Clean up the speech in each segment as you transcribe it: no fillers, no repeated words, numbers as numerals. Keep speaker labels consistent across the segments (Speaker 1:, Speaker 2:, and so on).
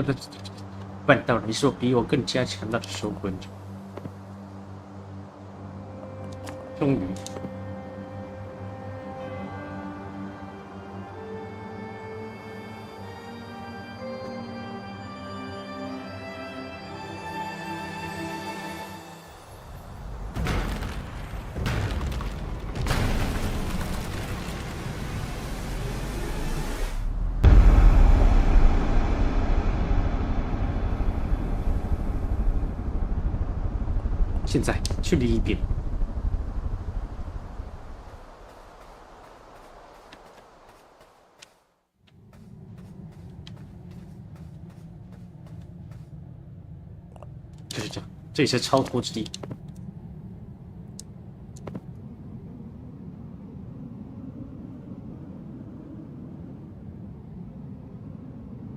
Speaker 1: 不，办到了！你是我比我更加强大的守护者。终于，现在去另一边。就是这样，这里是超脱之地。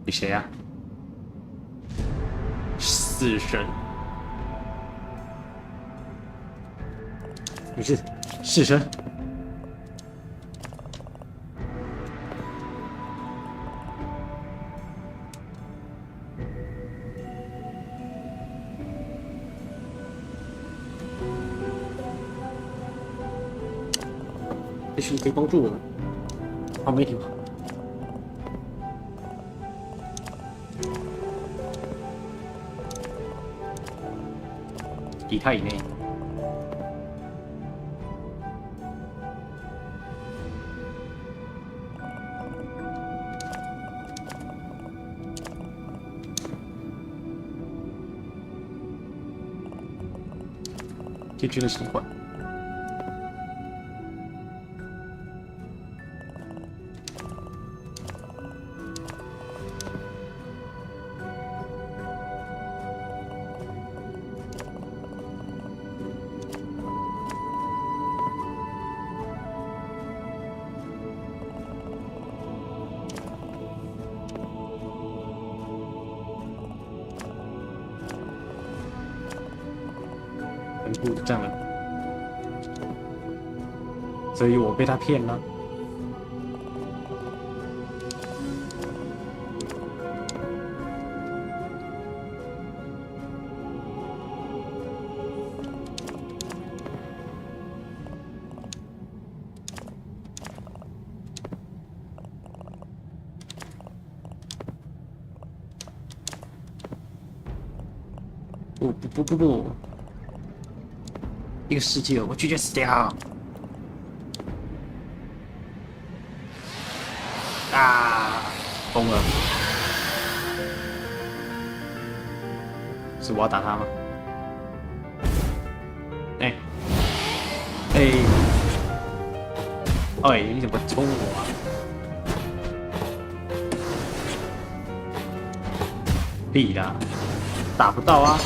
Speaker 1: 你谁呀？死神。你是死神。也许你可以帮助我们。好，没听好。底态以内。解决了情况。很酷的战人，所以我被他骗了。不！一个世界，我拒绝死掉！啊！疯了！是我要打他吗？哎！你怎么冲我啊？屁啦！打不到啊！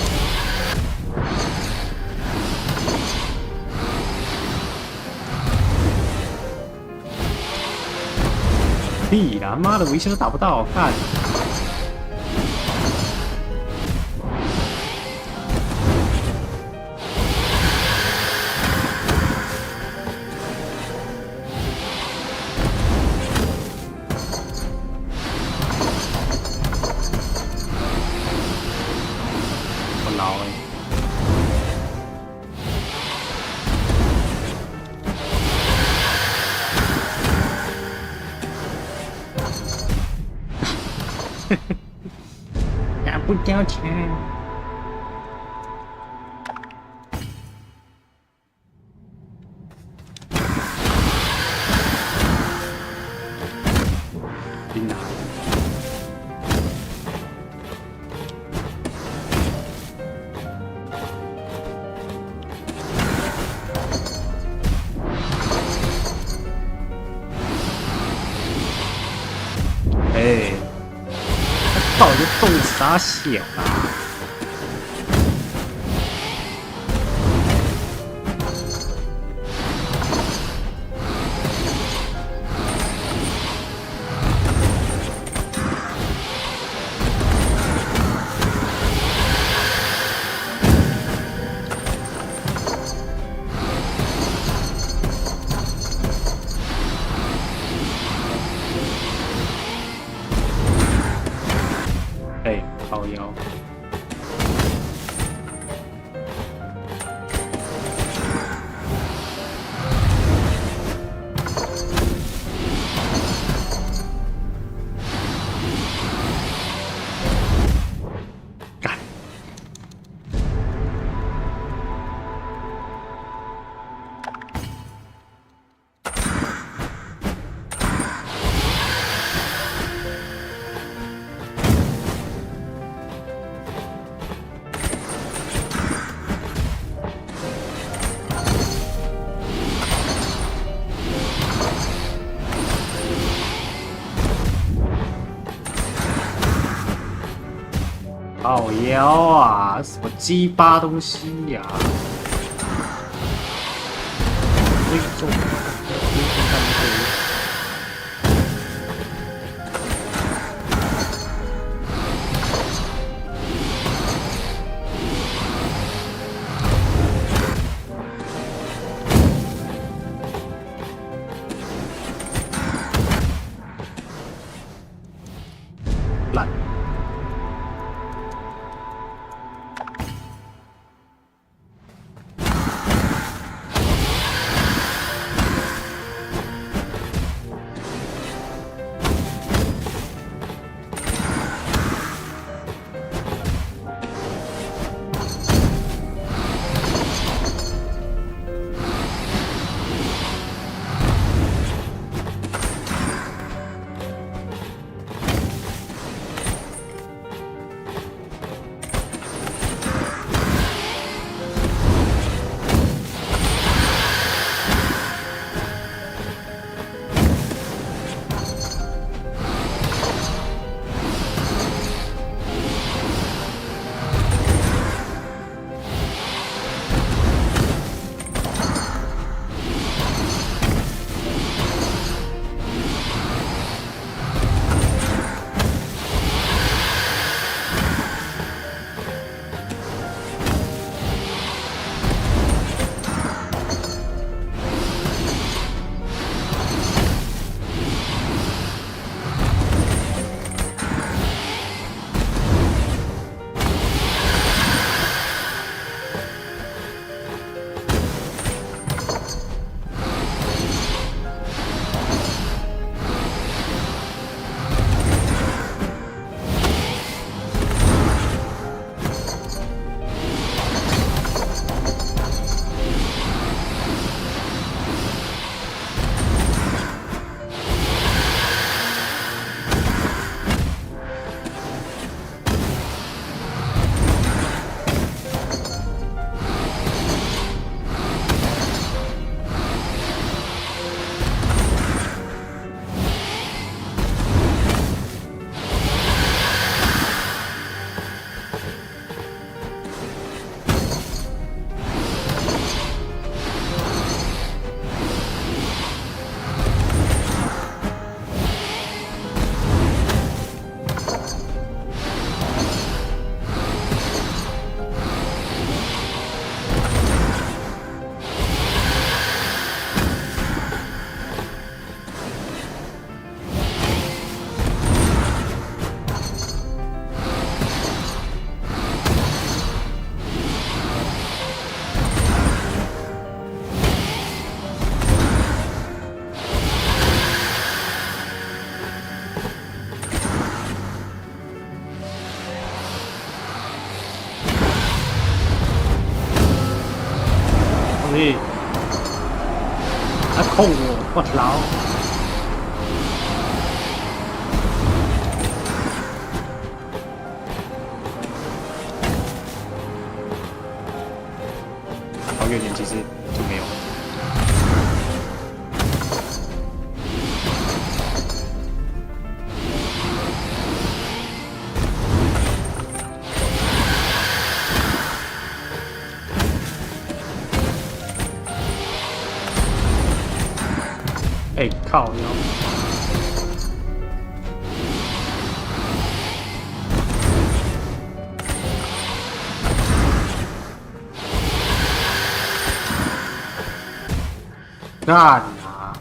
Speaker 1: 屁啦！妈的，我一下都打不到，看。我老欸。打不掉钱。冰拿。到底动啥小啊？哎。靠腰。干！靠腰啊！什么鸡巴东西呀、啊？追踪，烂。他控我操！超越点其实就没有。哎、靠腰！干啊！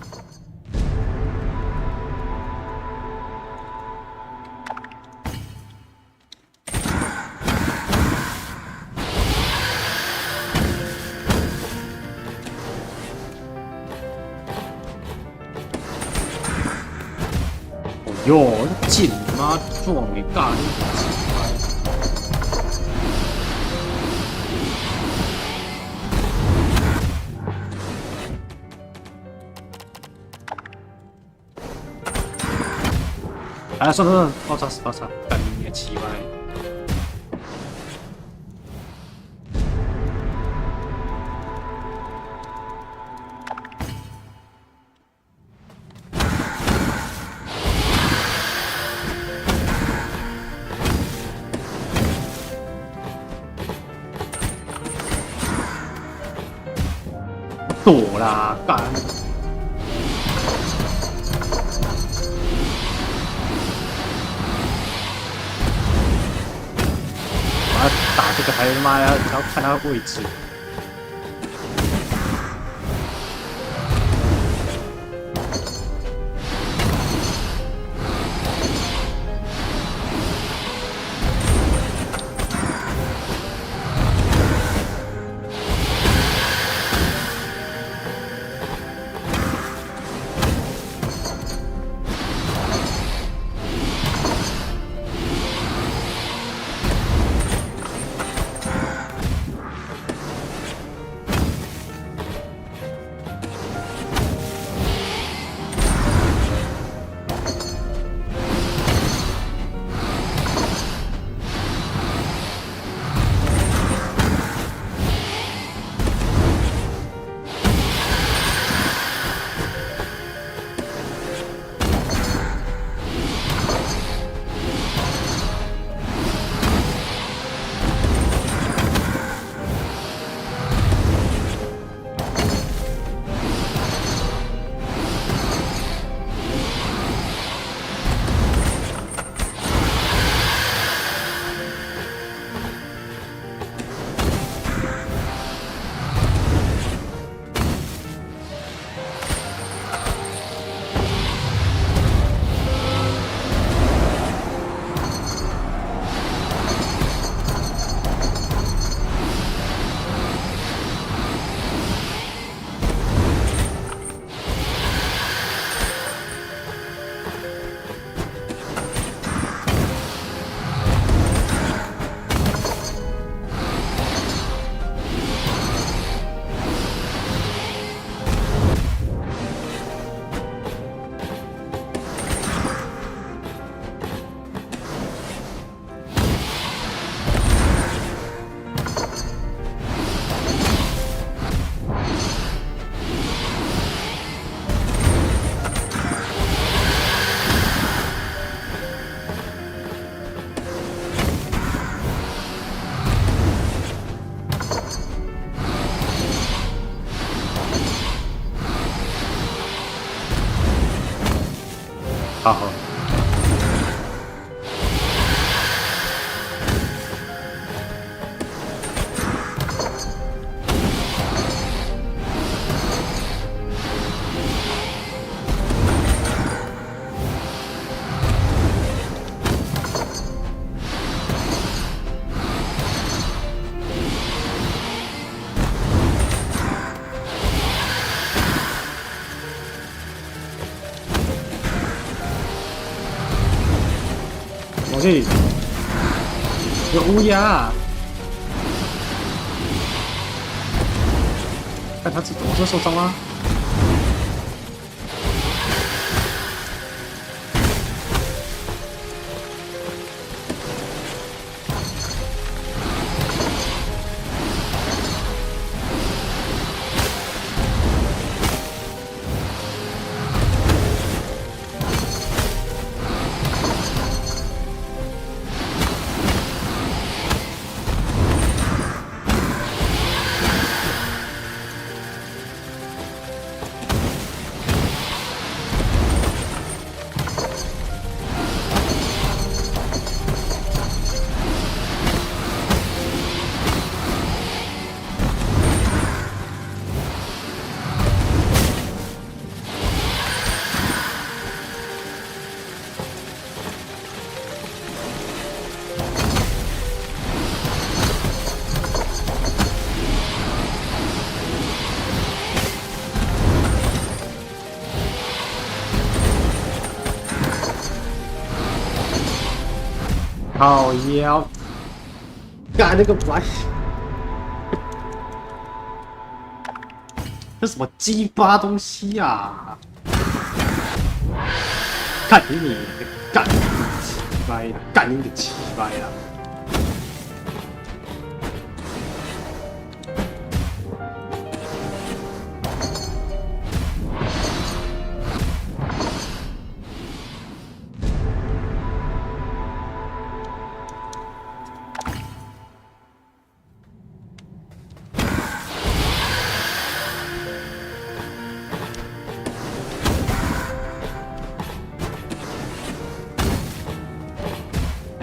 Speaker 1: 哟，紧吗？撞你干！哎，算了，爆炸，干你也奇怪。躲啦，干！我要打这个还他妈要看他位置。好。嘿，有乌鸦，看他怎么受伤了？靠腰，干那个玩意，这什么鸡巴东西啊！干你干鸡掰，干你个鸡掰啊！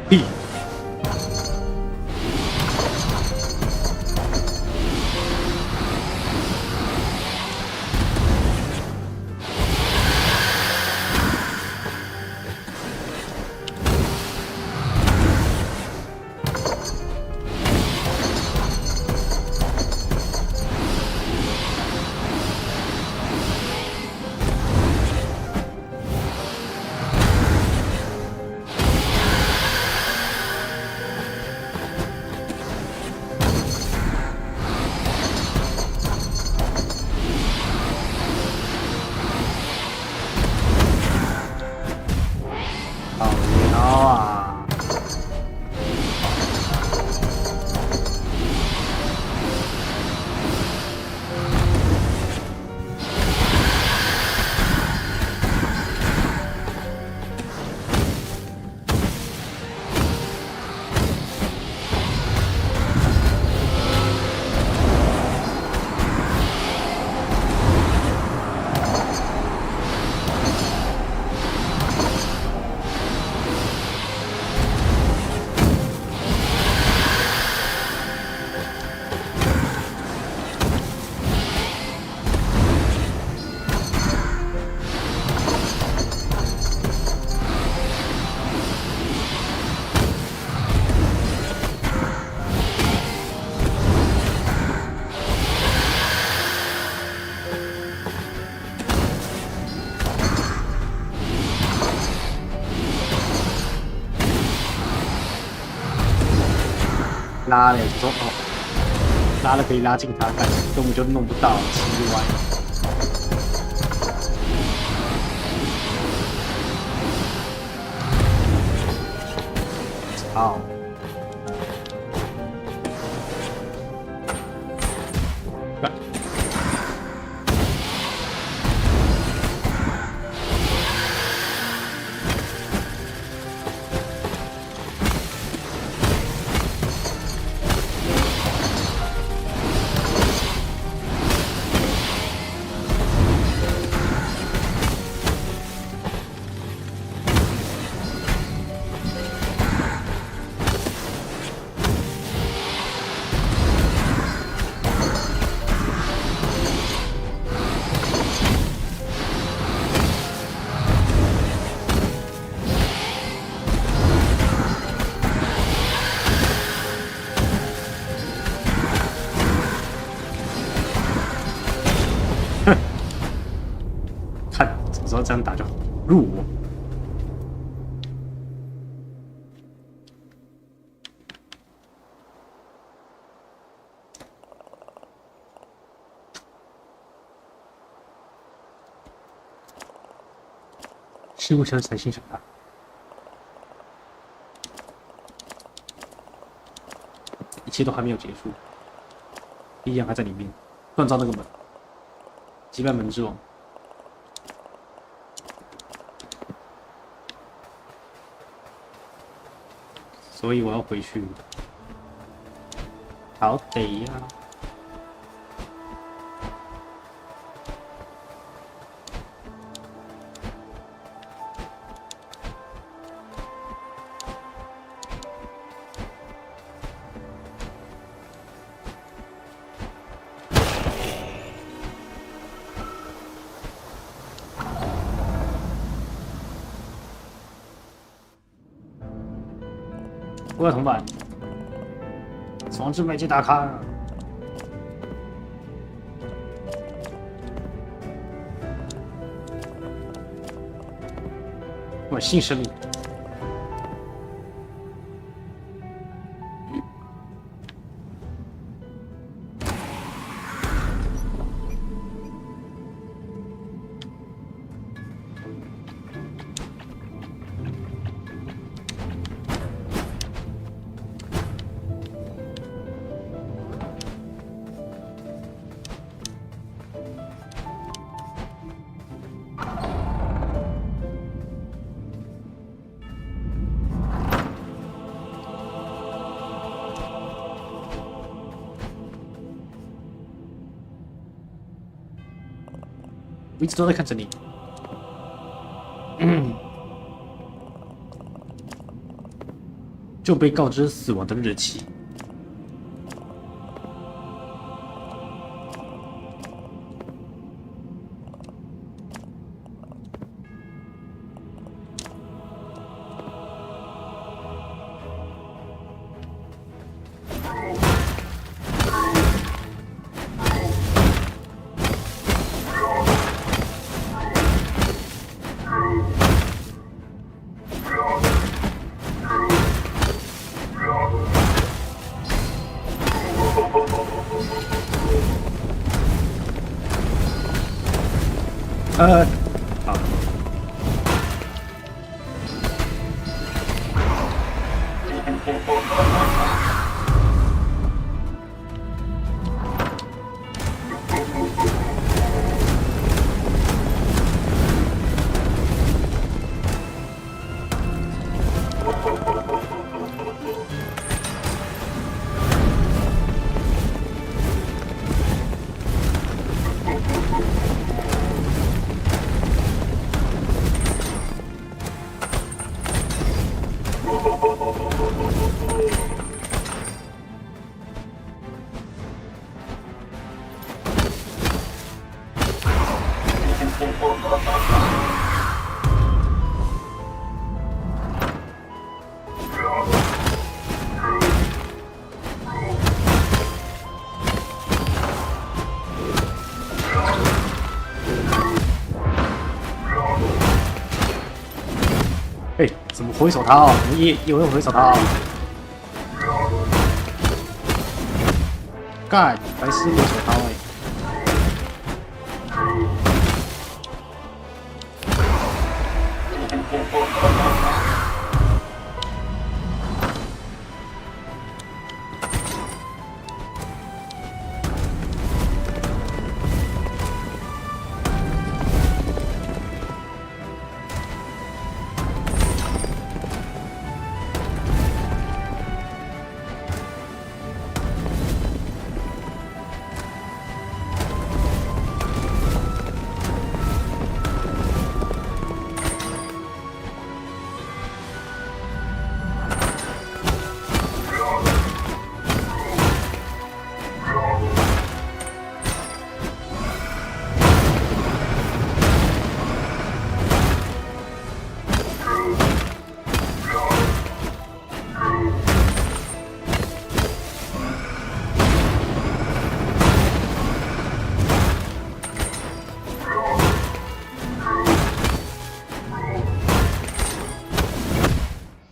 Speaker 1: 屁！拉了，说哦，拉了可以拉近他，但根本就弄不到，奇歪。操！干！看，怎么知道这样打就好入我。事物才欣赏它。一切都还没有结束，力量还在里面，锻造那个门，击败门之王。所以我要回去，好得呀！我要铜板，死亡之门已经打开了。我信生命。我一直都在看着你。就被告知死亡的日期。好。哎，怎么回手套？有人回手套？干，白痴回手套哎！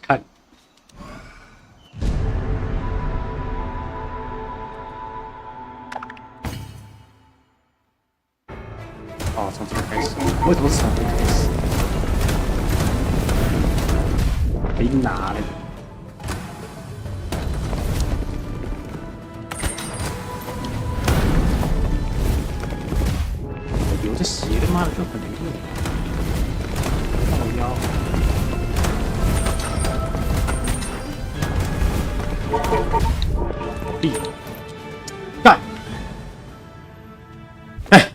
Speaker 1: 看，哦，从这边开始，为什么是从这边开始？可以拿嘞。有这斜的妈的就很能用。靠腰。B， 干！哎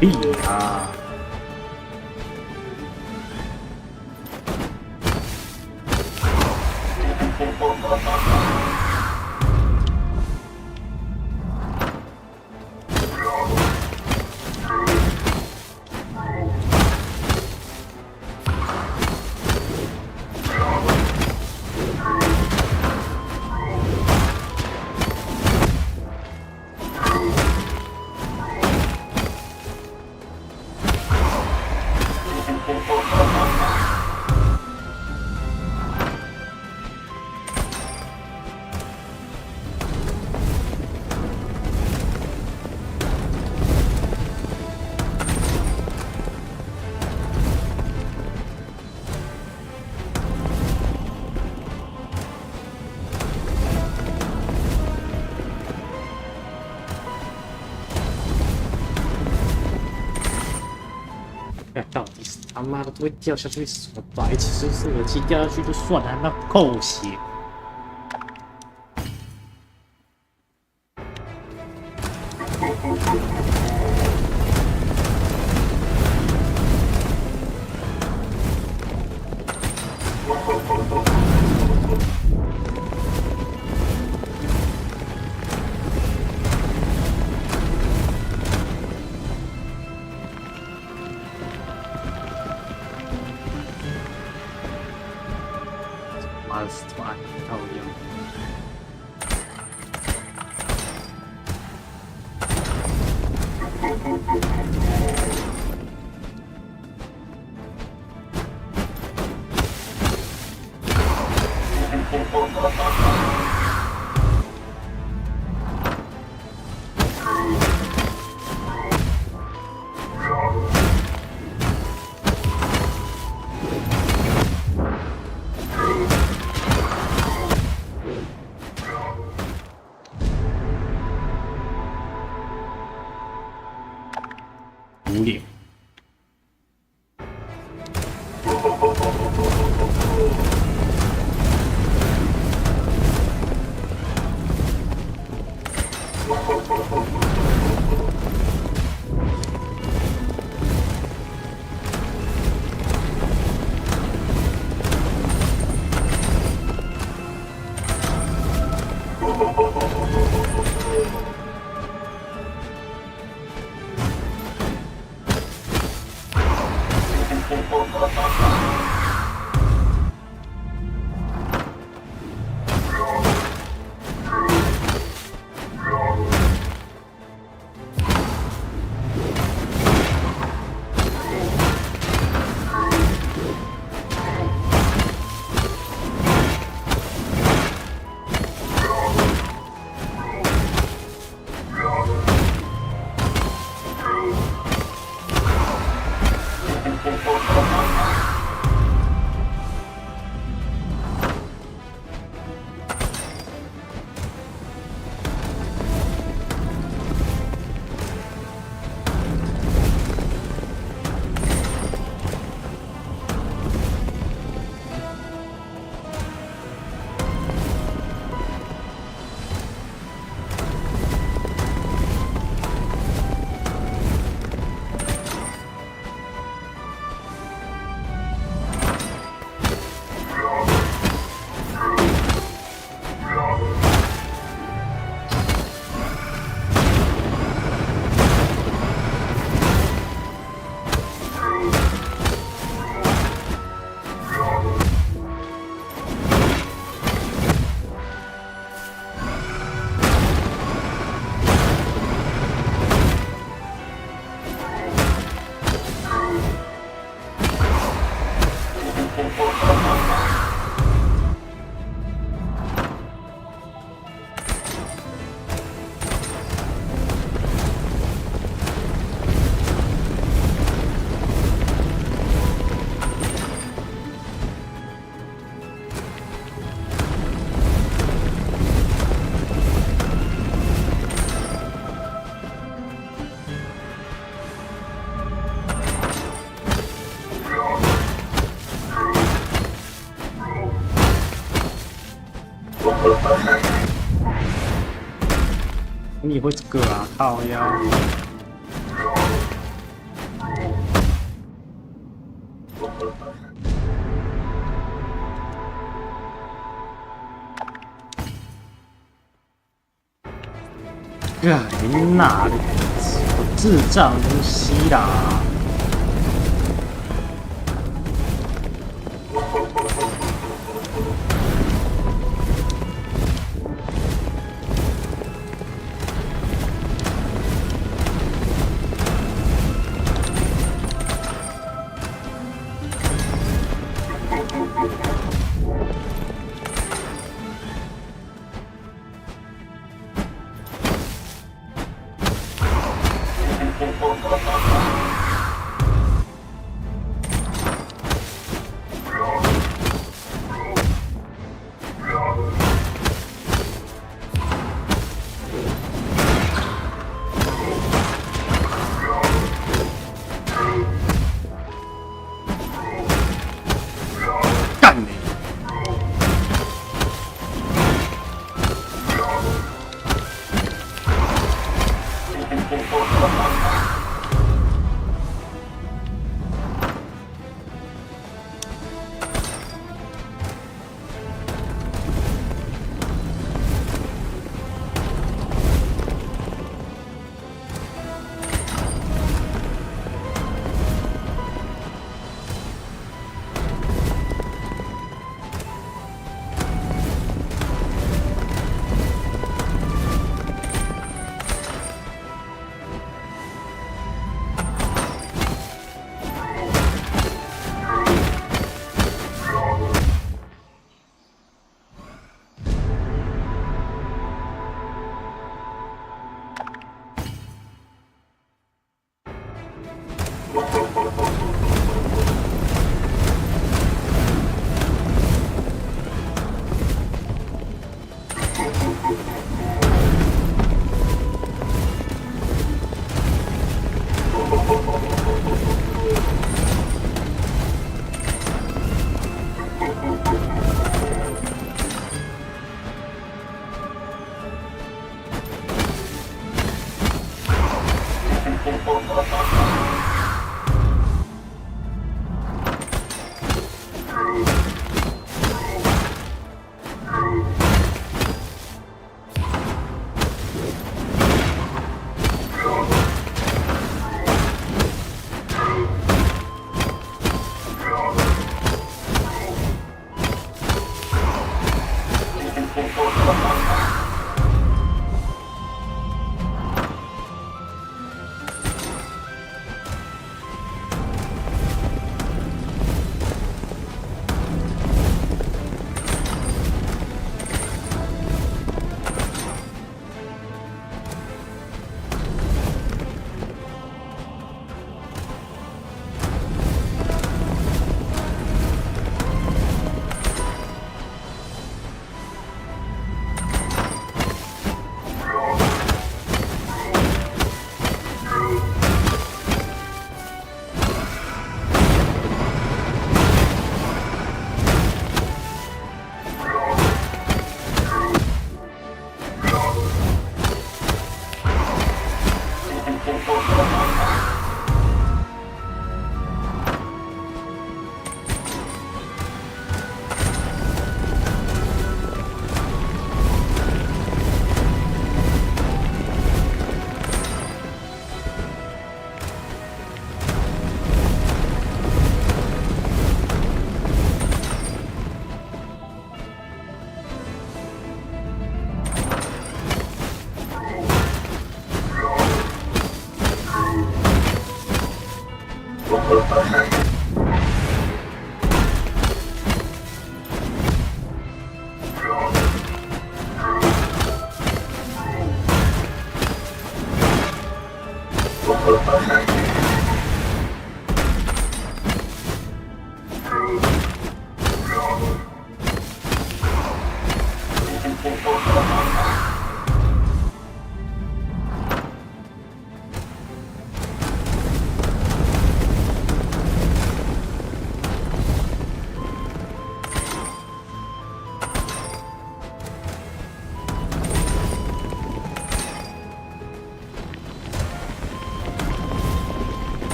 Speaker 1: ，B 啊！哎，到底是他妈的都会掉下去，什么白痴！是耳机掉下去就算了，还那扣血。妈的，怎么按到一样？无聊。你会这个啊？靠腰！呀，你哪里智障东西啦！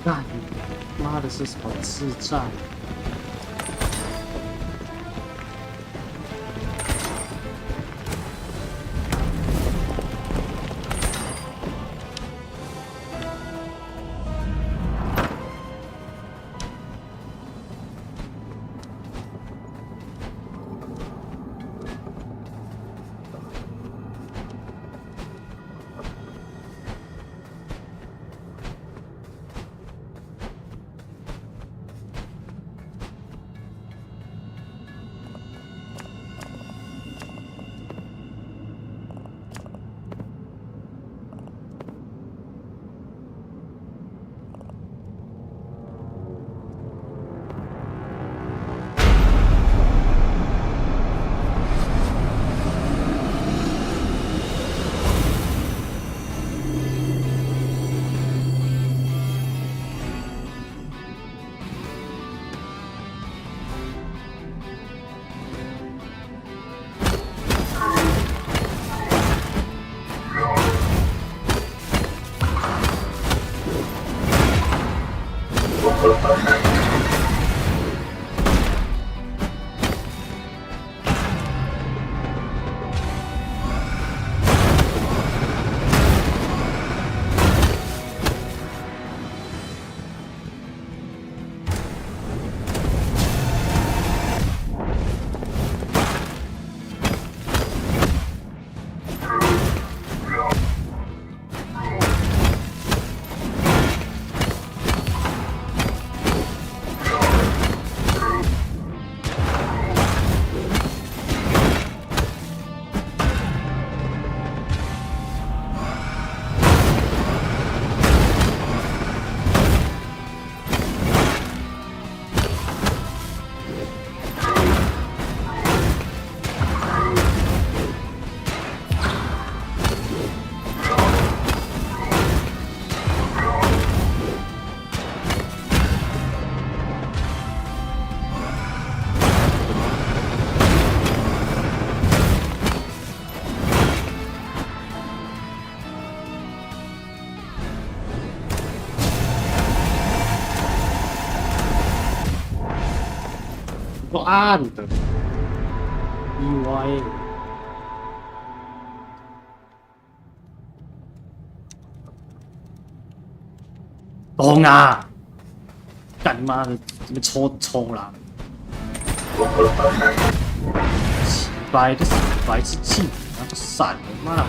Speaker 2: 干，妈的是什么智障？暗的，意外。懂啊！干你妈的，怎么抽啦？起白的死白痴技能，然后闪了，妈的，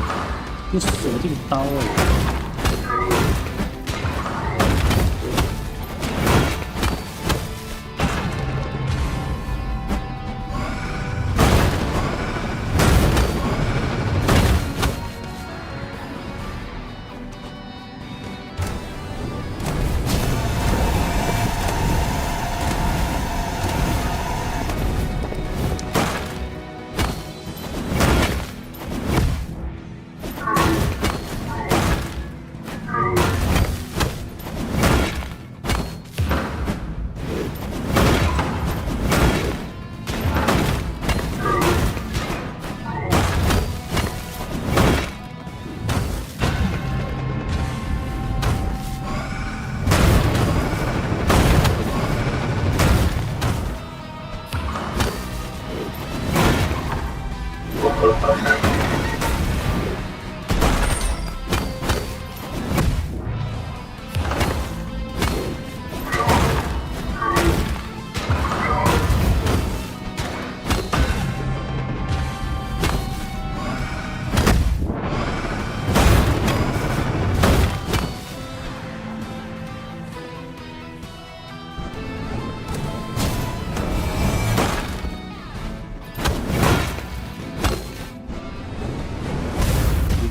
Speaker 2: 又锁定刀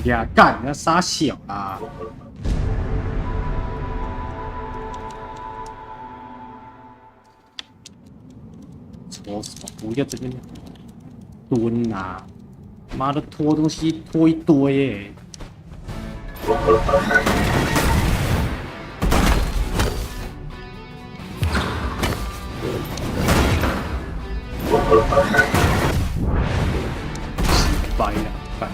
Speaker 2: 呀，干，那傻小啦！搓什么？不要这边蹲啊！妈的，拖东西拖一堆耶！失败了，干！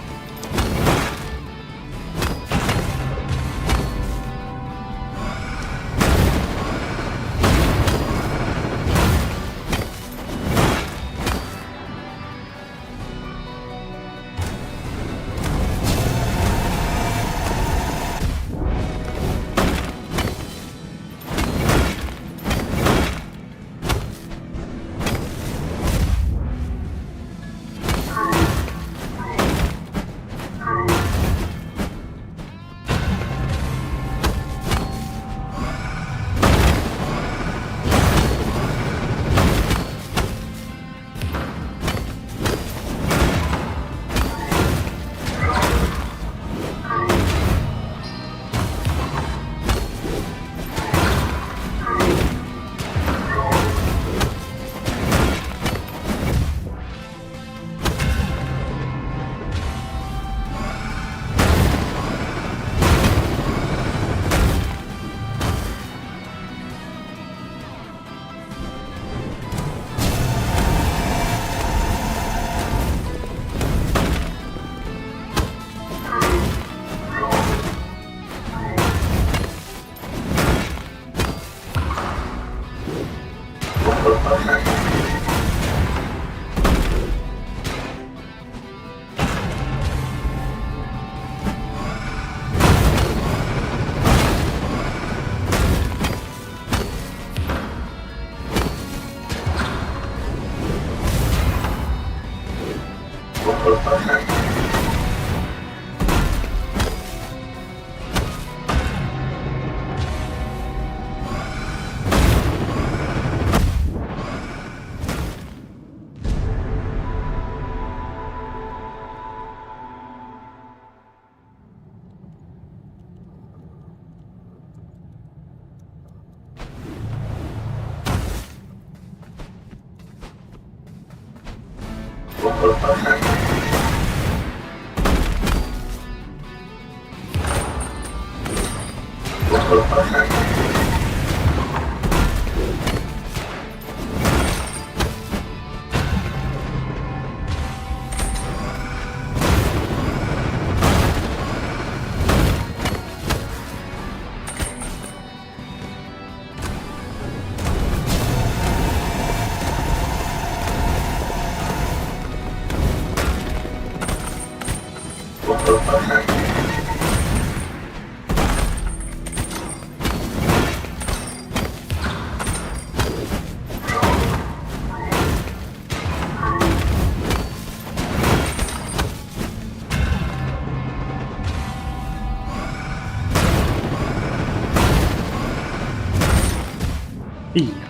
Speaker 1: 必呀！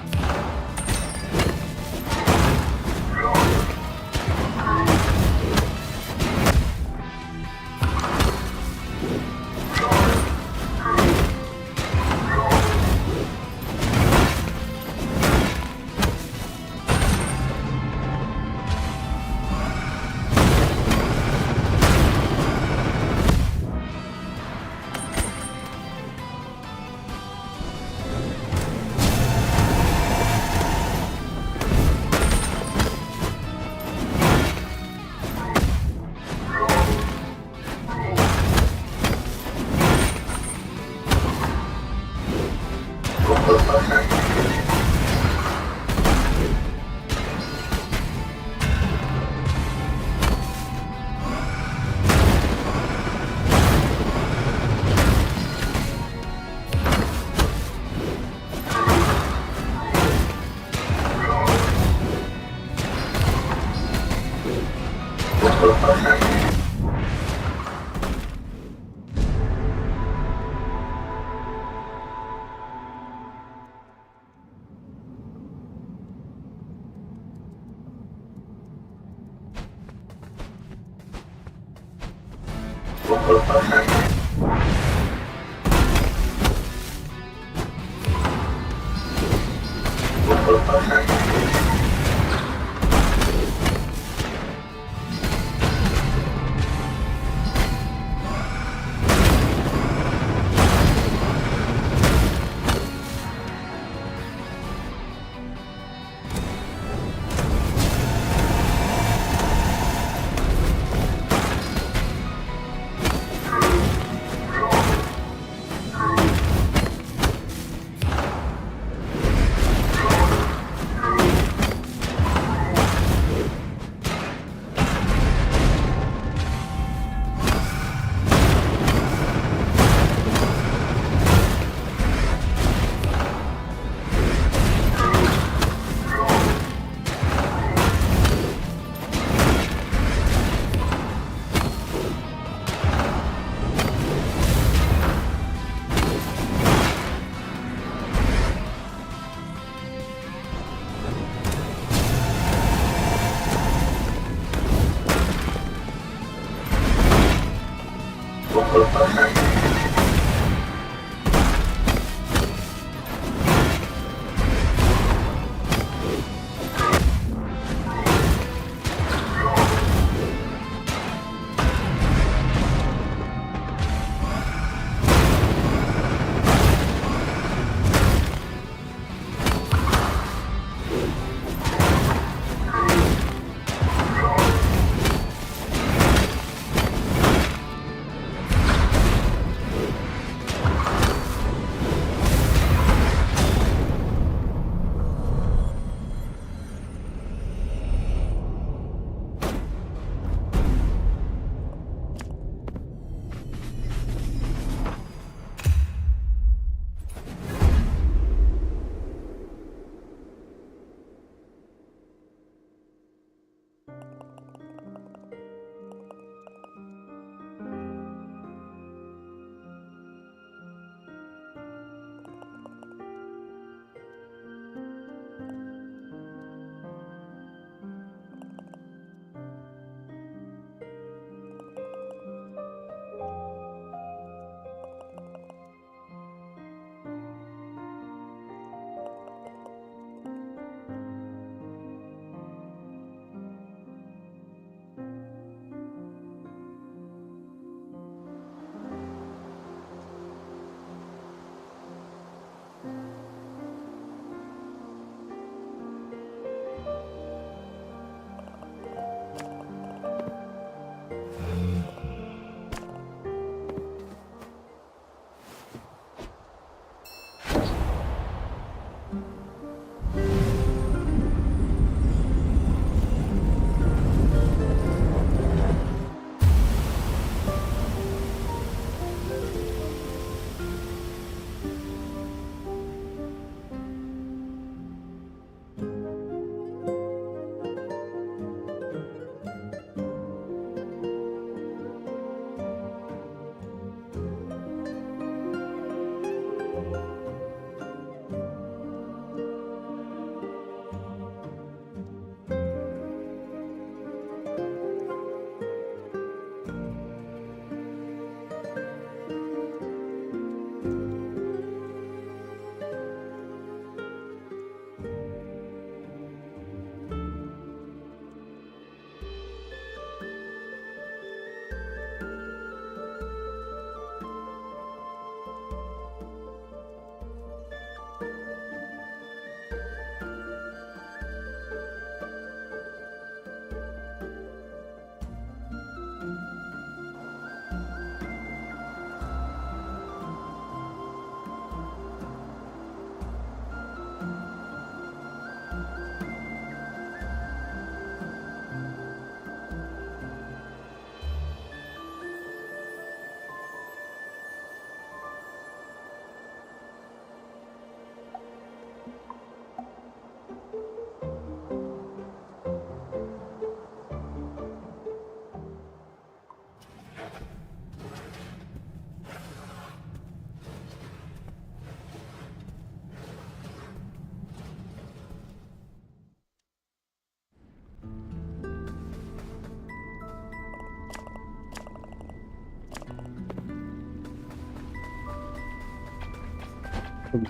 Speaker 1: 痛。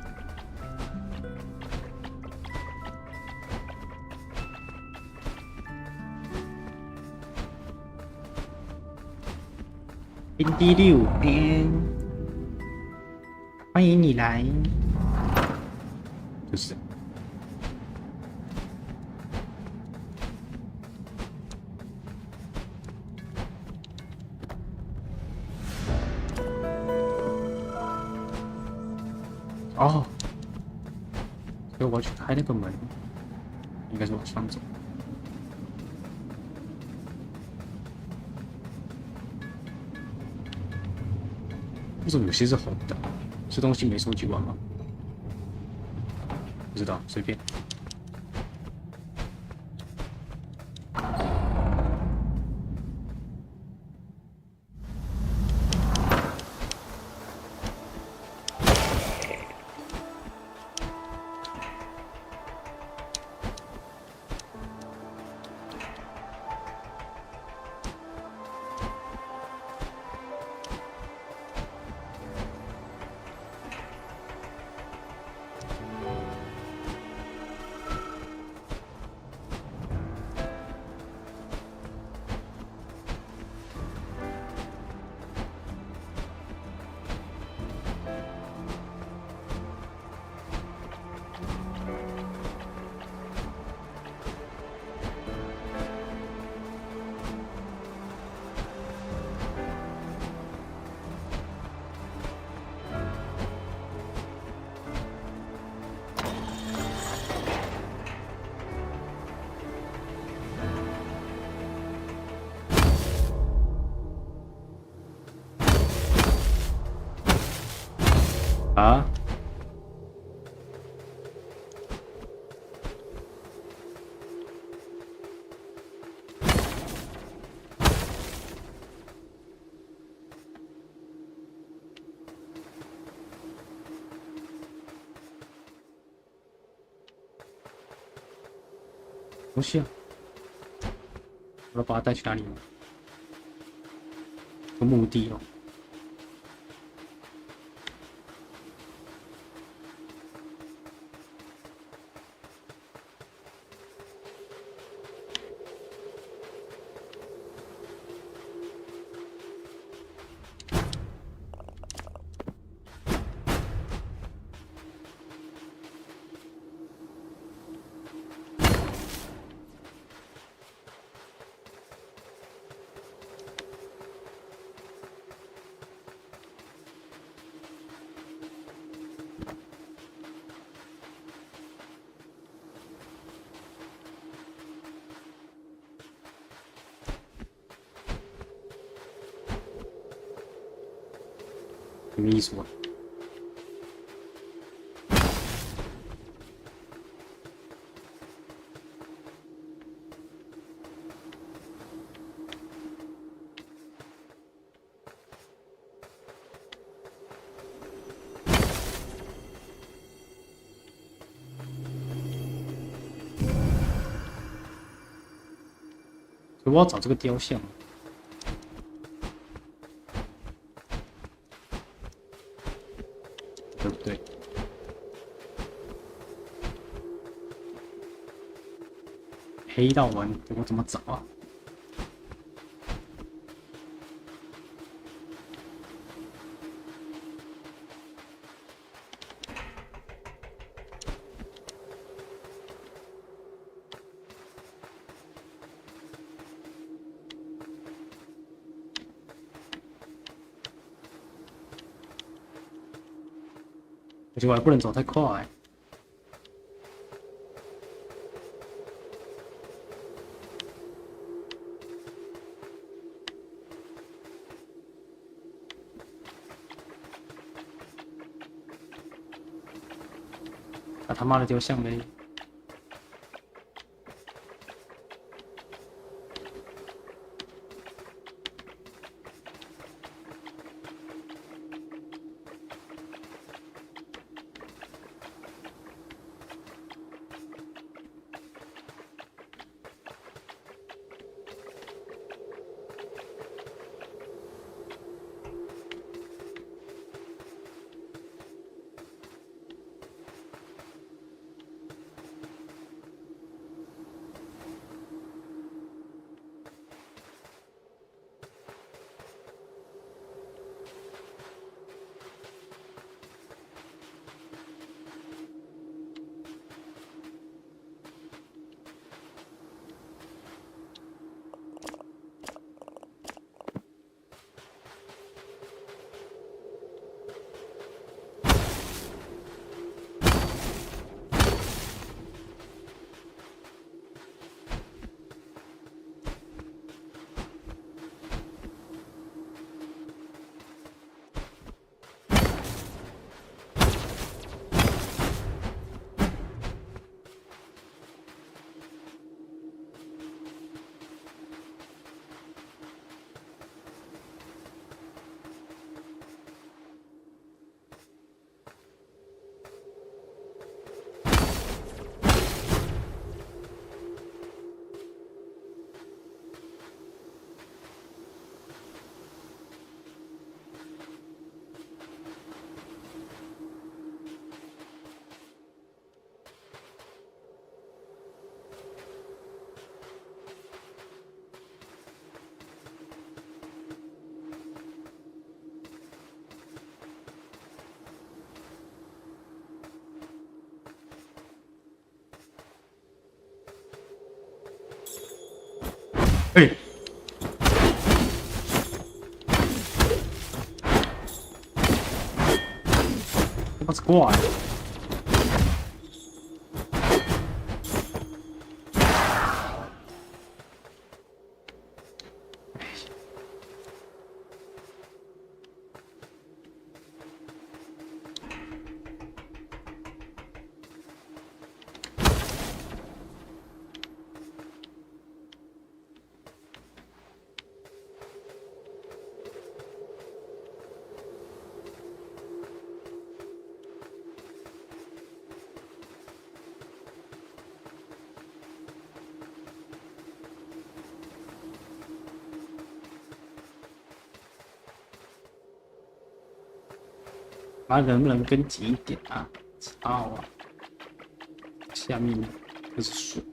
Speaker 2: 冰滴六，欢迎你来。
Speaker 1: 就是。哦，所以我要去开那个门，应该是往上走。为什么有些是红的？是东西没收集完吗？不知道，随便。啊！东西啊！我要把它带去哪里呢？个墓地哦。什么意思啊？我要找这个雕像。对不对？黑道文，我怎么找啊？而且我还不能走太快。那他妈的雕像嘞！哎、他妈是怪、妈，能不能跟紧一点啊？操啊！下面这是水。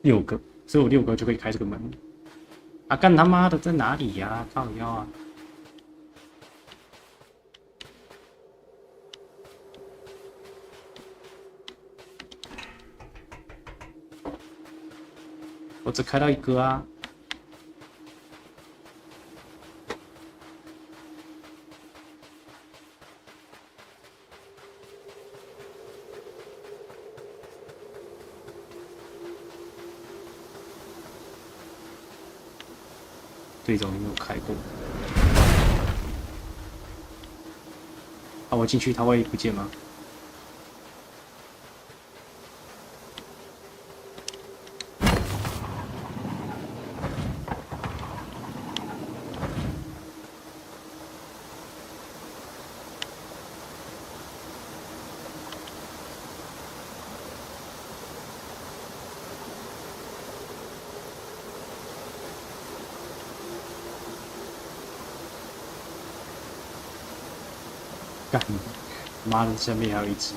Speaker 1: 6个，只有6个就可以开这个门。啊，干他妈的在哪里呀、啊？靠腰啊！我只开到1个啊！这种没有开过。啊，我进去它会不见吗？干！妈的，下面还有一只。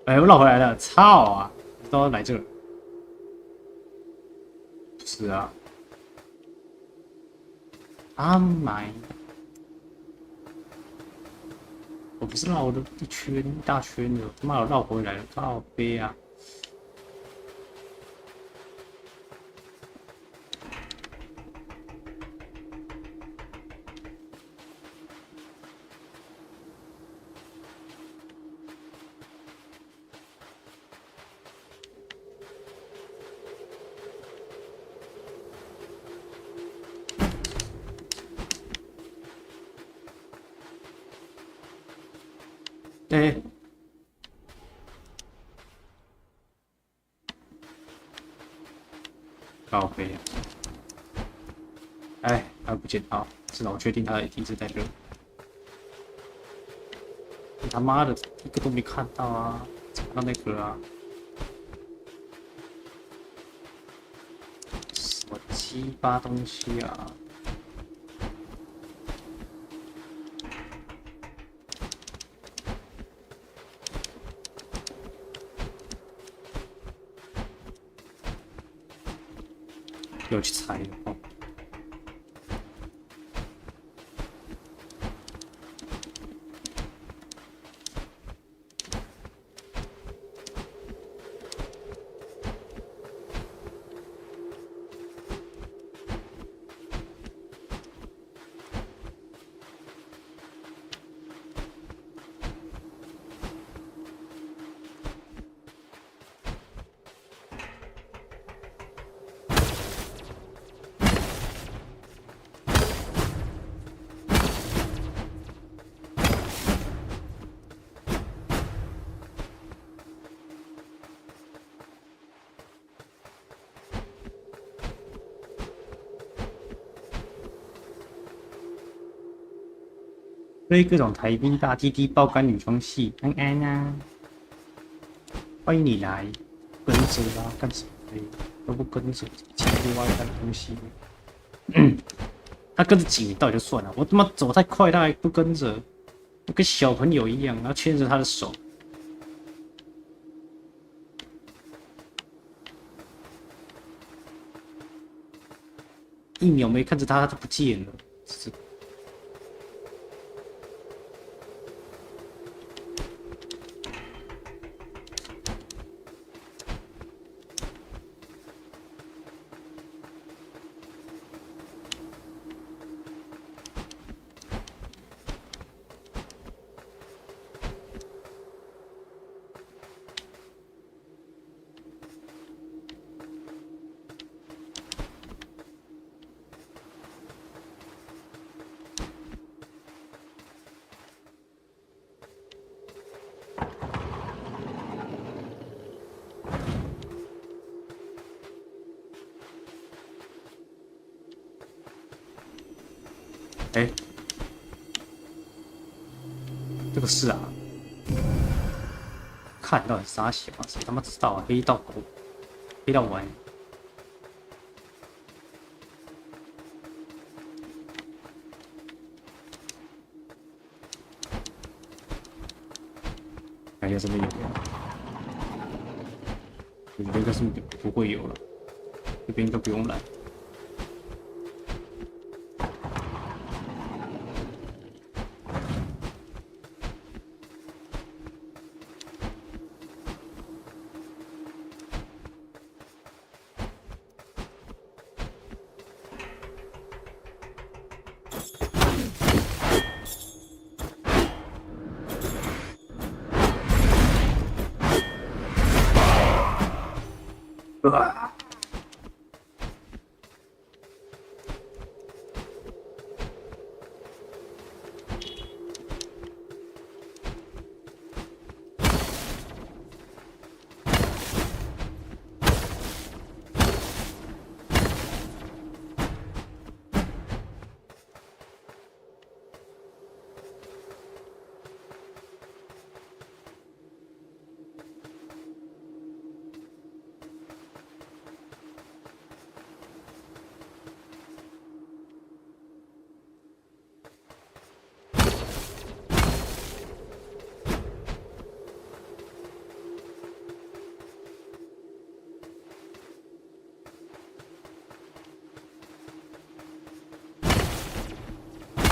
Speaker 1: 哎，我绕回来了，操啊！都要来这儿。是啊，啊买，我不是绕了一大圈的，他妈我绕回来了，靠背啊！哎，靠背啊！哎，还不见他，至少我确定他一直在这。你他妈的一个都没看到啊！看到那个啊！什么鸡巴东西啊！又去猜了哦。
Speaker 2: 追各种台兵大弟弟爆肝女装戏，安安啊，欢迎你来，跟着啊，干什么嘞？都不跟着，前路外看东西。他跟着紧到就算了，我他妈走太快，他还不跟着，跟小朋友一样，然后牵着他的手。一秒没看着他，他就不见了。哎，这个是啊，看到底傻小啊，谁他妈知道啊？黑道狗，黑道玩。感觉这边有，我觉得应该是不会有了，这边应该不用来。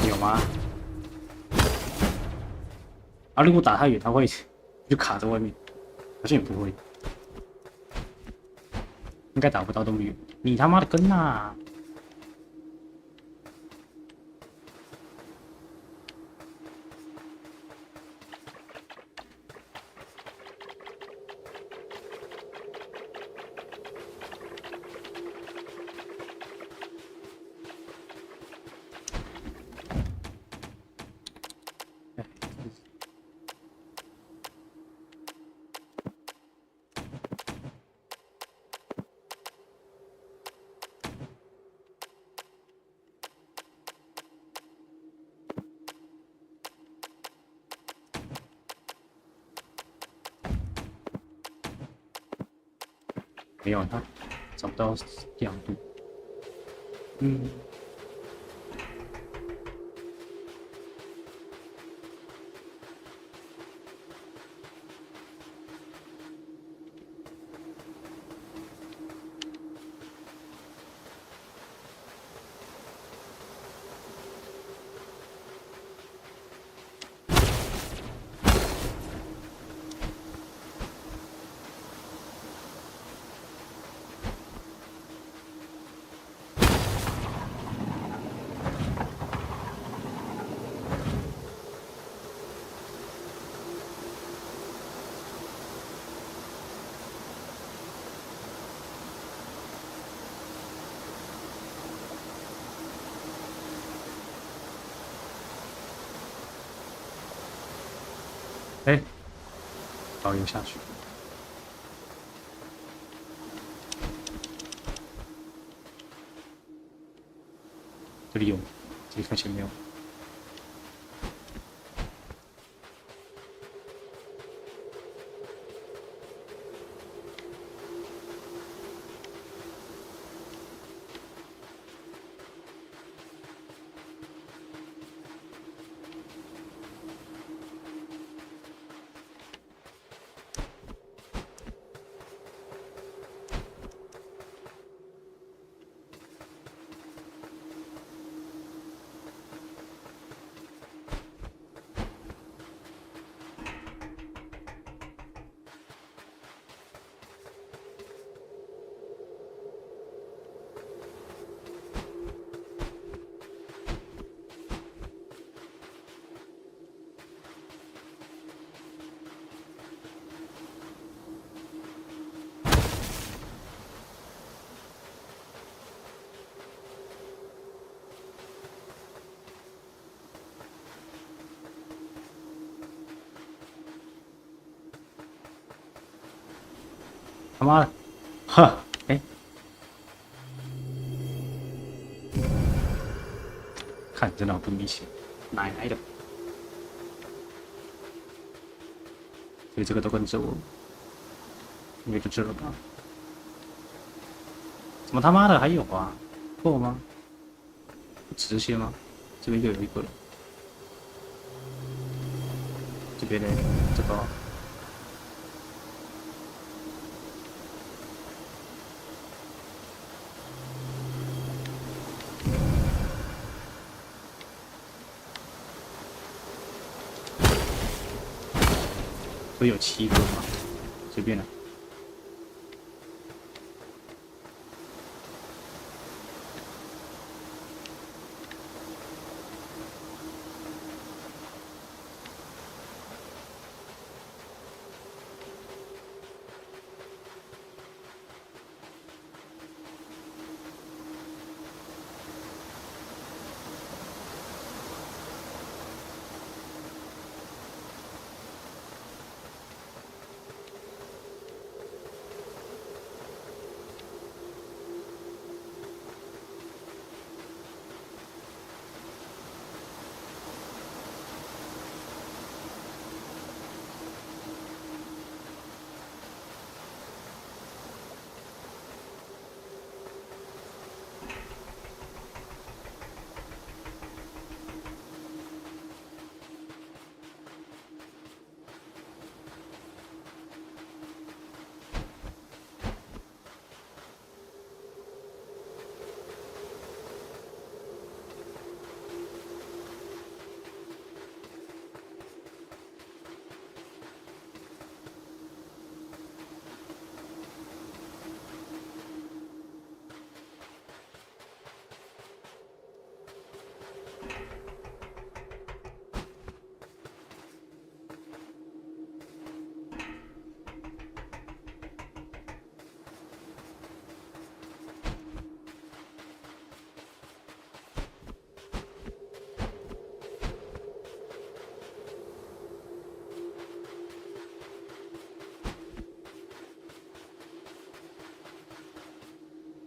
Speaker 2: 有吗？啊，如果打太远，他会就卡在外面，好像也不会，应该打不到这么远。你他妈的跟啊！没有，他找不到亮度。嗯。哎，导游下去，这里有，这里看前面有。他妈的，呵，哎，看真的好不明显，哪来的？所以这个都跟着我，应该就这了吧？怎么他妈的还有啊？够吗？不止这些吗？这边又有一个了。这边呢？这个、哦。所以有7个嘛？随便了。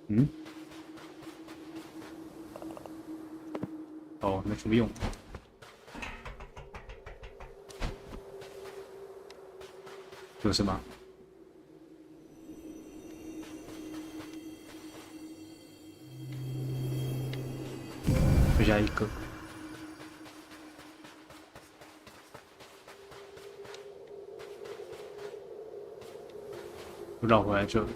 Speaker 2: 嗯？哦，没什么用。就是吗？剩下一个。绕回来这里。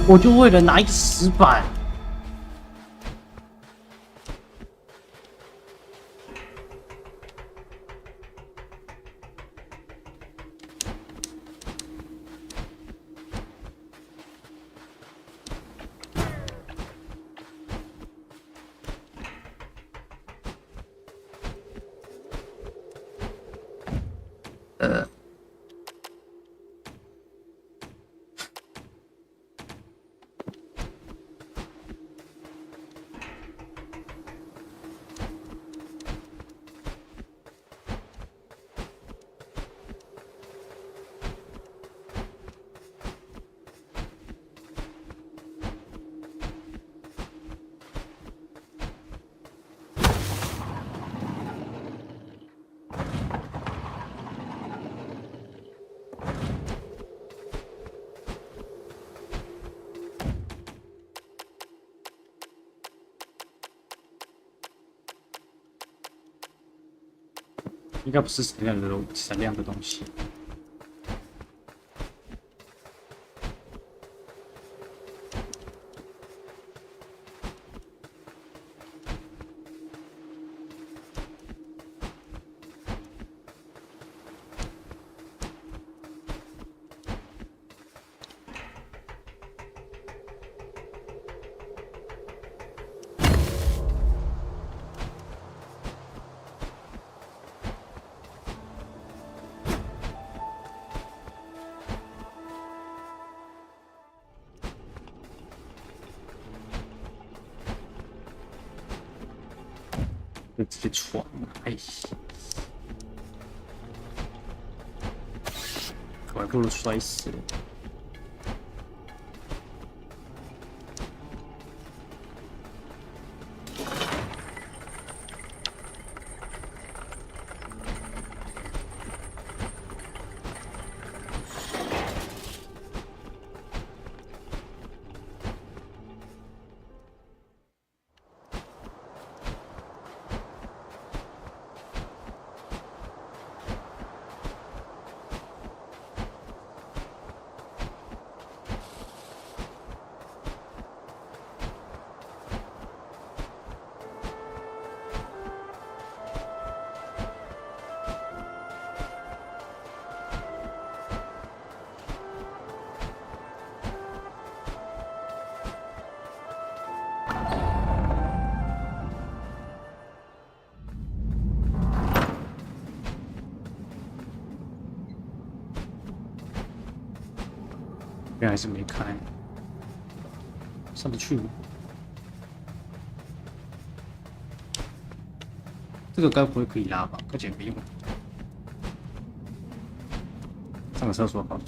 Speaker 2: 我就为了拿一个石板。应该不是闪亮的东西。就直接闯了，哎呀，我还不如摔死了。原来还是没开，上得去吗？这个该不会可以拉吧？看起来没用。上个厕所好。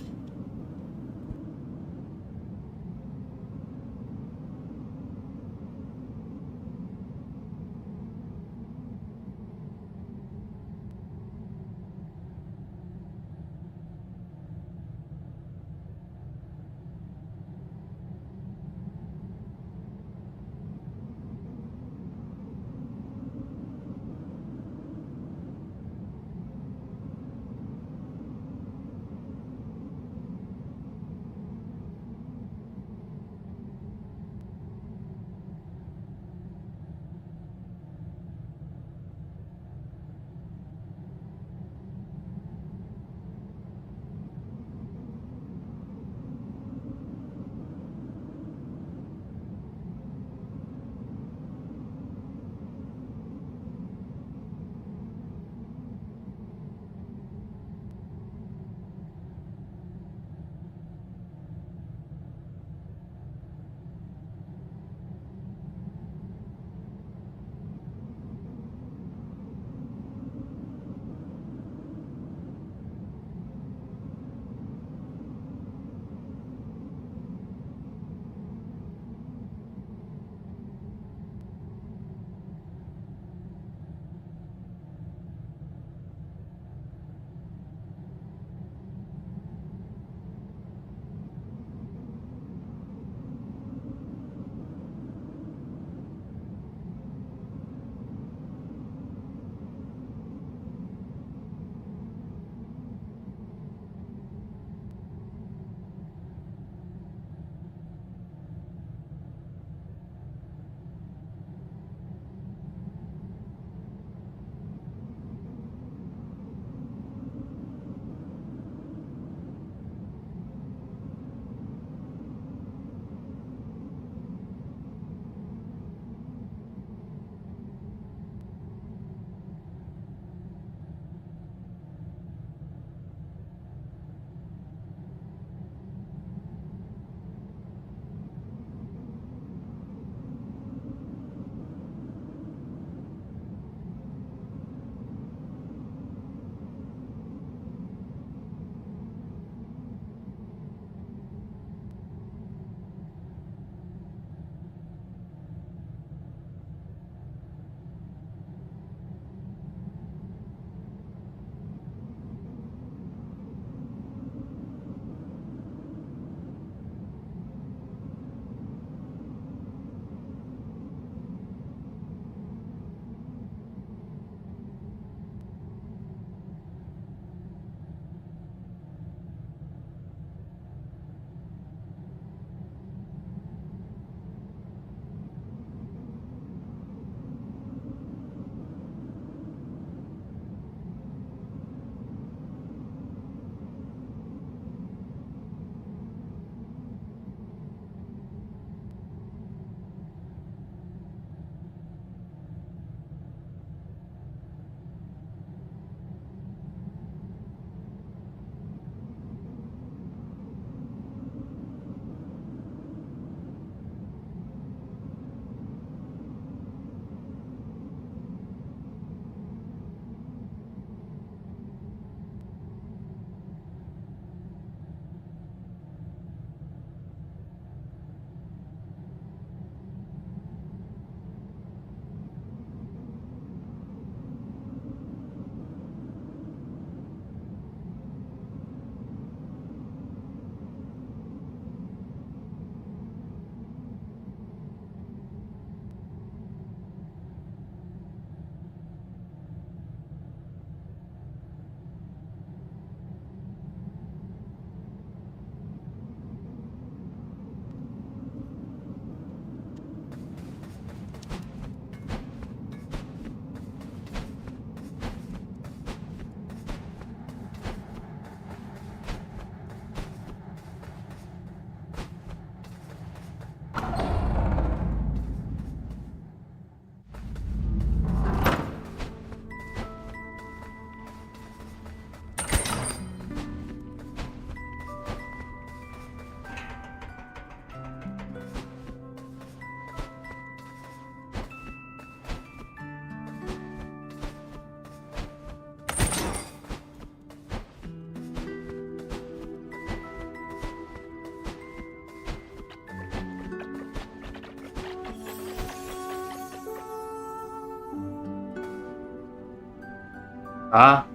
Speaker 1: 啊？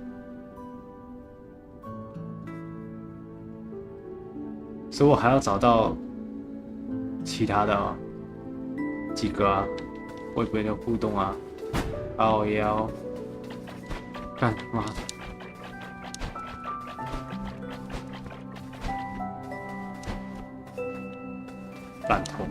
Speaker 1: 所以我还要找到其他的啊，几个啊，会不会有互动啊？哦要，干妈的，烂透。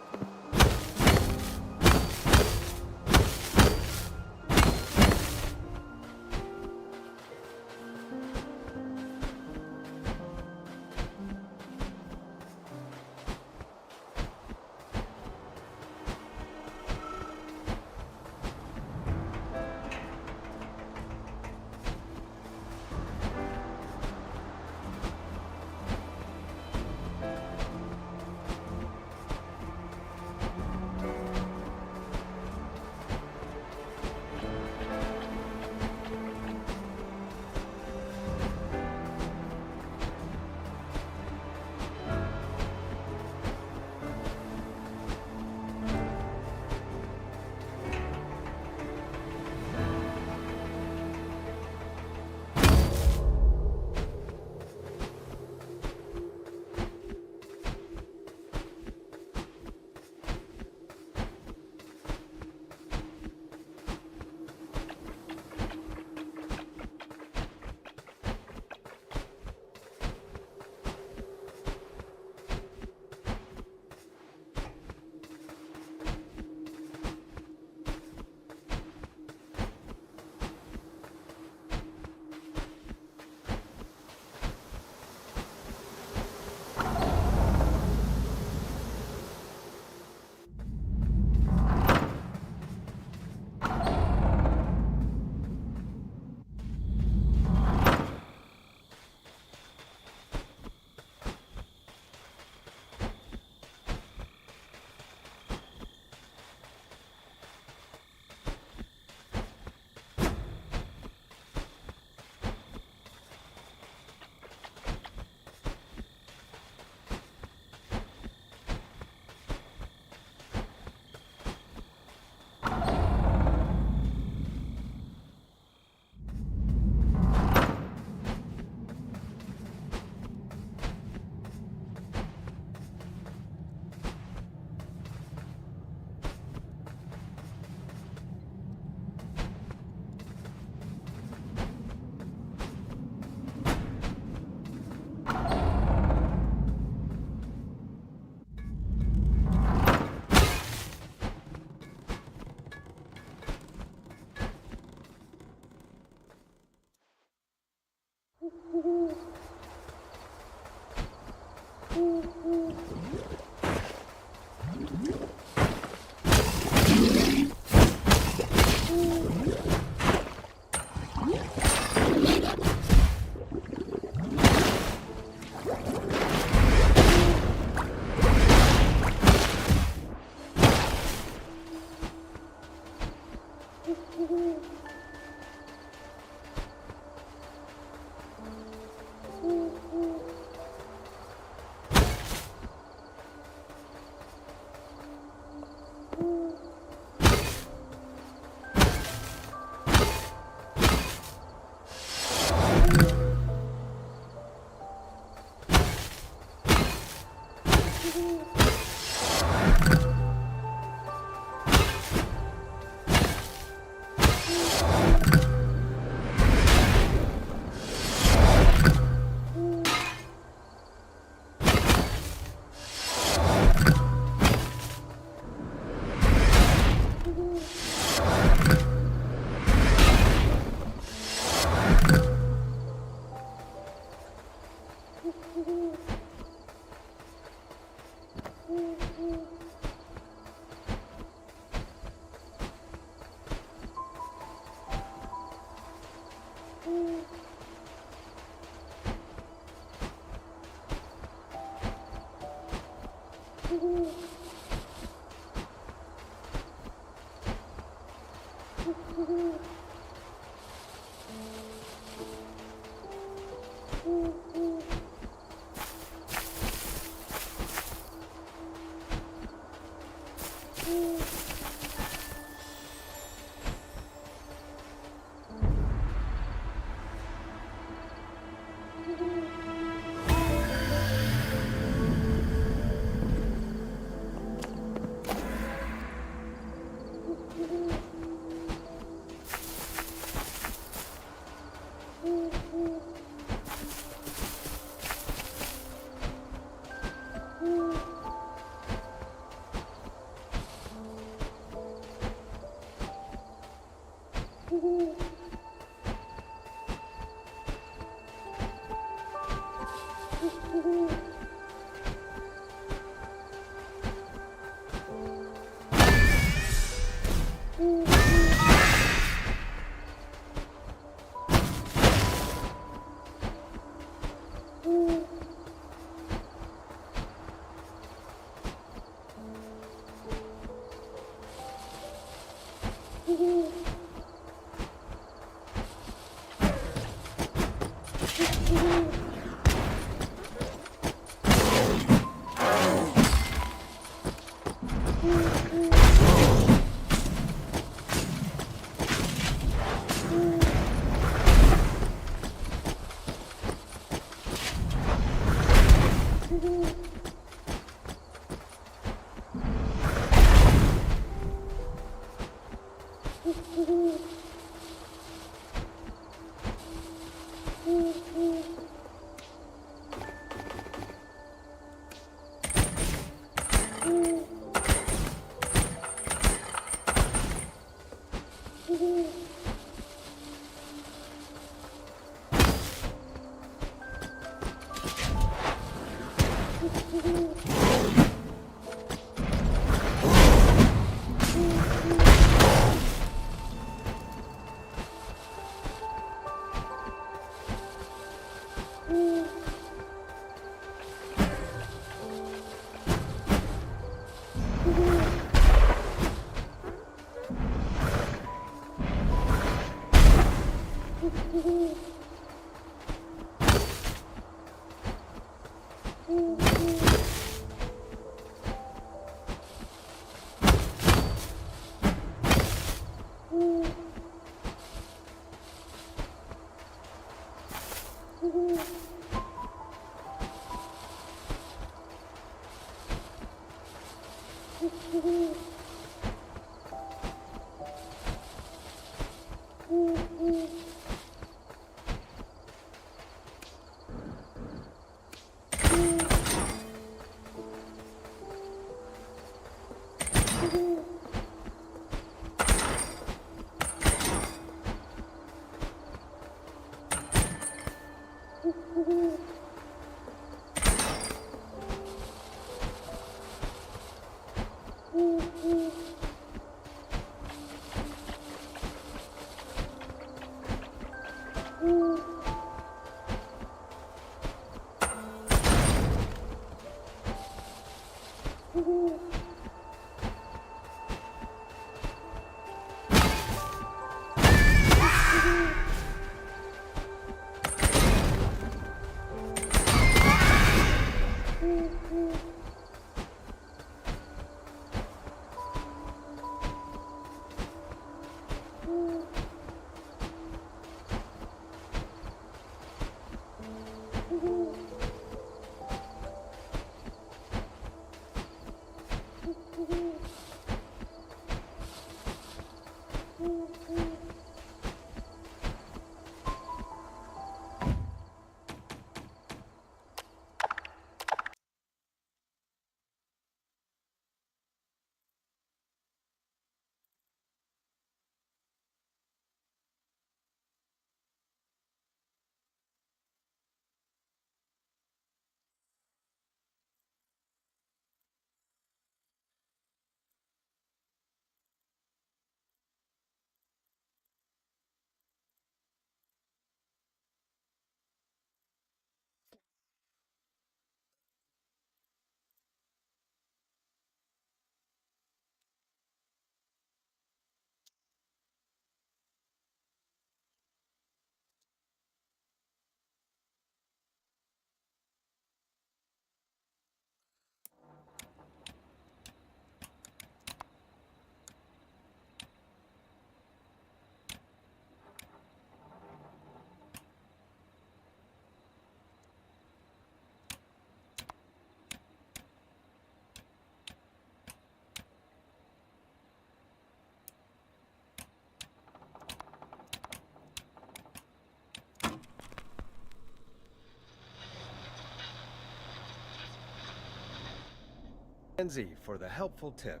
Speaker 3: for the helpful tip.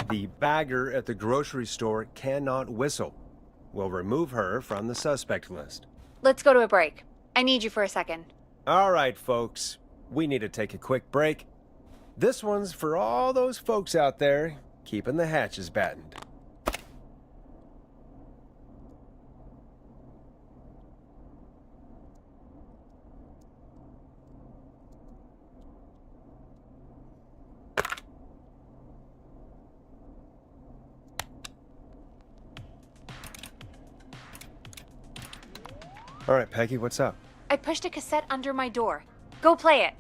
Speaker 3: The bagger at the grocery store cannot whistle. We'll remove her from the suspect list.
Speaker 4: Let's go to a break. I need you for a second.
Speaker 3: All right, folks. We need to take a quick break. This one's for all those folks out there keeping the hatches battened. All right, Peggy, what's up?
Speaker 4: I pushed a cassette under my door. Go play it.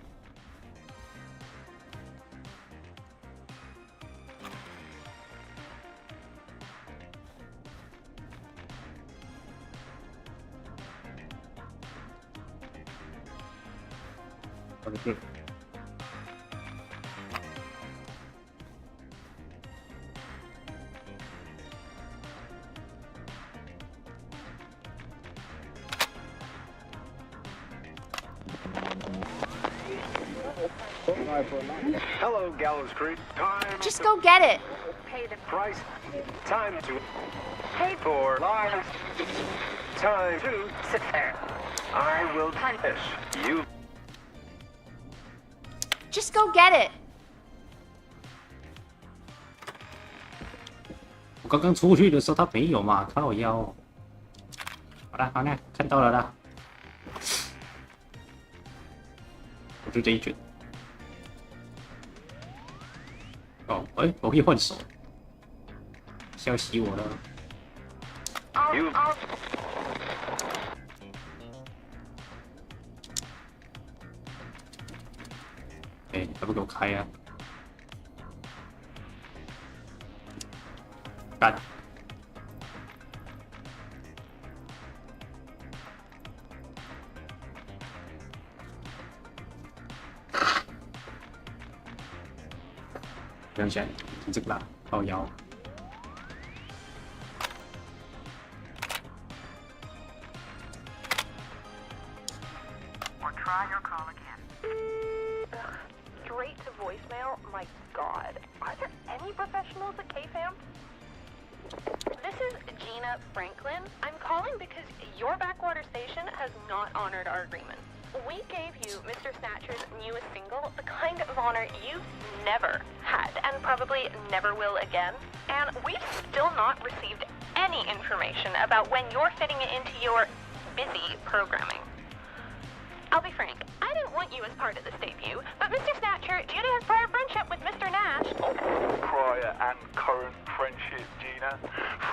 Speaker 3: Hello, Gallows Creek. Time
Speaker 4: Just go get it.
Speaker 3: pay the price. Time to pay for lives. Time to sit there. I will punish you.
Speaker 4: Just go get it.
Speaker 2: 我刚刚出去的时候他没有嘛，靠腰。好啦好啦，看到了啦。我就这一卷。哦，哎，我可以换手，笑死我了。
Speaker 3: You
Speaker 2: 哎，还不给我开啊！干！不用钱，你这个啦，靠腰。
Speaker 5: try your call again. Straight to voicemail? My God. Are there any professionals at KFAM? This is Gina Franklin. I'm calling because your backwater station has not honored our agreement. We gave you Mr. Snatcher's newest single, the kind of honor you've never had and probably never will again. And we've still not received any information about when you're fitting it into your busy programming. I'll be frank, I didn't want you as part of this debut, but Mr. Snatcher, due to his prior friendship with Mr. Nash...
Speaker 6: Prior and current friendship, Gina.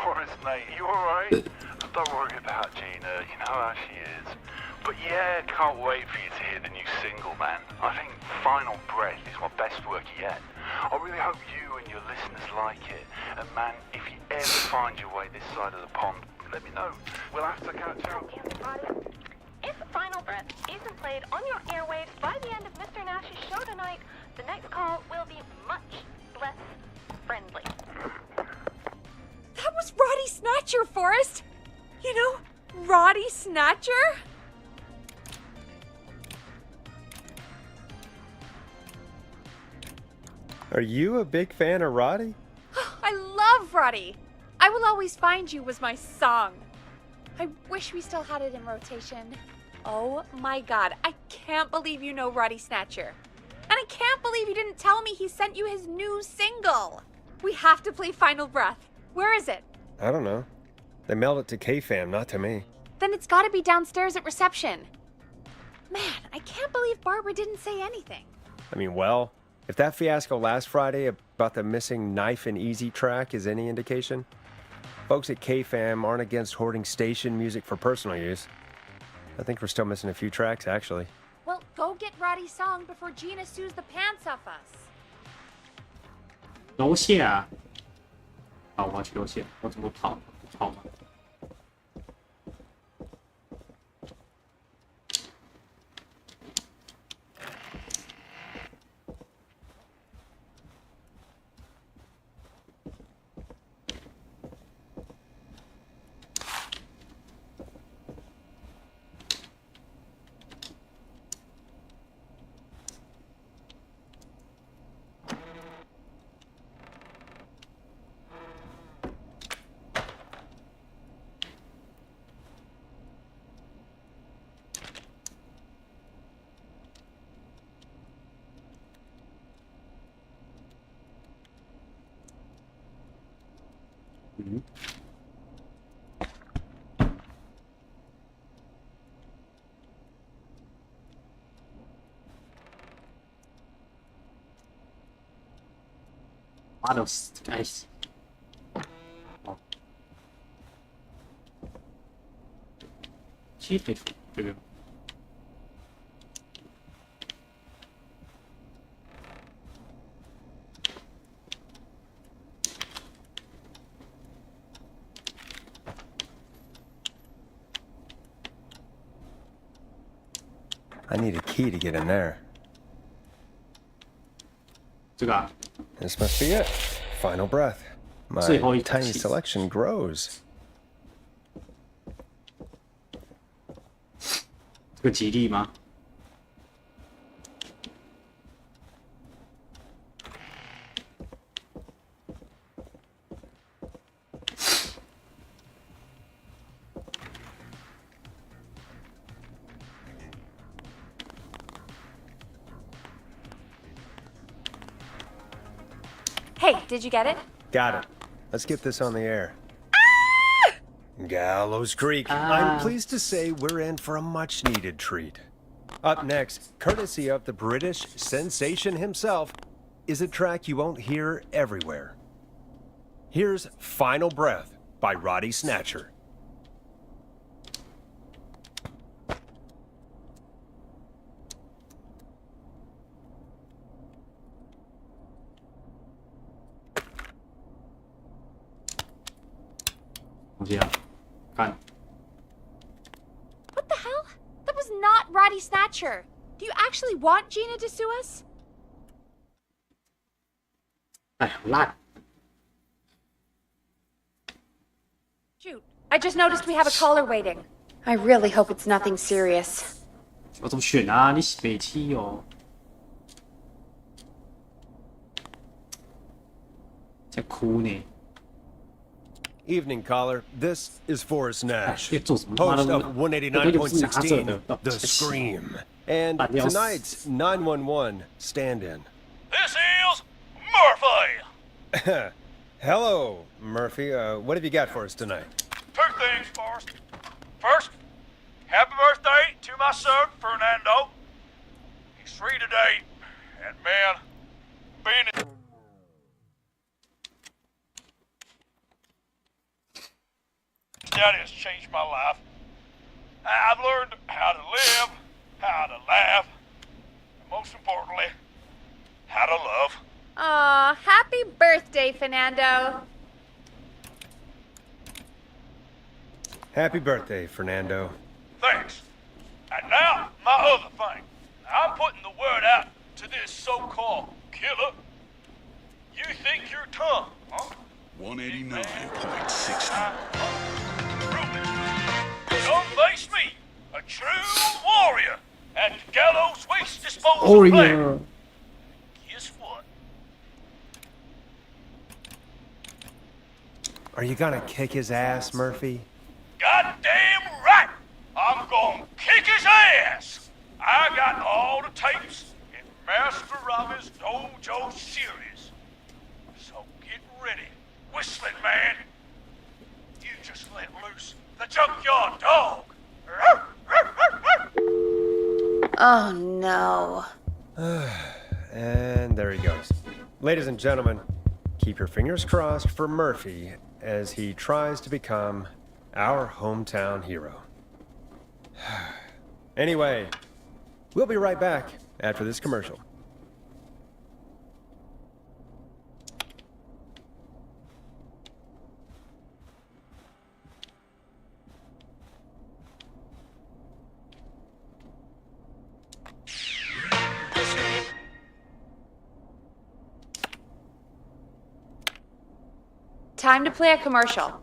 Speaker 6: Forrest, mate, you alright? Don't worry about Gina, you know how she is. But yeah, can't wait for you to hear the new single, man. I think Final Breath is my best work yet. I really hope you and your listeners like it. And man, if you ever find your way this side of the pond, let me know. We'll have to catch up.
Speaker 5: If Final Breath isn't played on your airwaves by the end of Mr. Nash's show tonight, the next call will be much less friendly.
Speaker 4: That was Roddy Snatcher, Forrest! You know, Roddy Snatcher?
Speaker 7: Are you a big fan of Roddy?
Speaker 4: I love Roddy! I Will Always Find You was my song. I wish we still had it in rotation. Oh my God, I can't believe you know Roddy Snatcher. And I can't believe you didn't tell me he sent you his new single. We have to play Final Breath. Where is it?
Speaker 7: I don't know. They mailed it to KFAM, not to me.
Speaker 4: Then it's gotta be downstairs at reception. Man, I can't believe Barbara didn't say anything.
Speaker 7: I mean, well, if that fiasco last Friday about the missing Knife and Easy track is any indication, folks at KFAM aren't against hoarding station music for personal use. I think we're still missing a few tracks, actually.
Speaker 4: Well, go get Roddy's song before Gina sues the pants off us.
Speaker 2: 楼下。好，我要去楼下。我怎么跑？跑吗？ Models, nice. Oh. 七退出这个。
Speaker 7: I need a key to get in there.
Speaker 2: 这个啊。
Speaker 7: This must be it. Final breath. My
Speaker 2: 最后一口
Speaker 7: tiny
Speaker 2: 气
Speaker 7: selection grows.
Speaker 2: 这个吉利吗？
Speaker 4: Hey, did you get it?
Speaker 7: Got it. Let's get this on the air. Ah! Gallows Creek. I'm pleased to say we're in for a much-needed treat. Up next, courtesy of the British sensation himself, is a track you won't hear everywhere. Here's Final Breath by Roddy Snatcher.
Speaker 4: What the hell? That was not Roddy Snatcher. Do you actually want Gina to sue us?
Speaker 2: 哎，烂。
Speaker 4: Shoot, I just noticed we have a caller waiting. I really hope it's nothing serious.
Speaker 2: 我怎么选啊？你是北七哦。在哭呢。
Speaker 7: Evening, caller. This is Forrest Nash,
Speaker 2: 要做什么？
Speaker 7: host
Speaker 2: 妈
Speaker 7: of
Speaker 2: 的，这个就是拿着
Speaker 7: 189.16,
Speaker 2: 的。
Speaker 7: The Scream, and
Speaker 2: 半吊死
Speaker 7: tonight's 911 stand-in.
Speaker 6: This is Murphy.
Speaker 7: Hello, Murphy. What have you got for us tonight?
Speaker 6: Two things, Forrest. First, happy birthday to my son, Fernando. He's 3 today, and man, being... That has changed my life. I've learned how to live, how to laugh, and most importantly, how to love.
Speaker 4: Aw, happy birthday, Fernando.
Speaker 7: Happy birthday, Fernando.
Speaker 6: Thanks. And now, my other thing. I'm putting the word out to this so-called killer. You think you're tough, huh?
Speaker 8: 189.60.
Speaker 6: Don't face me, a true warrior at Gallows Waste Disposal
Speaker 2: Warrior.
Speaker 6: Plant. Guess what?
Speaker 7: Are you gonna kick his ass, Murphy?
Speaker 6: Goddamn right! I'm gonna kick his ass! I got all the tapes in Master of his Dojo series. So get ready, whistling man. You just let loose the junkyard dog.
Speaker 4: Oh no.
Speaker 7: And there he goes. Ladies and gentlemen, keep your fingers crossed for Murphy as he tries to become our hometown hero. Anyway, we'll be right back after this commercial.
Speaker 4: Time to play a commercial.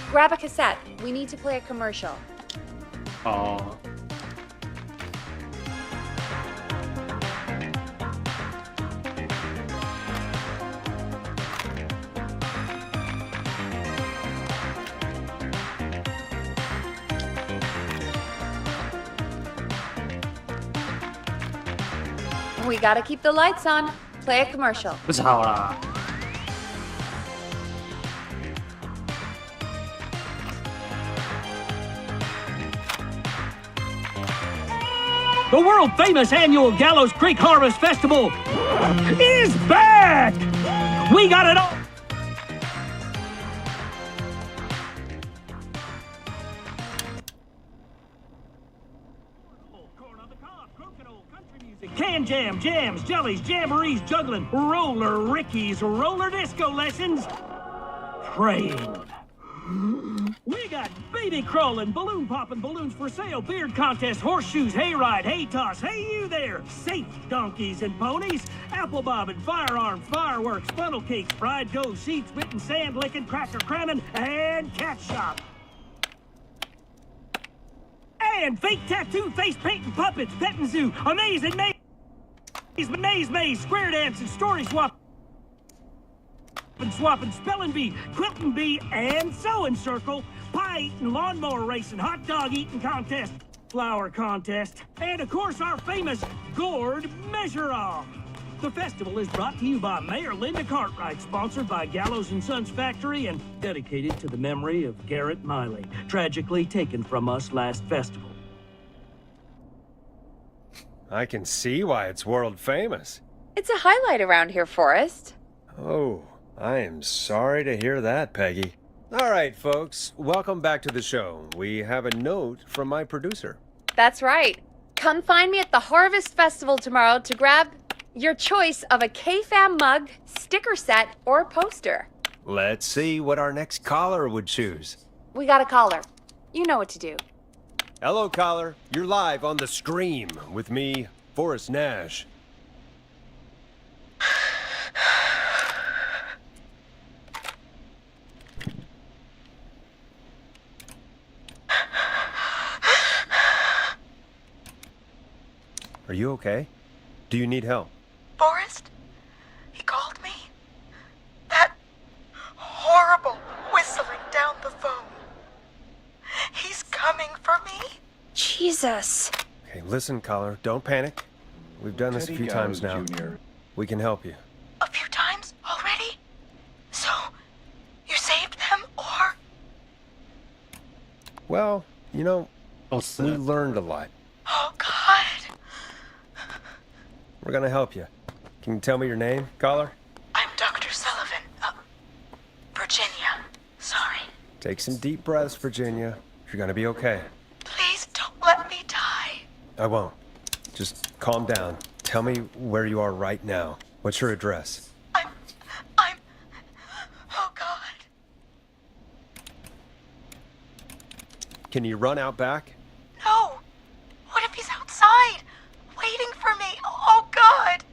Speaker 4: Grab a cassette. We need to play a commercial.
Speaker 2: 哦。
Speaker 4: We gotta keep the lights on. Play a commercial.
Speaker 2: 不吵啦。
Speaker 9: The world-famous annual Gallows Creek Harvest Festival is back! We got it all! Can jam, jams, jellies, jamborees, juggling, roller rickies, roller disco lessons, praying. We got baby crawling, balloon popping, balloons for sale, beard contest, horseshoes, hayride, hay toss, hey you there, safe donkeys and ponies, apple bobbing, firearms, fireworks, funnel cakes, fried dough, seeds, spitting, sand licking, cracker cramming, and cat shop. And fake tattoo, face painting, puppets, petting zoo, amazing maze, square dancing, story swap. Swapping, spelling bee, quilting bee, and sewing circle, pie eating, lawnmower racing, hot dog eating contest, flower contest, and of course our famous gourd measure-off. The festival is brought to you by Mayor Linda Cartwright, sponsored by Gallows and Sons Factory, and dedicated to the memory of Garrett Miley, tragically taken from us last festival.
Speaker 7: I can see why it's world famous.
Speaker 4: It's a highlight around here, Forrest.
Speaker 7: Oh, I am sorry to hear that, Peggy. All right, folks, welcome back to the show. We have a note from my producer.
Speaker 4: That's right. Come find me at the Harvest Festival tomorrow to grab your choice of a K-Fam mug, sticker set, or poster.
Speaker 7: Let's see what our next caller would choose.
Speaker 4: We gotta call her. You know what to do.
Speaker 7: Hello, caller. You're live on the Scream with me, Forrest Nash. Are you okay? Do you need help?
Speaker 8: Forrest? He called me? That horrible whistling down the phone. He's coming for me?
Speaker 4: Jesus.
Speaker 7: Okay, listen, caller. Don't panic. We've done this a few times now. We can help you.
Speaker 8: A few times already? So, you saved them, or?
Speaker 7: Well, you know,
Speaker 2: 都死
Speaker 7: we
Speaker 2: 了。
Speaker 7: learned a lot.
Speaker 8: Oh, God.
Speaker 7: We're gonna help you. Can you tell me your name, caller?
Speaker 8: I'm Dr. Sullivan. Virginia. Sorry.
Speaker 7: Take some deep breaths, Virginia. You're gonna be okay.
Speaker 8: Please don't let me die.
Speaker 7: I won't. Just calm down. Tell me where you are right now. What's your address?
Speaker 8: I'm... Oh, God.
Speaker 7: Can you run out back?
Speaker 8: No. What if he's outside? Waiting for me. Oh, God.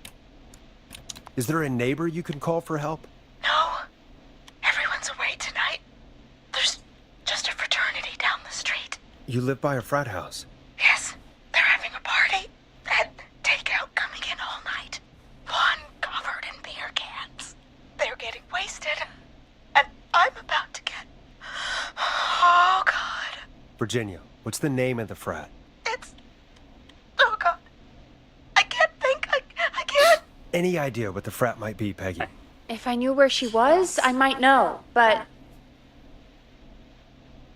Speaker 7: Is there a neighbor you can call for help?
Speaker 8: No. Everyone's away tonight. There's just a fraternity down the street.
Speaker 7: You live by a frat house.
Speaker 8: Yes, they're having a party. And takeout coming in all night. One covered in beer cans. They're getting wasted. And I'm about to get... Oh, God.
Speaker 7: Virginia, what's the name of the frat?
Speaker 8: It's... Oh, God. I can't think. I can't...
Speaker 7: Any idea what the frat might be, Peggy?
Speaker 4: If I knew where she was, I might know, but...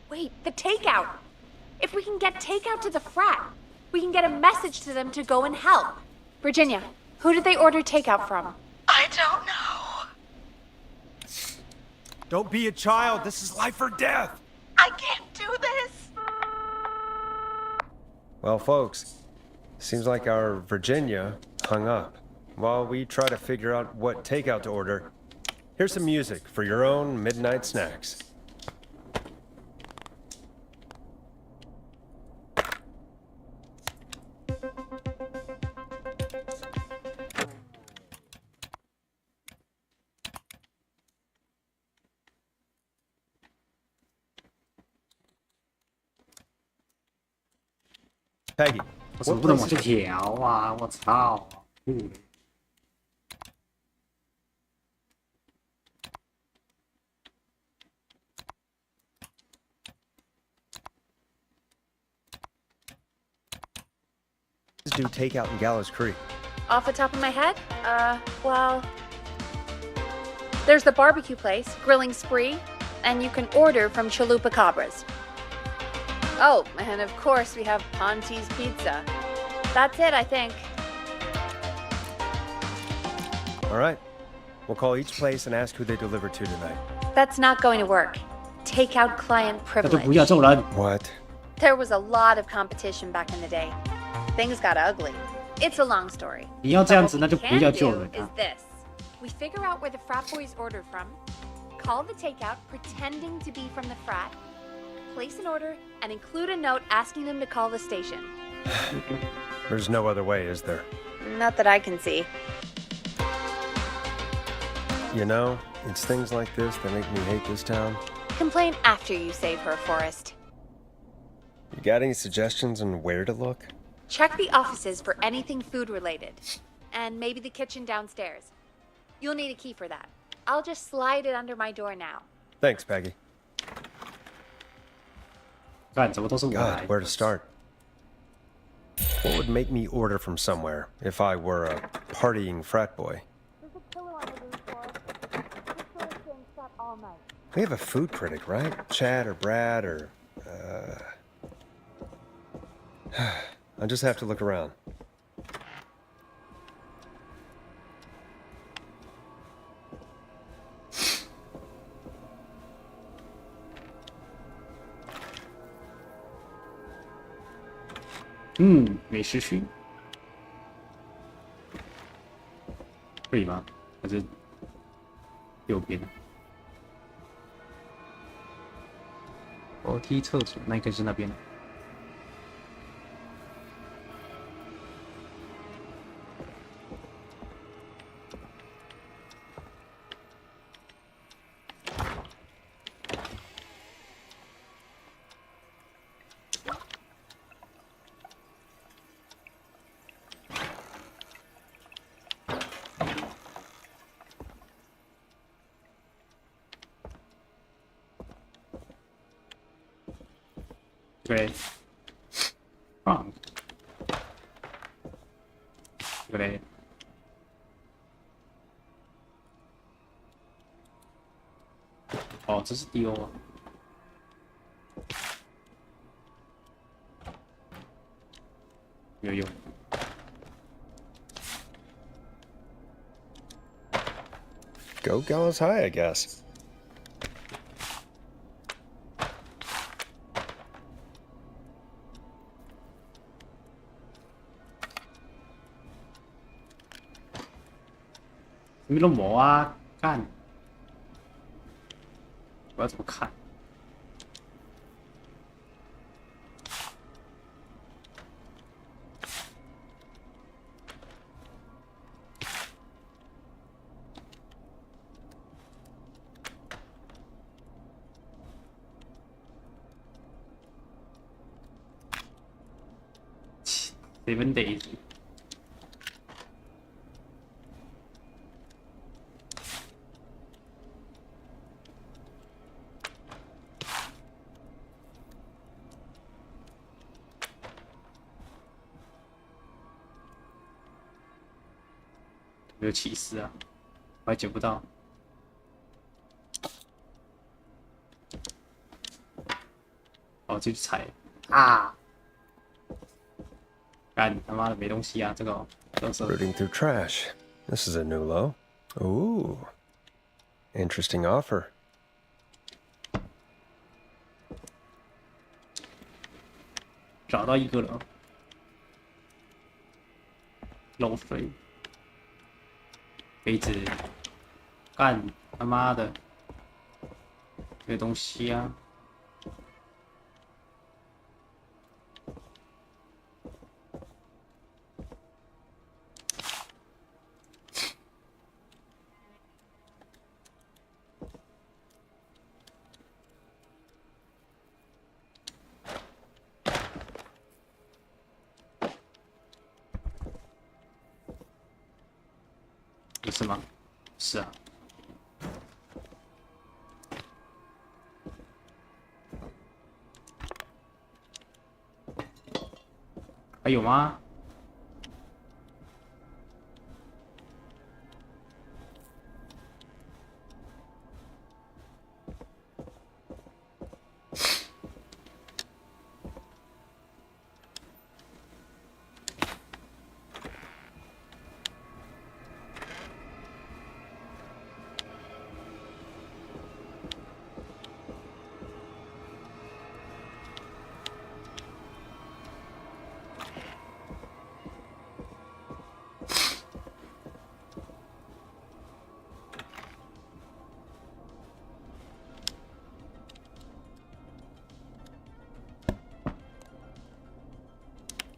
Speaker 4: Wait, the takeout! If we can get takeout to the frat, we can get a message to them to go and help. Virginia, who did they order takeout from?
Speaker 8: I don't know.
Speaker 7: Don't be a child. This is life or death.
Speaker 8: I can't do this.
Speaker 7: Well, folks, seems like our Virginia hung up. While we try to figure out what takeout to order, here's some music for your own midnight snacks. Peggy,
Speaker 2: 我怎么不能往下调啊！我操！嗯
Speaker 7: let's do takeout in Gallows Creek.
Speaker 4: Off the top of my head? Well... There's the barbecue place, Grilling Spree, and you can order from Chalupa Cabras. Oh, and of course we have Ponte's Pizza. That's it, I think.
Speaker 7: All right. We'll call each place and ask who they deliver to tonight.
Speaker 4: That's not going to work. Takeout client
Speaker 2: 那就不
Speaker 4: privilege.
Speaker 2: 要这种人。
Speaker 7: What?
Speaker 4: There was a lot of competition back in the day. Things got ugly. It's a long story.
Speaker 2: 你要这样子，
Speaker 4: But
Speaker 2: 那
Speaker 4: what
Speaker 2: 就
Speaker 4: we
Speaker 2: 不
Speaker 4: can
Speaker 2: 要
Speaker 4: do
Speaker 2: 救人
Speaker 4: is
Speaker 2: 啊！
Speaker 4: this. We figure out where the frat boys ordered from, call the takeout pretending to be from the frat, place an order, and include a note asking them to call the station.
Speaker 7: There's no other way, is there?
Speaker 4: Not that I can see.
Speaker 7: You know, it's things like this that make me hate this town.
Speaker 4: Complain after you save her, Forrest.
Speaker 7: You got any suggestions on where to look?
Speaker 4: Check the offices for anything food related. And maybe the kitchen downstairs. You'll need a key for that. I'll just slide it under my door now.
Speaker 7: Thanks, Peggy.
Speaker 2: 干怎么都是我来
Speaker 7: God,？where to start? What would make me order from somewhere if I were a partying frat boy?
Speaker 4: There's a killer on the loose, Forrest. This story's getting set all night.
Speaker 7: We have a food critic, right? Chad or Brad or... I'll just have to look around.
Speaker 2: Hmm, 美食区可以吗？还是右边？楼梯、厕所，那应该是那边。对，放，这个嘞，哦，这是 DO 啊，有。
Speaker 7: Go Gallows High, I guess.
Speaker 2: Mí lo mổ啊，干！我要怎么看？7 days。没有启示啊，我还捡不到。哦，继续踩啊！干他妈的没东西啊！这个垃圾。
Speaker 7: Rooting through trash. This is a new low. Ooh. Interesting offer.
Speaker 2: 找到一个了，漏水。杯子，干他妈的，没东西啊！不是吗？是啊。还有吗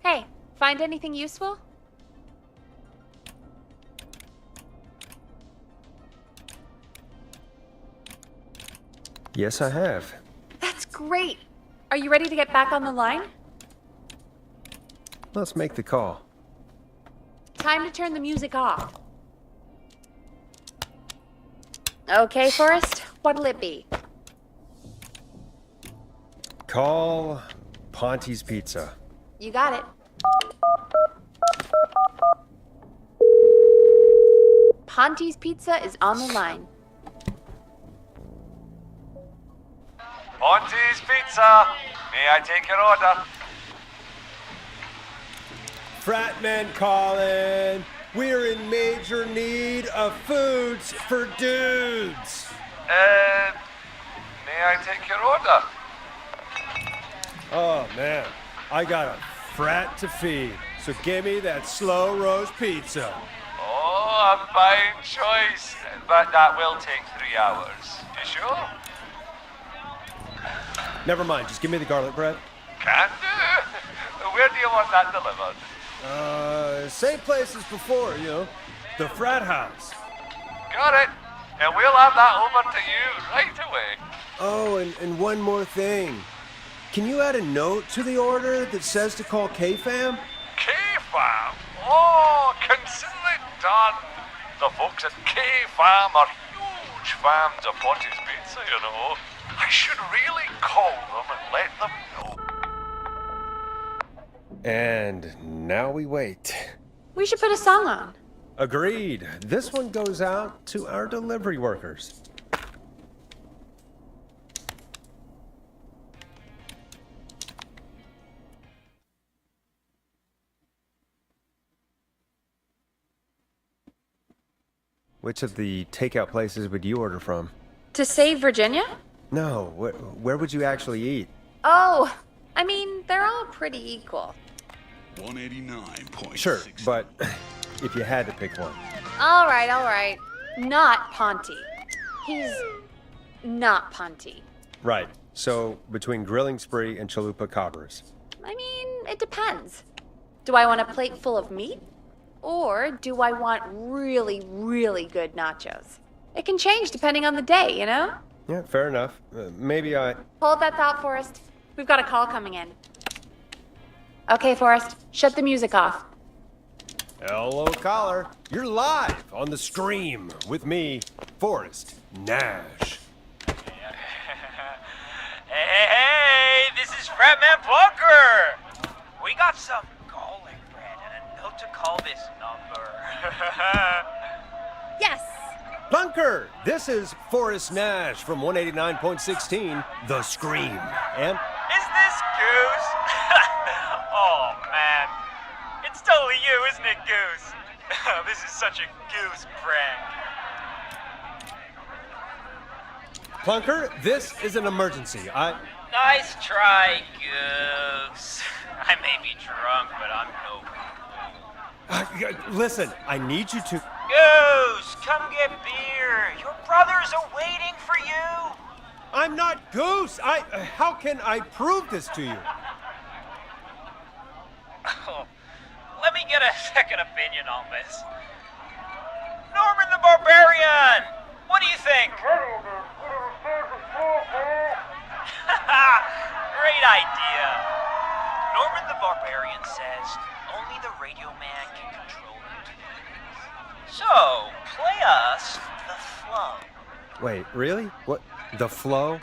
Speaker 2: ？Hey,
Speaker 4: find anything useful?
Speaker 7: Yes, I have.
Speaker 4: That's great. Are you ready to get back on the line?
Speaker 7: Let's make the call.
Speaker 4: Time to turn the music off. Okay, Forrest, what'll it be?
Speaker 7: Call Ponte's Pizza.
Speaker 4: You got it. Ponte's Pizza is on the line.
Speaker 10: Ponte's Pizza. May I take your order?
Speaker 7: Fratman calling. We're in major need of foods for dudes.
Speaker 10: May I take your order?
Speaker 7: Oh, man. I got a frat to feed. So give me that slow roast pizza.
Speaker 10: Oh, a fine choice. But that will take 3 hours. You sure?
Speaker 7: Never mind, just give me the garlic bread.
Speaker 10: Can do. Where do you want that delivered?
Speaker 7: Same place as before, you know. The frat house.
Speaker 10: Got it. And we'll have that over to you right away.
Speaker 7: Oh, and one more thing. Can you add a note to the order that says to call K-Fam?
Speaker 10: K-Fam? Oh, consider it done. The folks at K-Fam are huge fans of Ponty's Pizza, you know. I should really call them and let them know.
Speaker 7: And now we wait.
Speaker 4: We should put a song on.
Speaker 7: Agreed. This one goes out to our delivery workers. Which of the takeout places would you order from?
Speaker 4: To save Virginia?
Speaker 7: No, where would you actually eat?
Speaker 4: Oh, I mean, they're all pretty equal.
Speaker 11: 189.6.
Speaker 7: Sure, but if you had to pick one.
Speaker 4: All right. Not Ponty. He's not Ponty.
Speaker 7: Right. So, between Grilling Spree and Chalupa Cabras.
Speaker 4: I mean, it depends. Do I want a plate full of meat? Or do I want really, really good nachos? It can change depending on the day, you know?
Speaker 7: Yeah, fair enough. Maybe I...
Speaker 4: Hold that thought, Forrest. We've got a call coming in. Okay, Forrest, shut the music off.
Speaker 7: Hello, caller. You're live on the stream with me, Forrest Nash.
Speaker 12: Hey, this is Fratman Bunker. We got some garlic bread and a note to call this number.
Speaker 4: Yes.
Speaker 7: Bunker, this is Forrest Nash from 189.16, The Scream. And...
Speaker 12: Is this Goose? Oh, man. It's totally you, isn't it, Goose? This is such a Goose prank.
Speaker 7: Bunker, this is an emergency.
Speaker 12: Nice try, Goose. I may be drunk, but I'm no fool.
Speaker 7: Listen, I need you to...
Speaker 12: Goose, come get beer. Your brothers are waiting for you.
Speaker 7: I'm not Goose. How can I prove this to you?
Speaker 12: Oh, let me get a second opinion on this. Norman the Barbarian, what do you think? Great idea. Norman the Barbarian says only the radio man can control it. So, play us the flow.
Speaker 7: Wait, really? What? The flow?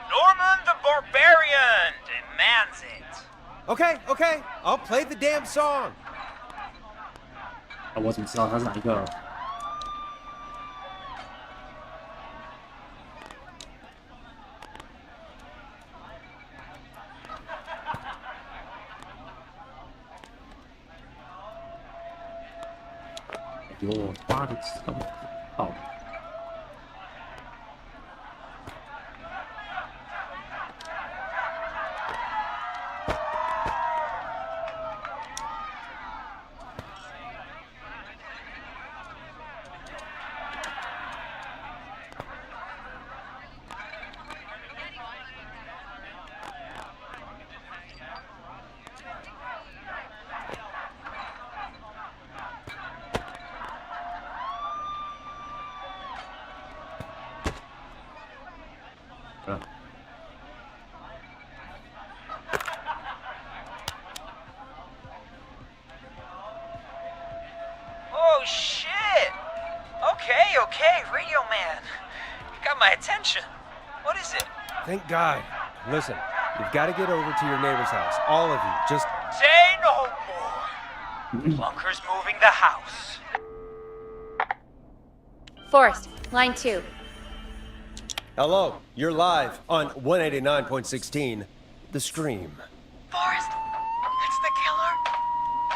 Speaker 12: Norman the Barbarian demands it.
Speaker 7: Okay. I'll play the damn song.
Speaker 1: 我怎么知道他是哪一个？给我妈的这么好。
Speaker 12: Oh, shit! Okay, Radio Man. You got my attention. What is it?
Speaker 7: Thank God. Listen, you've got to get over to your neighbor's house. All of you. Just...
Speaker 12: Say no more. Bunker's moving the house.
Speaker 4: Forrest, line 2.
Speaker 7: Hello, you're live on 189.16, The Stream.
Speaker 8: Forrest, it's the killer.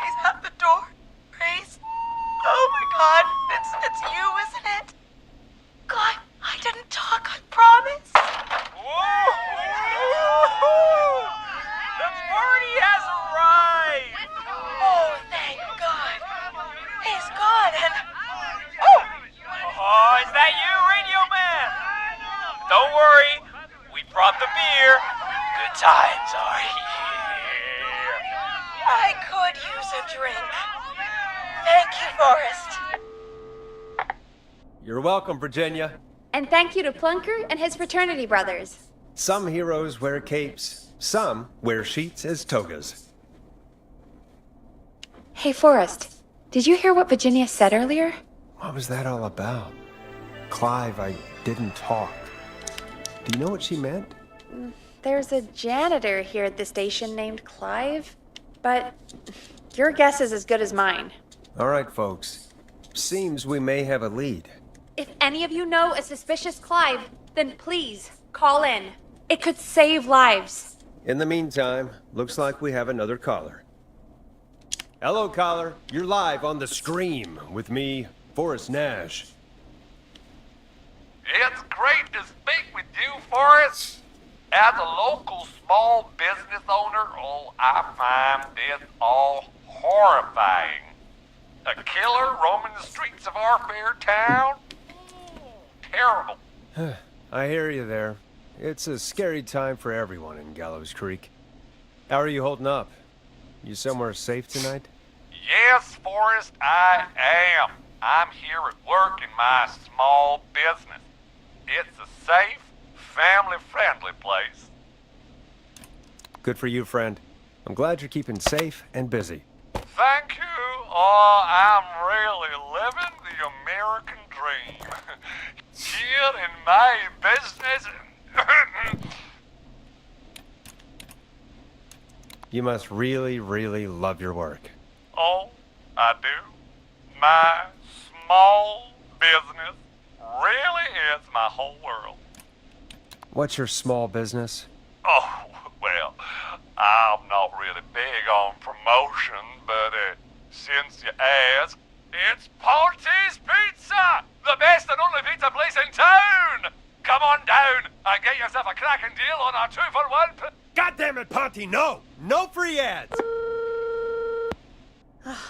Speaker 8: He's at the door. Grace. Oh my God, it's you, isn't it? God, I didn't talk, I promise.
Speaker 12: Whoa! The party has arrived!
Speaker 8: Oh, thank God. He's gone and...
Speaker 12: Oh, is that you, Radio Man? Don't worry, we brought the beer. good times are here.
Speaker 8: I could use a drink. Thank you, Forrest.
Speaker 7: You're welcome, Virginia.
Speaker 4: And thank you to Plunker and his fraternity brothers.
Speaker 7: Some heroes wear capes, some wear sheets as togas.
Speaker 4: Hey, Forrest, did you hear what Virginia said earlier?
Speaker 7: What was that all about? Clive, I didn't talk. Do you know what she meant?
Speaker 4: There's a janitor here at the station named Clive, but your guess is as good as mine.
Speaker 7: All right, folks. Seems we may have a lead.
Speaker 4: If any of you know a suspicious Clive, then please call in. It could save lives.
Speaker 7: In the meantime, looks like we have another caller. Hello, caller. You're live on the Scream with me, Forrest Nash.
Speaker 10: It's great to speak with you, Forrest. As a local small business owner, I find this all horrifying. A killer roaming the streets of our fair town? Terrible.
Speaker 7: I hear you there. It's a scary time for everyone in Gallows Creek. How are you holding up? You somewhere safe tonight?
Speaker 10: Yes, Forrest, I am. I'm here at work in my small business. It's a safe, family-friendly place.
Speaker 7: Good for you, friend. I'm glad you're keeping safe and busy.
Speaker 10: Thank you. Oh, I'm really living the American dream. Here in my business.
Speaker 7: You must really, really love your work.
Speaker 10: Oh, I do. My small business really is my whole world.
Speaker 7: What's your small business?
Speaker 10: Oh, well, I'm not really big on promotion, but since you ask, it's Ponty's Pizza! The best and only pizza place in town! Come on down and get yourself a cracking deal on our 2-for-1.
Speaker 7: God damn it, Ponty, no! No free ads!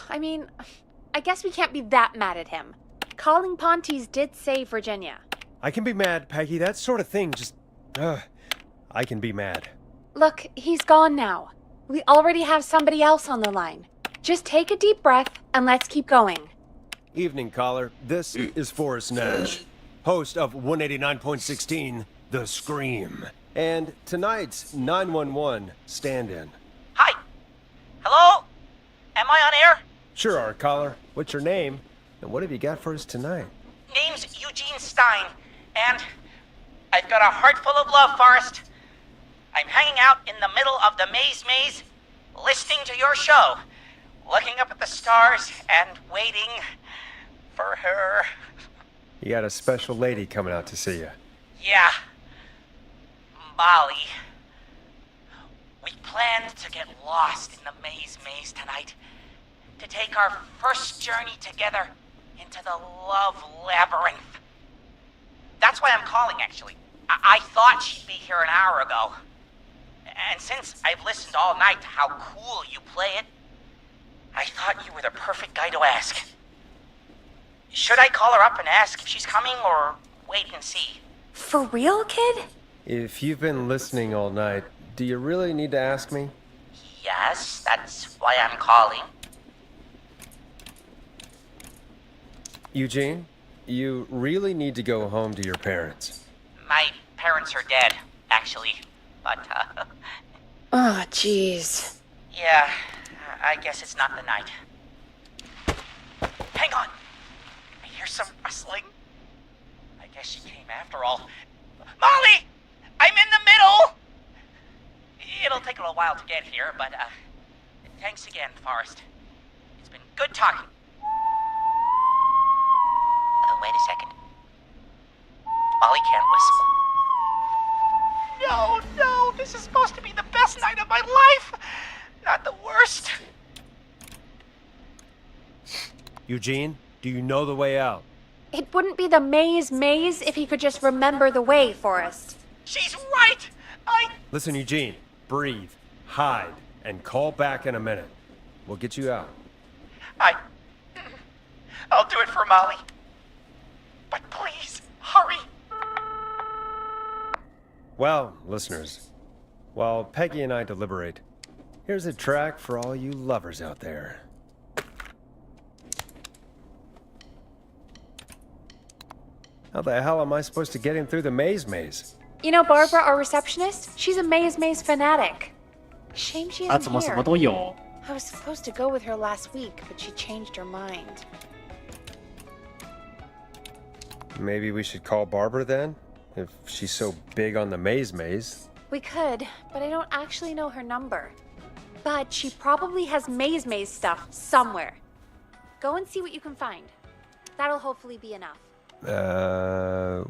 Speaker 4: I mean, I guess we can't be that mad at him. Calling Ponty's did save Virginia.
Speaker 7: I can be mad, Peggy. That sort of thing just... I can be mad.
Speaker 4: Look, he's gone now. We already have somebody else on the line. Just take a deep breath and let's keep going.
Speaker 7: Evening, caller. This is Forrest Nash, host of 189.16, The Scream. And tonight's 911 stand-in.
Speaker 12: Hi. Hello? Am I on air?
Speaker 7: Sure are, caller. What's your name? And what have you got for us tonight?
Speaker 12: Name's Eugene Stein, and I've got a heart full of love, Forrest. I'm hanging out in the middle of the maze, listening to your show, looking up at the stars and waiting for her.
Speaker 7: You got a special lady coming out to see you.
Speaker 12: Yeah. Molly. We planned to get lost in the maze tonight. To take our first journey together into the love labyrinth. That's why I'm calling, actually. I thought she'd be here an hour ago. And since I've listened all night to how cool you play it, I thought you were the perfect guy to ask. Should I call her up and ask if she's coming, or wait and see?
Speaker 4: For real, kid?
Speaker 7: If you've been listening all night, do you really need to ask me?
Speaker 12: Yes, that's why I'm calling.
Speaker 7: Eugene, you really need to go home to your parents.
Speaker 12: My parents are dead, actually. But,
Speaker 4: Oh, jeez.
Speaker 12: yeah, I guess it's not the night. Hang on! I hear some rustling. I guess she came after all. Molly! I'm in the middle! It'll take a little while to get here, but, thanks again, Forrest. It's been good talking. Oh, wait a second. Molly can't whistle. No, this is supposed to be the best night of my life! Not the worst.
Speaker 7: Eugene, do you know the way out?
Speaker 4: It wouldn't be the maze if he could just remember the way, Forrest.
Speaker 12: She's right!
Speaker 7: Listen, Eugene, breathe, hide, and call back in a minute. We'll get you out.
Speaker 12: I'll do it for Molly. But please, hurry.
Speaker 7: Well, listeners, while Peggy and I deliberate. Here's a track for all you lovers out there. How the hell am I supposed to get him through the maze?
Speaker 4: You know Barbara, our receptionist? She's a maze fanatic. Shame she
Speaker 2: 她
Speaker 4: isn't
Speaker 2: 怎么什
Speaker 4: here.
Speaker 2: 么都有？
Speaker 4: I was supposed to go with her last week, but she changed her mind.
Speaker 7: Maybe we should call Barbara then? If she's so big on the maze.
Speaker 4: We could, but I don't actually know her number. But she probably has maze stuff somewhere. Go and see what you can find. That'll hopefully be enough.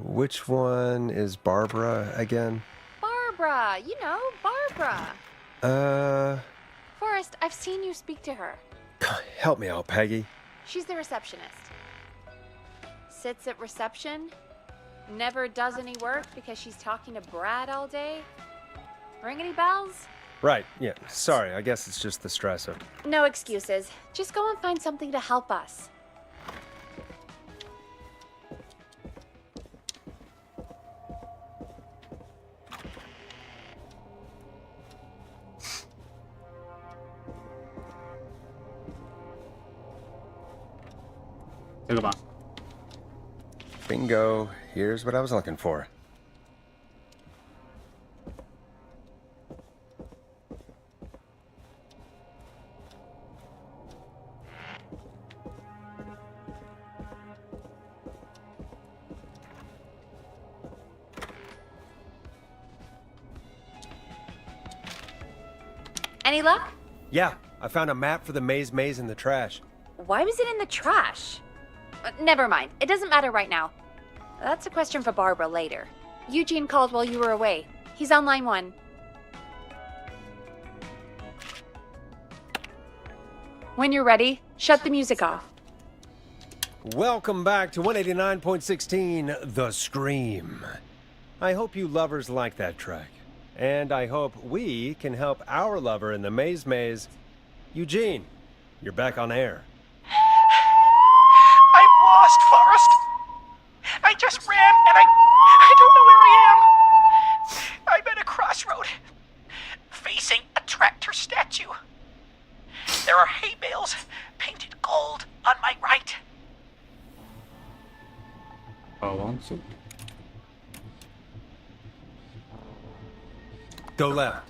Speaker 7: Which one is Barbara again?
Speaker 4: Barbara! You know, Barbara! Forrest, I've seen you speak to her.
Speaker 7: Help me out, Peggy.
Speaker 4: She's the receptionist. Sits at reception, never does any work because she's talking to Brad all day. Ring any bells?
Speaker 7: Right, yeah, sorry, I guess it's just the stress of...
Speaker 4: No excuses. Just go and find something to help us.
Speaker 7: Bingo, here's what I was looking for.
Speaker 4: Any luck?
Speaker 7: Yeah, I found a map for the maze in the trash.
Speaker 4: Why was it in the trash? Never mind. It doesn't matter right now. That's a question for Barbara later. Eugene called while you were away. He's on line 1. When you're ready, shut the music off.
Speaker 7: Welcome back to 189.16, The Scream. I hope you lovers like that track. And I hope we can help our lover in the maze. Eugene, you're back on air.
Speaker 12: I'm lost, Forrest. I just ran and I don't know where I am. I'm at a crossroad, facing a tractor statue. There are hay bales painted gold on my right.
Speaker 2: 好王组。
Speaker 7: Go left.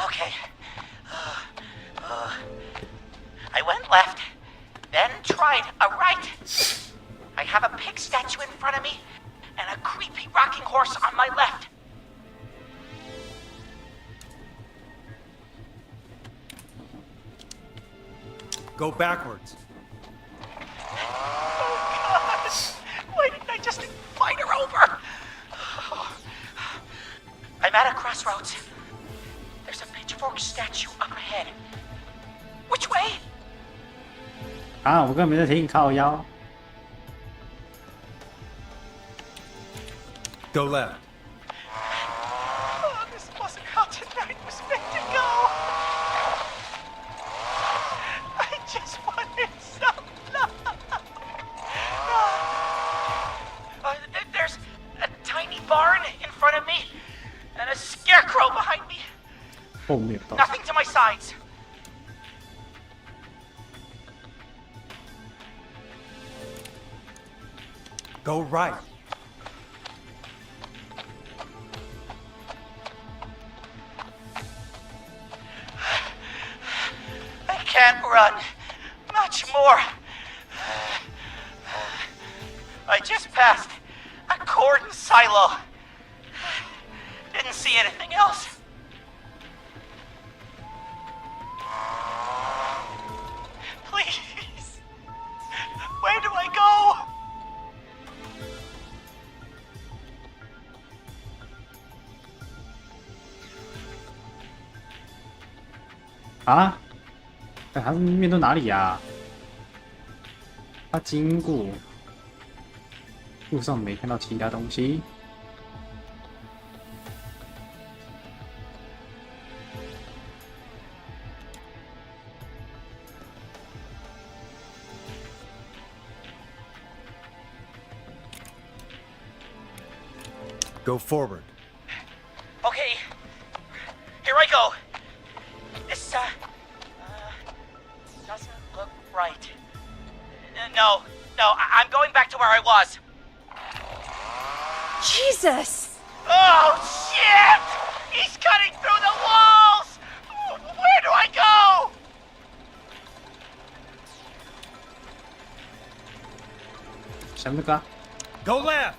Speaker 12: Okay. I went left, then tried a right. I have a pig statue in front of me and a creepy rocking horse on my left.
Speaker 7: Go backwards.
Speaker 12: Why didn't I just invite her over? I'm at a crossroads. There's a pitchfork statue up ahead. Which way?
Speaker 2: 啊，我根本没在听，靠腰。
Speaker 7: Go left.
Speaker 12: Oh, this wasn't how tonight was meant to go. I just wanted some love. There's a tiny barn in front of me and a scarecrow behind me.
Speaker 2: 后面到。
Speaker 12: Nothing to my sides.
Speaker 7: Go right.
Speaker 12: I can't run much more. I just passed a corn silo. Didn't see anything else. Please. Where do I go?
Speaker 2: 啊？哎，他是面对哪里呀？他经过路上没看到其他东西。
Speaker 7: Go forward.
Speaker 12: Okay, here I go. This, doesn't look right. No, I'm going back to where I was.
Speaker 4: Jesus!
Speaker 12: Oh, shit! He's cutting through the walls! Where do I go?
Speaker 7: Go left!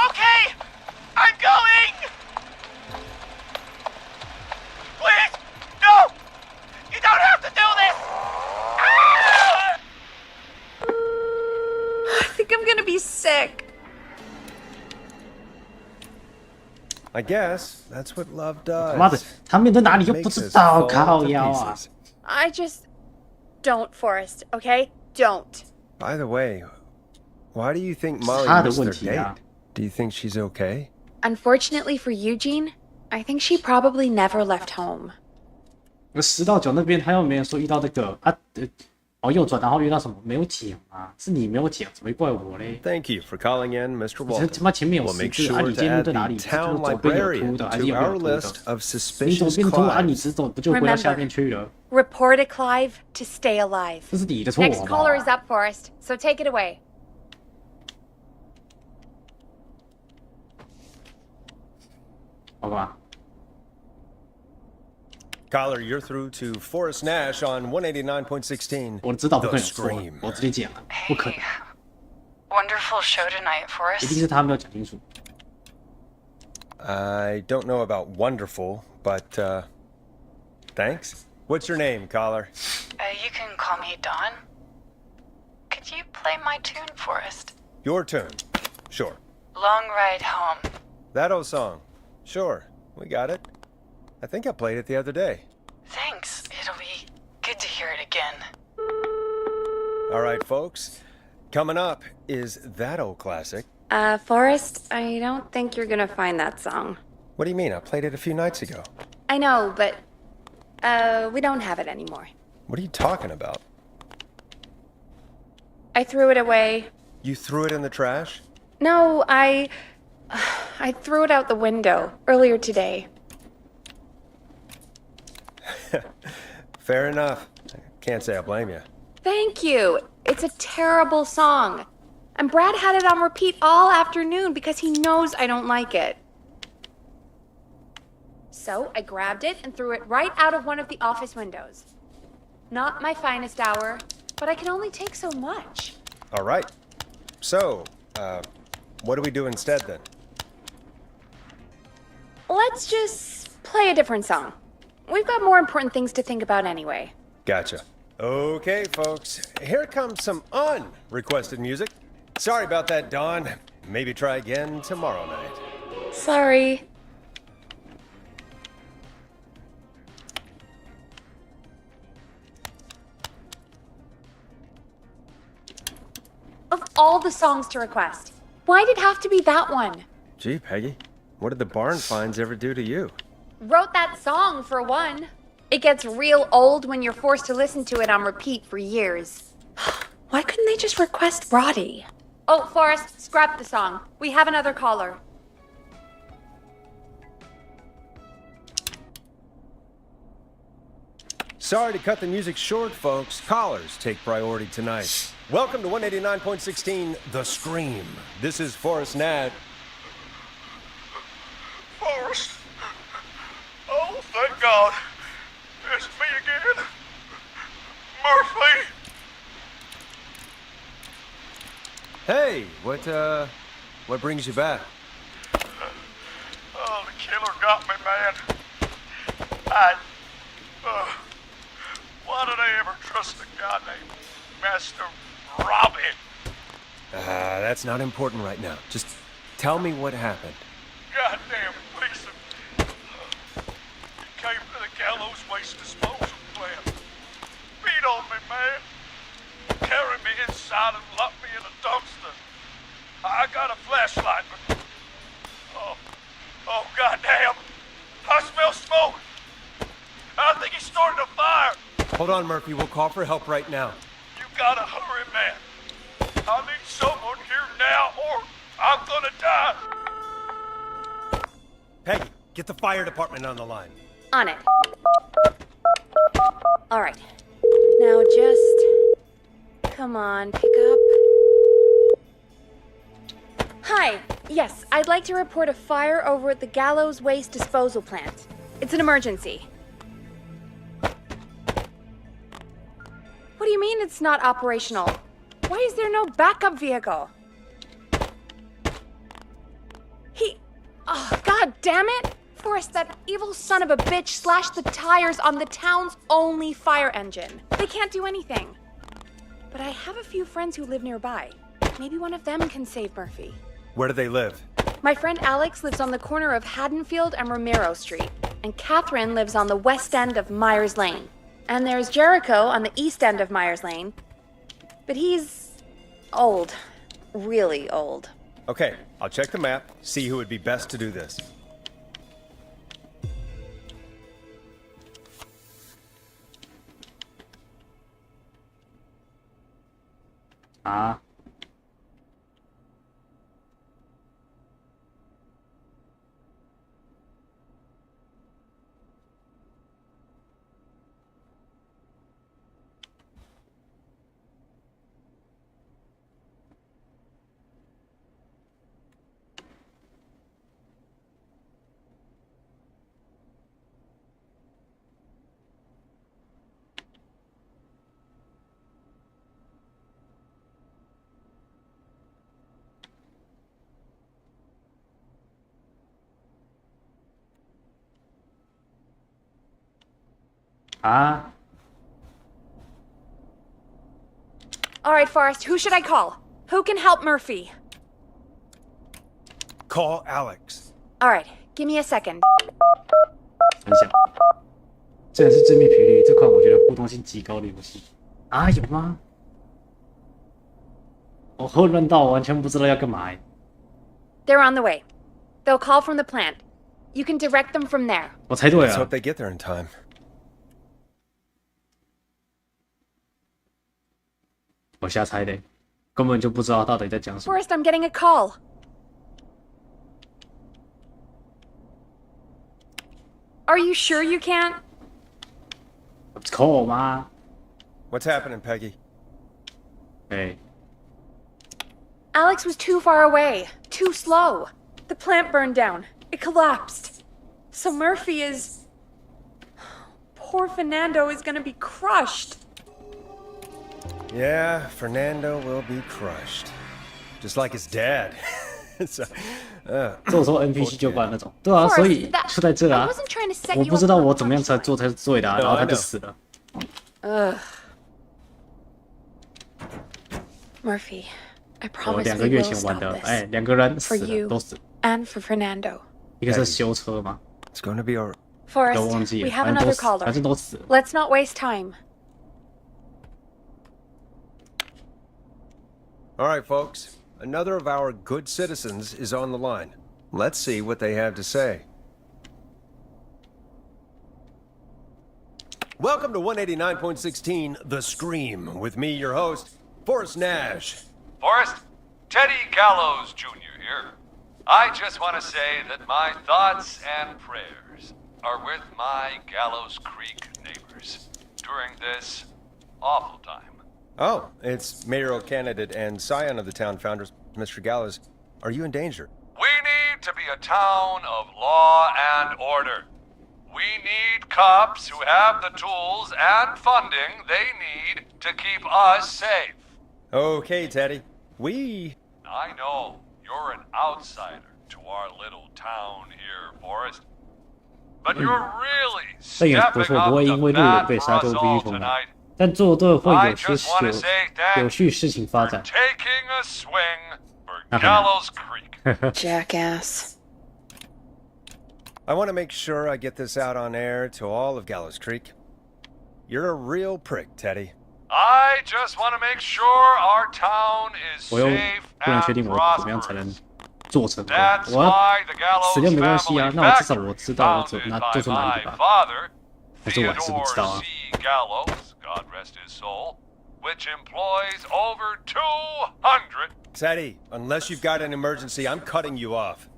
Speaker 12: Okay! I'm going! Please! No! You don't have to do this! Ah!
Speaker 4: I think I'm gonna be sick.
Speaker 7: I guess that's what love does.
Speaker 2: 妈的，他们在哪里又不
Speaker 7: Makes
Speaker 2: 知
Speaker 7: us
Speaker 2: 道，
Speaker 7: fall
Speaker 2: 靠
Speaker 7: to
Speaker 2: 腰啊！
Speaker 7: pieces.
Speaker 4: I just don't, Forrest, okay? Don't.
Speaker 7: By the way, why do you think Molly
Speaker 2: 他的
Speaker 7: missed
Speaker 2: 问
Speaker 7: their
Speaker 2: 题啊
Speaker 7: date? Do you think she's okay?
Speaker 4: Unfortunately for Eugene, I think she probably never left home.
Speaker 2: 那10到9那边他又没有说遇到这个右转然后遇到什么没有讲啊？是你没有讲，怎么会怪我嘞？
Speaker 7: Thank you for calling in, Mr.
Speaker 2: 你他妈
Speaker 7: Walton.
Speaker 2: 前面有
Speaker 7: We'll
Speaker 2: 10
Speaker 7: make
Speaker 2: 字啊，
Speaker 7: sure
Speaker 2: 你
Speaker 7: to
Speaker 2: 今天
Speaker 7: add
Speaker 2: 在哪
Speaker 7: the
Speaker 2: 里？就是
Speaker 7: town
Speaker 2: 左边有
Speaker 7: librarian
Speaker 2: 秃的，还是
Speaker 7: to
Speaker 2: 右边
Speaker 7: our
Speaker 2: 有秃的？
Speaker 7: list of
Speaker 2: 你左
Speaker 7: suspicious
Speaker 2: 边秃啊，你
Speaker 7: crimes.
Speaker 2: 直走不就回到下
Speaker 4: Remember,
Speaker 2: 面去了？
Speaker 4: report it, Clive, to stay alive.
Speaker 2: 这是你的错，
Speaker 4: Next
Speaker 2: 好不好
Speaker 4: caller is up, Forrest, so take it away.
Speaker 2: 好吧？
Speaker 7: Caller, you're through to Forrest Nash on 189.16.
Speaker 2: 我知道不
Speaker 7: The
Speaker 2: 可能有错，
Speaker 7: Scream.
Speaker 2: 我直接讲了，不可能，
Speaker 8: Wonderful show tonight,
Speaker 2: 一
Speaker 8: Forrest.
Speaker 2: 定是他没有讲清楚。
Speaker 7: I don't know about wonderful, but thanks. What's your name, caller?
Speaker 8: You can call me Dawn. Could you play my tune, Forrest?
Speaker 7: Your turn. Sure.
Speaker 8: Long Ride Home.
Speaker 7: That old song. Sure. We got it. I think I played it the other day.
Speaker 8: Thanks. It'll be good to hear it again.
Speaker 7: All right, folks. Coming up is that old classic.
Speaker 4: Forrest, I don't think you're gonna find that song.
Speaker 7: What do you mean? I played it a few nights ago.
Speaker 4: I know, but, we don't have it anymore.
Speaker 7: What are you talking about?
Speaker 4: I threw it away.
Speaker 7: You threw it in the trash?
Speaker 4: No, I threw it out the window earlier today.
Speaker 7: Fair enough. Can't say I blame you.
Speaker 4: Thank you. It's a terrible song. And Brad had it on repeat all afternoon because he knows I don't like it. So I grabbed it and threw it right out of one of the office windows. Not my finest hour, but I can only take so much.
Speaker 7: All right. So, what do we do instead then?
Speaker 4: Let's just play a different song. We've got more important things to think about anyway.
Speaker 7: Gotcha. Okay, folks. Here comes some unrequested music. Sorry about that, Dawn. Maybe try again tomorrow night.
Speaker 4: Sorry. Of all the songs to request, why'd it have to be that one?
Speaker 7: Gee, Peggy, what did the barn finds ever do to you?
Speaker 4: Wrote that song for one. It gets real old when you're forced to listen to it on repeat for years. Why couldn't they just request Roddy? Oh, Forrest, scrap the song. We have another caller.
Speaker 7: Sorry to cut the music short, folks. Callers take priority tonight. Welcome to 189.16, The Scream. This is Forrest Nash.
Speaker 10: Forrest. Oh, thank God. It's me again. Murphy.
Speaker 7: Hey, what brings you back?
Speaker 10: Oh, the killer got me, man. Why did I ever trust a guy named Master Robin?
Speaker 7: That's not important right now. Just tell me what happened.
Speaker 10: Goddamn piece of... He came to the gallows waste disposal plant. Beat on me, man. Carried me inside and locked me in a dumpster. I got a flashlight, but... Oh, goddamn. I smell smoke. I think he started a fire.
Speaker 7: Hold on, Murphy. We'll call for help right now.
Speaker 10: You gotta hurry, man. I need someone here now or I'm gonna die.
Speaker 7: get the fire department on the line.
Speaker 4: On it. All right. Now just... Come on, pick up. Hi. Yes, I'd like to report a fire over at the Gallows Waste Disposal Plant. It's an emergency. What do you mean it's not operational? Why is there no backup vehicle? Oh, god damn it! Forrest, that evil son of a bitch slashed the tires on the town's only fire engine. They can't do anything. But I have a few friends who live nearby. Maybe one of them can save Murphy.
Speaker 7: Where do they live?
Speaker 4: My friend Alex lives on the corner of Haddonfield and Romero Street, and Catherine lives on the west end of Myers Lane. And there's Jericho on the east end of Myers Lane. But he's old. Really old.
Speaker 7: Okay, I'll check the map, see who would be best to do this.
Speaker 1: Ah. Ah.
Speaker 4: All right, Forrest, who should I call? Who can help Murphy?
Speaker 7: Call Alex.
Speaker 4: All right, give me a second.
Speaker 1: 很想。这是致命频率这款我觉得互动性极高的游戏啊，有吗？我混乱到完全不知道要干嘛。
Speaker 4: They're on the way. They'll call from the plant. You can direct them from there.
Speaker 1: 我猜对
Speaker 7: Let's
Speaker 1: 了。
Speaker 7: hope they get there in time.
Speaker 1: 我瞎猜的，根本就不知道到底在讲什么。
Speaker 4: First, I'm getting a call. Are you sure you can't?
Speaker 1: call 吗？
Speaker 7: What's happening, Peggy?
Speaker 1: 哎，
Speaker 4: Alex was too far away, too slow. The plant burned down. It collapsed. So Murphy is... Poor Fernando is gonna be crushed.
Speaker 7: Yeah, Fernando will be crushed. Just like his dad. So,
Speaker 1: 这种时候 NPC 就办那种，对啊，所以就在这啊，我不知道我怎么样才做才是对的啊，然后他就死了。
Speaker 4: Murphy, I
Speaker 1: 我
Speaker 4: promise
Speaker 1: 2个
Speaker 4: we
Speaker 1: 月
Speaker 4: will
Speaker 1: 前玩
Speaker 4: stop
Speaker 1: 的，
Speaker 4: this.
Speaker 1: 哎，2个人死
Speaker 4: For
Speaker 1: 了，
Speaker 4: you
Speaker 1: 都死。
Speaker 4: and for Fernando.
Speaker 1: 一个是修车嘛，
Speaker 7: it's going to be alright.
Speaker 1: 都
Speaker 4: Forrest,
Speaker 1: 忘记
Speaker 4: we
Speaker 1: 了，
Speaker 4: have
Speaker 1: 反正都
Speaker 4: another
Speaker 1: 死，
Speaker 4: caller.
Speaker 1: 反正都死了。
Speaker 4: Let's not waste time.
Speaker 7: All right, folks. Another of our good citizens is on the line. Let's see what they have to say. Welcome to 189.16 The Scream, with me, your host, Forrest Nash.
Speaker 10: Forrest, Teddy Gallows Jr. here. I just want to say that my thoughts and prayers are with my Gallows Creek neighbors during this awful time.
Speaker 7: Oh, it's mayoral candidate and scion of the town founders, Mr. Gallows. Are you in danger?
Speaker 10: We need to be a town of law and order. We need cops who have the tools and funding they need to keep us safe.
Speaker 7: Okay, Teddy.
Speaker 10: I know you're an outsider to our little town here, Forrest. But you're really
Speaker 1: 这也不
Speaker 10: stepping
Speaker 1: 错，
Speaker 10: up
Speaker 1: 不会
Speaker 10: the
Speaker 1: 因为路人
Speaker 10: bat
Speaker 1: 被
Speaker 10: for
Speaker 1: 杀
Speaker 10: us
Speaker 1: 就必须
Speaker 10: all
Speaker 1: 重来，
Speaker 10: tonight.
Speaker 1: 但做对会
Speaker 10: I
Speaker 1: 有些
Speaker 10: just want to say
Speaker 1: 有
Speaker 10: thanks
Speaker 1: 序事情发
Speaker 10: for
Speaker 1: 展。
Speaker 10: taking a swing for
Speaker 1: 那很难
Speaker 10: Gallows Creek.
Speaker 4: Jackass.
Speaker 7: I want to make sure I get this out on air to all of Gallows Creek. You're a real prick, Teddy.
Speaker 10: I just want to make sure our town is
Speaker 1: 我又
Speaker 10: safe
Speaker 1: 不能确定
Speaker 10: and
Speaker 1: 我怎么样才能
Speaker 10: prosperous.
Speaker 1: 做成功。
Speaker 10: That's
Speaker 1: 我要
Speaker 10: why the
Speaker 1: 死掉
Speaker 10: Gallows
Speaker 1: 没关系啊，
Speaker 10: family
Speaker 1: 那我至少
Speaker 10: factory
Speaker 1: 我知道我做
Speaker 10: founded
Speaker 1: 哪
Speaker 10: by
Speaker 1: 做出哪里
Speaker 10: my
Speaker 1: 吧。
Speaker 10: father,
Speaker 1: 可是我还是不
Speaker 10: Theodore
Speaker 1: 知道啊。
Speaker 10: C. Gallows, God rest his soul, which employs over 200.
Speaker 7: Teddy, unless you've got an emergency, I'm cutting you off.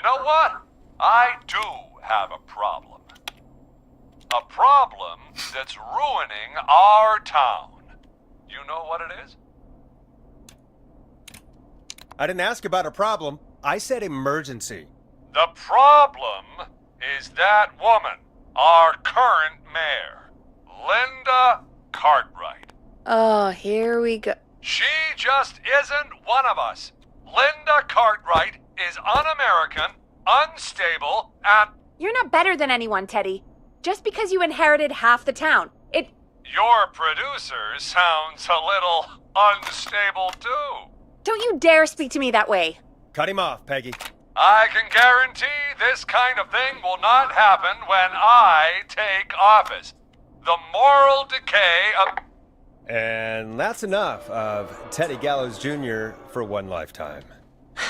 Speaker 10: know what? I do have a problem. A problem that's ruining our town. You know what it is?
Speaker 7: I didn't ask about a problem. I said emergency.
Speaker 10: The problem is that woman, our current mayor, Linda Cartwright.
Speaker 4: Oh, here we go.
Speaker 10: She just isn't one of us. Linda Cartwright is un-American, unstable, and...
Speaker 4: You're not better than anyone, Teddy. Just because you inherited half the town.
Speaker 10: Your producer sounds a little unstable, too.
Speaker 4: Don't you dare speak to me that way.
Speaker 7: Cut him off, Peggy.
Speaker 10: I can guarantee this kind of thing will not happen when I take office. The moral decay of...
Speaker 7: And that's enough of Teddy Gallows Jr. for one lifetime.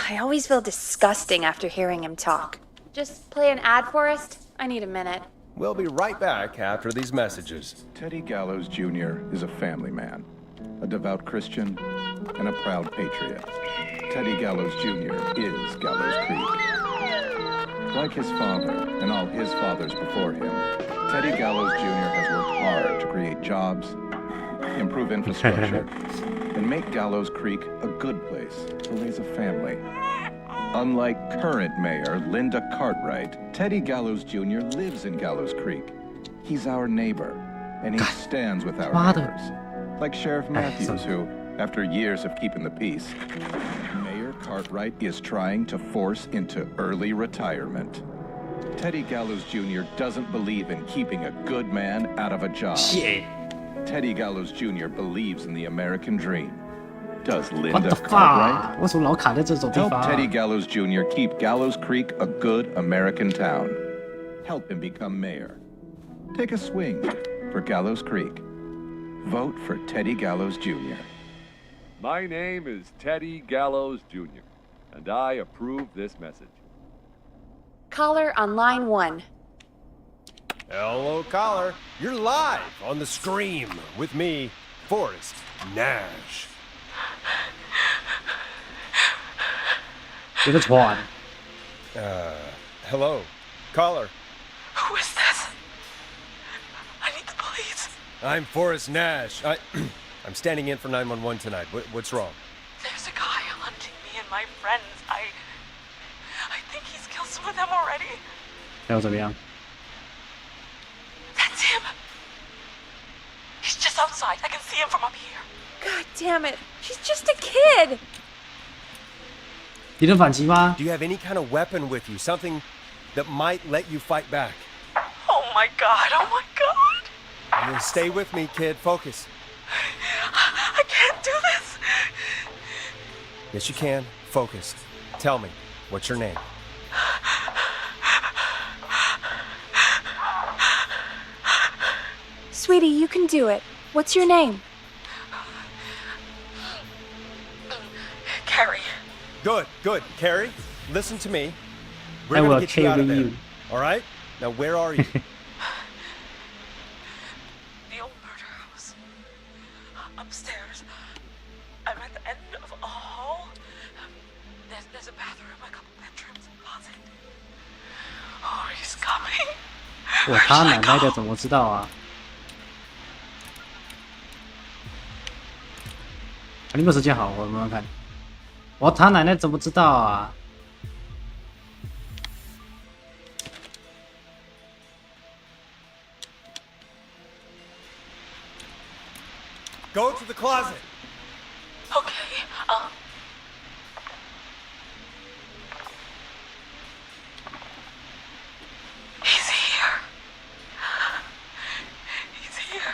Speaker 4: I always feel disgusting after hearing him talk. Just play an ad for us? I need a minute.
Speaker 7: We'll be right back after these messages.
Speaker 11: Teddy Gallows Jr. is a family man, a devout Christian, and a proud patriot. Teddy Gallows Jr. is Gallows Creek. Like his father and all his fathers before him, Teddy Gallows Jr. has worked hard to create jobs, improve infrastructure, and make Gallows Creek a good place to raise a family. Unlike current mayor Linda Cartwright, Teddy Gallows Jr. lives in Gallows Creek. He's our neighbor, and he stands with our neighbors. Like Sheriff Matthews, who, after years of keeping the peace, Mayor Cartwright is trying to force into early retirement. Teddy Gallows Jr. doesn't believe in keeping a good man out of a job. Teddy Gallows Jr. believes in the American dream. Does Linda Cartwright
Speaker 2: 为什么老卡在这种地
Speaker 11: help
Speaker 2: 方
Speaker 11: Teddy Gallows Jr. keep Gallows Creek a good American town? Help him become mayor. Take a swing for Gallows Creek. Vote for Teddy Gallows Jr.
Speaker 13: My name is Teddy Gallows Jr., and I approve this message.
Speaker 4: Caller on line 1.
Speaker 7: Hello, caller. You're live on the Scream with me, Forrest Nash.
Speaker 2: 有个船
Speaker 7: Hello, caller.
Speaker 8: Who is this? I need the police.
Speaker 7: I'm Forrest Nash. I'm standing in for 911 tonight. What's wrong?
Speaker 8: There's a guy hunting me and my friends. I think he's killed some of them already.
Speaker 2: 还有怎么样
Speaker 8: That's him. He's just outside. I can see him from up here.
Speaker 4: God damn it. She's just a kid.
Speaker 2: 敌人反击吗
Speaker 7: Do you have any kind of weapon with you? Something that might let you fight back?
Speaker 8: Oh my god. Oh my god.
Speaker 7: Stay with me, kid. Focus.
Speaker 8: I can't do this.
Speaker 7: Yes, you can. Focus. Tell me, what's your name?
Speaker 4: Sweetie, you can do it. What's your name?
Speaker 8: Carrie.
Speaker 7: Good. Carrie, listen to me.
Speaker 2: I
Speaker 7: We're
Speaker 2: will
Speaker 7: gonna get you out of
Speaker 2: carry
Speaker 7: there.
Speaker 2: you.
Speaker 7: All right? Now, where are you?
Speaker 8: The old murder house. Upstairs. I'm at the end of a hall. There's a bathroom, a couple bedrooms, a closet. Oh, he's coming.
Speaker 2: 我他奶奶的怎么知道啊你有没有时间好我慢慢看我他奶奶怎么知道啊
Speaker 7: Go to the closet.
Speaker 8: Okay, He's here. He's here.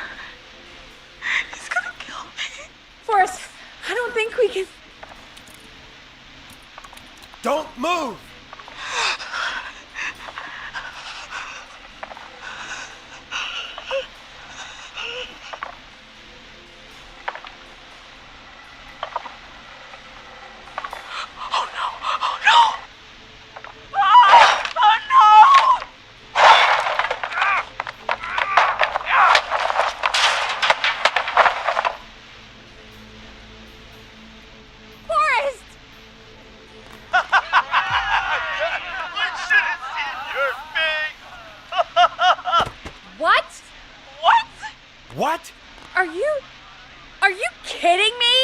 Speaker 8: He's gonna kill me.
Speaker 4: Forrest, I don't think we can...
Speaker 7: Don't move!
Speaker 4: kidding me?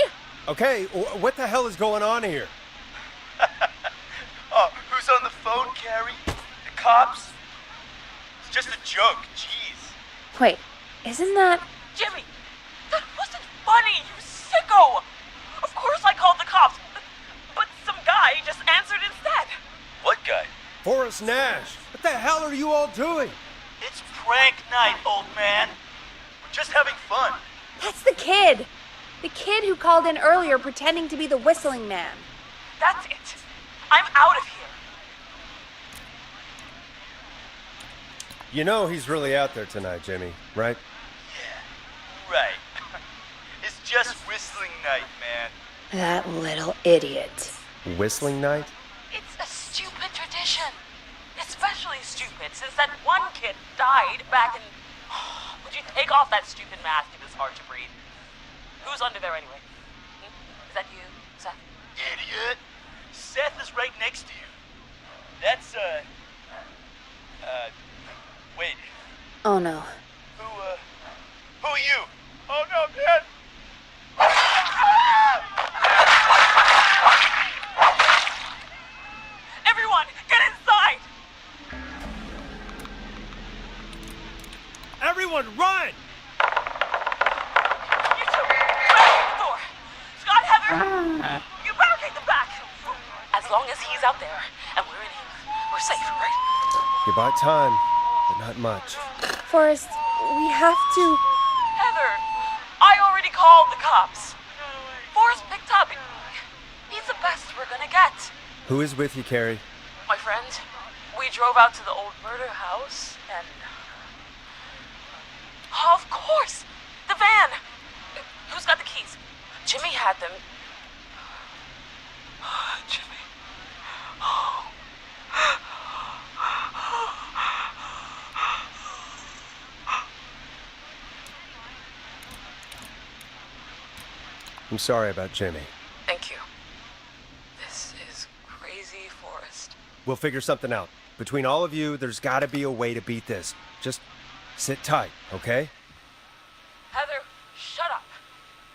Speaker 7: Okay, what the hell is going on here?
Speaker 14: Oh, who's on the phone, Carrie? The cops? It's just a joke, jeez.
Speaker 4: Wait, isn't that...
Speaker 12: Jimmy, that wasn't funny, you sicko! Of course I called the cops, but some guy just answered instead.
Speaker 14: What guy?
Speaker 7: Forrest Nash. What the hell are you all doing?
Speaker 14: It's prank night, old man. We're just having fun.
Speaker 4: That's the kid! The kid who called in earlier pretending to be the whistling man.
Speaker 12: That's it. I'm out of here.
Speaker 7: You know he's really out there tonight, Jimmy, right?
Speaker 14: Yeah, right. It's just whistling night, man.
Speaker 4: That little idiot.
Speaker 7: Whistling night?
Speaker 12: It's a stupid tradition. Especially stupid since that one kid died back in... Would you take off that stupid mask? It is hard to breathe. Who's under there anyway? Is that you, Seth?
Speaker 14: Idiot. Seth is right next to you. That's, wait.
Speaker 4: Oh no.
Speaker 14: Who are you? Oh no, Dad!
Speaker 12: Everyone, get inside!
Speaker 7: Everyone, run!
Speaker 12: You two, barricade the door! Scott, Heather, you barricade the back! As long as he's out there and we're in here, we're safe, right?
Speaker 7: You bought time, but not much.
Speaker 4: Forrest, we have to...
Speaker 12: Heather, I already called the cops. Forrest picked up. He's the best we're gonna get.
Speaker 7: Who is with you, Carrie?
Speaker 12: My friend, we drove out to the old murder house and... Oh, of course! The van! Who's got the keys? Jimmy had them. Jimmy.
Speaker 7: I'm sorry about Jimmy.
Speaker 12: Thank you. This is crazy, Forrest.
Speaker 7: We'll figure something out. Between all of you, there's gotta be a way to beat this. Just sit tight, okay?
Speaker 12: Heather, shut up.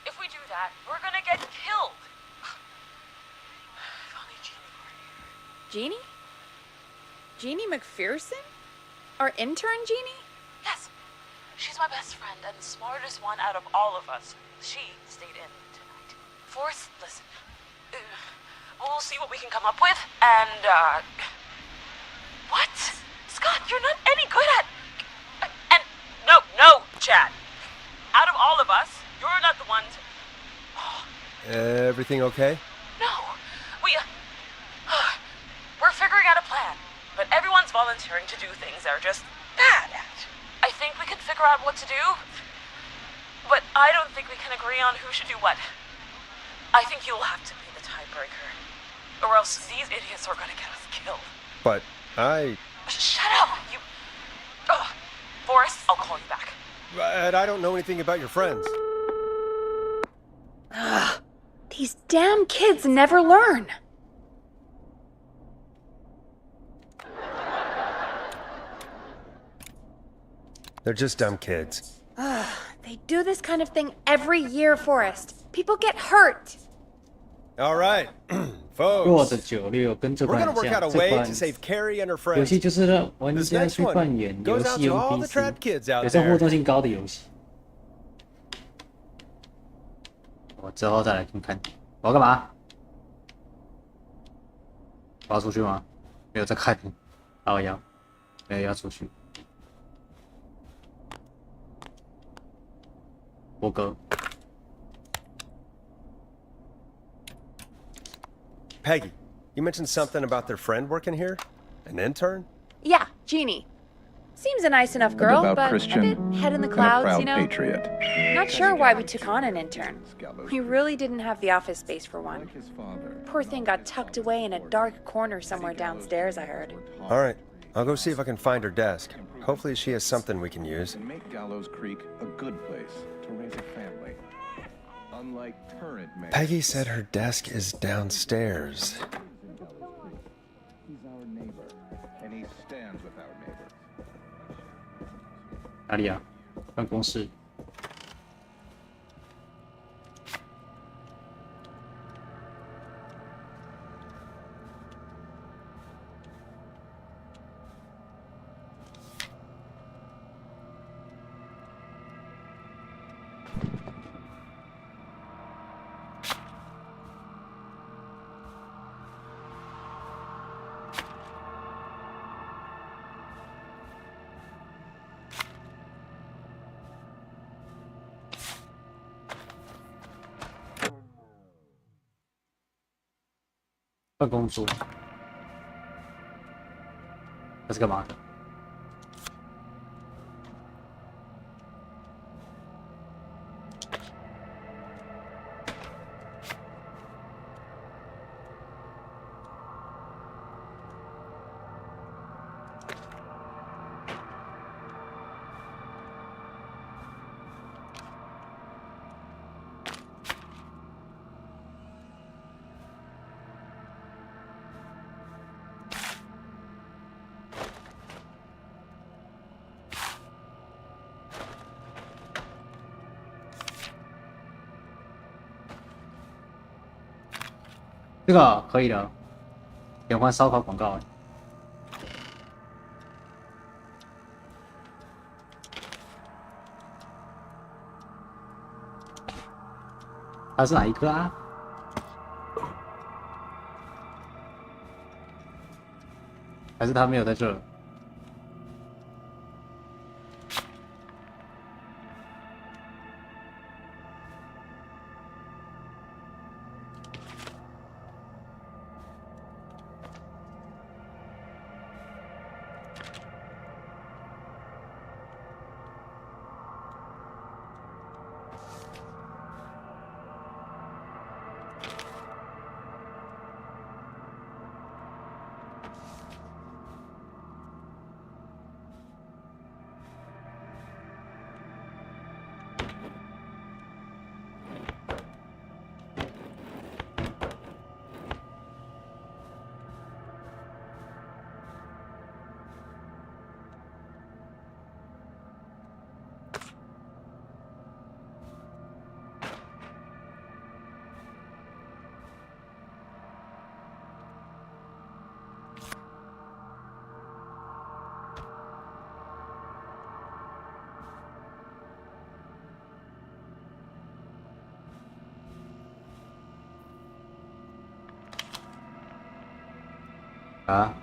Speaker 12: If we do that, we're gonna get killed. If only Jeannie were here.
Speaker 4: Jeannie? Jeannie McPherson? Our intern Jeannie?
Speaker 12: Yes. She's my best friend and the smartest one out of all of us. She stayed in tonight. Forrest, listen. We'll see what we can come up with, and, What? Scott, you're not any good at... And... No, Chad. Out of all of us, you're not the one to...
Speaker 7: Everything okay?
Speaker 12: No. We're figuring out a plan, but everyone's volunteering to do things they're just bad at. I think we can figure out what to do, but I don't think we can agree on who should do what. I think you'll have to be the tiebreaker, or else these idiots are gonna get us killed.
Speaker 7: But
Speaker 12: Shut up, you... Forrest, I'll call you back.
Speaker 7: But I don't know anything about your friends.
Speaker 4: Ugh, these damn kids never learn.
Speaker 7: They're just dumb kids.
Speaker 4: Ugh, they do this kind of thing every year, Forrest. People get hurt.
Speaker 7: All right,
Speaker 2: 弱
Speaker 7: folks.
Speaker 2: 的96跟这
Speaker 7: We're
Speaker 2: 款
Speaker 7: gonna
Speaker 2: 很
Speaker 7: work
Speaker 2: 像，
Speaker 7: out a
Speaker 2: 这
Speaker 7: way
Speaker 2: 款
Speaker 7: to save Carrie and her
Speaker 2: 游
Speaker 7: friends.
Speaker 2: 戏就是让玩
Speaker 7: This
Speaker 2: 家
Speaker 7: next
Speaker 2: 去
Speaker 7: one
Speaker 2: 扮演游
Speaker 7: goes out
Speaker 2: 戏
Speaker 7: to all the
Speaker 2: NPC，
Speaker 7: trapped kids out
Speaker 2: 也是互
Speaker 7: there.
Speaker 2: 动性高的游戏。我之后再来看看，我要干嘛？我要出去吗？没有在看，啊，我要，没有要出去。波哥，
Speaker 7: Peggy, you mentioned something about their friend working here? An intern?
Speaker 4: Yeah, Jeannie. Seems a nice enough girl,
Speaker 11: devout
Speaker 4: but
Speaker 11: Christian
Speaker 4: a bit head in the
Speaker 11: and a
Speaker 4: clouds,
Speaker 11: proud
Speaker 4: you know?
Speaker 11: patriot.
Speaker 4: Not sure why we took on an intern. We really didn't have the office space for one.
Speaker 11: Like his father,
Speaker 4: Poor thing got tucked away in a dark corner somewhere downstairs, I heard.
Speaker 7: All right, I'll go see if I can find her desk. Hopefully she has something we can use.
Speaker 11: and make Gallows Creek a good place to raise a family. Unlike current mayors,
Speaker 7: Peggy said her desk is downstairs.
Speaker 11: he's our neighbor, and he stands with our neighbor.
Speaker 2: 哪里啊？办公室。
Speaker 1: 办公桌，这是干嘛的？这个可以了，连环烧烤广告。他是哪一个啊？还是他没有在这？啊？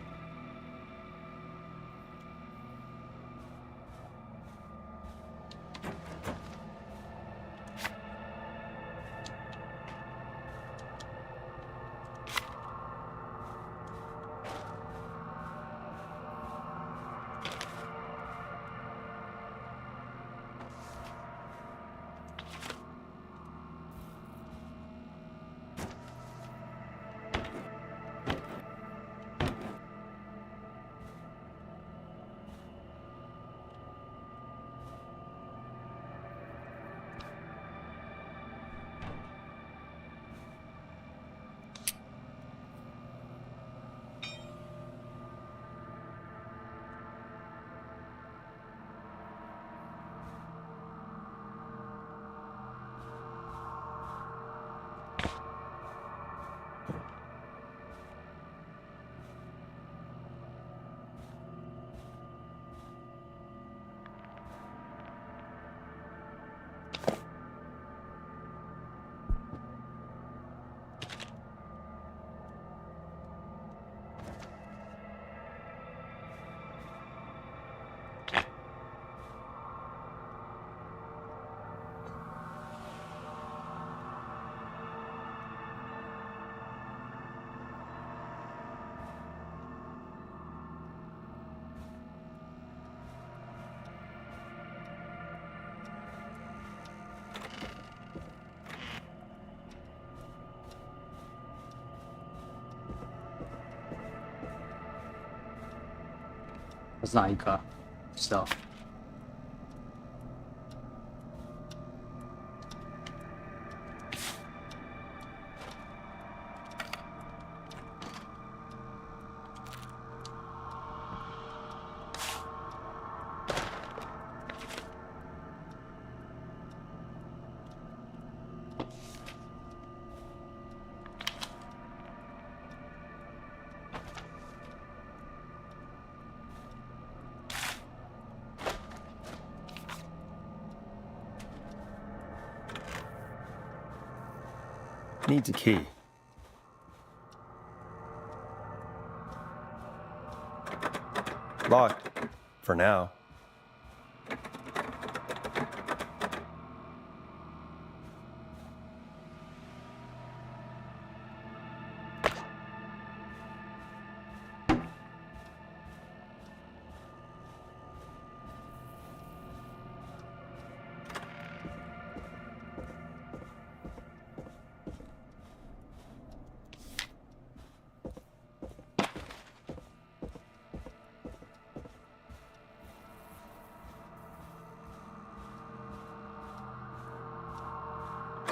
Speaker 1: 这是哪一个啊？不知道。
Speaker 7: Needs a key. Locked. For now.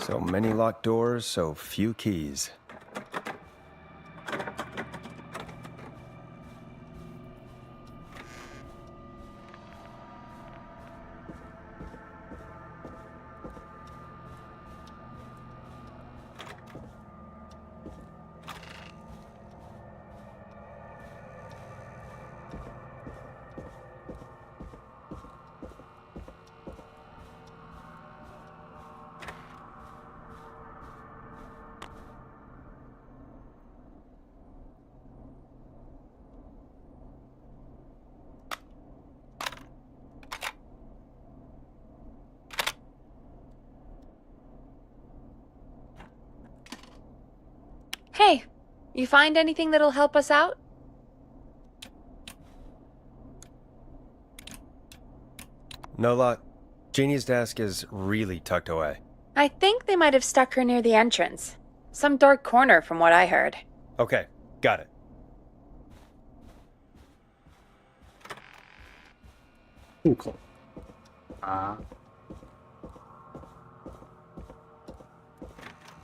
Speaker 7: So many locked doors, so few keys.
Speaker 4: Hey, you find anything that'll help us out?
Speaker 7: No luck. Jeannie's desk is really tucked away.
Speaker 4: I think they might have stuck her near the entrance. Some dark corner from what I heard.
Speaker 7: Okay, got it.
Speaker 1: 户口啊，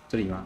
Speaker 1: 这里吗？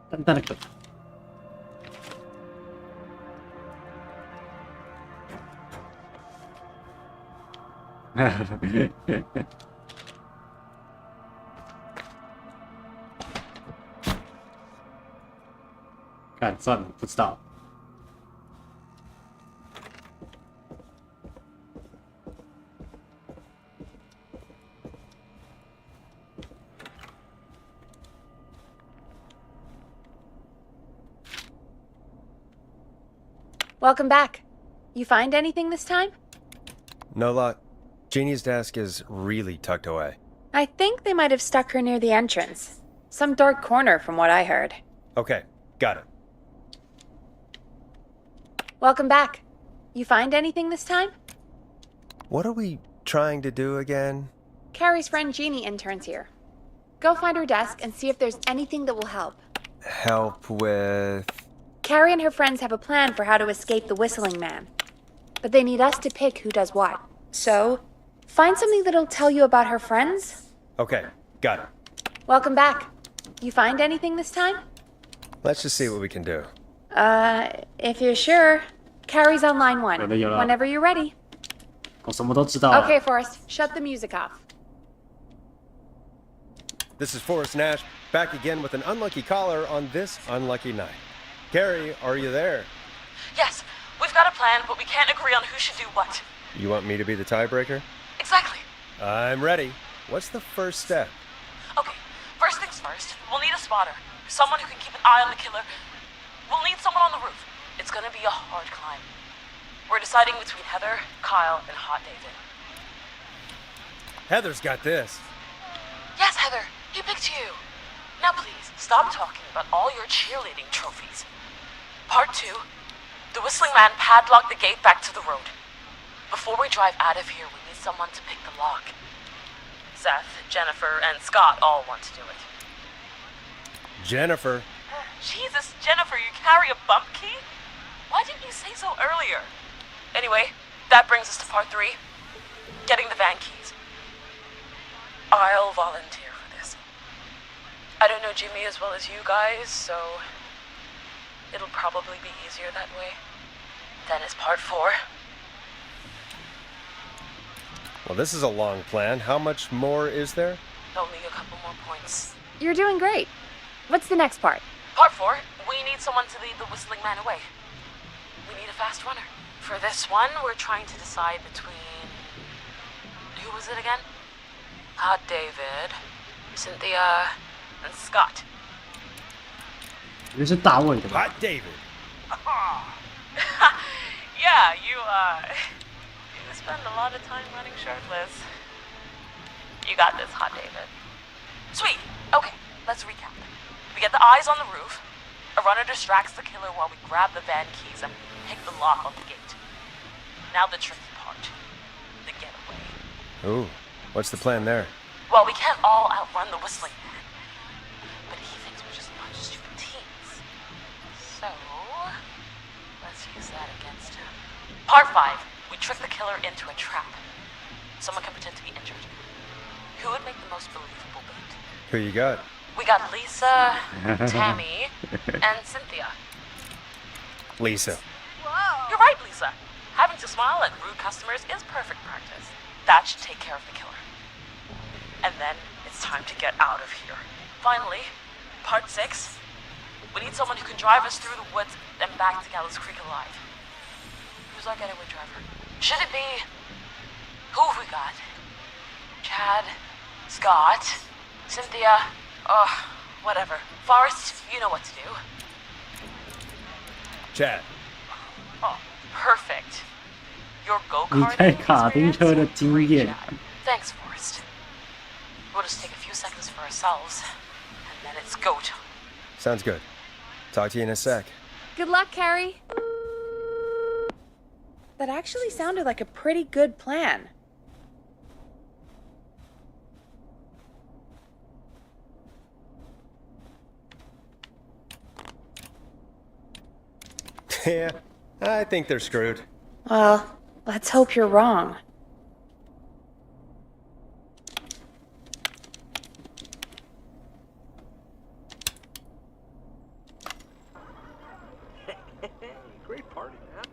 Speaker 1: 淡淡的梗。干算了，不知道。
Speaker 4: Welcome back. You find anything this time?
Speaker 7: No luck. Jeannie's desk is really tucked away.
Speaker 4: I think they might have stuck her near the entrance. Some dark corner from what I heard.
Speaker 7: Okay, got it.
Speaker 4: Welcome back. You find anything this time?
Speaker 7: What are we trying to do again?
Speaker 4: Carrie's friend Jeannie interns here. Go find her desk and see if there's anything that will help.
Speaker 7: Help with...
Speaker 4: Carrie and her friends have a plan for how to escape the Whistling Man. But they need us to pick who does what. So, find something that'll tell you about her friends.
Speaker 7: Okay, got it.
Speaker 4: Welcome back. You find anything this time?
Speaker 7: Let's just see what we can do.
Speaker 4: If you're sure. Carrie's on line 1.
Speaker 1: 有的有了。
Speaker 4: Whenever you're ready.
Speaker 1: 我什么都知道了。
Speaker 4: Okay, Forrest, shut the music off.
Speaker 7: This is Forrest Nash, back again with an unlucky caller on this unlucky night. Carrie, are you there?
Speaker 15: Yes, we've got a plan, but we can't agree on who should do what.
Speaker 7: You want me to be the tiebreaker?
Speaker 15: Exactly.
Speaker 7: I'm ready. What's the first step?
Speaker 15: Okay, first things first, we'll need a spotter. Someone who can keep an eye on the killer. We'll need someone on the roof. It's gonna be a hard climb. We're deciding between Heather, Kyle, and Hot David.
Speaker 7: Heather's got this.
Speaker 15: Yes, Heather, he picked you. Now please, stop talking about all your cheerleading trophies. Part 2. The Whistling Man padlocked the gate back to the road. Before we drive out of here, we need someone to pick the lock. Seth, Jennifer, and Scott all want to do it.
Speaker 7: Jennifer.
Speaker 15: Jesus, Jennifer, you carry a bump key? Why didn't you say so earlier? Anyway, that brings us to part 3. Getting the van keys. I'll volunteer for this. I don't know Jimmy as well as you guys, so it'll probably be easier that way. Then it's part 4.
Speaker 7: Well, this is a long plan. How much more is there?
Speaker 15: Only a couple more points.
Speaker 4: You're doing great. What's the next part?
Speaker 15: Part 4, We need someone to lead the whistling man away. We need a fast runner. For this one, we're trying to decide between... Who was it again? Hot David, Cynthia, and Scott.
Speaker 2: 这是大卫的吧
Speaker 7: Hot David.
Speaker 15: Yeah, you spend a lot of time running shirtless. You got this, Hot David. Sweet. Okay, let's recap. We get the eyes on the roof. A runner distracts the killer while we grab the van keys and pick the lock on the gate. Now the tricky part. The getaway.
Speaker 7: Ooh, what's the plan there?
Speaker 15: Well, we can't all outrun the whistling man. But he thinks we're just a bunch of stupid teens. So, let's use that against him. Part 5. We trick the killer into a trap. Someone can pretend to be injured. Who would make the most believable bait?
Speaker 7: Who you got?
Speaker 15: We got Lisa, Tammy, and Cynthia.
Speaker 7: Lisa.
Speaker 15: Whoa. You're right, Lisa. Having to smile at rude customers is perfect practice. That should take care of the killer. And then it's time to get out of here. Finally, part 6. We need someone who can drive us through the woods and back to Gallows Creek alive. Who's our getaway driver? Should it be... Who have we got? Chad, Scott, Cynthia, whatever. Forrest, you know what to do.
Speaker 7: Chad.
Speaker 15: Oh, perfect. Your
Speaker 2: 你
Speaker 15: go-kart
Speaker 2: 开卡丁车的经验。
Speaker 15: Thanks, Forrest. We'll just take a few seconds for ourselves, and then it's go time.
Speaker 7: Sounds good. Talk to you in a sec.
Speaker 4: Good luck, Carrie. That actually sounded like a pretty good plan.
Speaker 7: Yeah, I think they're screwed.
Speaker 4: Well, let's hope you're wrong.
Speaker 3: Great party, man.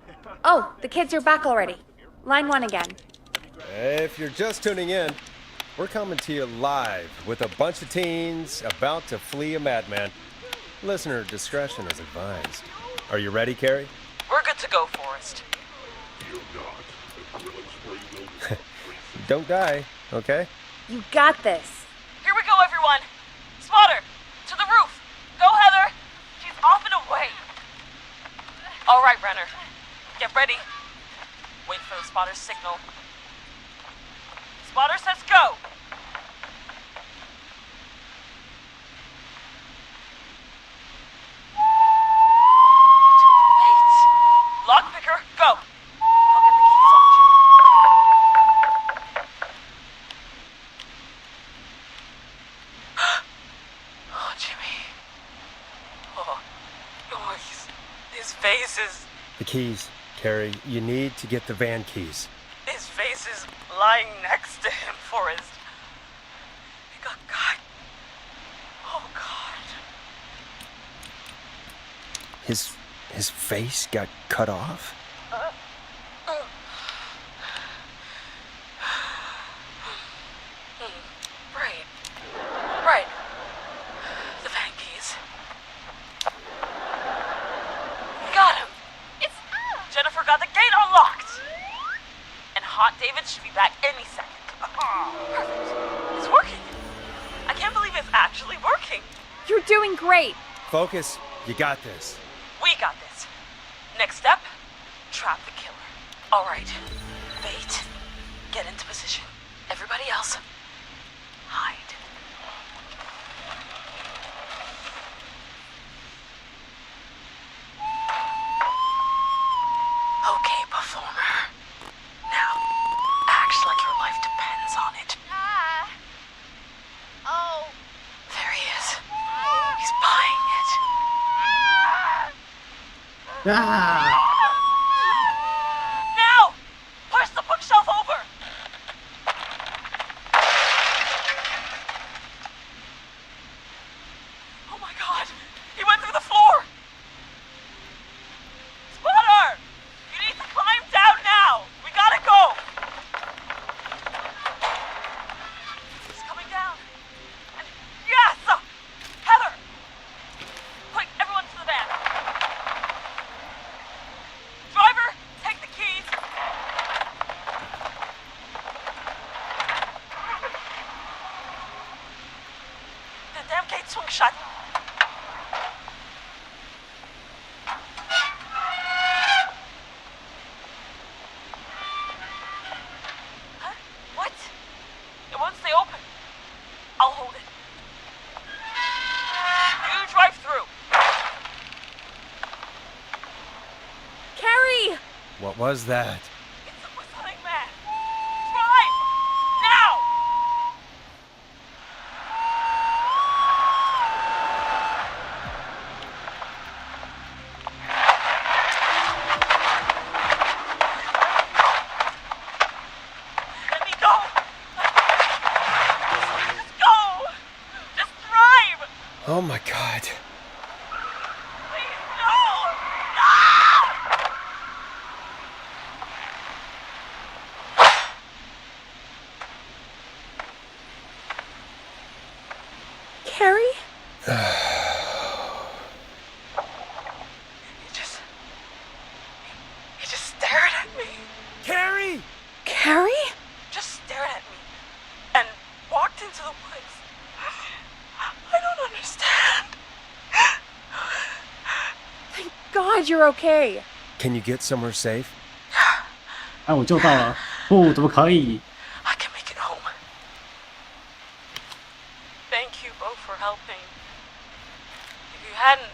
Speaker 4: Oh, the kids are back already. Line 1 again.
Speaker 7: If you're just tuning in, we're coming to you live with a bunch of teens about to flee a madman. Listener discretion is advised. Are you ready, Carrie?
Speaker 15: We're good to go, Forrest.
Speaker 7: Don't die, okay?
Speaker 4: You got this.
Speaker 15: Here we go, everyone. Spotter, to the roof. Go, Heather. She's off and away. All right, Renner. Get ready. Wait for the spotter's signal. Spotter says go. Lockpicker, go! I'll get the keys off Jimmy. Oh, Jimmy. Oh, his face is...
Speaker 7: The keys, Carrie. You need to get the van keys.
Speaker 15: His face is lying next to him, Forrest. He got cut. Oh, God.
Speaker 7: His face got cut off?
Speaker 15: Right. The van keys. Got him. It's Jennifer got the gate unlocked. And Hot David should be back any second. Perfect. It's working. I can't believe it's actually working.
Speaker 4: You're doing great.
Speaker 7: Focus. You got this.
Speaker 15: We got this. Next step, trap the killer. All right. Bait. Get into position. Everybody else, hide. Okay, performer. Now, act like your life depends on it.
Speaker 5: Oh.
Speaker 15: There he is. He's buying it.
Speaker 2: Ah!
Speaker 15: Now! Push the bookshelf over! Oh my God! He went through the floor! Spotter! You need to climb down now! We gotta go! He's coming down. And yes! Heather! Quick, everyone to the van! shut. Huh? What? It won't stay open. I'll hold it. You drive through.
Speaker 4: Carrie!
Speaker 7: What was that?
Speaker 15: It's a whistling man. Drive! Now! Let me go! Just go! Just drive!
Speaker 7: Oh my god.
Speaker 15: Please, no! No!
Speaker 4: Carrie?
Speaker 8: He just stared at me.
Speaker 7: Carrie!
Speaker 4: Carrie?
Speaker 15: Just stared at me and walked into the woods. I don't understand.
Speaker 4: Thank God you're okay.
Speaker 7: Can you get somewhere safe?
Speaker 2: 哎，我救到了！不，怎么可以？
Speaker 15: I can make it home. Thank you both for helping. If you hadn't,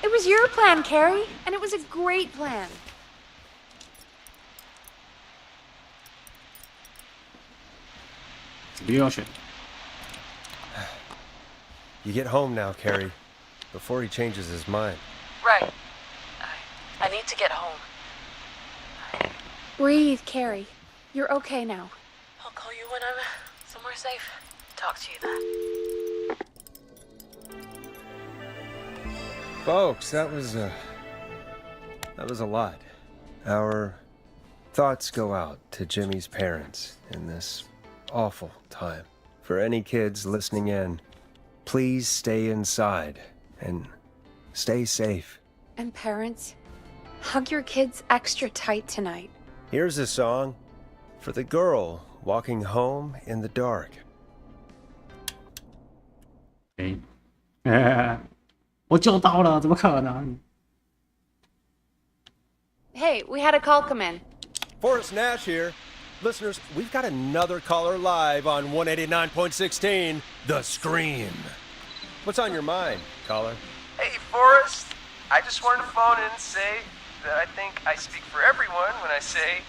Speaker 4: It was your plan, Carrie, and it was a great plan.
Speaker 2: 怎么又要选？
Speaker 7: You get home now, Carrie, before he changes his mind.
Speaker 15: Right. I need to get home.
Speaker 4: Breathe, Carrie. You're okay now.
Speaker 15: I'll call you when I'm somewhere safe. Talk to you then.
Speaker 7: Folks, that was a lot. Our thoughts go out to Jimmy's parents in this awful time. For any kids listening in, please stay inside and stay safe.
Speaker 4: And parents, hug your kids extra tight tonight.
Speaker 7: Here's a song for the girl walking home in the dark.
Speaker 2: 哎，我救到了，怎么可能？
Speaker 4: Hey, we had a call come in.
Speaker 7: Forrest Nash here. Listeners, we've got another caller live on 189.16, The Scream. What's on your mind, caller?
Speaker 14: Hey, Forrest. I just wanted to phone in and say that I think I speak for everyone when I say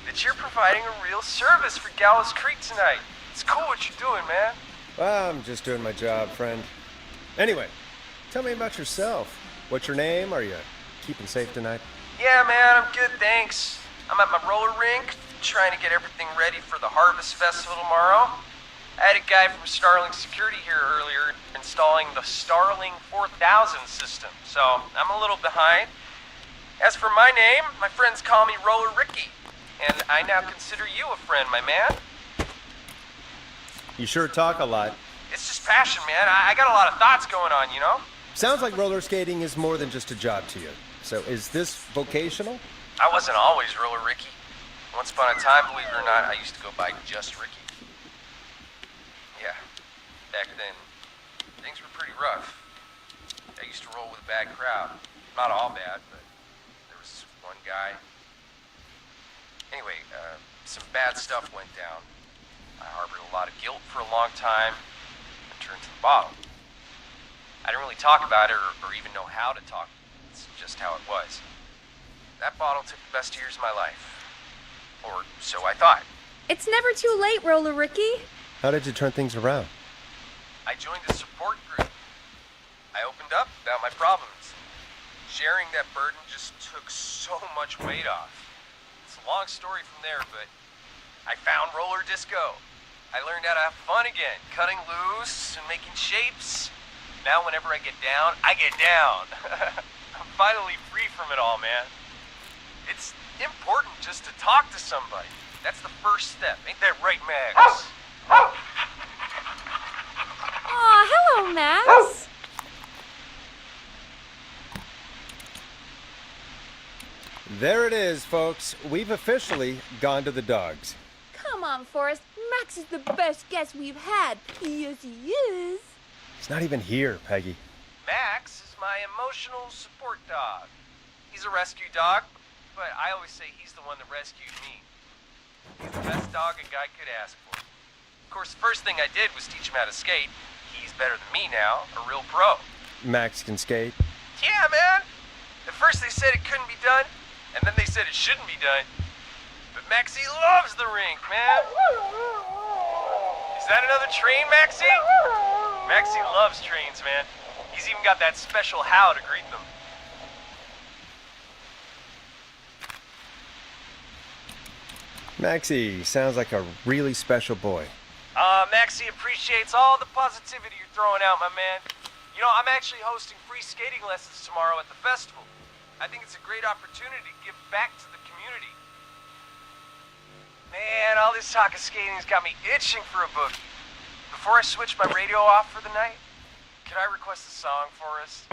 Speaker 14: that you're providing a real service for Gallows Creek tonight. It's cool what you're doing, man.
Speaker 7: Well, I'm just doing my job, friend. Anyway, tell me about yourself. What's your name? Are you keeping safe tonight?
Speaker 14: Yeah, man, I'm good, thanks. I'm at my roller rink, trying to get everything ready for the Harvest Festival tomorrow. I had a guy from Starling Security here earlier installing the Starling 4000 system, so I'm a little behind. As for my name, my friends call me Roller Ricky, and I now consider you a friend, my man.
Speaker 7: You sure talk a lot.
Speaker 14: It's just passion, man. I got a lot of thoughts going on, you know?
Speaker 7: Sounds like roller skating is more than just a job to you. So is this vocational?
Speaker 14: I wasn't always Roller Ricky. Once upon a time, believe it or not, I used to go by just Ricky. Yeah, back then, things were pretty rough. I used to roll with a bad crowd. Not all bad, but there was one guy. Anyway, some bad stuff went down. I harbored a lot of guilt for a long time and turned to the bottle. I didn't really talk about it or even know how to talk. It's just how it was. That bottle took the best years of my life. Or so I thought.
Speaker 4: It's never too late, Roller Ricky.
Speaker 7: How did you turn things around?
Speaker 14: I joined a support group. I opened up about my problems. Sharing that burden just took so much weight off. It's a long story from there, but I found roller disco. I learned how to have fun again, cutting loose and making shapes. Now whenever I get down, I get down. I'm finally free from it all, man. It's important just to talk to somebody. That's the first step. Ain't that right, Max?
Speaker 4: Aw, hello, Max.
Speaker 7: There it is, folks. We've officially gone to the dogs.
Speaker 4: Come on, Forrest. Max is the best guest we've had. Yes, he is.
Speaker 7: He's not even here, Peggy.
Speaker 14: Max is my emotional support dog. He's a rescue dog, but I always say he's the one that rescued me. He's the best dog a guy could ask for. Of course, the first thing I did was teach him how to skate. He's better than me now, a real pro.
Speaker 7: Max can skate?
Speaker 14: Yeah, man. At first they said it couldn't be done, and then they said it shouldn't be done. But Maxie loves the rink, man. Is that another train, Maxie? Maxie loves trains, man. He's even got that special how to greet them.
Speaker 7: Maxie sounds like a really special boy.
Speaker 14: Maxie appreciates all the positivity you're throwing out, my man. You know, I'm actually hosting free skating lessons tomorrow at the festival. I think it's a great opportunity to give back to the community. Man, all this talk of skating's got me itching for a boogie. Before I switch my radio off for the night, could I request a song for us?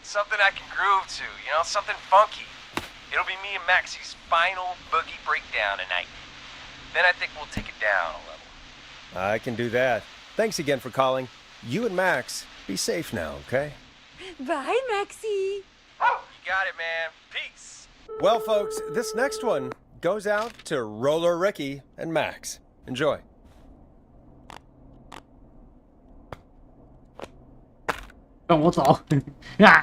Speaker 14: Something I can groove to, you know, something funky. It'll be me and Maxie's final boogie breakdown tonight. Then I think we'll take it down a level.
Speaker 7: I can do that. Thanks again for calling. You and Max, be safe now, okay?
Speaker 4: Bye, Maxie.
Speaker 14: You got it, man. Peace.
Speaker 7: Well, folks, this next one goes out to Roller Ricky and Max. Enjoy.
Speaker 4: I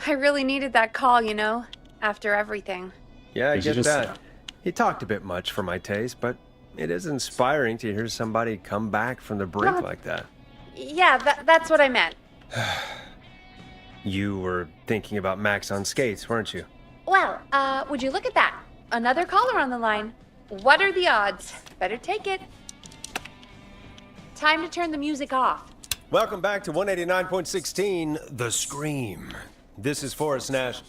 Speaker 4: really needed that call, you know, after everything.
Speaker 7: Yeah, I get that. He talked a bit much for my taste, but it is inspiring to hear somebody come back from the brink like that.
Speaker 4: Yeah, that's what I meant.
Speaker 7: You were thinking about Max on skates, weren't you?
Speaker 4: Well, would you look at that? Another caller on the line. What are the odds? Better take it. Time to turn the music off.
Speaker 7: Welcome back to 189.16, The Scream. This is Forrest Nash.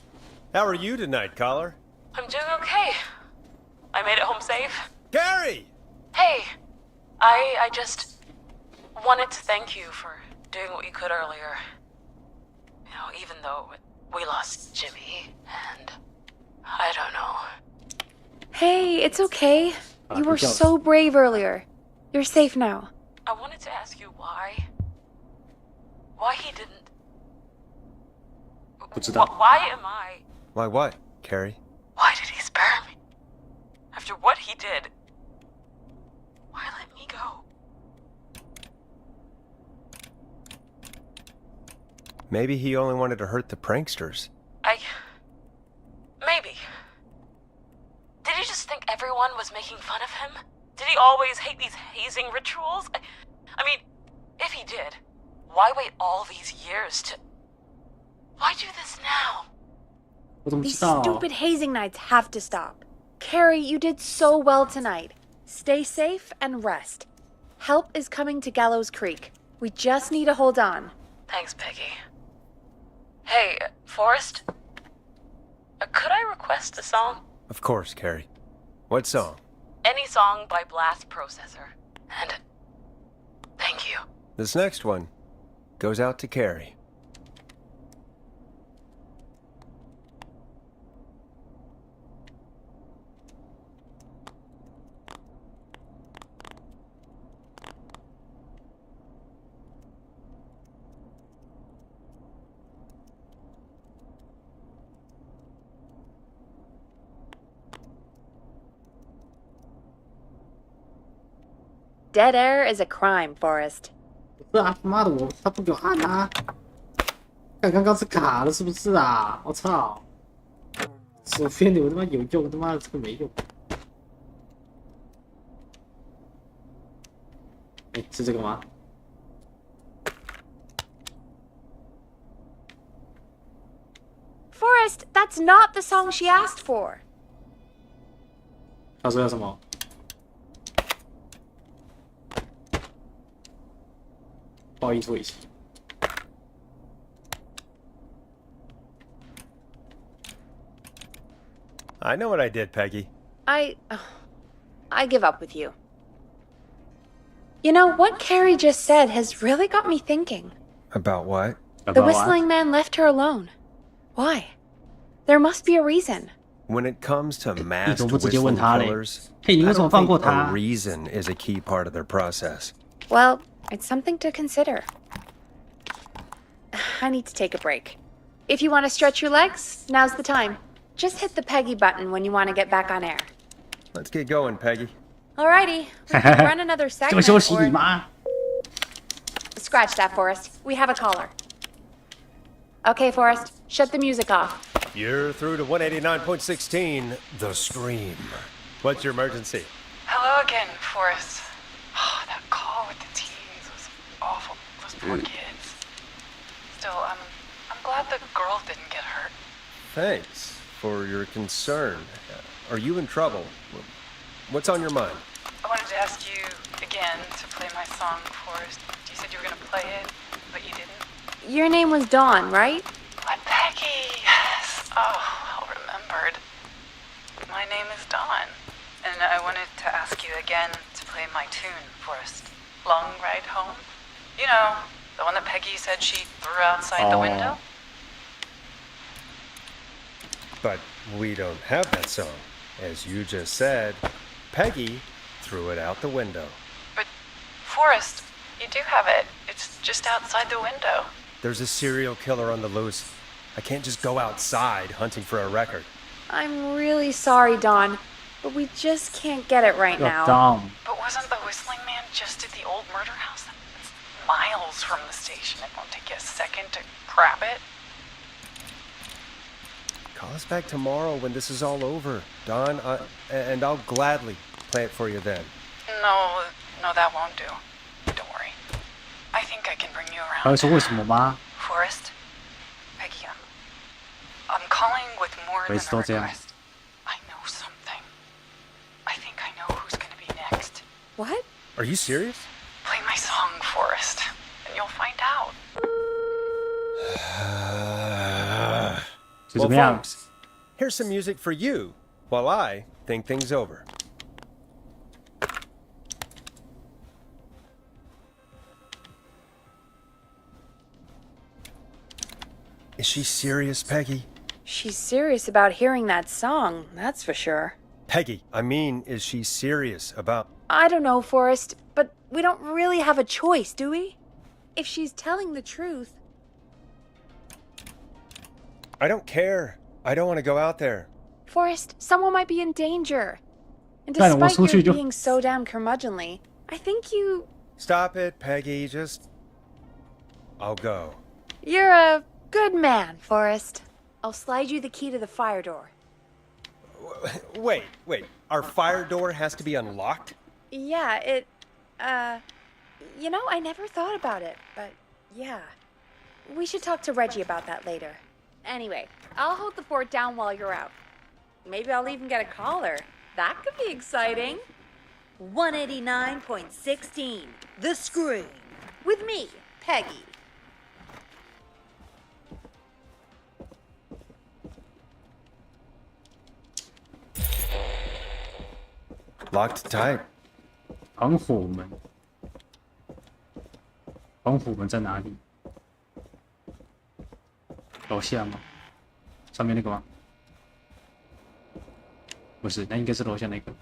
Speaker 7: How are you tonight, caller?
Speaker 15: I'm doing okay. I made it home safe.
Speaker 7: Gary!
Speaker 15: Hey, I just wanted to thank you for doing what you could earlier. You know, even though we lost Jimmy, and I don't know.
Speaker 4: Hey, it's okay. You were so brave earlier. You're safe now.
Speaker 15: I wanted to ask you why. Why he didn't. Why am I?
Speaker 7: Why what, Carrie?
Speaker 15: Why did he spare me? After what he did, why let me go?
Speaker 7: Maybe he only wanted to hurt the pranksters.
Speaker 15: Maybe. Did he just think everyone was making fun of him? Did he always hate these hazing rituals? I mean, if he did, why wait all these years to... Why do this now?
Speaker 4: These stupid hazing nights have to stop. Carrie, you did so well tonight. Stay safe and rest. Help is coming to Gallows Creek. We just need to hold on.
Speaker 15: Thanks, Peggy. Hey, Forrest? Could I request a song?
Speaker 7: Of course, Carrie. What song?
Speaker 15: Any song by Blast Processor. And thank you.
Speaker 7: This next one goes out to Carrie.
Speaker 4: Dead air is a crime, Forrest.
Speaker 2: 不是啊，他妈的他不给我按啊！看刚刚是卡了是不是啊？我操！手边流他妈有用，他妈的这个没用。哎，是这个吗？
Speaker 4: Forrest, that's not the song she asked for.
Speaker 2: 他说要什么？ 不好意思，我一起。
Speaker 7: I know what I did, Peggy.
Speaker 4: I give up with you. You know, what Carrie just said has really got me thinking.
Speaker 7: About what?
Speaker 4: The whistling man left her alone. Why? There must be a reason.
Speaker 7: When it comes to masked
Speaker 2: 你怎么不直接问
Speaker 7: whistling
Speaker 2: 他嘞？
Speaker 7: killers,
Speaker 2: 嘿，你为
Speaker 7: I
Speaker 2: 什么
Speaker 7: don't
Speaker 2: 放过
Speaker 7: think
Speaker 2: 他
Speaker 7: a reason is a key part of their process.
Speaker 4: Well, It's something to consider. I need to take a break. If you want to stretch your legs, now's the time. Just hit the Peggy button when you want to get back on air.
Speaker 7: Let's get going, Peggy.
Speaker 4: Alrighty, we can run another segment or... Scratch that, Forrest. We have a caller. Okay, Forrest, shut the music off.
Speaker 7: You're through to 189.16, The Scream. What's your emergency?
Speaker 16: Hello again, Forrest. Oh, that call with the teens was awful. Those poor kids. Still, I'm glad the girl didn't get hurt.
Speaker 7: Thanks for your concern. Are you in trouble? What's on your mind?
Speaker 16: I wanted to ask you again to play my song, Forrest. You said you were going to play it, but you didn't.
Speaker 4: Your name was Dawn, right?
Speaker 16: What, Peggy? Yes. Oh, well remembered. My name is Dawn, and I wanted to ask you again to play my tune, Forrest. Long Ride Home. You know, the one that Peggy said she threw outside the window?
Speaker 7: But we don't have that song. As you just said, Peggy threw it out the window.
Speaker 16: But, Forrest, you do have it. It's just outside the window.
Speaker 7: There's a serial killer on the loose. I can't just go outside hunting for a record.
Speaker 4: I'm really sorry, Dawn, but we just can't get it right now.
Speaker 2: Dumb.
Speaker 16: But wasn't the Whistling Man just at the old murder house? It's miles from the station. It won't take you a second to grab it.
Speaker 7: Call us back tomorrow when this is all over, Dawn, and I'll gladly play it for you then.
Speaker 16: No, that won't do. Don't worry. I think I can bring you around.
Speaker 2: 还会说为什么吗？
Speaker 16: Forrest, Peggy, I'm calling with more than a
Speaker 2: 每次都这样。
Speaker 16: request. I know something. I think I know who's going to be next.
Speaker 4: What?
Speaker 7: Are you serious?
Speaker 16: Play my song, Forrest, and you'll find out.
Speaker 7: Well, folks, here's some music for you while I think things over. Is she serious, Peggy?
Speaker 4: She's serious about hearing that song, that's for sure.
Speaker 7: Peggy, I mean, is she serious about...
Speaker 4: I don't know, Forrest, but we don't really have a choice, do we? If she's telling the truth...
Speaker 7: I don't care. I don't want to go out there.
Speaker 4: Forrest, someone might be in danger. And
Speaker 2: 干了，我
Speaker 4: despite
Speaker 2: 出去
Speaker 4: your
Speaker 2: 就
Speaker 4: being so damn curmudgeonly, I think you...
Speaker 7: Stop it, Peggy. Just... I'll go.
Speaker 4: You're a good man, Forrest. I'll slide you the key to the fire door.
Speaker 7: Wait. Our fire door has to be unlocked?
Speaker 4: Yeah, it... You know, I never thought about it, but yeah. We should talk to Reggie about that later. Anyway, I'll hold the fort down while you're out. Maybe I'll even get a caller. That could be exciting.
Speaker 17: 189.16, The Scream.
Speaker 4: With me, Peggy.
Speaker 7: Locked tight.
Speaker 2: 防火门。防火门在哪里？楼下吗？上面那个吗？不是，那应该是楼下那个。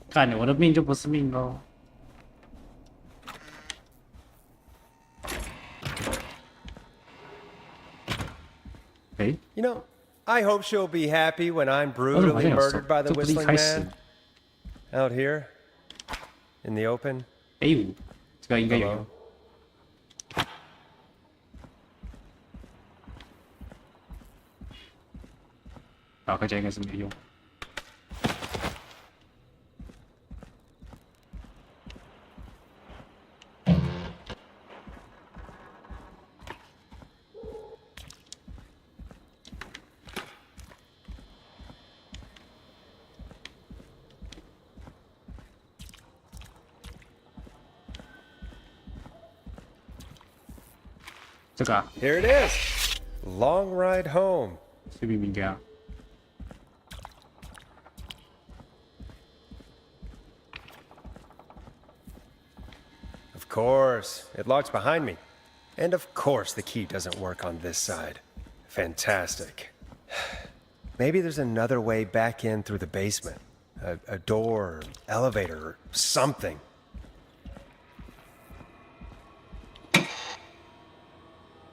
Speaker 2: 干，我的命就不是命喽。哎，
Speaker 7: You know, I hope she'll be happy when I'm brutally murdered by the Whistling Man. Out here, in the open.
Speaker 2: A5，这个应该有用。啊，看起来应该是没用。这个啊
Speaker 7: Here it is. Long Ride Home.
Speaker 2: 这边应该啊。
Speaker 7: Of course, it locks behind me. And of course the key doesn't work on this side. Fantastic. Maybe there's another way back in through the basement. A door, elevator, something.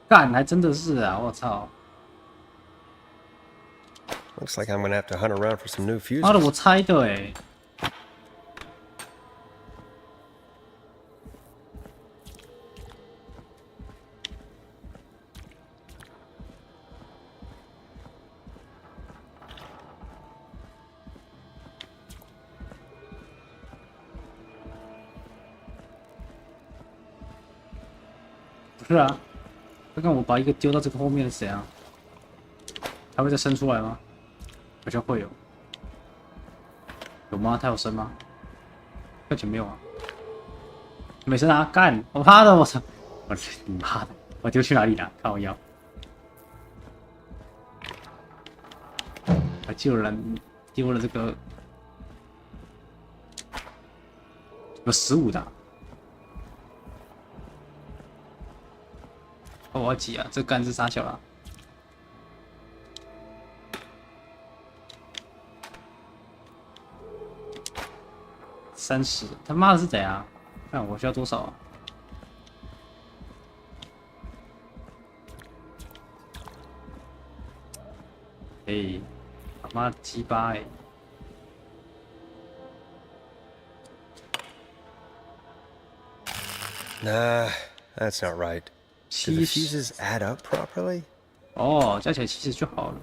Speaker 2: 干，还真的是啊！我操！
Speaker 7: Looks like I'm gonna have to hunt around for some new fuses.
Speaker 2: 妈的，我猜的哎。不是啊，刚刚我把一个丢到这个后面是谁啊？还会再伸出来吗？好像会有。有吗？它有伸吗？看起来没有啊。没伸啊！干！我妈的！我操！我你妈的！我丢去哪里了？看我腰。还就有人丢了这个有15的。 我要挤啊！这杆子傻小了。30，他妈的是怎样？看我需要多少啊？哎，他妈鸡巴哎！
Speaker 7: Nah, that's not right. Do the fuses add up properly?
Speaker 2: 哦，加起来70就好了。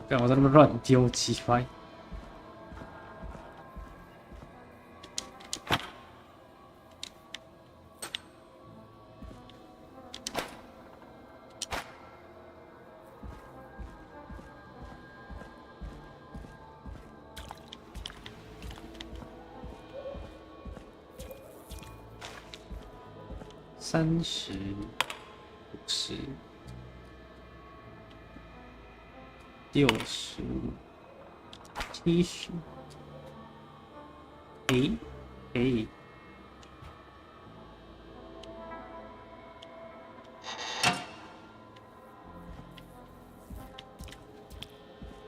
Speaker 2: 干我在那边乱丢鸡掰。30、50、60、70，哎，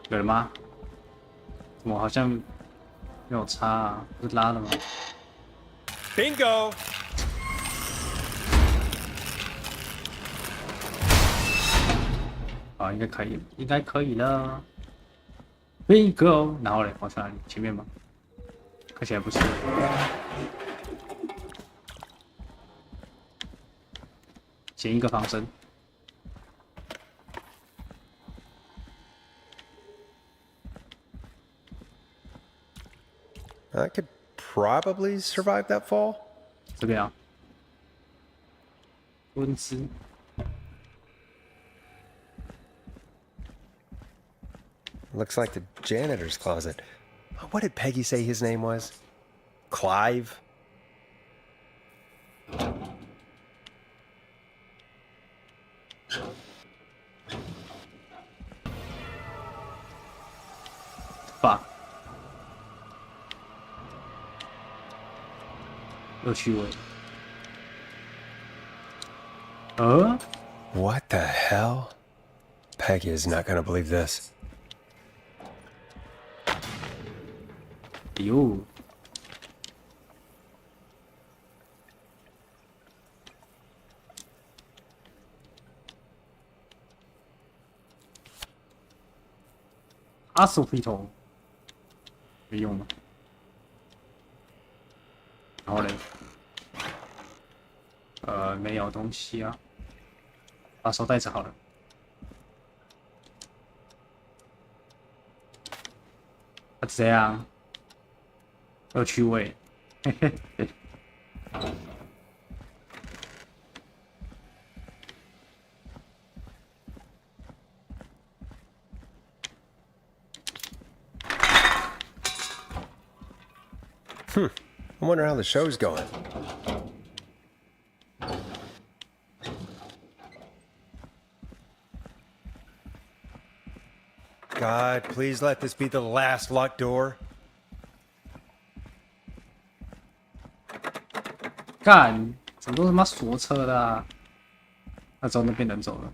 Speaker 2: 有了吗？怎么好像没有插啊？不是拉了吗
Speaker 7: ？Bingo！
Speaker 2: 好，应该可以，应该可以了。Bingo， 然后嘞，跑去哪里？前面吗？看起来不是。捡一个防身。
Speaker 7: I could probably survive that fall.
Speaker 2: 这边啊，温兹。
Speaker 7: Looks like the janitor's closet. What did Peggy say his name was? Clive?
Speaker 2: Fuck. 恶趣味。
Speaker 7: What the hell? Peggy is not gonna believe this.
Speaker 2: 哟，25匹头没用吗？然后嘞，没有东西啊，把手带着好了。这样。 恶趣味，嘿嘿嘿。
Speaker 7: I wonder how the show's going. God, please let this be the last locked door.
Speaker 2: 干，怎么都他妈锁车的啊！
Speaker 1: 那之后那边人走了。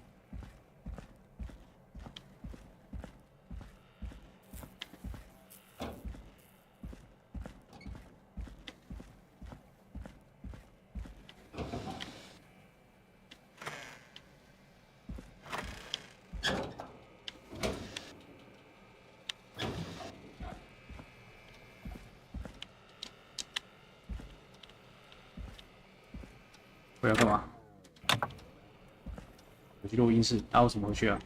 Speaker 1: 我要干嘛？我去录音室，啊，我怎么回去啊？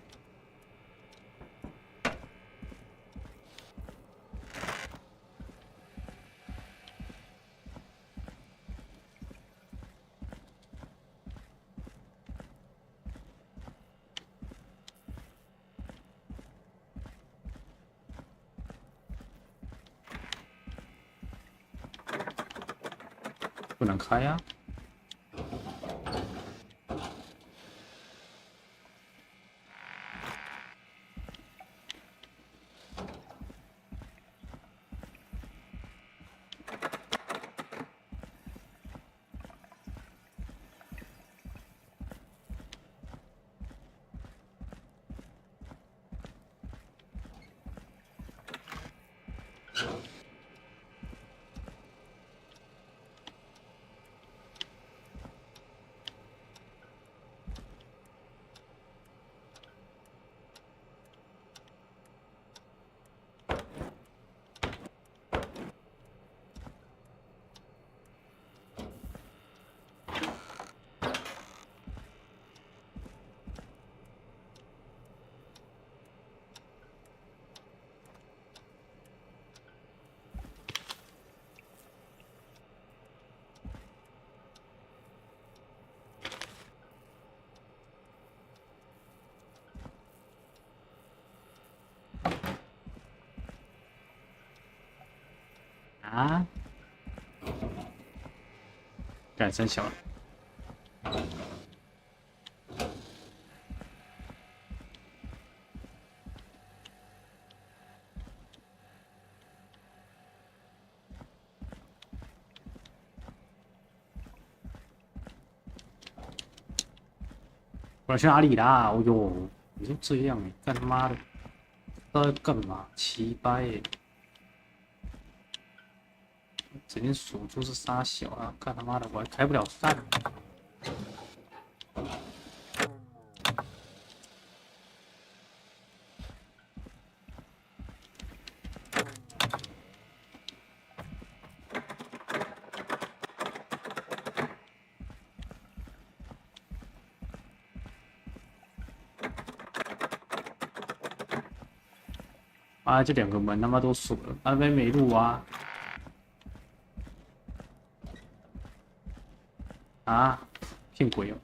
Speaker 1: 不能开呀、啊！干真小了。我要去哪里啦？哦呦，你就这样哎，干他妈的，到底干嘛？奇掰哎！整天锁住是杀小啊！干他妈的，我还开不了饭。啊，这两个门他妈都锁了，那边没路啊！啊，骗鬼哦！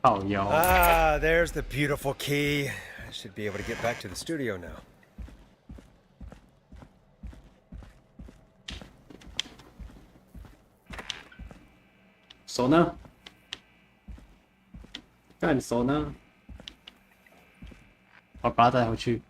Speaker 1: 靠腰。
Speaker 7: Ah, there's the beautiful key. I should be able to get back to the studio now.
Speaker 1: 手呢？干手呢？我把它带回去。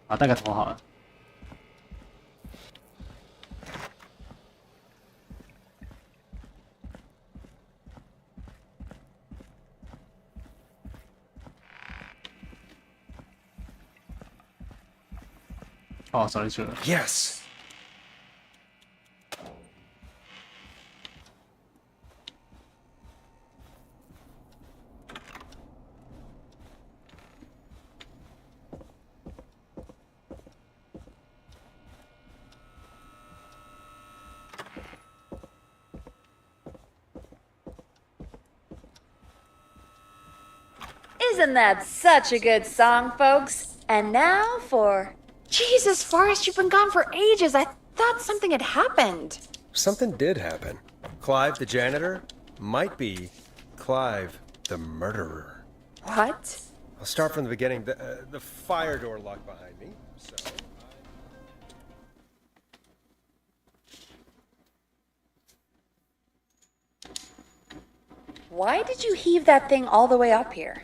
Speaker 1: 啊，戴个头好了。哦，找进去了。
Speaker 7: Yes.
Speaker 4: Isn't that such a good song, folks? And now for... Jesus, Forrest, you've been gone for ages. I thought something had happened.
Speaker 7: Something did happen. Clive, the janitor, might be Clive, the murderer.
Speaker 4: What?
Speaker 7: I'll start from the beginning. The fire door locked behind me, so...
Speaker 4: Why did you heave that thing all the way up here?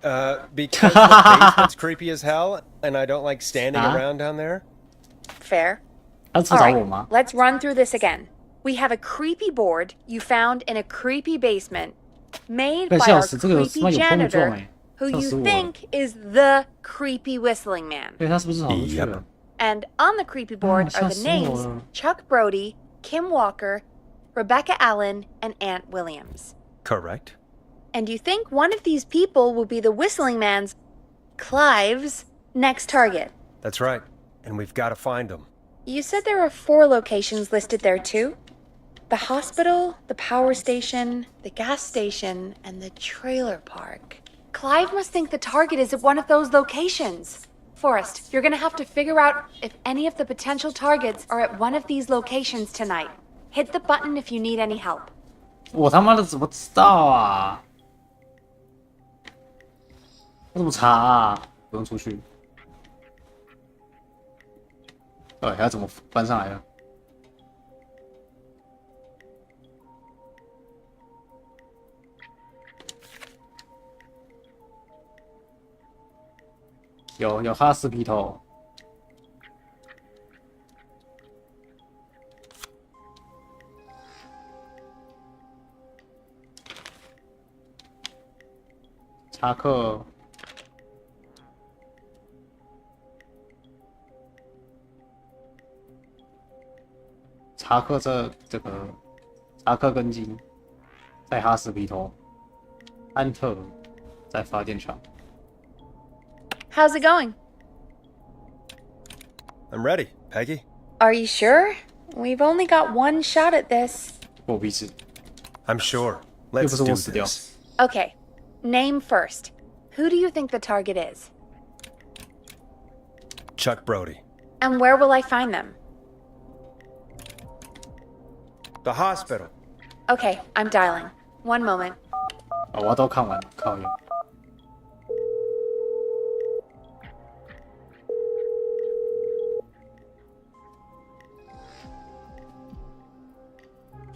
Speaker 7: Because the basement's creepy as hell, and I don't like standing around down there.
Speaker 4: Fair.
Speaker 2: All
Speaker 4: right, let's run through this again. We have a creepy board you found in a creepy basement, made by our creepy janitor, who you think is the creepy whistling man.
Speaker 7: Yep.
Speaker 4: And on the creepy board are the names Chuck Brody, Kim Walker, Rebecca Allen, and Aunt Williams.
Speaker 7: Correct.
Speaker 4: And you think one of these people will be the whistling man's, Clive's, next target.
Speaker 7: That's right. And we've got to find them.
Speaker 4: You said there are 4 locations listed there too? The hospital, the power station, the gas station, and the trailer park. Clive must think the target is at one of those locations. Forrest, you're gonna have to figure out if any of the potential targets are at one of these locations tonight. Hit the button if you need any help.
Speaker 2: 我他妈的怎么知道啊？我怎么查啊？不用出去。要怎么搬上来了？有哈斯皮头。查克，查克这个查克根基在哈斯皮头，安特在发电厂。
Speaker 4: How's it going?
Speaker 7: I'm ready, Peggy.
Speaker 4: Are you sure? We've only got one shot at this.
Speaker 2: 我鼻子。
Speaker 7: I'm sure. Let's do this.
Speaker 4: Okay. Name first. Who do you think the target is?
Speaker 7: Chuck Brody.
Speaker 4: And where will I find them?
Speaker 7: The hospital.
Speaker 4: Okay, I'm dialing. One moment.
Speaker 2: 我都看完了，靠呀！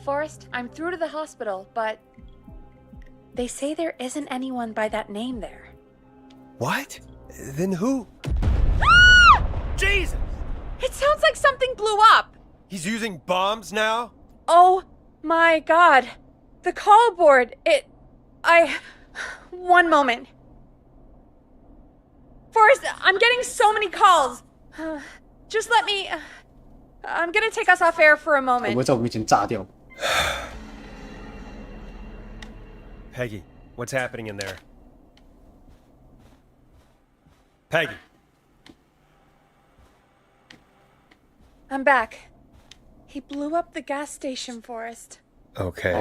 Speaker 4: Forrest, I'm through to the hospital, but they say there isn't anyone by that name there.
Speaker 7: What? Then who? Jesus!
Speaker 4: It sounds like something blew up!
Speaker 7: He's using bombs now?
Speaker 4: Oh my god. The call board, One moment. Forrest, I'm getting so many calls. Just let me... I'm gonna take us off air for a moment.
Speaker 2: 我在我面前炸掉。
Speaker 7: Peggy, what's happening in there? Peggy.
Speaker 4: I'm back. He blew up the gas station, Forrest.
Speaker 7: Okay.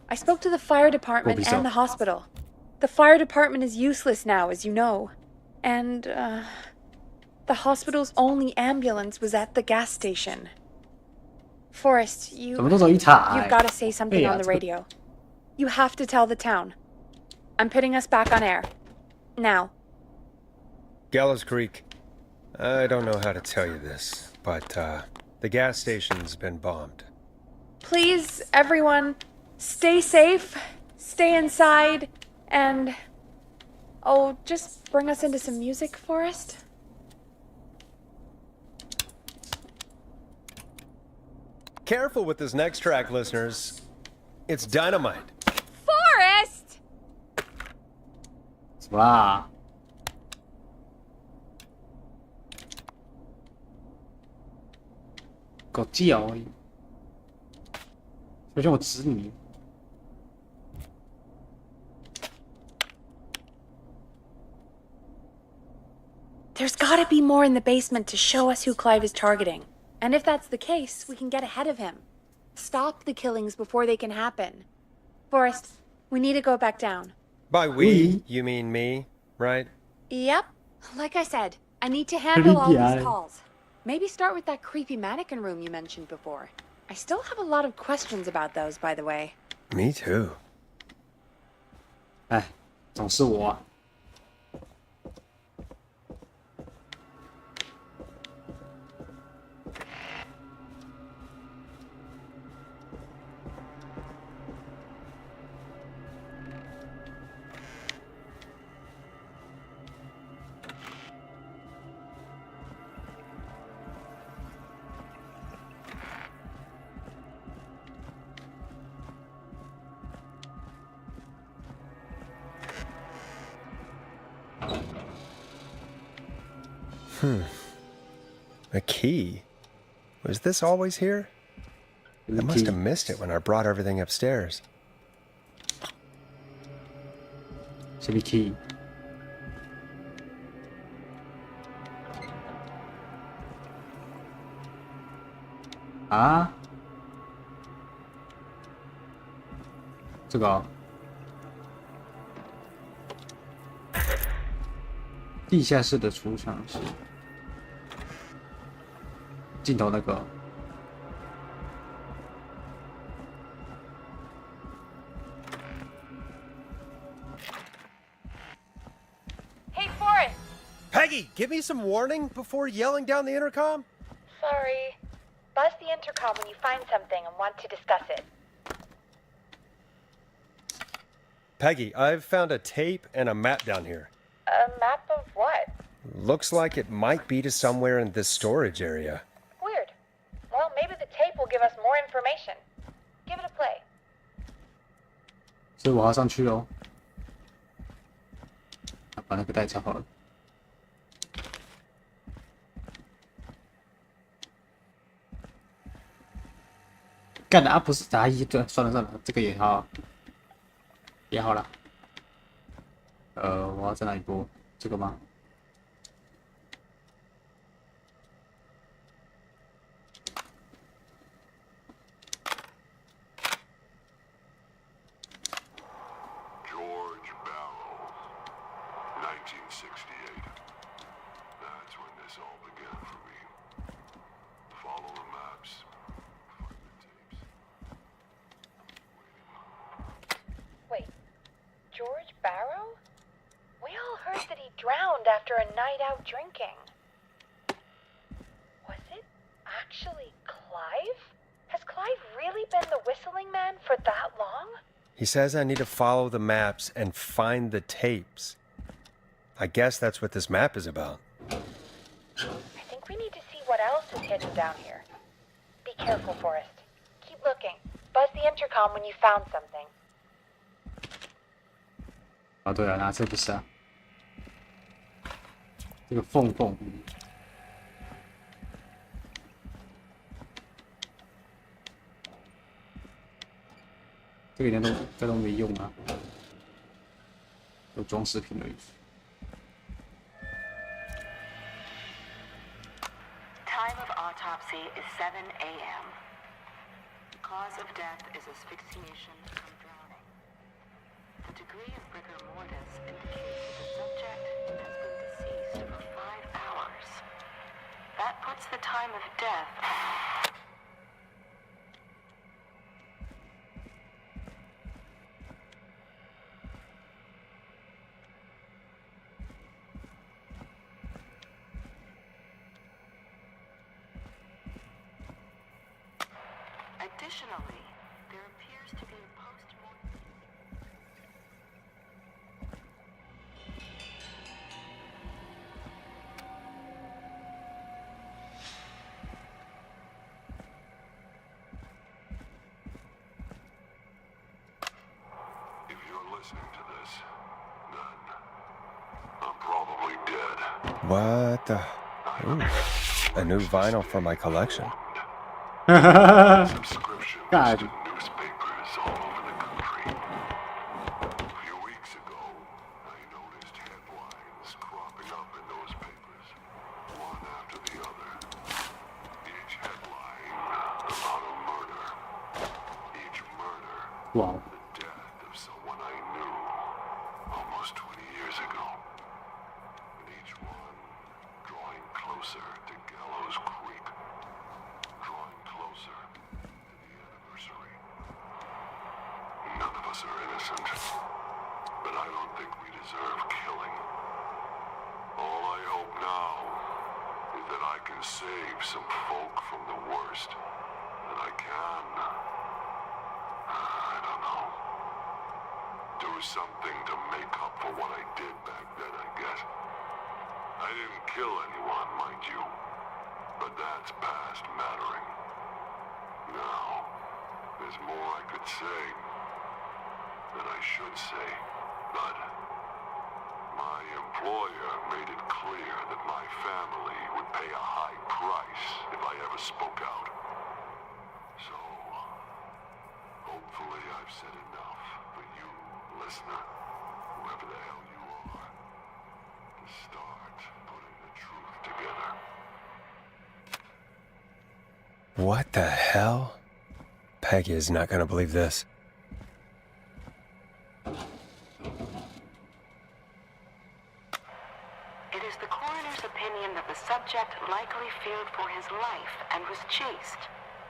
Speaker 4: I spoke to the fire department and the hospital. The fire department is useless now, as you know. And, the hospital's only ambulance was at the gas station. Forrest, you've got to say something on the radio. You have to tell the town. I'm putting us back on air. Now.
Speaker 7: Gallows Creek. I don't know how to tell you this, but, the gas station's been bombed.
Speaker 4: Please, everyone, stay safe, stay inside, and... Oh, just bring us into some music, Forrest.
Speaker 7: Careful with this next track, listeners. It's dynamite.
Speaker 4: Forrest!
Speaker 2: Wow. 狗叫而已，就像我侄女。
Speaker 4: There's gotta be more in the basement to show us who Clive is targeting. And if that's the case, we can get ahead of him. Stop the killings before they can happen. Forrest, we need to go back down.
Speaker 7: By we, you mean me, right?
Speaker 4: Yep. Like I said, I need to handle all
Speaker 1: Creepy
Speaker 4: these
Speaker 1: eye.
Speaker 4: calls. Maybe start with that creepy mannequin room you mentioned before. I still have a lot of questions about those, by the way.
Speaker 7: Me too.
Speaker 1: 哎，总是我啊。
Speaker 7: A key? Was this always here? I must have missed it when I brought everything upstairs.
Speaker 1: 什么 key？ 啊？这个、哦？地下室的储藏室。镜头那个。
Speaker 5: Hey, Forrest!
Speaker 7: Peggy, give me some warning before yelling down the intercom?
Speaker 5: Sorry. Buzz the intercom when you find something and want to discuss it.
Speaker 7: Peggy, I've found a tape and a map down here.
Speaker 5: A map of what?
Speaker 7: Looks like it might be to somewhere in this storage area.
Speaker 5: Weird. Well, maybe the tape will give us more information. Give it a play.
Speaker 1: 所以我要上去喽。把那个带插好了。干的啊，不是杂役，对，算了算了，这个也好，也好了。我要在哪里播？这个吗？
Speaker 5: Wait, George Barrow? We all heard that he drowned after a night out drinking. Was it actually Clive? Has Clive really been the whistling man for that long?
Speaker 7: He says I need to follow the maps and find the tapes. I guess that's what this map is about.
Speaker 5: I think we need to see what else is hidden down here. Be careful, Forrest. Keep looking. Buzz the intercom when you found something.
Speaker 1: 啊，对了，拿这不是啊，这个缝，这个连都没用啊，有装饰品而已。
Speaker 18: Time of autopsy is 7 a.m. Cause of death is asphyxiation from drowning. The degree of rigor mortis indicates that the subject has been deceased for 5 hours. That puts the time of death. Additionally, there appears to be a post-mortem.
Speaker 6: If you're listening to this, then I'm probably dead.
Speaker 7: What the? Ooh, a new vinyl for my collection.
Speaker 1: God.
Speaker 6: Newspapers all over the country. A few weeks ago, I noticed headlines cropping up in those papers, one after the other. Each headline about a murder. Each murder,
Speaker 1: Wow.
Speaker 6: the death of someone I knew almost 20 years ago. And each one
Speaker 19: us are innocent, but I don't think we deserve killing. All I hope now is that I can save some folk from the worst. That I can. I don't know. Do something to make up for what I did back then, I guess. I didn't kill anyone, mind you, but that's past mattering. Now, there's more I could say than I should say, but my employer made it clear that my family would pay a high price if I ever spoke out. So, hopefully I've said enough for you, listener, whoever the hell you are, to start putting the truth together.
Speaker 7: What the hell? Peggy is not going to believe this.
Speaker 18: It is the coroner's opinion that the subject likely feared for his life and was chased,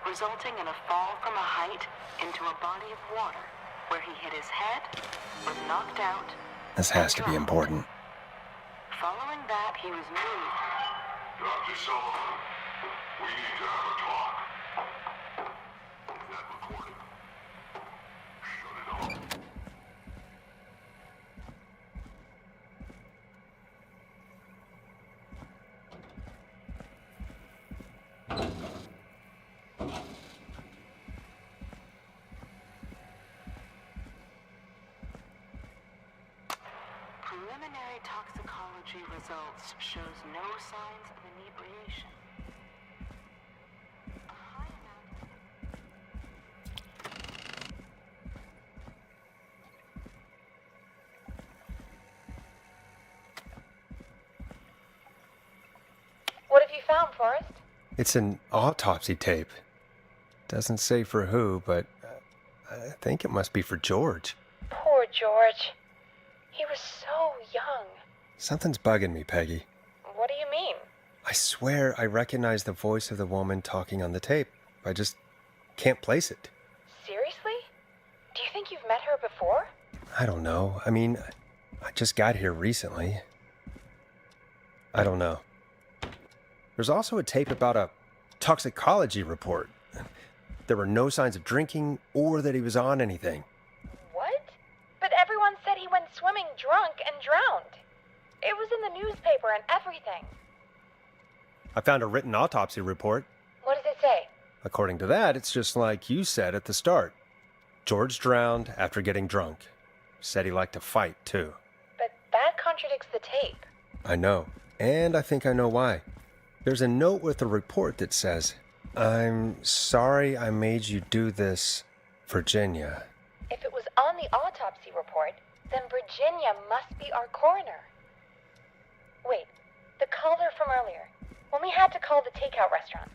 Speaker 18: resulting in a fall from a height into a body of water, where he hit his head, was knocked out.
Speaker 7: This has to be important.
Speaker 18: Following that, he was moved.
Speaker 19: Dr. Sullivan, we need to have a talk. That recording. Shut it off.
Speaker 18: Preliminary toxicology results shows no signs of inebriation.
Speaker 4: What have you found, Forrest?
Speaker 7: It's an autopsy tape. Doesn't say for who, but I think it must be for George.
Speaker 4: Poor George. He was so young.
Speaker 7: Something's bugging me, Peggy.
Speaker 4: What do you mean?
Speaker 7: I swear I recognize the voice of the woman talking on the tape. I just can't place it.
Speaker 4: Seriously? Do you think you've met her before?
Speaker 7: I don't know. I mean, I just got here recently. I don't know. There's also a tape about a toxicology report. There were no signs of drinking or that he was on anything.
Speaker 4: What? But everyone said he went swimming drunk and drowned. It was in the newspaper and everything.
Speaker 7: I found a written autopsy report.
Speaker 4: What does it say?
Speaker 7: According to that, it's just like you said at the start. George drowned after getting drunk. Said he liked to fight, too.
Speaker 4: But that contradicts the tape.
Speaker 7: I know. And I think I know why. There's a note with the report that says, "I'm sorry I made you do this, Virginia."
Speaker 4: If it was on the autopsy report, then Virginia must be our coroner. Wait, the caller from earlier, when we had to call the takeout restaurants,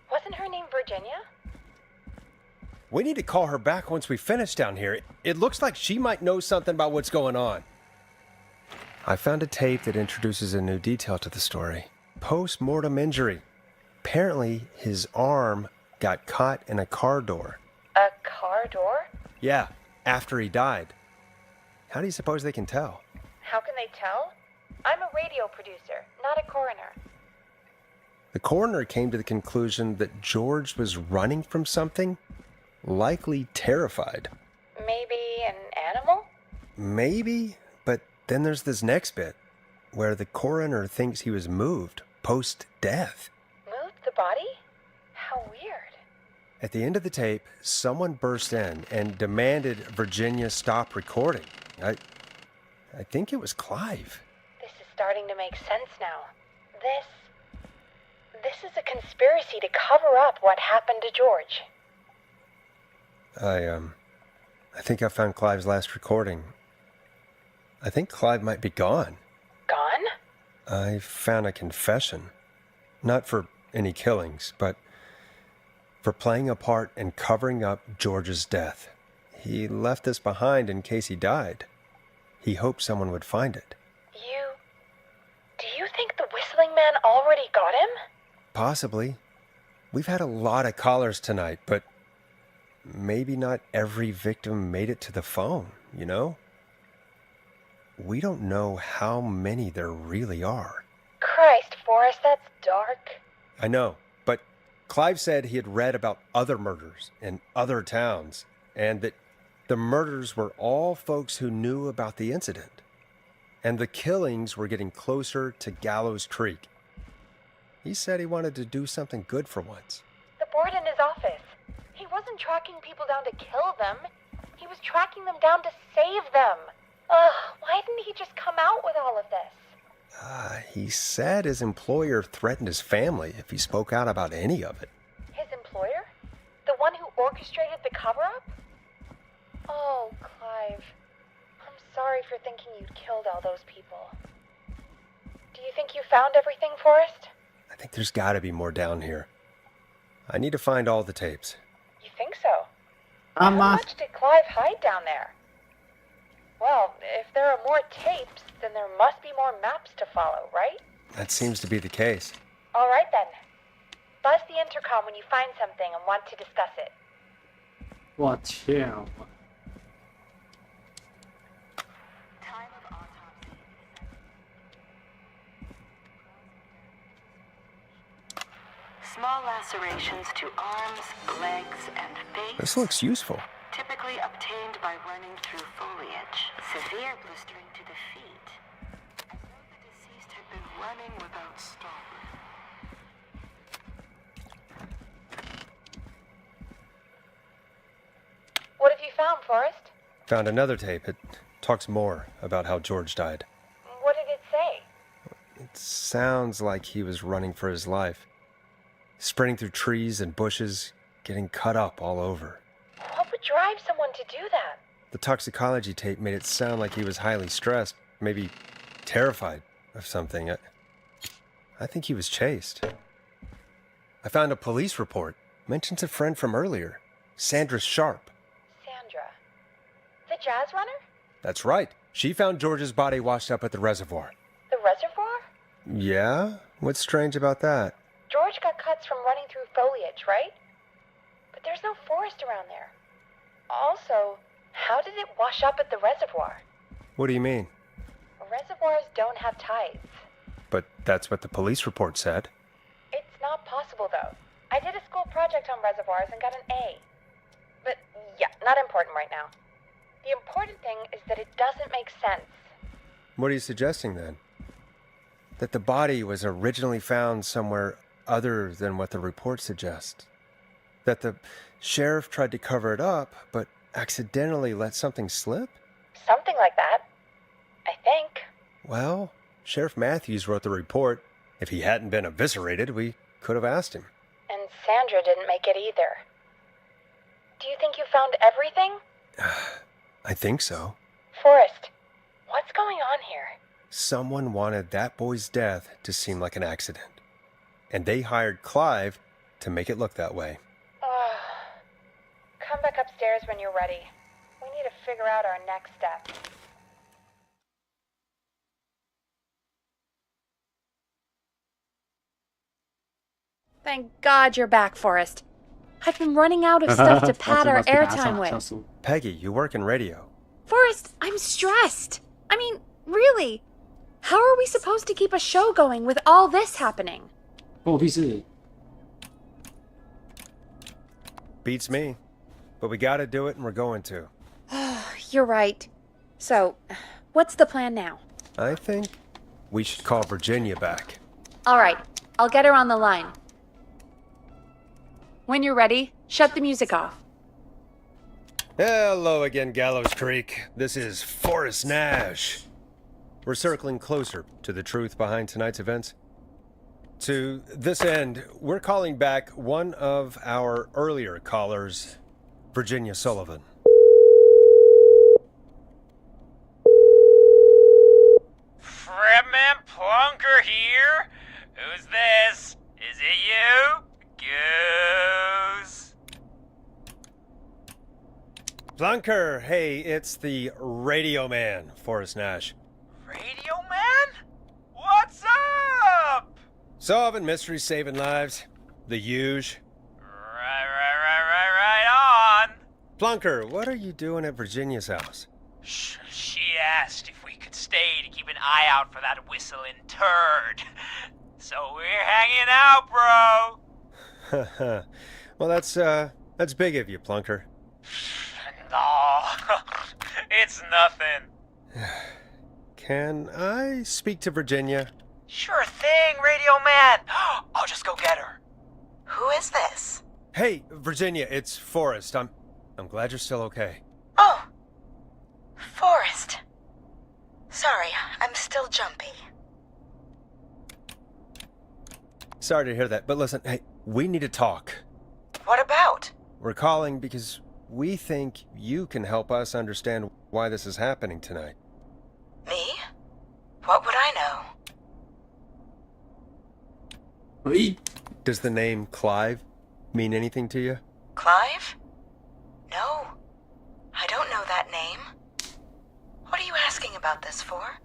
Speaker 4: wasn't her name Virginia?
Speaker 7: We need to call her back once we finish down here. It looks like she might know something about what's going on. I found a tape that introduces a new detail to the story. Post-mortem injury. Apparently, his arm got caught in a car door.
Speaker 4: A car door?
Speaker 7: Yeah, after he died. How do you suppose they can tell?
Speaker 4: How can they tell? I'm a radio producer, not a coroner.
Speaker 7: The coroner came to the conclusion that George was running from something, likely terrified.
Speaker 4: Maybe an animal?
Speaker 7: Maybe, but then there's this next bit, where the coroner thinks he was moved post-death.
Speaker 4: Moved the body? How weird.
Speaker 7: At the end of the tape, someone burst in and demanded Virginia stop recording. I think it was Clive.
Speaker 4: This is starting to make sense now. This is a conspiracy to cover up what happened to George.
Speaker 7: I think I found Clive's last recording. I think Clive might be gone.
Speaker 4: Gone?
Speaker 7: I found a confession. Not for any killings, but for playing a part in covering up George's death. He left this behind in case he died. He hoped someone would find it.
Speaker 4: Do you think the whistling man already got him?
Speaker 7: Possibly. We've had a lot of callers tonight, but maybe not every victim made it to the phone, you know? We don't know how many there really are.
Speaker 5: Christ, Forrest, that's dark.
Speaker 7: I know, but Clive said he had read about other murders in other towns, and that the murders were all folks who knew about the incident. And the killings were getting closer to Gallows Creek. He said he wanted to do something good for once.
Speaker 5: The board in his office. He wasn't tracking people down to kill them. He was tracking them down to save them. Why didn't he just come out with all of this?
Speaker 7: He said his employer threatened his family if he spoke out about any of it.
Speaker 5: His employer? The one who orchestrated the cover-up? Oh, Clive. I'm sorry for thinking you'd killed all those people. Do you think you found everything, Forrest?
Speaker 7: I think there's gotta be more down here. I need to find all the tapes.
Speaker 5: You think so? How much did Clive hide down there? Well, if there are more tapes, then there must be more maps to follow, right?
Speaker 7: That seems to be the case.
Speaker 5: All right, then. Buzz the intercom when you find something and want to discuss it.
Speaker 1: 我天！
Speaker 18: Small lacerations to arms, legs, and face.
Speaker 7: This looks useful.
Speaker 18: Typically obtained by running through foliage. Severe blistering to the feet. As though the deceased had been running without stopping.
Speaker 5: What have you found, Forrest?
Speaker 7: Found another tape. It talks more about how George died.
Speaker 5: What did it say?
Speaker 7: It sounds like he was running for his life. Sprinting through trees and bushes, getting cut up all over.
Speaker 5: What would drive someone to do that?
Speaker 7: The toxicology tape made it sound like he was highly stressed, maybe terrified of something. I think he was chased. I found a police report. Mentions a friend from earlier, Sandra Sharp.
Speaker 5: Sandra. The jazz runner?
Speaker 7: That's right. She found George's body washed up at the reservoir.
Speaker 5: The reservoir?
Speaker 7: Yeah? What's strange about that?
Speaker 5: George got cuts from running through foliage, right? But there's no forest around there. Also, how did it wash up at the reservoir?
Speaker 7: What do you mean?
Speaker 5: Reservoirs don't have tides.
Speaker 7: But that's what the police report said.
Speaker 5: It's not possible, though. I did a school project on reservoirs and got an A. But, yeah, not important right now. The important thing is that it doesn't make sense.
Speaker 7: What are you suggesting, then? That the body was originally found somewhere other than what the report suggests? That the sheriff tried to cover it up, but accidentally let something slip?
Speaker 5: Something like that. I think.
Speaker 7: Well, Sheriff Matthews wrote the report. If he hadn't been eviscerated, we could have asked him.
Speaker 5: And Sandra didn't make it either. Do you think you found everything?
Speaker 7: I think so.
Speaker 5: Forrest, what's going on here?
Speaker 7: Someone wanted that boy's death to seem like an accident. And they hired Clive to make it look that way.
Speaker 5: Come back upstairs when you're ready. We need to figure out our next step.
Speaker 4: Thank God you're back, Forrest. I've been running out of stuff to pad our airtime with.
Speaker 7: Peggy, you work in radio.
Speaker 4: Forrest, I'm stressed. I mean, really. How are we supposed to keep a show going with all this happening?
Speaker 7: Beats me. But we gotta do it and we're going to.
Speaker 4: You're right. So, what's the plan now?
Speaker 7: I think we should call Virginia back.
Speaker 4: All right, I'll get her on the line. When you're ready, shut the music off.
Speaker 7: Hello again, Gallows Creek. This is Forrest Nash. We're circling closer to the truth behind tonight's events. To this end, we're calling back one of our earlier callers, Virginia Sullivan.
Speaker 12: Fredman Plunker here? Who's this? Is it you? Goose?
Speaker 7: Plunker, hey, it's the Radio Man, Forrest Nash.
Speaker 12: Radio Man? What's up?
Speaker 7: Solving mysteries, saving lives. The huge.
Speaker 12: Right on.
Speaker 7: Plunker, what are you doing at Virginia's house?
Speaker 12: She asked if we could stay to keep an eye out for that whistling turd. So we're hanging out, bro.
Speaker 7: Well, that's big of you, Plunker.
Speaker 12: No, it's nothing.
Speaker 7: Can I speak to Virginia?
Speaker 12: Sure thing, Radio Man. I'll just go get her.
Speaker 8: Who is this?
Speaker 7: Hey, Virginia, it's Forrest. I'm glad you're still okay.
Speaker 8: Oh, Forrest. Sorry, I'm still jumpy.
Speaker 7: Sorry to hear that, but listen, hey, we need to talk.
Speaker 8: What about?
Speaker 7: We're calling because we think you can help us understand why this is happening tonight.
Speaker 8: Me? What would I know?
Speaker 7: Does the name Clive mean anything to you?
Speaker 8: Clive? No, I don't know that name. What are you asking about this for?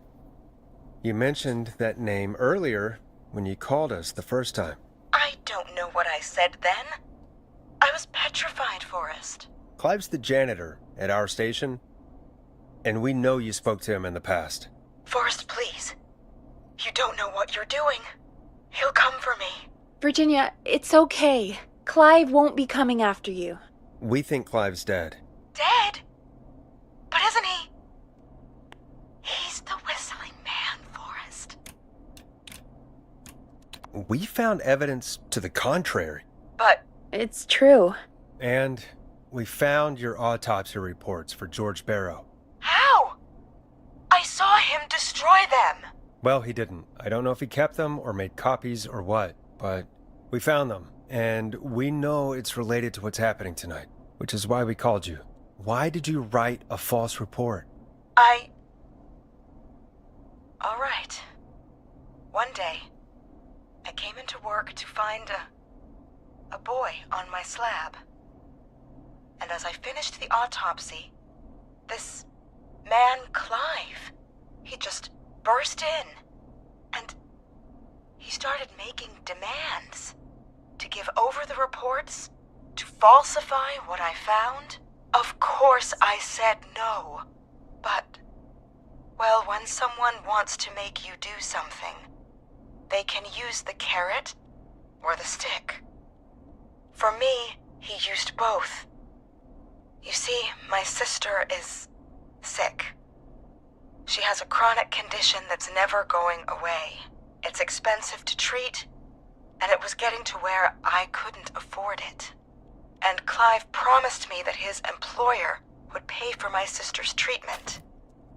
Speaker 7: You mentioned that name earlier when you called us the first time.
Speaker 8: I don't know what I said then. I was petrified, Forrest.
Speaker 7: Clive's the janitor at our station, and we know you spoke to him in the past.
Speaker 8: Forrest, please. You don't know what you're doing. He'll come for me.
Speaker 4: Virginia, it's okay. Clive won't be coming after you.
Speaker 7: We think Clive's dead.
Speaker 8: Dead? But isn't he? He's the whistling man, Forrest.
Speaker 7: We found evidence to the contrary.
Speaker 8: But
Speaker 4: it's true.
Speaker 7: And we found your autopsy reports for George Barrow.
Speaker 8: How? I saw him destroy them.
Speaker 7: Well, he didn't. I don't know if he kept them or made copies or what, but we found them. And we know it's related to what's happening tonight, which is why we called you. Why did you write a false report?
Speaker 8: All right. One day, I came into work to find a boy on my slab. And as I finished the autopsy, this man, Clive, he just burst in. And he started making demands to give over the reports, to falsify what I found. Of course I said no. But, well, when someone wants to make you do something, they can use the carrot or the stick. For me, he used both. You see, my sister is sick. She has a chronic condition that's never going away. It's expensive to treat, and it was getting to where I couldn't afford it. And Clive promised me that his employer would pay for my sister's treatment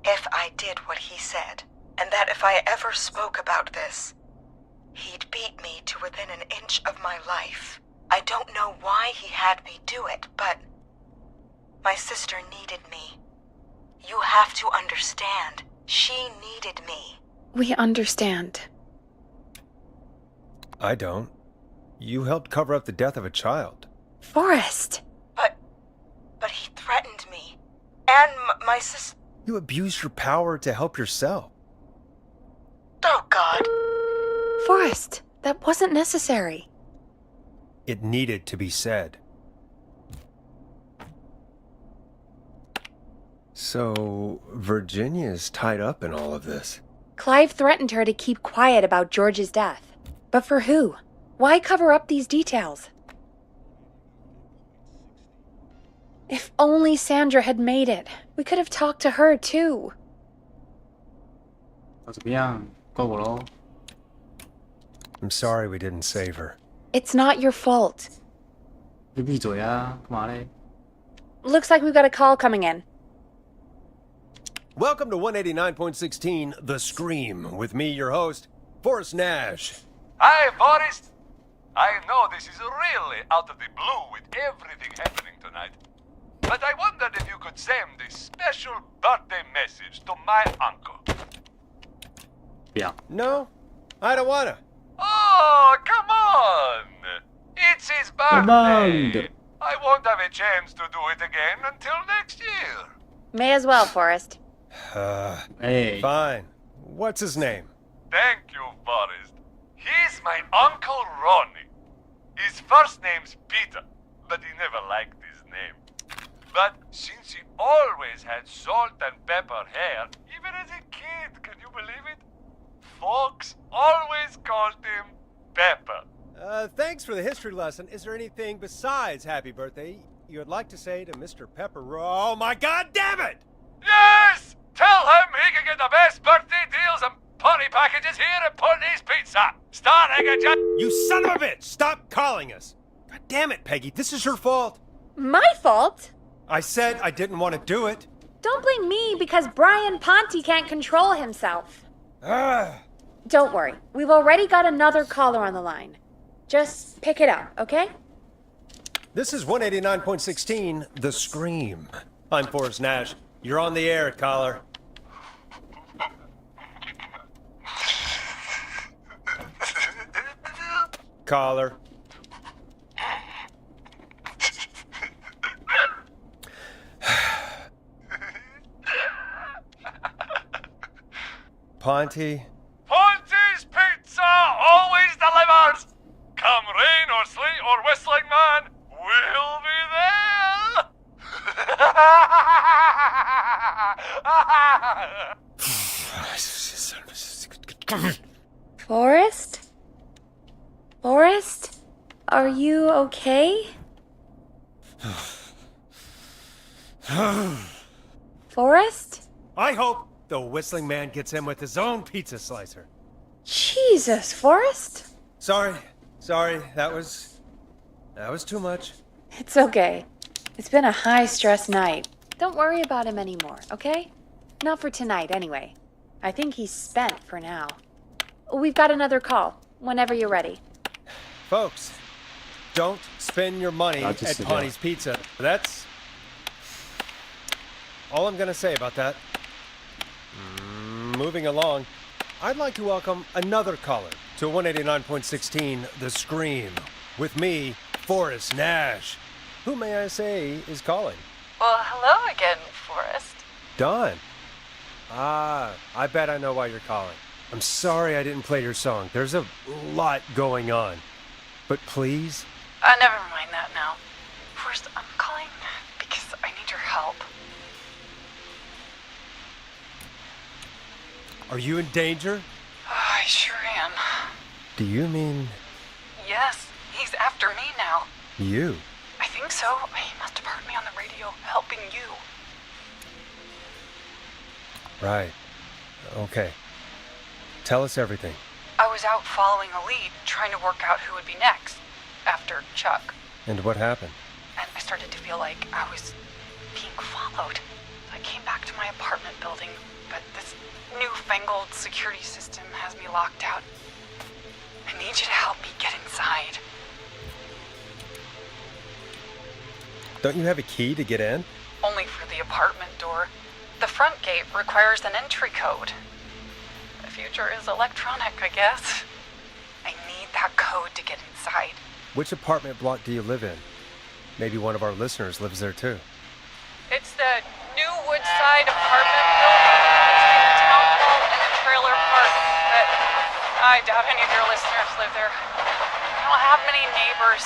Speaker 8: if I did what he said, and that if I ever spoke about this, he'd beat me to within an inch of my life. I don't know why he had me do it, but my sister needed me. You have to understand, she needed me.
Speaker 4: We understand.
Speaker 7: I don't. You helped cover up the death of a child.
Speaker 4: Forrest!
Speaker 8: But he threatened me. And my sister...
Speaker 7: You abused your power to help yourself.
Speaker 8: Oh, God.
Speaker 4: Forrest, that wasn't necessary.
Speaker 7: It needed to be said. So, Virginia's tied up in all of this.
Speaker 4: Clive threatened her to keep quiet about George's death. But for who? Why cover up these details? If only Sandra had made it. We could have talked to her, too.
Speaker 1: 怎么样？怪我咯。
Speaker 7: I'm sorry we didn't save her.
Speaker 4: It's not your fault.
Speaker 1: 你閉嘴啊！幹嘛咧？
Speaker 4: Looks like we've got a call coming in.
Speaker 7: Welcome to 189.16 The Scream, with me, your host, Forrest Nash.
Speaker 10: Hi, Forrest. I know this is really out of the blue with everything happening tonight, but I wondered if you could send a special birthday message to my uncle.
Speaker 1: Yeah.
Speaker 7: No, I don't wanna.
Speaker 10: Oh, come on! It's his birthday. I won't have a chance to do it again until next year.
Speaker 4: May as well, Forrest.
Speaker 1: Hey.
Speaker 7: Fine. What's his name?
Speaker 10: Thank you, Forrest. He's my Uncle Ronnie. His first name's Peter, but he never liked his name. but since he always had salt and pepper hair, even as a kid, can you believe it? Folks always called him Pepper.
Speaker 7: Thanks for the history lesson. Is there anything besides happy birthday you would like to say to Mr. Pepper? Oh my god damn it!
Speaker 10: Yes! Tell him he can get the best birthday deals and party packages here at Putney's Pizza, starting at just...
Speaker 7: You son of a bitch! Stop calling us! God damn it, Peggy, this is your fault!
Speaker 4: My fault?
Speaker 7: I said I didn't want to do it.
Speaker 4: Don't blame me because Brian Ponte can't control himself. Don't worry, we've already got another caller on the line. Just pick it up, okay?
Speaker 7: This is 189.16, The Scream. I'm Forrest Nash. You're on the air, caller. Caller. Ponte?
Speaker 10: Ponte's Pizza always delivers! Come rain or sleet or whistling man, we'll be there!
Speaker 4: Forrest? Forrest? Are you okay? Forrest?
Speaker 7: I hope the whistling man gets in with his own pizza slicer.
Speaker 4: Jesus, Forrest?
Speaker 7: Sorry, that was too much.
Speaker 4: It's okay. It's been a high-stress night. Don't worry about him anymore, okay? Not for tonight, anyway. I think he's spent for now. We've got another call, whenever you're ready.
Speaker 7: Folks, don't spend your money at Ponte's Pizza. That's all I'm gonna say about that. Moving along, I'd like to welcome another caller to 189.16 The Scream. With me, Forrest Nash. Who may I say is calling?
Speaker 16: Well, hello again, Forrest.
Speaker 7: Dawn. I bet I know why you're calling. I'm sorry I didn't play your song. There's a lot going on. But please?
Speaker 16: Never mind that now. Forrest, I'm calling because I need your help.
Speaker 7: Are you in danger?
Speaker 16: I sure am.
Speaker 7: Do you mean
Speaker 16: Yes, he's after me now.
Speaker 7: you?
Speaker 16: I think so. He must have heard me on the radio helping you.
Speaker 7: Right. Okay. Tell us everything.
Speaker 16: I was out following a lead, trying to work out who would be next, after Chuck.
Speaker 7: And what happened?
Speaker 16: And I started to feel like I was being followed. I came back to my apartment building, but this newfangled security system has me locked out. I need you to help me get inside.
Speaker 7: Don't you have a key to get in?
Speaker 16: Only for the apartment door. The front gate requires an entry code. The future is electronic, I guess. I need that code to get inside.
Speaker 7: Which apartment block do you live in? Maybe one of our listeners lives there too.
Speaker 16: It's the new Woodside apartment building between the town hall and the trailer park, but I doubt any of your listeners live there. I don't have many neighbors.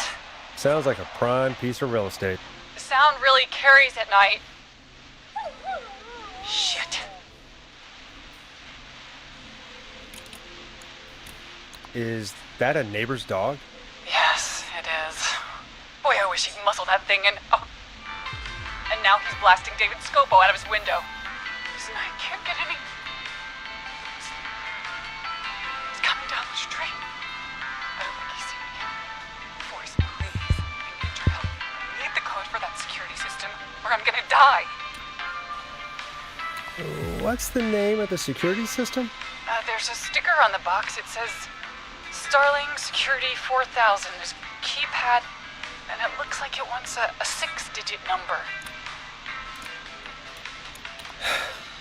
Speaker 7: Sounds like a prime piece of real estate.
Speaker 16: The sound really carries at night. Shit.
Speaker 7: Is that a neighbor's dog?
Speaker 16: Yes, it is. Boy, I wish he'd muzzle that thing and... Oh. And now he's blasting David Scopo out of his window. Listen, I can't get any... He's coming down the street. I don't think he's seen me yet. Forrest, please. I need your help. I need the code for that security system, or I'm gonna die.
Speaker 7: What's the name of the security system?
Speaker 16: There's a sticker on the box. It says Starling Security 4000. There's a keypad, and it looks like it wants a 6-digit number.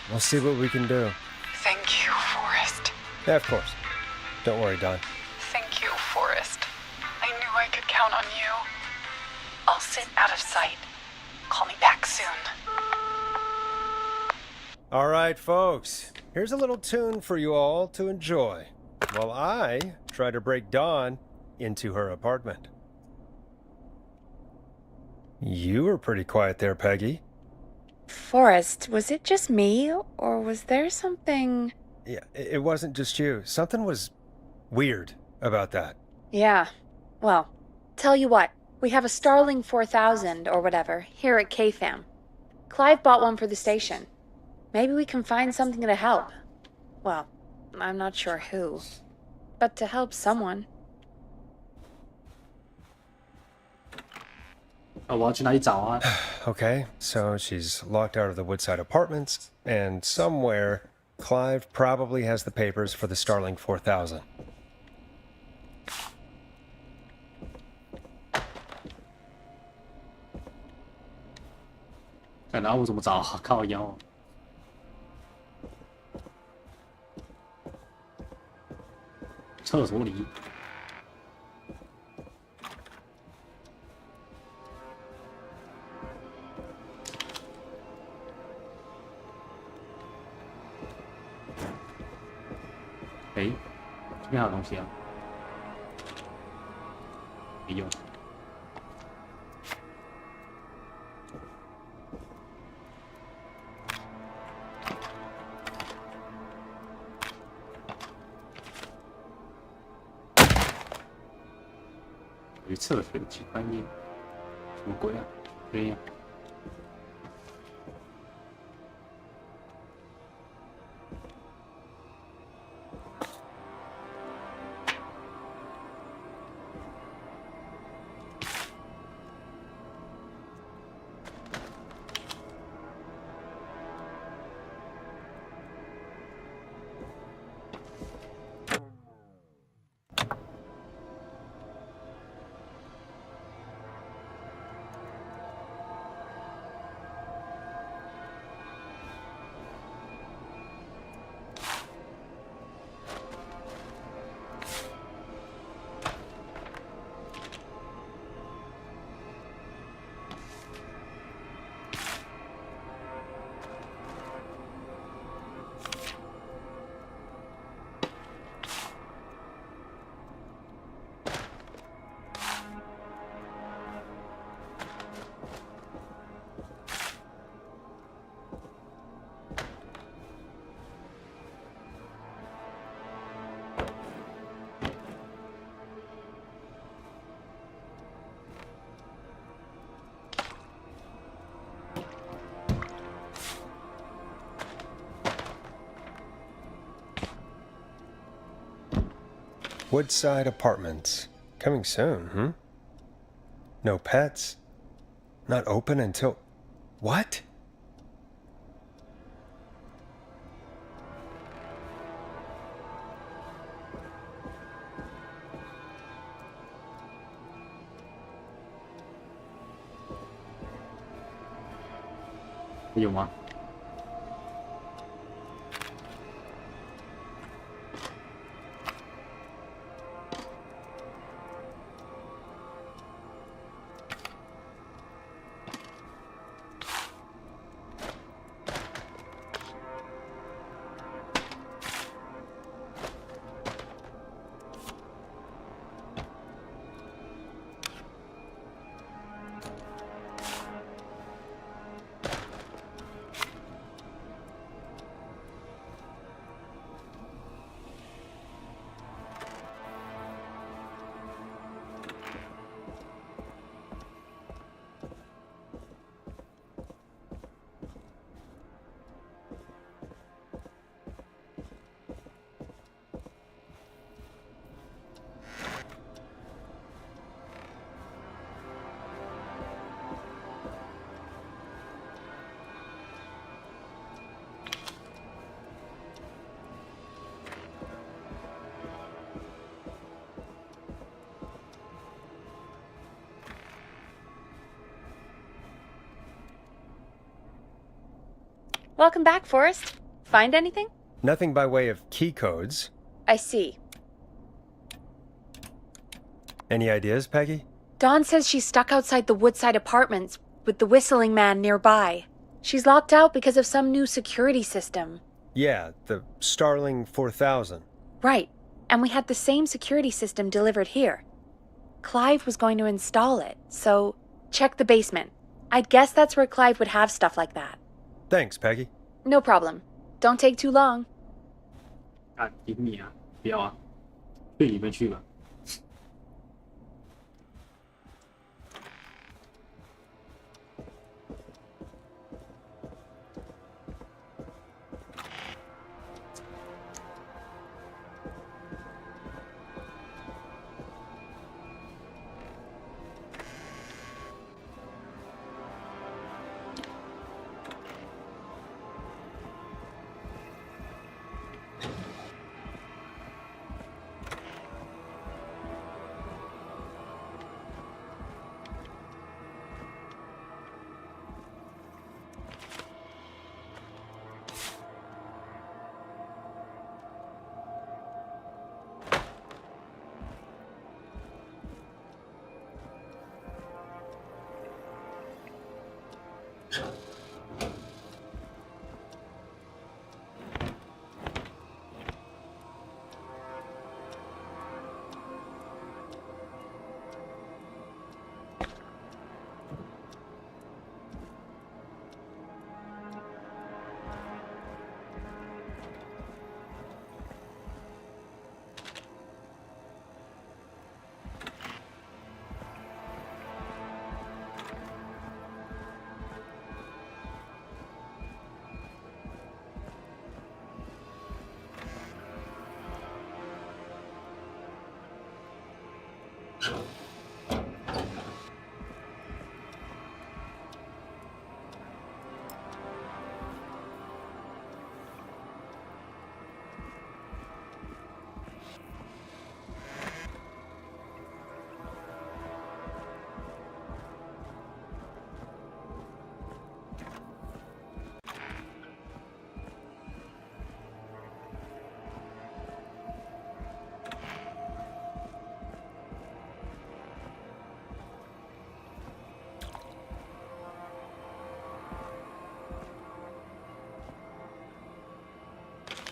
Speaker 7: We'll see what we can do.
Speaker 16: Thank you, Forrest.
Speaker 7: Yeah, of course. Don't worry, Don.
Speaker 16: Thank you, Forrest. I knew I could count on you. I'll sit out of sight. Call me back soon.
Speaker 7: All right, folks. Here's a little tune for you all to enjoy while I try to break Dawn into her apartment. You were pretty quiet there, Peggy.
Speaker 4: Forrest, was it just me, or was there something...
Speaker 7: Yeah, it wasn't just you. Something was weird about that.
Speaker 4: Yeah. Well, tell you what. We have a Starling 4000, or whatever, here at KFAM. Clive bought one for the station. Maybe we can find something to help. Well, I'm not sure who. But to help someone.
Speaker 1: 我要去哪里找啊？
Speaker 7: Okay, so she's locked out of the Woodside Apartments, and somewhere, Clive probably has the papers for the Starling 4000.
Speaker 1: 然后我怎么找啊？靠腰。厕所里。哎，这边还有东西啊，没用。有厕所机关页，什么鬼啊？这样。
Speaker 7: Woodside Apartments. Coming soon, hmm? No pets? Not open until... What?
Speaker 1: What you want?
Speaker 4: Welcome back, Forrest. Find anything?
Speaker 7: Nothing by way of key codes.
Speaker 4: I see.
Speaker 7: Any ideas, Peggy?
Speaker 4: Dawn says she's stuck outside the Woodside Apartments with the whistling man nearby. She's locked out because of some new security system.
Speaker 7: Yeah, the Starling 4000.
Speaker 4: Right. And we had the same security system delivered here. Clive was going to install it, so Check the basement. I'd guess that's where Clive would have stuff like that.
Speaker 7: Thanks, Peggy.
Speaker 4: No problem. Don't take too long.
Speaker 1: 啊，顶你啊！不要啊，去里面去吧。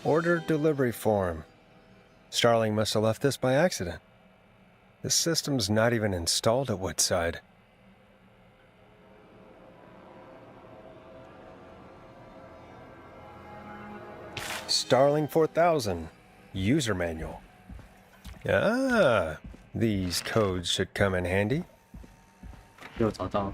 Speaker 7: Order delivery form. Starling must have left this by accident. The system's not even installed at Woodside. Starling 4000. User manual. Ah, these codes should come in handy.
Speaker 1: 又找到。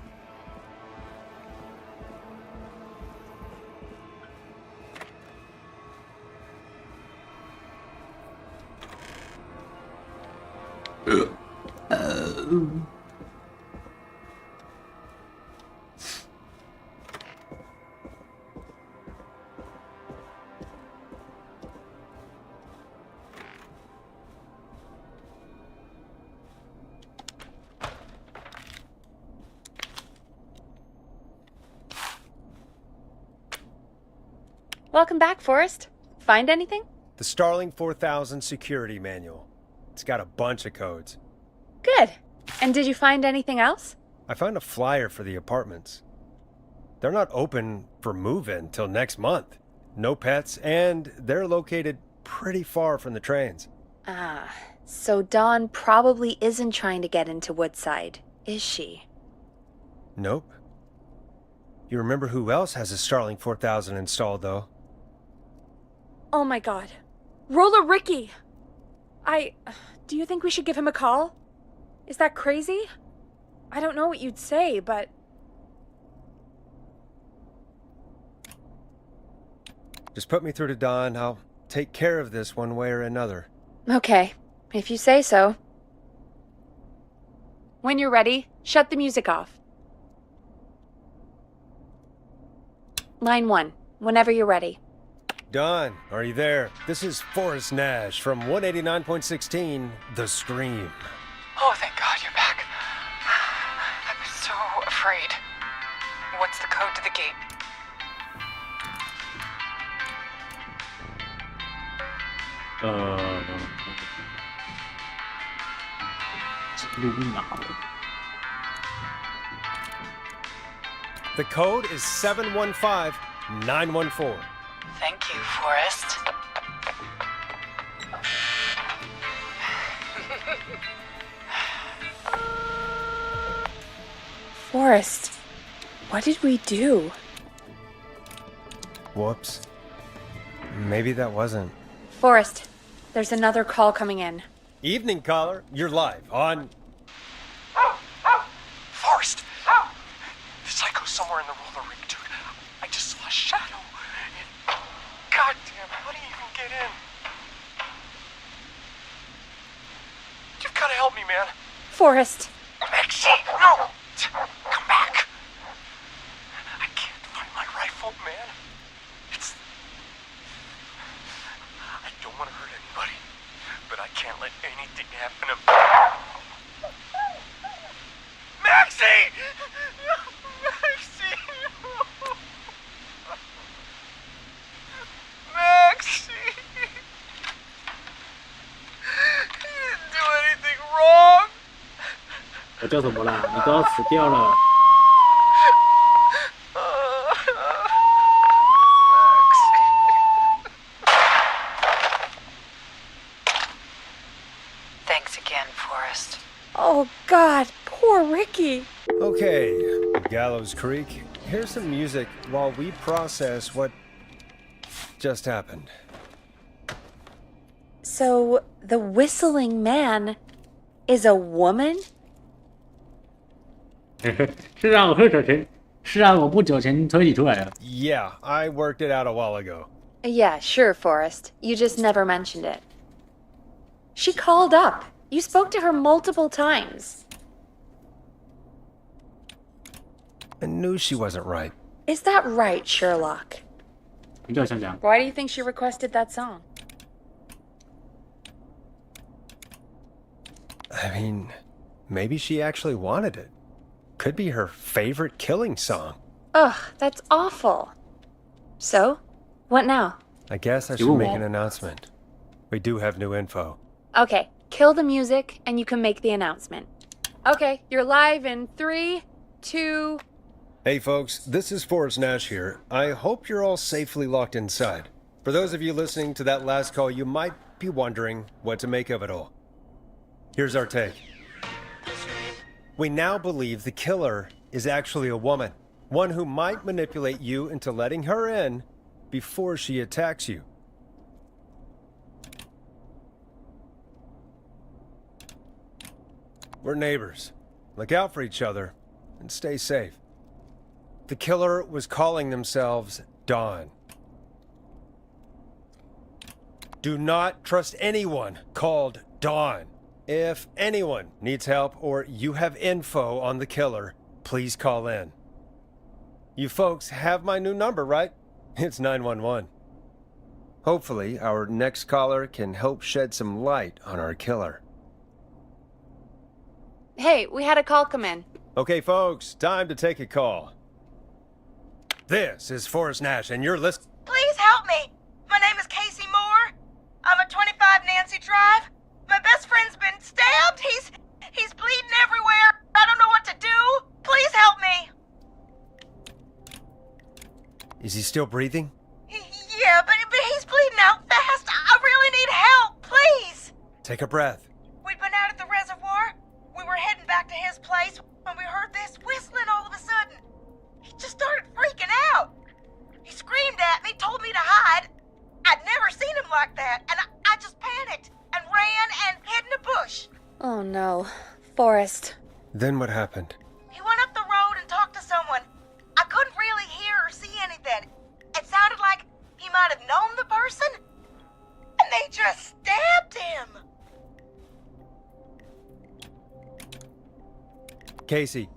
Speaker 4: Welcome back, Forrest. Find anything?
Speaker 7: The Starling 4000 security manual. It's got a bunch of codes.
Speaker 4: Good. And did you find anything else?
Speaker 7: I found a flyer for the apartments. They're not open for move-in till next month. No pets, and they're located pretty far from the trains.
Speaker 4: Ah, so Dawn probably isn't trying to get into Woodside, is she?
Speaker 7: Nope. You remember who else has a Starling 4000 installed, though?
Speaker 4: Oh my god. Roller Ricky! Do you think we should give him a call? Is that crazy? I don't know what you'd say, but...
Speaker 7: Just put me through to Dawn. I'll take care of this one way or another.
Speaker 4: Okay, if you say so. When you're ready, shut the music off. Line 1, whenever you're ready.
Speaker 7: Dawn, are you there? This is Forrest Nash from 189.16, The Scream.
Speaker 16: Oh, thank God you're back. I'm so afraid. What's the code to the gate?
Speaker 7: The code is 715914.
Speaker 16: Thank you, Forrest.
Speaker 4: Forrest, what did we do?
Speaker 7: Whoops. Maybe that wasn't...
Speaker 4: Forrest, there's another call coming in.
Speaker 7: Evening, caller. You're live on...
Speaker 10: Forrest! The psycho's somewhere in the roller rig, dude. I just saw a shadow. Goddamn, how do you even get in? You've got to help me, man.
Speaker 4: Forrest.
Speaker 10: Maxie, no! Come back. I can't find my rifle, man. I don't want to hurt anybody, but I can't let anything happen to me. Maxie! Maxie! Maxie! You didn't do anything wrong!
Speaker 1: 我叫什么啦？你都要死掉了。
Speaker 16: Thanks again, Forrest.
Speaker 4: Oh, God, poor Ricky.
Speaker 7: Okay, Gallows Creek. Here's some music while we process what just happened.
Speaker 4: So, the whistling man is a woman?
Speaker 2: 是啊，我喝酒前，是啊，我不久前推理出来了。
Speaker 7: Yeah, I worked it out a while ago.
Speaker 4: Yeah, sure, Forrest. You just never mentioned it. She called up. You spoke to her multiple times.
Speaker 7: I knew she wasn't right.
Speaker 4: Is that right, Sherlock?
Speaker 2: 你给我想想。
Speaker 4: Why do you think she requested that song?
Speaker 7: I mean, maybe she actually wanted it. Could be her favorite killing song.
Speaker 4: Ugh, that's awful. So, what now?
Speaker 7: I guess I should make an announcement. We do have new info.
Speaker 4: Okay, kill the music and you can make the announcement. Okay, you're live in 3, 2...
Speaker 7: Hey folks, this is Forrest Nash here. I hope you're all safely locked inside. For those of you listening to that last call, you might be wondering what to make of it all. Here's our take. We now believe the killer is actually a woman. One who might manipulate you into letting her in before she attacks you. We're neighbors. Look out for each other and stay safe. The killer was calling themselves Dawn. Do not trust anyone called Dawn. If anyone needs help or you have info on the killer, please call in. You folks have my new number, right? It's 911. Hopefully, our next caller can help shed some light on our killer.
Speaker 4: Hey, we had a call come in.
Speaker 7: Okay, folks, time to take a call. This is Forrest Nash, and you're listening.
Speaker 8: Please help me. My name is Casey Moore. I'm at 25 Nancy Drive. My best friend's been stabbed. He's bleeding everywhere. I don't know what to do. Please help me.
Speaker 7: Is he still breathing?
Speaker 8: Yeah, but he's bleeding out fast. I really need help. Please.
Speaker 7: Take a breath.
Speaker 8: We'd been out at the reservoir. We were heading back to his place when we heard this whistling all of a sudden. He just started freaking out. He screamed at me, told me to hide. I'd never seen him like that, and I just panicked and ran and hid in a bush.
Speaker 4: Oh no. Forrest.
Speaker 7: Then what happened?
Speaker 8: He went up the road and talked to someone. I couldn't really hear or see anything. It sounded like he might have known the person, and they just stabbed him.
Speaker 7: Casey,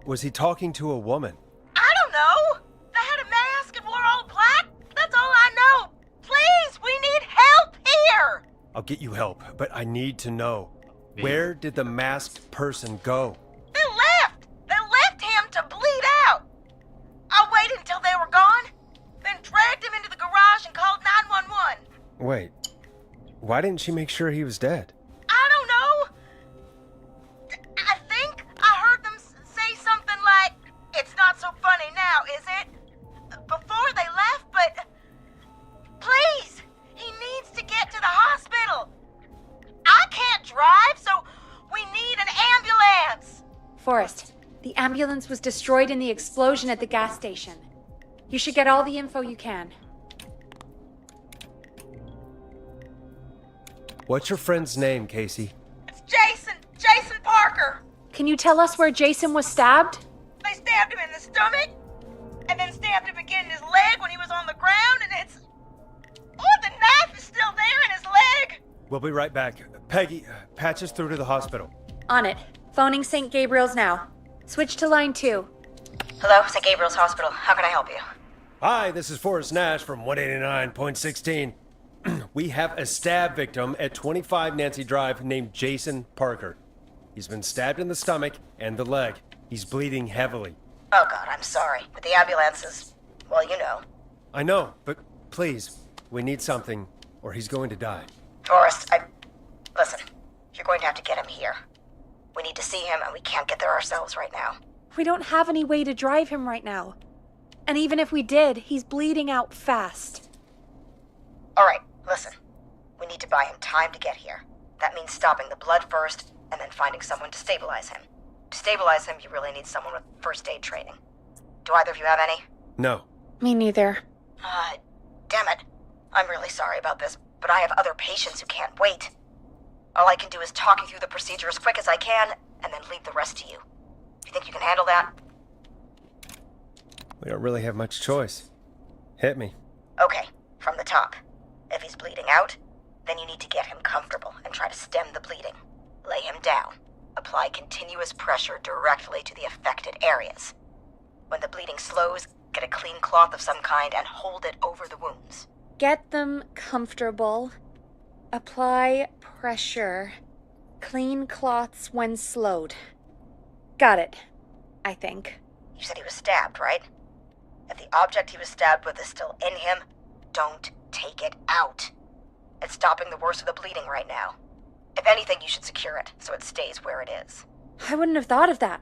Speaker 7: was he talking to a woman?
Speaker 8: I don't know. They had a mask and wore all black. That's all I know. Please, we need help here.
Speaker 7: I'll get you help, but I need to know. Where did the masked person go?
Speaker 8: They left. They left him to bleed out. I waited until they were gone, then dragged him into the garage and called 911.
Speaker 7: Wait, why didn't she make sure he was dead?
Speaker 8: I don't know. I think I heard them say something like, "It's not so funny now, is it?" before they left, but please, he needs to get to the hospital. I can't drive, so we need an ambulance.
Speaker 4: Forrest, the ambulance was destroyed in the explosion at the gas station. You should get all the info you can.
Speaker 7: What's your friend's name, Casey?
Speaker 8: It's Jason! Jason Parker!
Speaker 4: Can you tell us where Jason was stabbed?
Speaker 8: They stabbed him in the stomach, and then stabbed him again in his leg when he was on the ground, and it's... Oh, the knife is still there in his leg!
Speaker 7: We'll be right back. Peggy, patch us through to the hospital.
Speaker 4: On it. Phoning St. Gabriel's now. Switch to line 2.
Speaker 20: Hello, St. Gabriel's Hospital. How can I help you?
Speaker 7: Hi, this is Forrest Nash from 189.16. We have a stab victim at 25 Nancy Drive named Jason Parker. He's been stabbed in the stomach and the leg. He's bleeding heavily.
Speaker 20: Oh God, I'm sorry. But the ambulances, well, you know.
Speaker 7: I know, but please, we need something, or he's going to die.
Speaker 20: Forrest, listen, you're going to have to get him here. We need to see him, and we can't get there ourselves right now.
Speaker 4: We don't have any way to drive him right now. And even if we did, he's bleeding out fast.
Speaker 20: All right, listen. We need to buy him time to get here. That means stopping the blood first, and then finding someone to stabilize him. To stabilize him, you really need someone with first aid training. Do either of you have any?
Speaker 7: No.
Speaker 4: Me neither.
Speaker 20: Damn it. I'm really sorry about this, but I have other patients who can't wait. All I can do is talk you through the procedure as quick as I can, and then leave the rest to you. You think you can handle that?
Speaker 7: We don't really have much choice. Hit me.
Speaker 20: Okay, from the top. If he's bleeding out, then you need to get him comfortable and try to stem the bleeding. Lay him down. Apply continuous pressure directly to the affected areas. When the bleeding slows, get a clean cloth of some kind and hold it over the wounds.
Speaker 4: Get them comfortable. Apply pressure. Clean cloths when slowed. Got it, I think.
Speaker 20: You said he was stabbed, right? If the object he was stabbed with is still in him, don't take it out. It's stopping the worst of the bleeding right now. If anything, you should secure it so it stays where it is.
Speaker 4: I wouldn't have thought of that.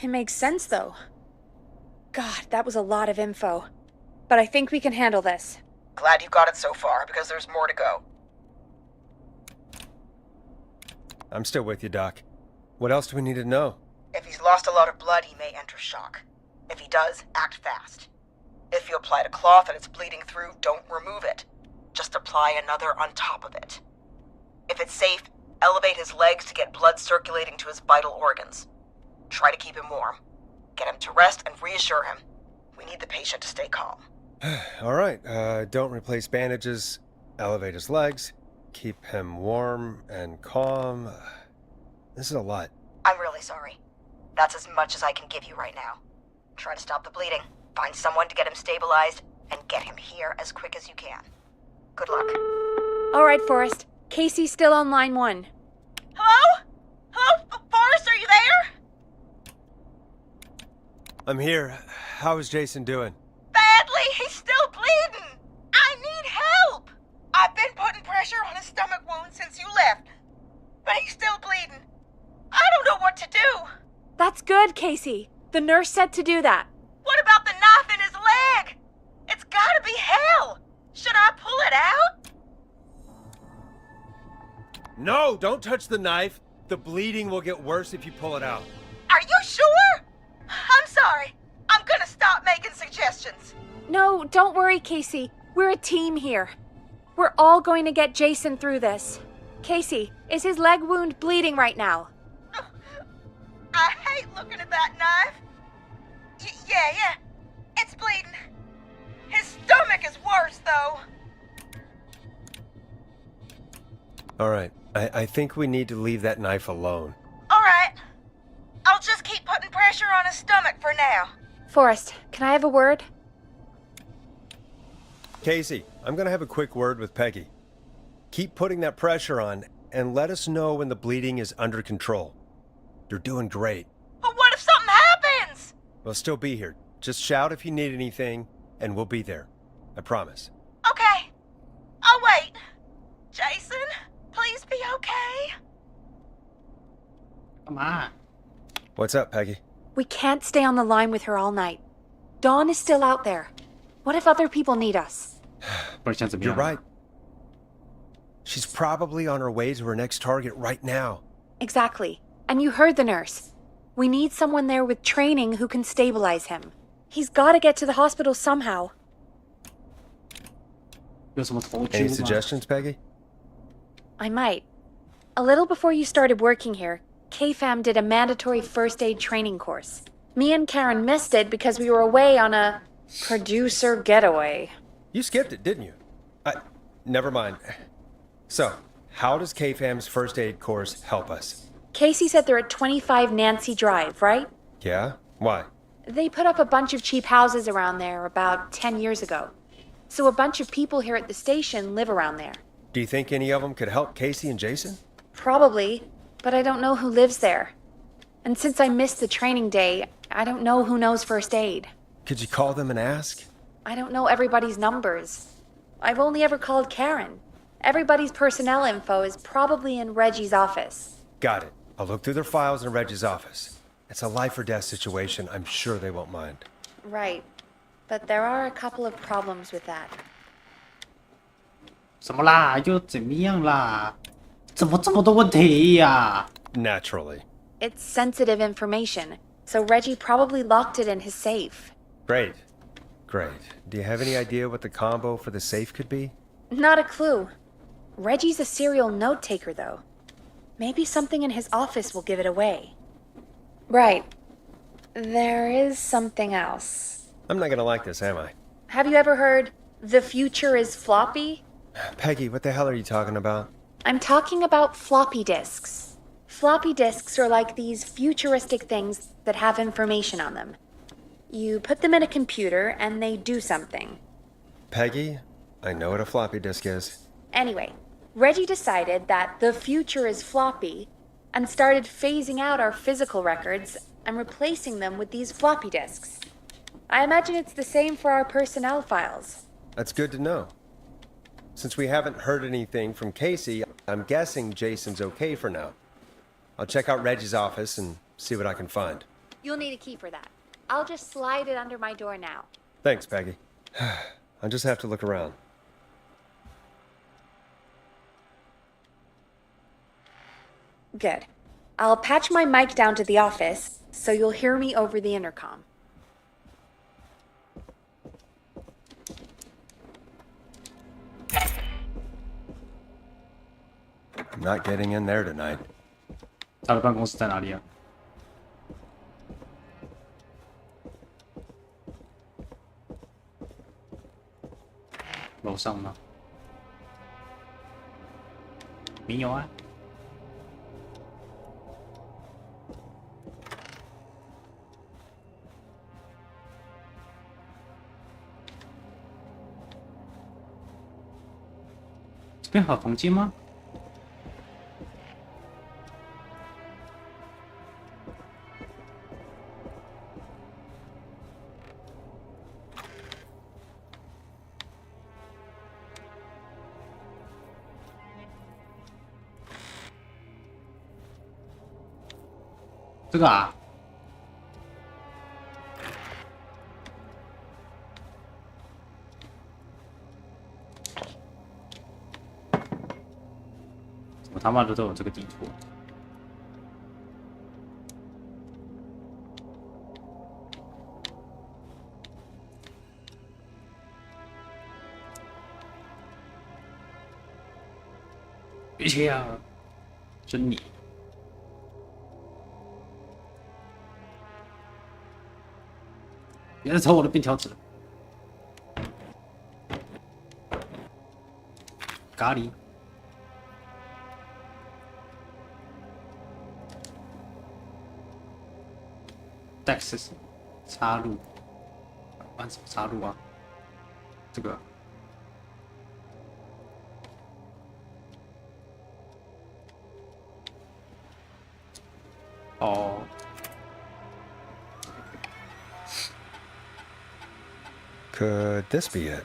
Speaker 4: It makes sense, though. God, that was a lot of info. But I think we can handle this.
Speaker 20: Glad you got it so far, because there's more to go.
Speaker 7: I'm still with you, Doc. What else do we need to know?
Speaker 20: If he's lost a lot of blood, he may enter shock. If he does, act fast. If you applied a cloth and it's bleeding through, don't remove it. Just apply another on top of it. If it's safe, elevate his legs to get blood circulating to his vital organs. Try to keep him warm. Get him to rest and reassure him. We need the patient to stay calm.
Speaker 7: All right, don't replace bandages. Elevate his legs. Keep him warm and calm. This is a lot.
Speaker 20: I'm really sorry. That's as much as I can give you right now. Try to stop the bleeding, find someone to get him stabilized, and get him here as quick as you can. Good luck.
Speaker 4: All right, Forrest. Casey's still on line 1.
Speaker 8: Hello? Hello? Forrest, are you there?
Speaker 7: I'm here. How is Jason doing?
Speaker 8: Badly. He's still bleeding. I need help. I've been putting pressure on his stomach wound since you left, but he's still bleeding. I don't know what to do.
Speaker 4: That's good, Casey. The nurse said to do that.
Speaker 8: What about the knife in his leg? It's gotta be hell. Should I pull it out?
Speaker 7: No, don't touch the knife. The bleeding will get worse if you pull it out.
Speaker 8: Are you sure? I'm sorry. I'm gonna stop making suggestions.
Speaker 4: No, don't worry, Casey. We're a team here. We're all going to get Jason through this. Casey, is his leg wound bleeding right now?
Speaker 8: I hate looking at that knife. Yeah. It's bleeding. His stomach is worse, though.
Speaker 7: All right, I think we need to leave that knife alone.
Speaker 8: All right. I'll just keep putting pressure on his stomach for now.
Speaker 4: Forrest, can I have a word?
Speaker 7: Casey, I'm going to have a quick word with Peggy. Keep putting that pressure on and let us know when the bleeding is under control. You're doing great.
Speaker 8: But what if something happens?
Speaker 7: We'll still be here. Just shout if you need anything, and we'll be there. I promise.
Speaker 8: Okay. I'll wait. Jason, please be okay.
Speaker 2: Come on.
Speaker 7: What's up, Peggy?
Speaker 4: We can't stay on the line with her all night. Dawn is still out there. What if other people need us?
Speaker 7: You're right. She's probably on her way to her next target right now.
Speaker 4: Exactly. And you heard the nurse. We need someone there with training who can stabilize him. He's gotta get to the hospital somehow.
Speaker 2: 有什么头绪
Speaker 7: Any
Speaker 2: 吗？
Speaker 7: suggestions, Peggy?
Speaker 4: I might. A little before you started working here, KFAM did a mandatory first aid training course. Me and Karen missed it because we were away on a producer getaway.
Speaker 7: You skipped it, didn't you? Never mind. So, how does KFAM's first aid course help us?
Speaker 4: Casey said they're at 25 Nancy Drive, right?
Speaker 7: Yeah? Why?
Speaker 4: They put up a bunch of cheap houses around there about 10 years ago. So a bunch of people here at the station live around there.
Speaker 7: Do you think any of them could help Casey and Jason?
Speaker 4: Probably, but I don't know who lives there. And since I missed the training day, I don't know who knows first aid.
Speaker 7: Could you call them and ask?
Speaker 4: I don't know everybody's numbers. I've only ever called Karen. Everybody's personnel info is probably in Reggie's office.
Speaker 7: Got it. I'll look through their files in Reggie's office. It's a life or death situation. I'm sure they won't mind.
Speaker 4: Right. But there are a couple of problems with that.
Speaker 2: 什么啦？又怎么样啦？怎么这么多问题呀
Speaker 7: Naturally.
Speaker 4: It's sensitive information, so Reggie probably locked it in his safe.
Speaker 7: Great. Great. Do you have any idea what the combo for the safe could be?
Speaker 4: Not a clue. Reggie's a serial note taker, though. Maybe something in his office will give it away. Right. There is something else.
Speaker 7: I'm not gonna like this, am I?
Speaker 4: Have you ever heard, the future is floppy?
Speaker 7: Peggy, what the hell are you talking about?
Speaker 4: I'm talking about floppy disks. Floppy disks are like these futuristic things that have information on them. You put them in a computer and they do something.
Speaker 7: Peggy, I know what a floppy disk is.
Speaker 4: Anyway, Reggie decided that the future is floppy and started phasing out our physical records and replacing them with these floppy disks. I imagine it's the same for our personnel files.
Speaker 7: That's good to know. Since we haven't heard anything from Casey, I'm guessing Jason's okay for now. I'll check out Reggie's office and see what I can find.
Speaker 4: You'll need a key for that. I'll just slide it under my door now.
Speaker 7: Thanks, Peggy. I'll just have to look around.
Speaker 4: Good. I'll patch my mic down to the office, so you'll hear me over the intercom.
Speaker 7: I'm not getting in there tonight.
Speaker 2: 他的办公室在哪里啊？楼上吗？没有啊。这边还有房间吗？这个啊，怎么他妈的都有这个地图？别切啊！就你。别再抽我的便条纸了。咖喱。Texas 插入，按什么插入啊？这个。哦。
Speaker 7: Could this be it?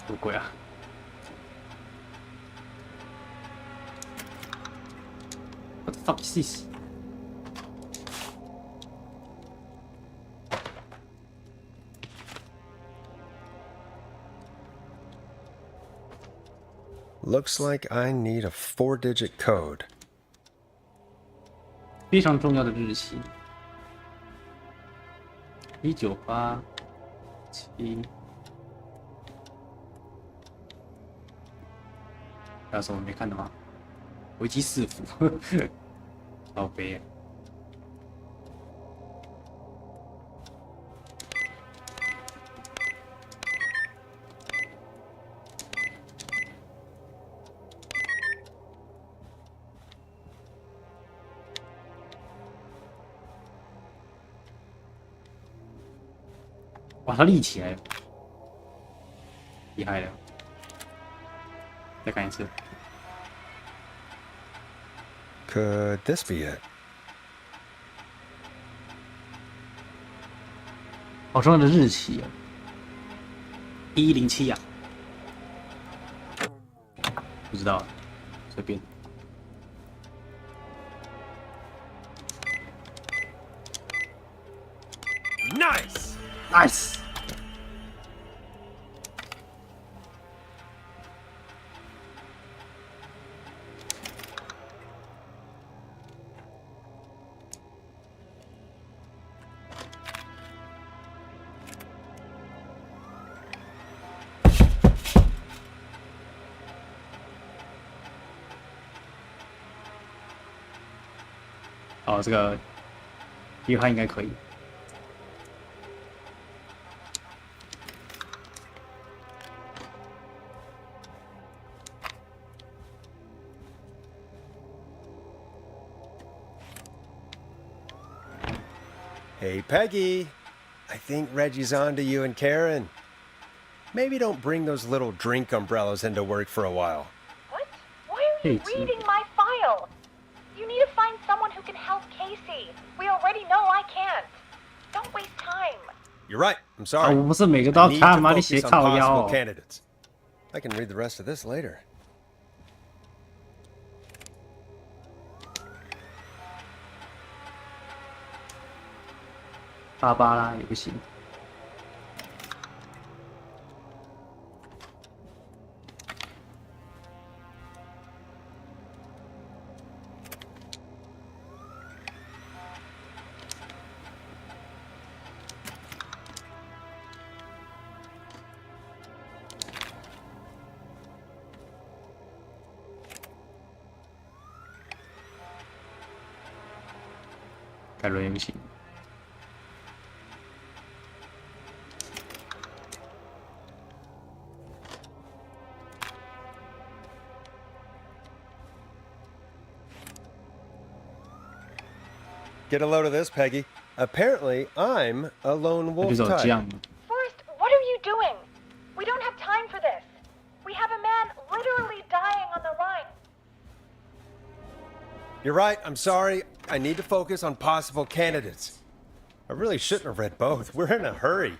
Speaker 2: 什么鬼啊？我的 fuck is this？
Speaker 7: Looks like I need a 4-digit code.
Speaker 2: 非常重要的日期，1987。还有什么没看的吗？危机四伏，好悲啊！哇，他立起来了，厉害了！再看一次。
Speaker 7: Could this be it?
Speaker 2: 好重要的日期啊！1107呀，不知道，随便。Nice。哦，这个约翰应该可以。
Speaker 7: Hey, Peggy. I think Reggie's on to you and Karen. Maybe don't bring those little drink umbrellas into work for a while.
Speaker 5: What? Why are you reading my file? You need to find someone who can help Casey. We already know I can't. Don't waste time.
Speaker 7: You're right. I'm sorry.
Speaker 2: 我不是每个都要看吗？你写靠腰。
Speaker 7: candidates. I can read the rest of this later.
Speaker 2: 芭芭拉也不行。改轮也不行。
Speaker 7: Get a load of this, Peggy. Apparently, I'm a lone wolf type.
Speaker 5: Forrest, what are you doing? We don't have time for this. We have a man literally dying on the line.
Speaker 7: You're right. I'm sorry. I need to focus on possible candidates. I really shouldn't have read both. We're in a hurry.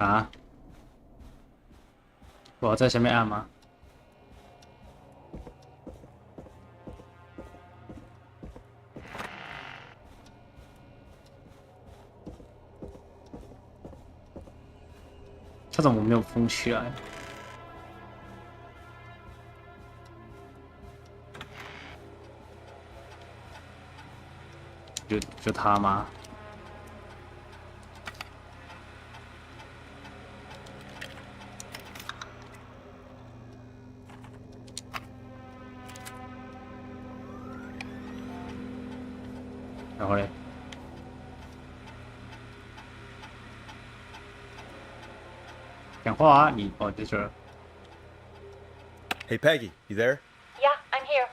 Speaker 2: Ah. 我在前面按吗？他怎么没有封起来？就他吗？ 然后嘞，讲话啊！你哦，在这儿。
Speaker 7: Hey, Peggy, you there?
Speaker 5: Yeah, I'm here.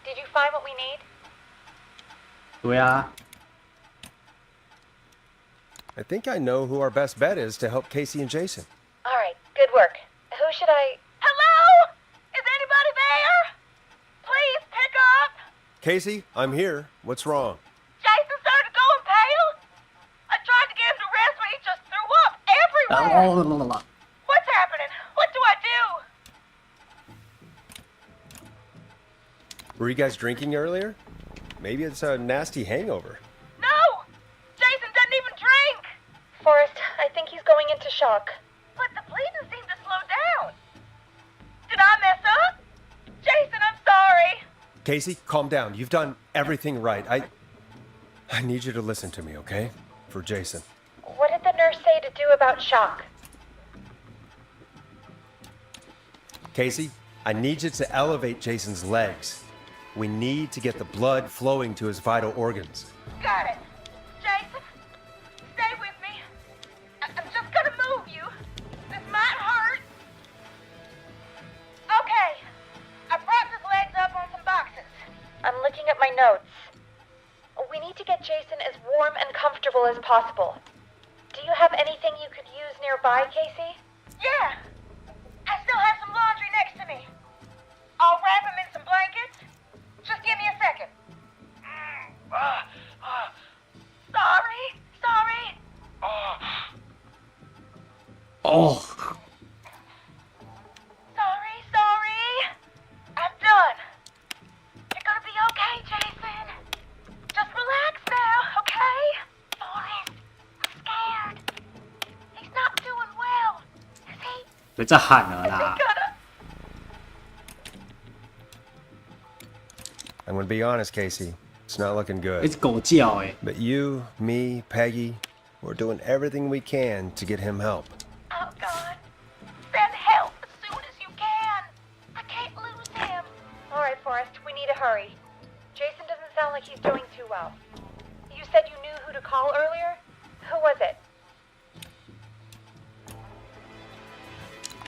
Speaker 5: Did you find what we need?
Speaker 2: 对啊。
Speaker 7: I think I know who our best bet is to help Casey and Jason.
Speaker 5: All right, good work. Who should I... Hello? Is anybody there? Please pick up.
Speaker 7: Casey, I'm here. What's wrong?
Speaker 5: Jason started going pale. I tried to get him to rest, but he just threw up everywhere. What's happening? What do I do?
Speaker 7: Were you guys drinking earlier? Maybe it's a nasty hangover.
Speaker 5: No! Jason doesn't even drink! Forrest, I think he's going into shock. But the bleeding seemed to slow down. Did I mess up? Jason, I'm sorry.
Speaker 7: Casey, calm down. You've done everything right. I need you to listen to me, okay? For Jason.
Speaker 4: What did the nurse say to do about shock?
Speaker 7: Casey, I need you to elevate Jason's legs. We need to get the blood flowing to his vital organs.
Speaker 5: Got it. Jason, stay with me. I'm just gonna move you. This might hurt. Okay. I propped his legs up on some boxes.
Speaker 4: I'm looking at my notes. We need to get Jason as warm and comfortable as possible. Do you have anything you could use nearby, Casey?
Speaker 5: Yeah. I still have some laundry next to me. I'll wrap him in some blankets. Just give me a second. Sorry.
Speaker 1: Oh.
Speaker 5: Sorry. I'm done. You're gonna be okay, Jason. Just relax now, okay? Forrest, I'm scared. He's not doing well, is he?
Speaker 1: 别再喊了啦！
Speaker 7: I'm gonna be honest, Casey. It's not looking good.
Speaker 1: 一直狗叫哎。
Speaker 7: But you, me, Peggy, we're doing everything we can to get him help.
Speaker 5: Oh, God. Send help as soon as you can. I can't lose him.
Speaker 4: All right, Forrest, we need to hurry. Jason doesn't sound like he's doing too well. You said you knew who to call earlier? Who was it?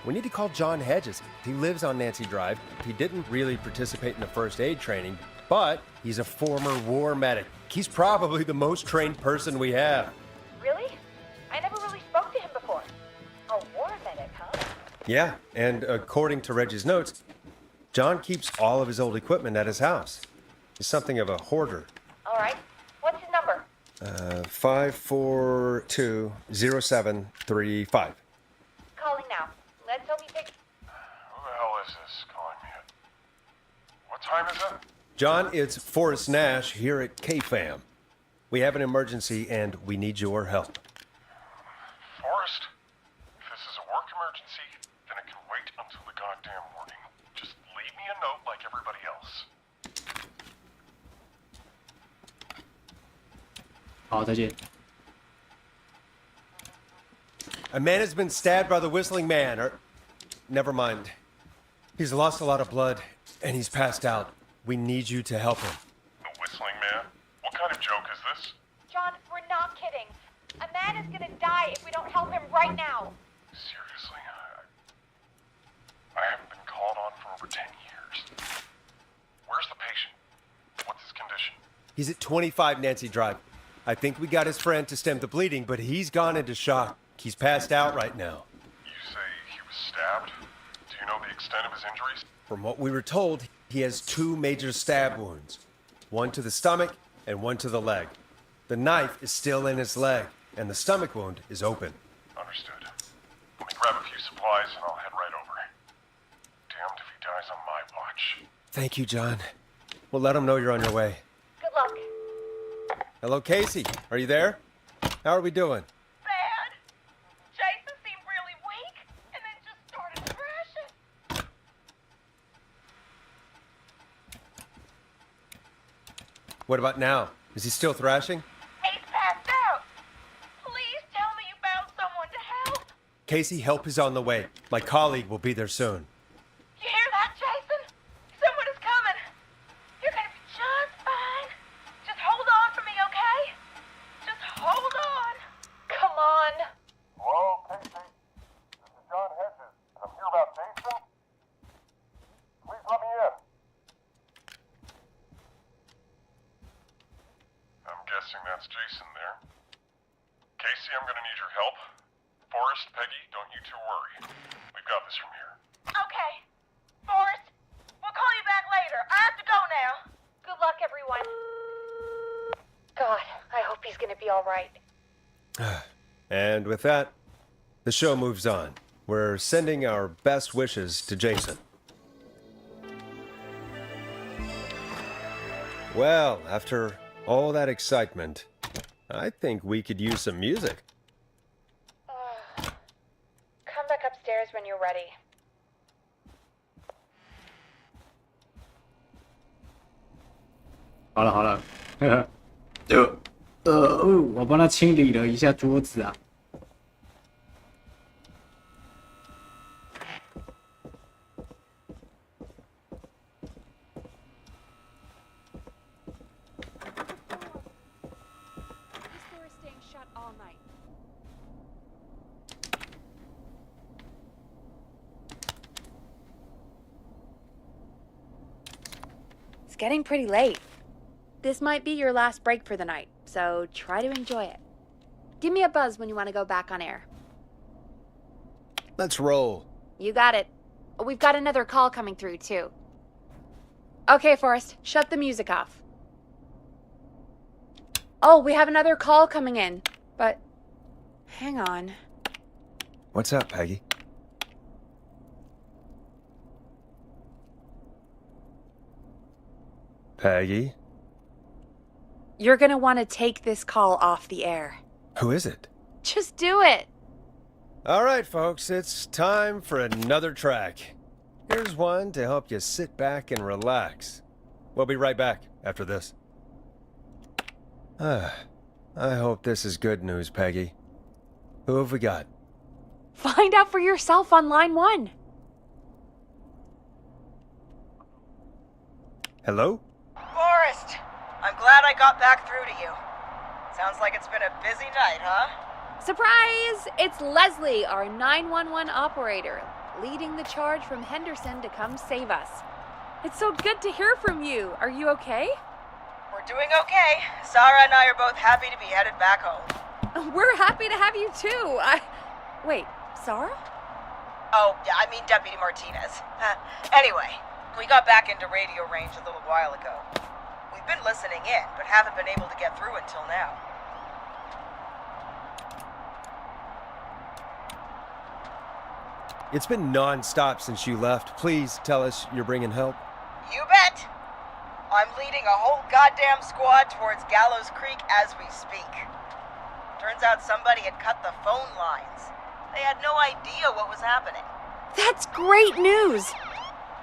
Speaker 7: We need to call John Hedges. He lives on Nancy Drive. He didn't really participate in the first aid training, but he's a former war medic. He's probably the most trained person we have.
Speaker 4: Really? I never really spoke to him before. A war medic, huh?
Speaker 7: Yeah, and according to Reggie's notes, John keeps all of his old equipment at his house. He's something of a hoarder.
Speaker 4: All right. What's his number?
Speaker 7: 5420735.
Speaker 4: Calling now. Let's hope he picks.
Speaker 10: Who the hell is this calling me at? What time is it?
Speaker 7: John, it's Forrest Nash here at KFAM. We have an emergency and we need your help.
Speaker 10: Forrest, if this is a work emergency, then it can wait until the goddamn morning. Just leave me a note like everybody else.
Speaker 1: 好，再见。
Speaker 7: A man has been stabbed by the Whistling Man, or... Never mind. He's lost a lot of blood, and he's passed out. We need you to help him.
Speaker 10: The Whistling Man? What kind of joke is this?
Speaker 4: John, we're not kidding. A man is gonna die if we don't help him right now.
Speaker 10: Seriously? I haven't been called on for over 10 years. Where's the patient? What's his condition?
Speaker 7: He's at 25 Nancy Drive. I think we got his friend to stem the bleeding, but he's gone into shock. He's passed out right now.
Speaker 10: You say he was stabbed? Do you know the extent of his injuries?
Speaker 7: From what we were told, he has 2 major stab wounds. One to the stomach and one to the leg. The knife is still in his leg, and the stomach wound is open.
Speaker 10: Understood. Let me grab a few supplies and I'll head right over. Damned if he dies on my watch.
Speaker 7: Thank you, John. We'll let him know you're on your way.
Speaker 4: Good luck.
Speaker 7: Hello, Casey. Are you there? How are we doing?
Speaker 5: Bad. Jason seemed really weak and then just started crashing.
Speaker 7: What about now? Is he still thrashing?
Speaker 5: He's passed out. Please tell me you found someone to help.
Speaker 7: Casey, help is on the way. My colleague will be there soon.
Speaker 5: You hear that, Jason? Someone is coming. You're gonna be just fine. Just hold on for me, okay? Just hold on.
Speaker 4: Come on.
Speaker 10: Hello, Casey. This is John Hedges. I'm here about Jason. Please let me in. I'm guessing that's Jason there. Casey, I'm gonna need your help. Forrest, Peggy, don't you two worry. We've got this from here.
Speaker 5: Okay. Forrest, we'll call you back later. I have to go now.
Speaker 4: Good luck, everyone. God, I hope he's gonna be all right.
Speaker 7: And with that, the show moves on. We're sending our best wishes to Jason. Well, after all that excitement, I think we could use some music.
Speaker 4: Come back upstairs when you're ready.
Speaker 1: 好了好了，我帮他清理了一下桌子啊。
Speaker 4: It's getting pretty late. This might be your last break for the night, so try to enjoy it. Give me a buzz when you want to go back on air.
Speaker 7: Let's roll.
Speaker 4: You got it. We've got another call coming through, too. Okay, Forrest, shut the music off. Oh, we have another call coming in, but hang on.
Speaker 7: What's up, Peggy? Peggy?
Speaker 4: You're gonna want to take this call off the air.
Speaker 7: Who is it?
Speaker 4: Just do it.
Speaker 7: All right, folks, it's time for another track. Here's one to help you sit back and relax. We'll be right back after this. I hope this is good news, Peggy. Who have we got?
Speaker 4: Find out for yourself on line 1.
Speaker 7: Hello?
Speaker 20: Forrest, I'm glad I got back through to you. Sounds like it's been a busy night, huh?
Speaker 4: Surprise! It's Leslie, our 911 operator, leading the charge from Henderson to come save us. It's so good to hear from you. Are you okay?
Speaker 20: We're doing okay. Sarah and I are both happy to be headed back home.
Speaker 4: We're happy to have you too. Wait, Sarah?
Speaker 20: Oh, yeah, I mean Deputy Martinez. Anyway, we got back into radio range a little while ago. We've been listening in, but haven't been able to get through until now.
Speaker 7: It's been non-stop since you left. Please tell us you're bringing help.
Speaker 20: You bet! I'm leading a whole goddamn squad towards Gallows Creek as we speak. Turns out somebody had cut the phone lines. They had no idea what was happening.
Speaker 4: That's great news!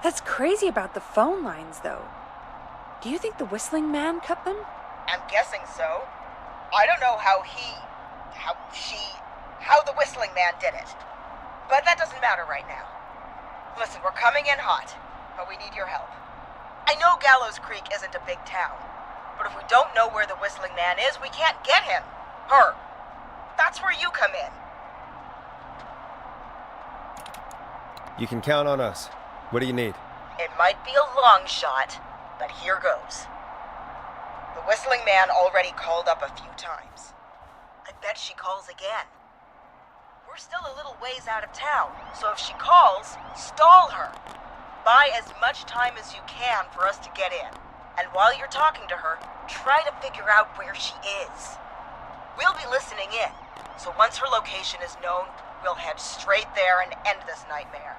Speaker 4: That's crazy about the phone lines, though. Do you think the Whistling Man cut them?
Speaker 20: I'm guessing so. I don't know how the Whistling Man did it. But that doesn't matter right now. Listen, we're coming in hot, but we need your help. I know Gallows Creek isn't a big town, but if we don't know where the Whistling Man is, we can't get him. Her. That's where you come in.
Speaker 7: You can count on us. What do you need?
Speaker 20: It might be a long shot, but here goes. The Whistling Man already called up a few times. I bet she calls again. We're still a little ways out of town, so if she calls, stall her. Buy as much time as you can for us to get in. And while you're talking to her, try to figure out where she is. We'll be listening in, so once her location is known, we'll head straight there and end this nightmare.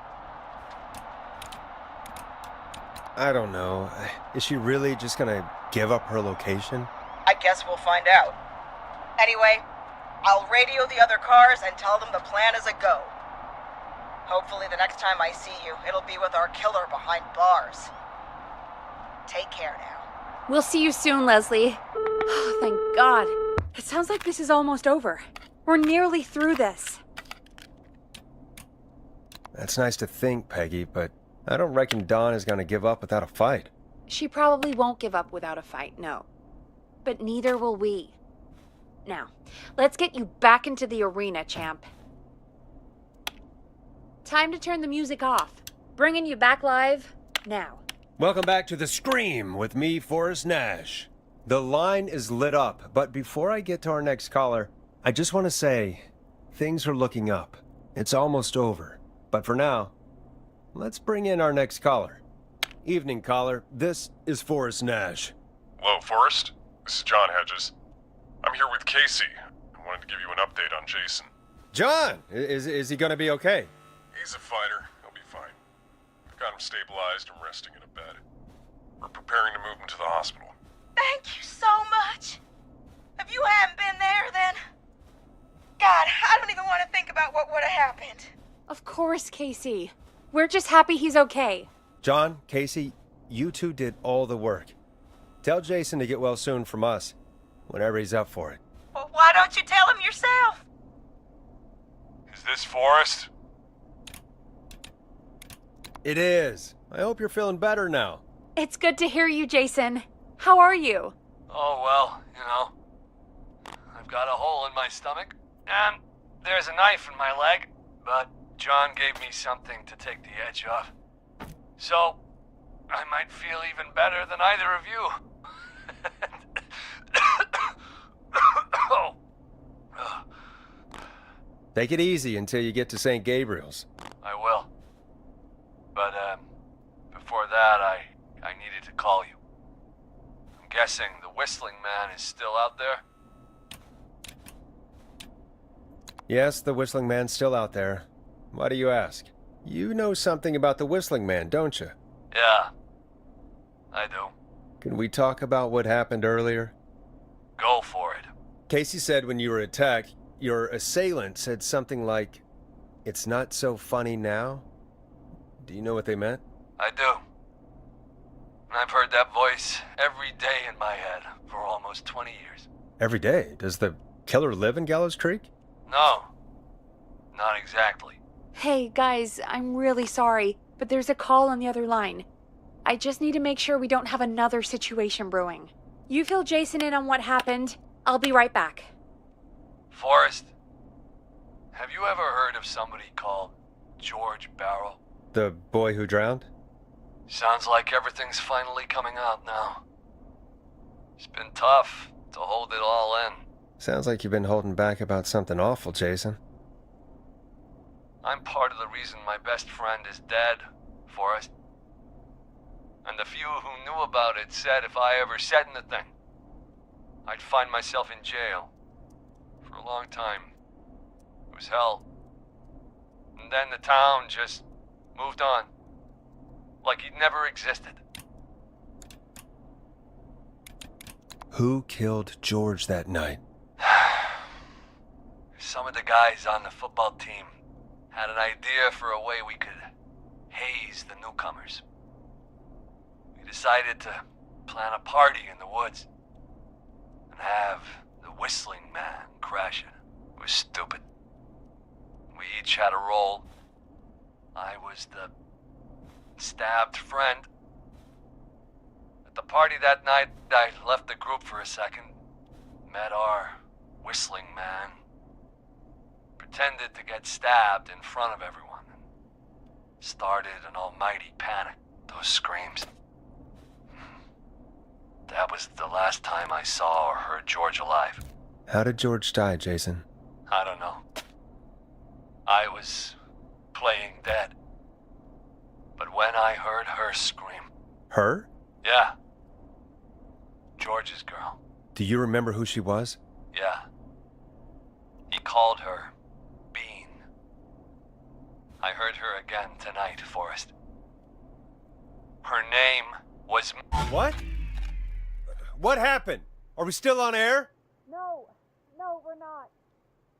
Speaker 7: I don't know. Is she really just gonna give up her location?
Speaker 20: I guess we'll find out. Anyway, I'll radio the other cars and tell them the plan is a go. Hopefully the next time I see you, it'll be with our killer behind bars. Take care now.
Speaker 4: We'll see you soon, Leslie. Oh, thank God. It sounds like this is almost over. We're nearly through this.
Speaker 7: That's nice to think, Peggy, but I don't reckon Dawn is gonna give up without a fight.
Speaker 4: She probably won't give up without a fight, no. But neither will we. Now, let's get you back into the arena, champ. Time to turn the music off. Bringing you back live now.
Speaker 7: Welcome back to The Scream with me, Forrest Nash. The line is lit up, but before I get to our next caller, I just want to say, things are looking up. It's almost over. But for now, let's bring in our next caller. Evening, caller. This is Forrest Nash.
Speaker 21: Hello, Forrest. This is John Hedges. I'm here with Casey. I wanted to give you an update on Jason.
Speaker 7: John! Is he gonna be okay?
Speaker 21: He's a fighter. He'll be fine. Got him stabilized and resting in a bed. We're preparing to move him to the hospital.
Speaker 8: Thank you so much. If you hadn't been there, then... God, I don't even want to think about what would have happened.
Speaker 4: Of course, Casey. We're just happy he's okay.
Speaker 7: John, Casey, you two did all the work. Tell Jason to get well soon from us, whenever he's up for it.
Speaker 8: Well, why don't you tell him yourself?
Speaker 10: Is this Forrest?
Speaker 7: It is. I hope you're feeling better now.
Speaker 4: It's good to hear you, Jason. How are you?
Speaker 10: Oh, well, you know. I've got a hole in my stomach, and there's a knife in my leg, but John gave me something to take the edge off. So, I might feel even better than either of you.
Speaker 7: Take it easy until you get to St. Gabriel's.
Speaker 10: I will. But, before that, I needed to call you. I'm guessing the Whistling Man is still out there?
Speaker 7: Yes, the Whistling Man's still out there. Why do you ask? You know something about the Whistling Man, don't you?
Speaker 10: Yeah, I do.
Speaker 7: Can we talk about what happened earlier?
Speaker 10: Go for it.
Speaker 7: Casey said when you were attacked, your assailant said something like, "It's not so funny now." Do you know what they meant?
Speaker 10: I do. And I've heard that voice every day in my head for almost 20 years.
Speaker 7: Every day? Does the killer live in Gallows Creek?
Speaker 10: No, not exactly.
Speaker 4: Hey, guys, I'm really sorry, but there's a call on the other line. I just need to make sure we don't have another situation brewing. You fill Jason in on what happened. I'll be right back.
Speaker 10: Forrest, have you ever heard of somebody called George Barrow?
Speaker 7: The boy who drowned?
Speaker 10: Sounds like everything's finally coming out now. It's been tough to hold it all in.
Speaker 7: Sounds like you've been holding back about something awful, Jason.
Speaker 10: I'm part of the reason my best friend is dead, Forrest. And the few who knew about it said if I ever said anything, I'd find myself in jail. For a long time. It was hell. And then the town just moved on. Like he'd never existed.
Speaker 7: Who killed George that night?
Speaker 10: Some of the guys on the football team had an idea for a way we could haze the newcomers. We decided to plan a party in the woods and have the Whistling Man crash it. It was stupid. We each had a role. I was the stabbed friend. At the party that night, I left the group for a second, met our Whistling Man, pretended to get stabbed in front of everyone, and started an almighty panic. Those screams. That was the last time I saw or heard George alive.
Speaker 7: How did George die, Jason?
Speaker 10: I don't know. I was playing dead. But when I heard her scream...
Speaker 7: Her?
Speaker 10: Yeah. George's girl.
Speaker 7: Do you remember who she was?
Speaker 10: Yeah. He called her Bean. I heard her again tonight, Forrest. Her name was...
Speaker 7: What? What happened? Are we still on air?
Speaker 4: No, we're not.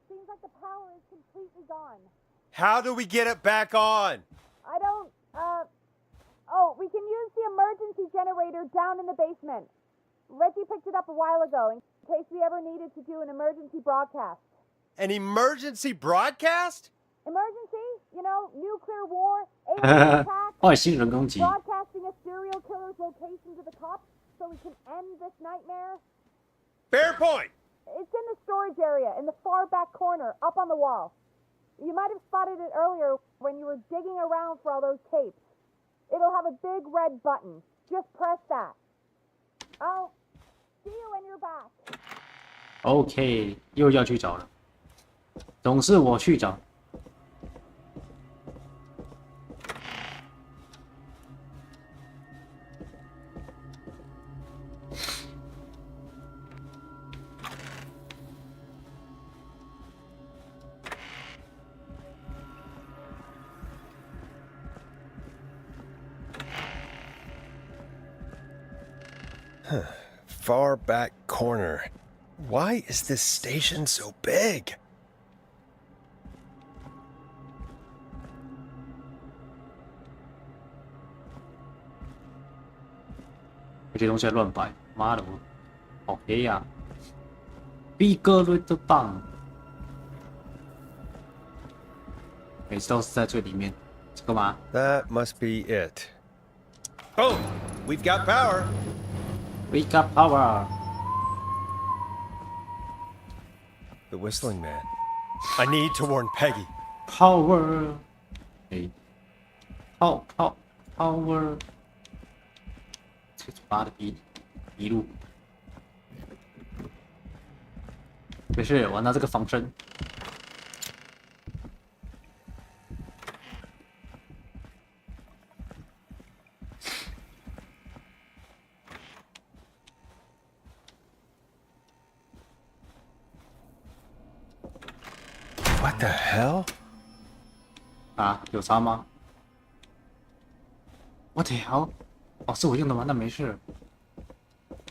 Speaker 4: Seems like the power is completely gone.
Speaker 7: How do we get it back on?
Speaker 4: I don't, we can use the emergency generator down in the basement. Reggie picked it up a while ago in case we ever needed to do an emergency broadcast.
Speaker 7: An emergency broadcast?
Speaker 4: Emergency? You know, nuclear war, alien attack,
Speaker 2: 外星人攻击。
Speaker 4: broadcasting a serial killer's location to the cops so we can end this nightmare.
Speaker 7: Fair point.
Speaker 4: It's in the storage area in the far back corner, up on the wall. You might have spotted it earlier when you were digging around for all those tapes. It'll have a big red button. Just press that. I'll see you when you're back.
Speaker 2: OK， 又要去找了，总是我去找。
Speaker 7: far back corner. Why is this station so big?
Speaker 1: 这些东西在乱摆，妈的，我好黑呀！B 哥瑞的棒，每次都是在最里面，这个吗
Speaker 7: That must be it. Oh, we've got power.
Speaker 1: We got power.
Speaker 7: The whistling man. I need to warn Peggy.
Speaker 1: Power. 哎，power. 这个妈的一路，没事，我拿这个防身。
Speaker 7: What the hell?
Speaker 1: 啊，有差吗？我的好，哦，是我用的吗？那没事，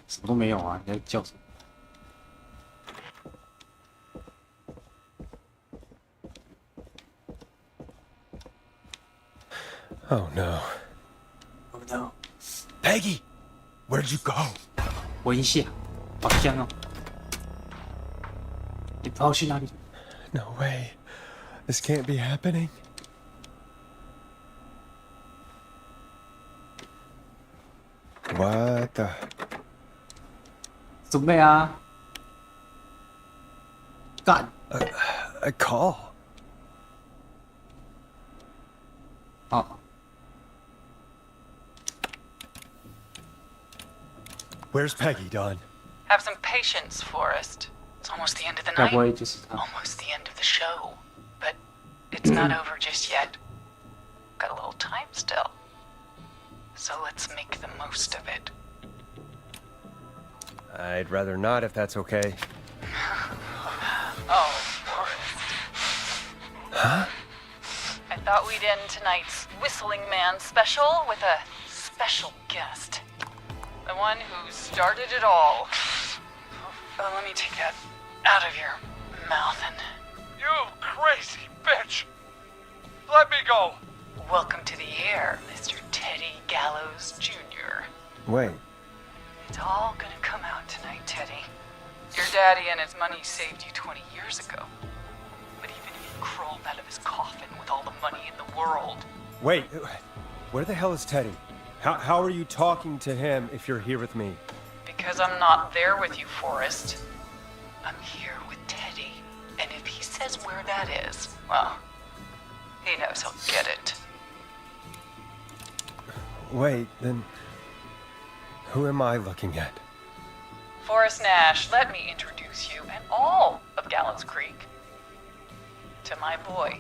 Speaker 1: 什么都没有啊！你在叫什么？
Speaker 7: Oh no.
Speaker 1: Oh no.
Speaker 7: Peggy, where'd you go?
Speaker 1: 闻一下，好香哦！你跑去哪里？
Speaker 7: No way. This can't be happening. What the?
Speaker 1: 准备啊！干
Speaker 7: A call.
Speaker 1: 好。
Speaker 7: Where's Peggy, Don?
Speaker 16: Have some patience, Forrest. It's almost the end of the
Speaker 1: 该
Speaker 16: night.
Speaker 1: 不会就是他？
Speaker 16: Almost the end of the show. But it's not over just yet. Got a little time still. So let's make the most of it.
Speaker 7: I'd rather not if that's okay.
Speaker 16: Oh, Forrest.
Speaker 7: Huh?
Speaker 16: I thought we'd end tonight's Whistling Man special with a special guest. The one who started it all. Let me take that out of your mouth and...
Speaker 10: You crazy bitch! Let me go!
Speaker 16: Welcome to the air, Mr. Teddy Gallows Jr.
Speaker 7: Wait.
Speaker 16: It's all gonna come out tonight, Teddy. Your daddy and his money saved you 20 years ago. But even if he crawled out of his coffin with all the money in the world...
Speaker 7: Wait, where the hell is Teddy? How are you talking to him if you're here with me?
Speaker 16: Because I'm not there with you, Forrest. I'm here with Teddy. And if he says where that is, well, he knows he'll get it.
Speaker 7: Wait, then... Who am I looking at?
Speaker 16: Forrest Nash, let me introduce you and all of Gallows Creek to my boy,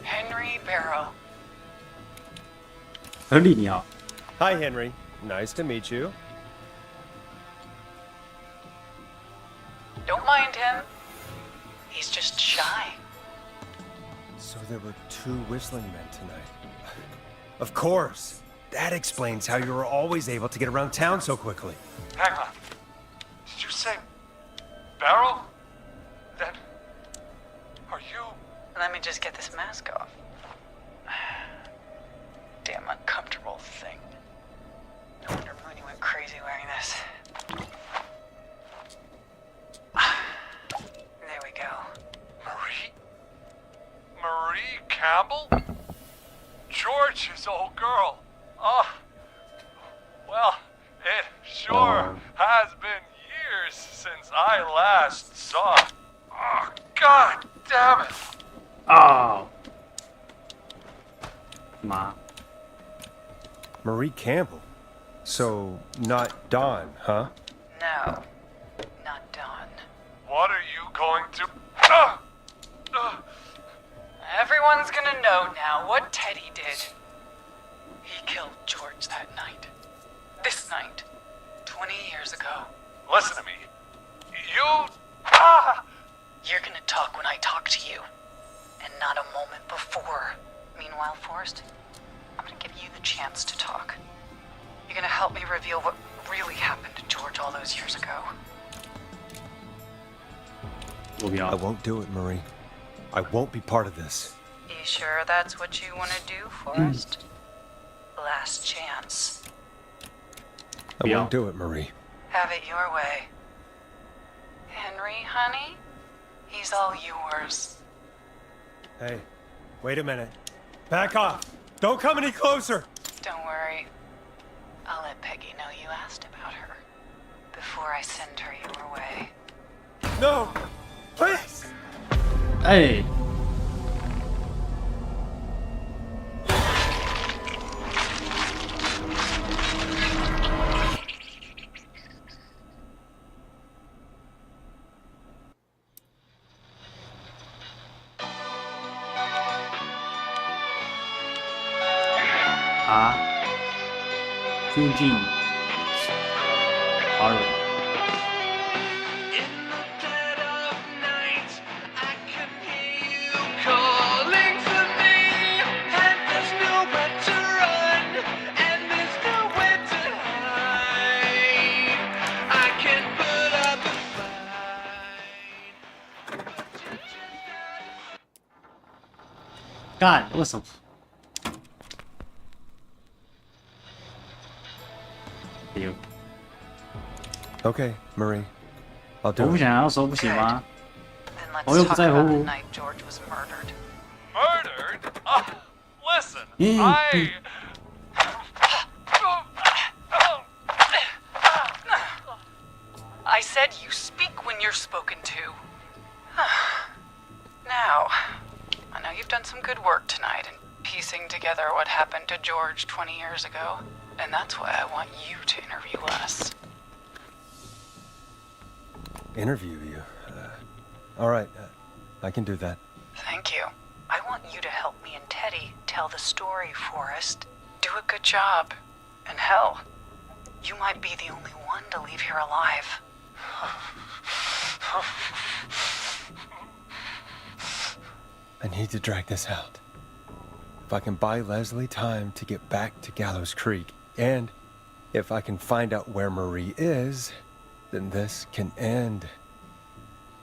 Speaker 16: Henry Barrow.
Speaker 1: 亨利，你好。
Speaker 7: Hi, Henry. Nice to meet you.
Speaker 16: Don't mind him. He's just shy.
Speaker 7: So there were 2 whistling men tonight. Of course. That explains how you were always able to get around town so quickly.
Speaker 10: Hang on. Did you say Barrow? Then are you?
Speaker 16: Let me just get this mask off. Damn uncomfortable thing. No wonder Mooney went crazy wearing this. There we go.
Speaker 10: Marie Campbell? George's old girl. Oh, well, it sure has been years since I last saw. Oh, God damn it!
Speaker 1: Oh. 妈。
Speaker 7: Marie Campbell. So, not Dawn, huh?
Speaker 16: No, not Dawn.
Speaker 10: What are you going to...
Speaker 16: Everyone's gonna know now what Teddy did. He killed George that night. This night. 20 years ago.
Speaker 10: Listen to me. You...
Speaker 16: You're gonna talk when I talk to you. And not a moment before. Meanwhile, Forrest, I'm gonna give you the chance to talk. You're gonna help me reveal what really happened to George all those years ago.
Speaker 7: I won't do it, Marie. I won't be part of this.
Speaker 16: You sure that's what you want to do, Forrest? Last chance.
Speaker 7: I won't do it, Marie.
Speaker 16: Have it your way. Henry, honey? He's all yours.
Speaker 7: Hey, wait a minute. Back off! Don't come any closer!
Speaker 16: Don't worry. I'll let Peggy know you asked about her before I send her your way.
Speaker 7: No! Please!
Speaker 2: Hey!啊，究竟华人？ 干，为什么？
Speaker 7: Okay, Marie. I'll
Speaker 2: 我
Speaker 7: do
Speaker 2: 不
Speaker 7: it.
Speaker 2: 想要说不行吗？
Speaker 16: Then let's
Speaker 2: 我又不
Speaker 16: talk
Speaker 2: 在
Speaker 16: about
Speaker 2: 乎
Speaker 16: the。night George was murdered.
Speaker 10: Murdered? Listen,
Speaker 16: I said you speak when you're spoken to. Now, I know you've done some good work tonight in piecing together what happened to George 20 years ago, and that's why I want you to interview us.
Speaker 7: Interview you? All right, I can do that.
Speaker 16: Thank you. I want you to help me and Teddy tell the story, Forrest. Do a good job. And hell, you might be the only one to leave here alive.
Speaker 7: I need to drag this out. If I can buy Leslie time to get back to Gallows Creek, and if I can find out where Marie is, then this can end.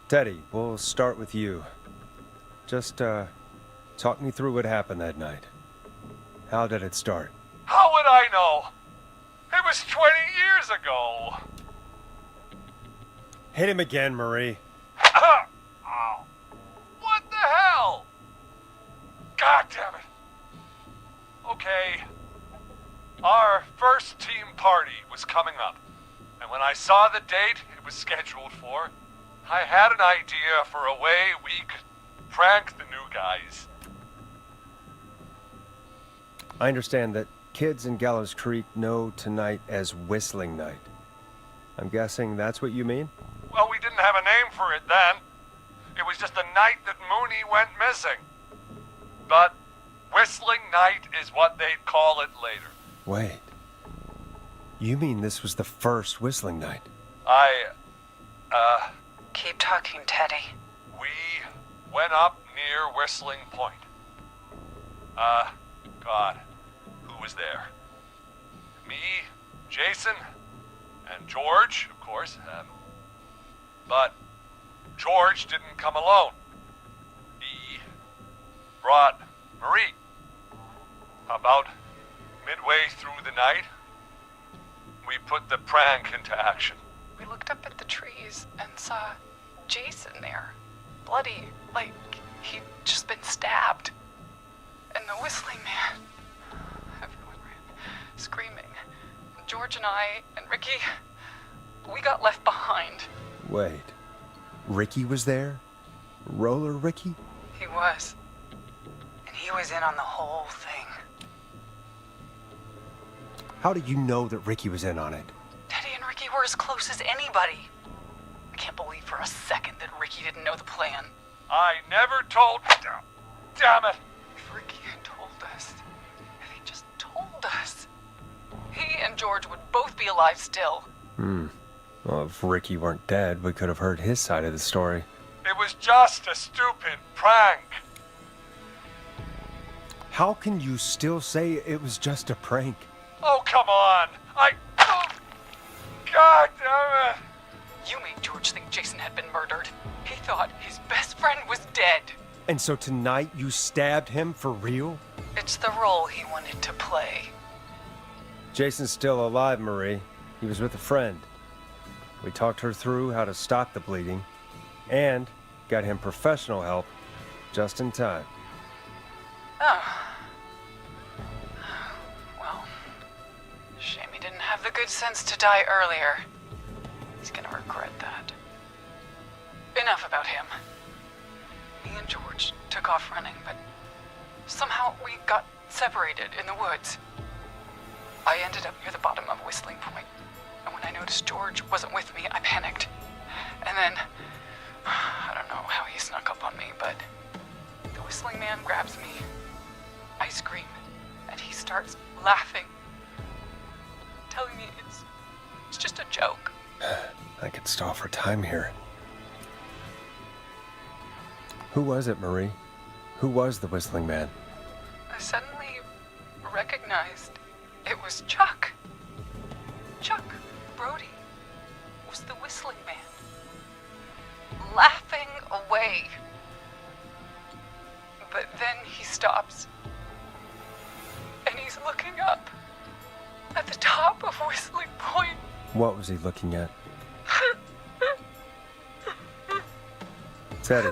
Speaker 7: Teddy, we'll start with you. Just, talk me through what happened that night. How did it start?
Speaker 10: how would I know? It was 20 years ago.
Speaker 7: Hit him again, Marie.
Speaker 10: Ow. What the hell? God damn it. Okay. Our first team party was coming up. And when I saw the date it was scheduled for, I had an idea for a way we could prank the new guys.
Speaker 7: I understand that kids in Gallows Creek know tonight as Whistling Night. I'm guessing that's what you mean?
Speaker 10: Well, we didn't have a name for it then. It was just the night that Mooney went missing. But Whistling Night is what they'd call it later.
Speaker 7: Wait. You mean this was the first Whistling Night?
Speaker 16: Keep talking, Teddy.
Speaker 10: We went up near Whistling Point. God, who was there? Me, Jason, and George, of course. But George didn't come alone. He brought Marie. About midway through the night, we put the prank into action.
Speaker 16: We looked up at the trees and saw Jason there. Bloody, like he'd just been stabbed. And the Whistling Man. Everyone ran, screaming. George and I and Ricky, we got left behind.
Speaker 7: Wait. Ricky was there? Roller Ricky?
Speaker 16: He was. And he was in on the whole thing.
Speaker 7: How do you know that Ricky was in on it?
Speaker 16: Teddy and Ricky were as close as anybody. I can't believe for a second that Ricky didn't know the plan.
Speaker 10: I never told... Damn it!
Speaker 16: If Ricky had told us, if he just told us, he and George would both be alive still.
Speaker 7: Well, if Ricky weren't dead, we could have heard his side of the story.
Speaker 10: It was just a stupid prank.
Speaker 7: How can you still say it was just a prank?
Speaker 10: Oh, come on. God damn it!
Speaker 16: You made George think Jason had been murdered. He thought his best friend was dead.
Speaker 7: And so tonight you stabbed him for real?
Speaker 16: It's the role he wanted to play.
Speaker 7: Jason's still alive, Marie. He was with a friend. We talked her through how to stop the bleeding and got him professional help just in time.
Speaker 16: Oh. Well, shame he didn't have the good sense to die earlier. He's gonna regret that. Enough about him. Me and George took off running, but somehow we got separated in the woods. I ended up near the bottom of Whistling Point, and when I noticed George wasn't with me, I panicked. And then, I don't know how he snuck up on me, but the Whistling Man grabs me. I scream, and he starts laughing, telling me it's just a joke.
Speaker 7: I could stall for time here. Who was it, Marie? Who was the Whistling Man?
Speaker 16: I suddenly recognized it was Chuck. Chuck Brody was the Whistling Man, laughing away. But then he stops, and he's looking up at the top of Whistling Point.
Speaker 7: What was he looking at? Teddy,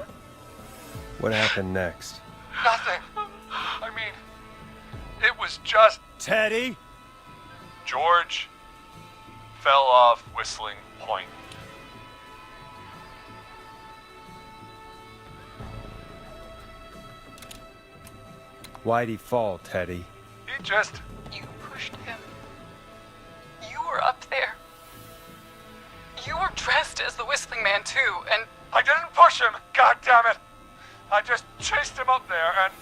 Speaker 7: what happened next?
Speaker 10: Nothing. I mean, it was just...
Speaker 7: Teddy?
Speaker 10: George fell off Whistling Point.
Speaker 7: Why'd he fall, Teddy?
Speaker 10: He just...
Speaker 16: You pushed him. You were up there. You were dressed as the Whistling Man too, and...
Speaker 10: I didn't push him, God damn it! I just chased him up there, and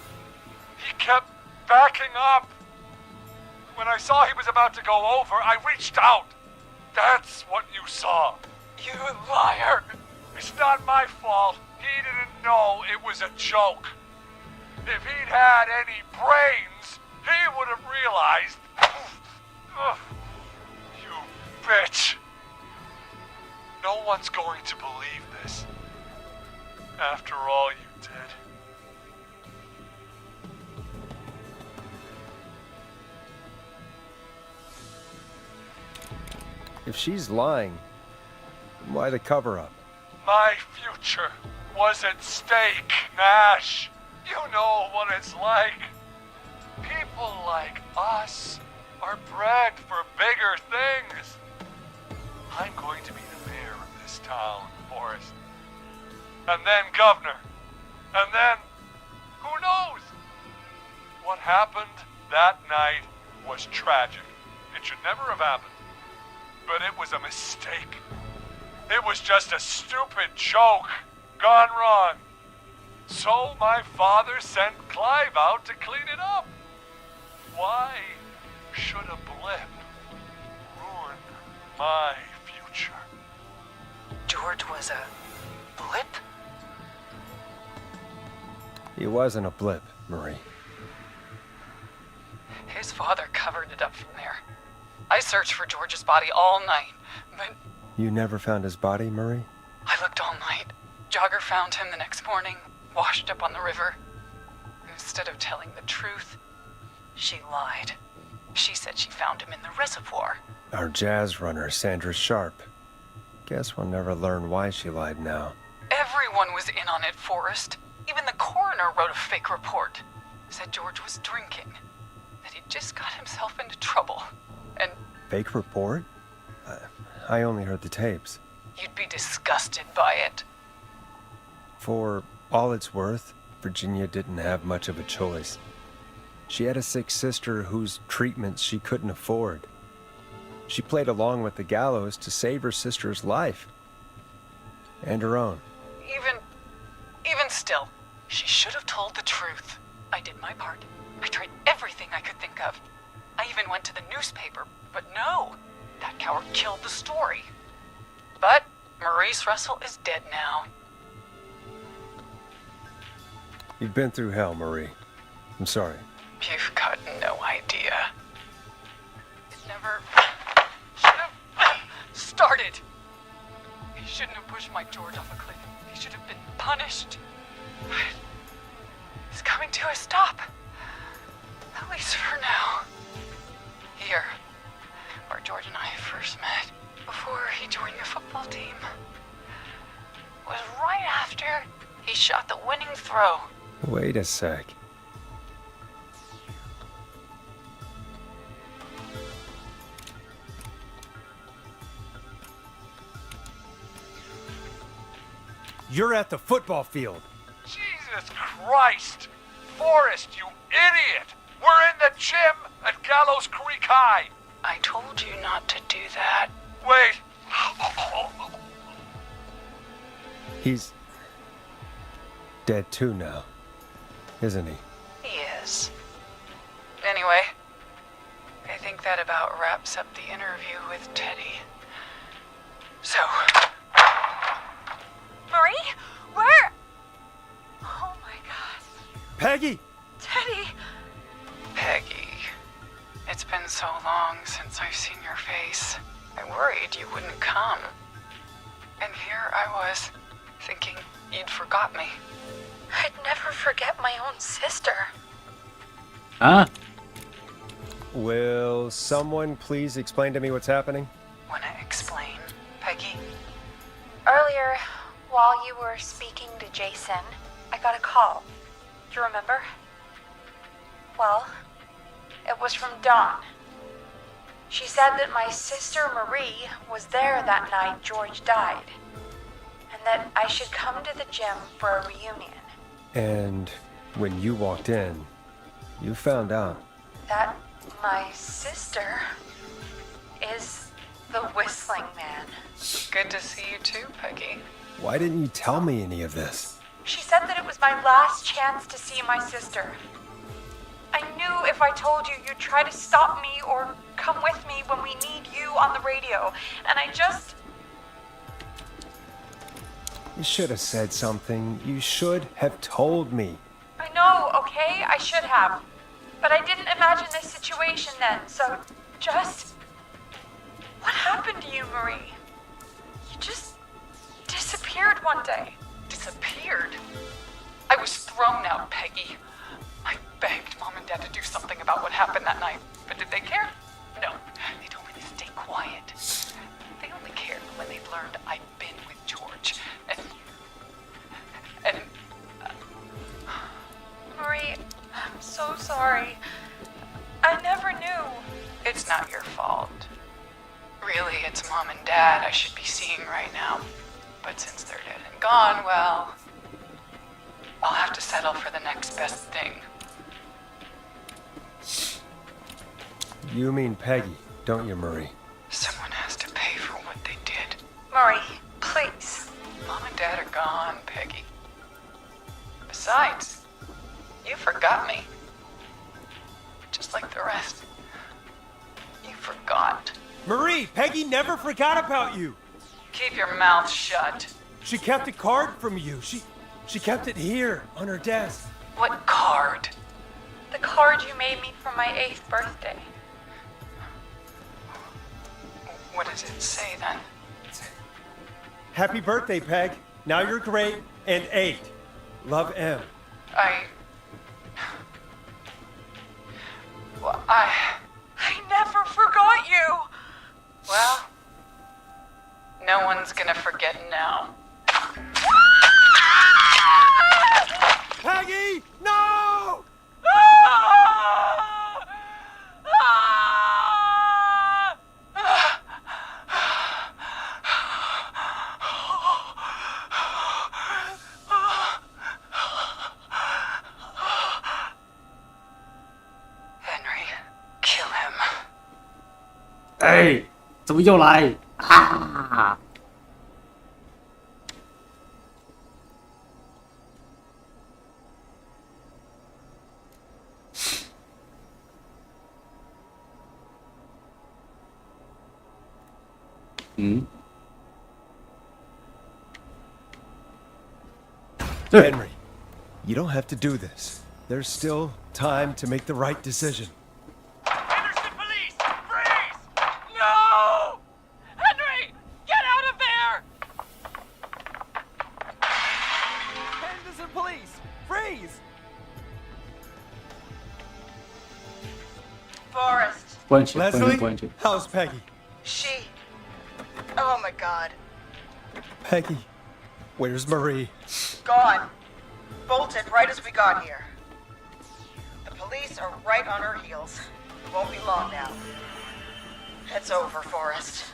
Speaker 10: he kept backing up. When I saw he was about to go over, I reached out. That's what you saw.
Speaker 16: You liar!
Speaker 10: It's not my fault. He didn't know it was a joke. If he'd had any brains, he would have realized. Ugh, you bitch. No one's going to believe this. After all you did.
Speaker 7: If she's lying, why the cover-up?
Speaker 10: My future was at stake, Nash. You know what it's like. People like us are bred for bigger things. I'm going to be the mayor of this town, Forrest. And then governor. And then, who knows? What happened that night was tragic. It should never have happened. But it was a mistake. It was just a stupid joke gone wrong. So my father sent Clive out to clean it up. Why should a blip ruin my future?
Speaker 16: George was a blip?
Speaker 7: He wasn't a blip, Marie.
Speaker 16: His father covered it up from there. I searched for George's body all night, but...
Speaker 7: You never found his body, Marie?
Speaker 16: I looked all night. Jogger found him the next morning, washed up on the river. Instead of telling the truth, she lied. She said she found him in the reservoir.
Speaker 7: Our jazz runner, Sandra Sharp. Guess we'll never learn why she lied now.
Speaker 16: Everyone was in on it, Forrest. Even the coroner wrote a fake report. Said George was drinking. That he'd just got himself into trouble. And...
Speaker 7: Fake report? I only heard the tapes.
Speaker 16: You'd be disgusted by it.
Speaker 7: For all it's worth, Virginia didn't have much of a choice. She had a sick sister whose treatments she couldn't afford. She played along with the gallows to save her sister's life. And her own.
Speaker 16: Even still, she should have told the truth. I did my part. I tried everything I could think of. I even went to the newspaper, but no, that coward killed the story. But Maurice Russell is dead now.
Speaker 7: You've been through hell, Marie. I'm sorry.
Speaker 16: You've got no idea. It never should have started. He shouldn't have pushed my George off a cliff. He should have been punished. But it's coming to a stop. At least for now. Here, where George and I first met, before he joined the football team, was right after he shot the winning throw.
Speaker 7: Wait a sec. You're at the football field.
Speaker 10: Jesus Christ! Forrest, you idiot! We're in the gym at Gallows Creek High!
Speaker 16: I told you not to do that.
Speaker 10: Wait!
Speaker 7: He's dead too now, isn't he?
Speaker 16: He is. Anyway, I think that about wraps up the interview with Teddy. So...
Speaker 4: Marie? Where? Oh my god.
Speaker 7: Peggy!
Speaker 4: Teddy!
Speaker 16: Peggy, it's been so long since I've seen your face. I worried you wouldn't come. And here I was, thinking you'd forgot me.
Speaker 5: I'd never forget my own sister.
Speaker 1: Huh?
Speaker 7: Will someone please explain to me what's happening?
Speaker 16: Wanna explain, Peggy?
Speaker 4: Earlier, while you were speaking to Jason, I got a call. Do you remember? Well, it was from Dawn. She said that my sister Marie was there that night George died, and that I should come to the gym for a reunion.
Speaker 7: And when you walked in, you found out.
Speaker 4: That my sister is the Whistling Man.
Speaker 16: Good to see you too, Peggy.
Speaker 7: Why didn't you tell me any of this?
Speaker 4: She said that it was my last chance to see my sister. I knew if I told you, you'd try to stop me or come with me when we need you on the radio. And I just...
Speaker 7: You should have said something. You should have told me.
Speaker 4: I know, okay? I should have. But I didn't imagine this situation then, so just... What happened to you, Marie? You just disappeared one day.
Speaker 16: Disappeared? I was thrown out, Peggy. I begged Mom and Dad to do something about what happened that night, but did they care? No. They told me to stay quiet. They only cared when they learned I'd been with George. And
Speaker 4: Marie, I'm so sorry. I never knew.
Speaker 16: It's not your fault. Really, it's Mom and Dad I should be seeing right now. But since they're dead and gone, well, I'll have to settle for the next best thing.
Speaker 7: You mean Peggy, don't you, Marie?
Speaker 16: Someone has to pay for what they did.
Speaker 4: Marie, please.
Speaker 16: Mom and Dad are gone, Peggy. Besides, you forgot me. Just like the rest. You forgot.
Speaker 7: Marie, Peggy never forgot about you.
Speaker 16: Keep your mouth shut.
Speaker 7: She kept a card from you. She kept it here on her desk.
Speaker 16: What card?
Speaker 4: The card you made me for my 8th birthday.
Speaker 16: What does it say then?
Speaker 7: Happy birthday, Peg. Now you're great and 8. Love, M.
Speaker 4: I never forgot you.
Speaker 16: Well, no one's gonna forget now.
Speaker 7: Peggy, no!
Speaker 16: Henry, kill him.
Speaker 1: 哎，怎么又来啊？嗯，
Speaker 7: Henry, you don't have to do this. There's still time to make the right decision.
Speaker 10: Henderson police! Freeze! No! Henry!
Speaker 7: Freeze!
Speaker 5: Forrest.
Speaker 1: 不安全，不安全，
Speaker 7: Leslie,
Speaker 1: 不安全。
Speaker 7: how's Peggy?
Speaker 20: She. Oh my god.
Speaker 7: Peggy, where's Marie?
Speaker 20: Gone. Bolted right as we got here. The police are right on her heels. Won't be long now. It's over, Forrest.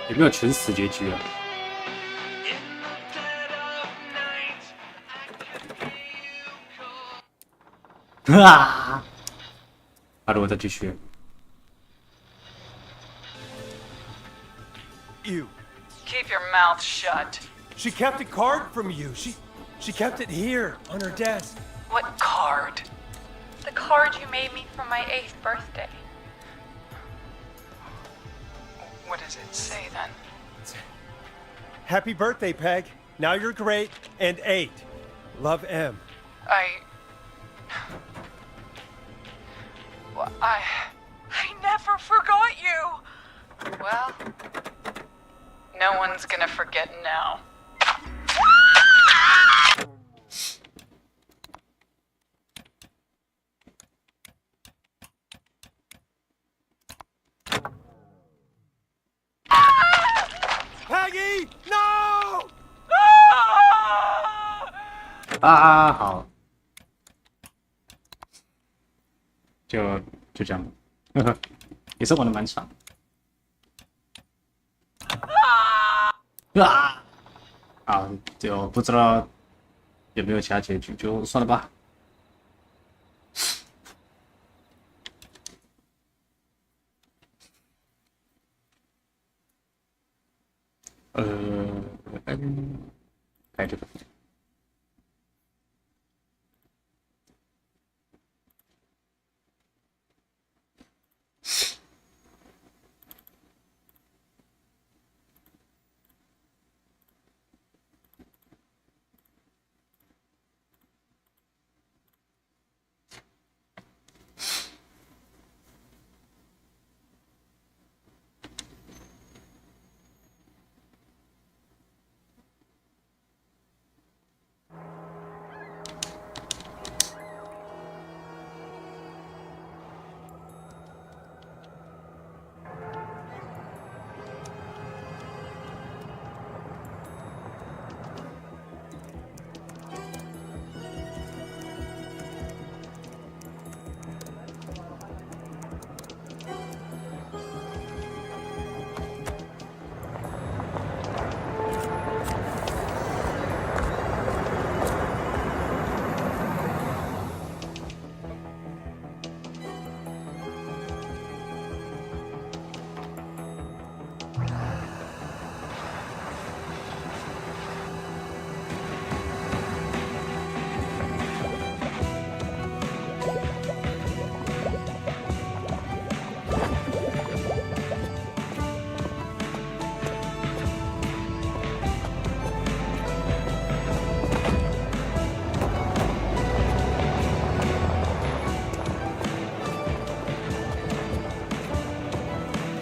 Speaker 1: "有没有全死结局啊？啊！好的，我再继续。
Speaker 7: You.
Speaker 16: Keep your mouth shut.
Speaker 7: She kept a card from you. She kept it here on her desk.
Speaker 16: What card?
Speaker 4: The card you made me for my 8th birthday.
Speaker 16: What does it say then?
Speaker 7: Happy birthday, Peg. Now you're great and 8. Love, M.
Speaker 16: I never forgot you. Well, no one's gonna forget now.
Speaker 7: Peggy, no!
Speaker 1: 啊，好，就这样，呵呵，也是玩的蛮长。啊，啊，就不知道有没有其他结局，就算了吧。改这个。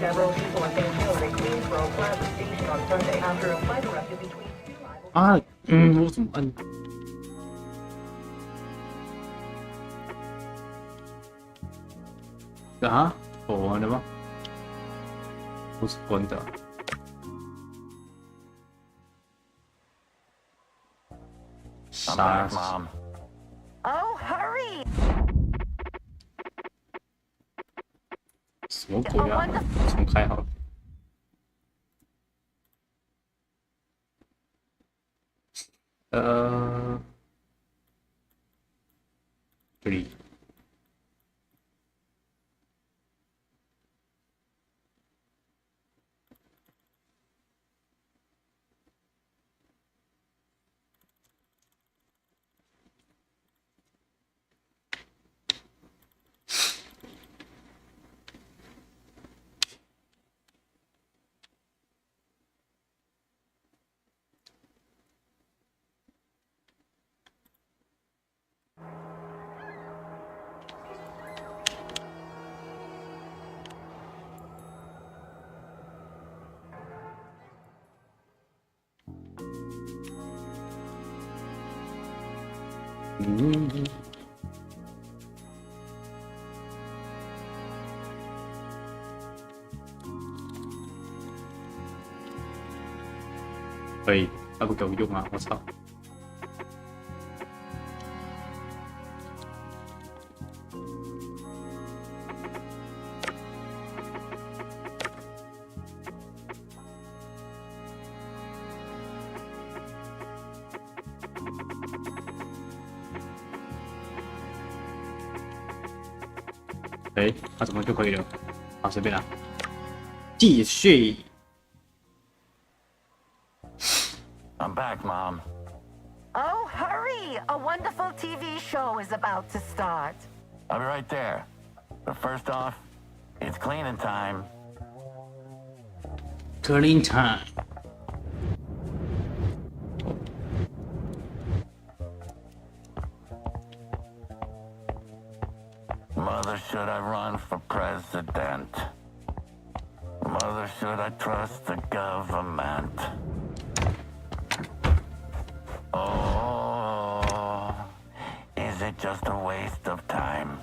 Speaker 18: Several people have been killed at Queensboro Plaza Station on Sunday after a fight erupted between two rivals.
Speaker 1: 啊，我怎么按？啊，我玩的吗？不是关的。
Speaker 11: Mom.
Speaker 18: Oh, hurry!
Speaker 1: 什么鬼啊？重开好了。这里。喂，还不给我用啊！我操！哎，那怎么就可以了？啊，随便啦。
Speaker 2: 继续。
Speaker 9: I'm back, Mom.
Speaker 8: Oh, hurry! A wonderful TV show is about to start.
Speaker 9: I'll be right there. But first off, it's cleaning time.
Speaker 2: Clean time.
Speaker 9: Mother, should I run for president? Mother, should I trust the government? Oh, is it just a waste of time?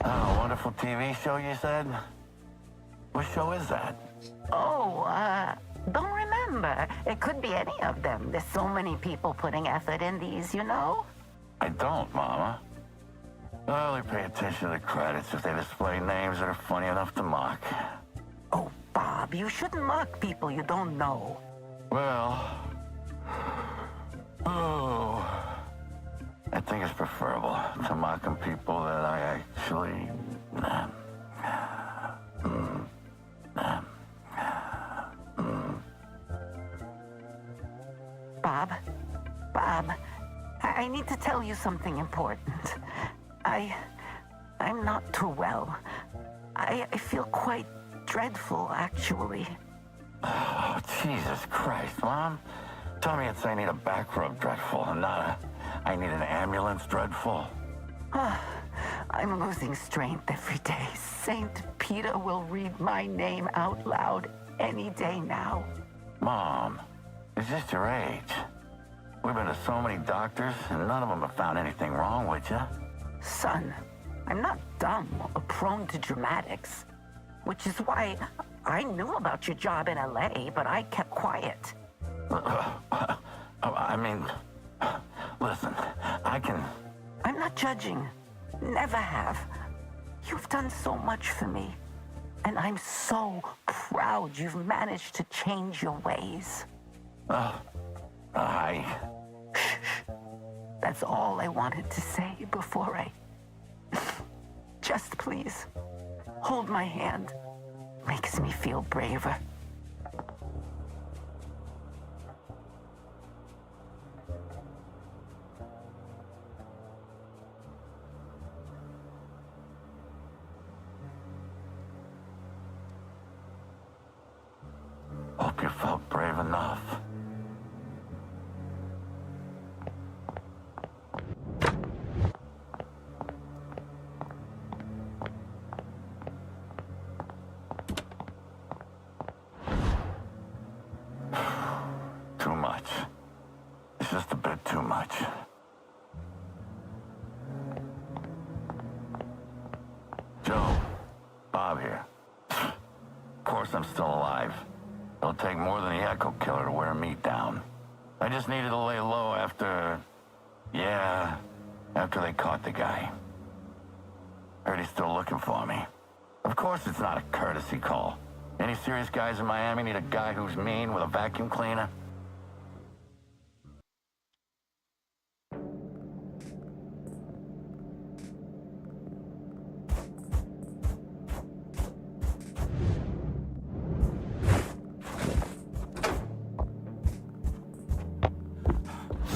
Speaker 9: Oh, wonderful TV show, you said? What show is that?
Speaker 8: Oh, don't remember. It could be any of them. There's so many people putting effort in these, you know?
Speaker 9: I don't, Mama. I only pay attention to the credits if they display names that are funny enough to mock.
Speaker 8: Oh, Bob, you shouldn't mock people you don't know.
Speaker 9: Well, I think it's preferable to mocking people that I actually... Bob, I need to tell you something important. I'm not too well. I feel quite dreadful, actually. Oh, Jesus Christ, Mom. Tell me it's I need a back rub dreadful and not a I need an ambulance dreadful.
Speaker 8: I'm losing strength every day. Saint Peter will read my name out loud any day now.
Speaker 9: Mom, it's just your age. We've been to so many doctors, and none of them have found anything wrong with you.
Speaker 8: Son, I'm not dumb or prone to dramatics, which is why I knew about your job in LA, but I kept quiet.
Speaker 9: I mean, listen, I can...
Speaker 8: I'm not judging. Never have. You've done so much for me. And I'm so proud you've managed to change your ways. That's all I wanted to say before I... Just please, hold my hand. Makes me feel braver.
Speaker 9: Hope you felt brave enough. Too much. It's just a bit too much. Joe, Bob here. Of course I'm still alive. It'll take more than the Echo Killer to wear me down. I just needed to lay low after... yeah, after they caught the guy. Heard he's still looking for me. Of course it's not a courtesy call. Any serious guys in Miami need a guy who's mean with a vacuum cleaner?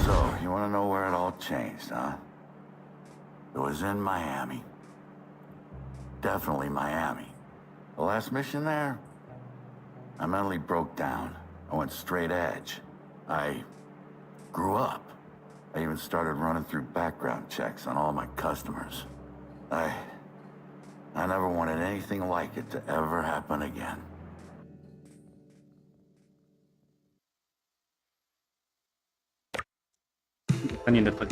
Speaker 9: So, you want to know where it all changed, huh? It was in Miami. Definitely Miami. The last mission there, I mentally broke down. I went straight edge. I grew up. I even started running through background checks on all my customers. I never wanted anything like it to ever happen again.
Speaker 2: 3年的盾。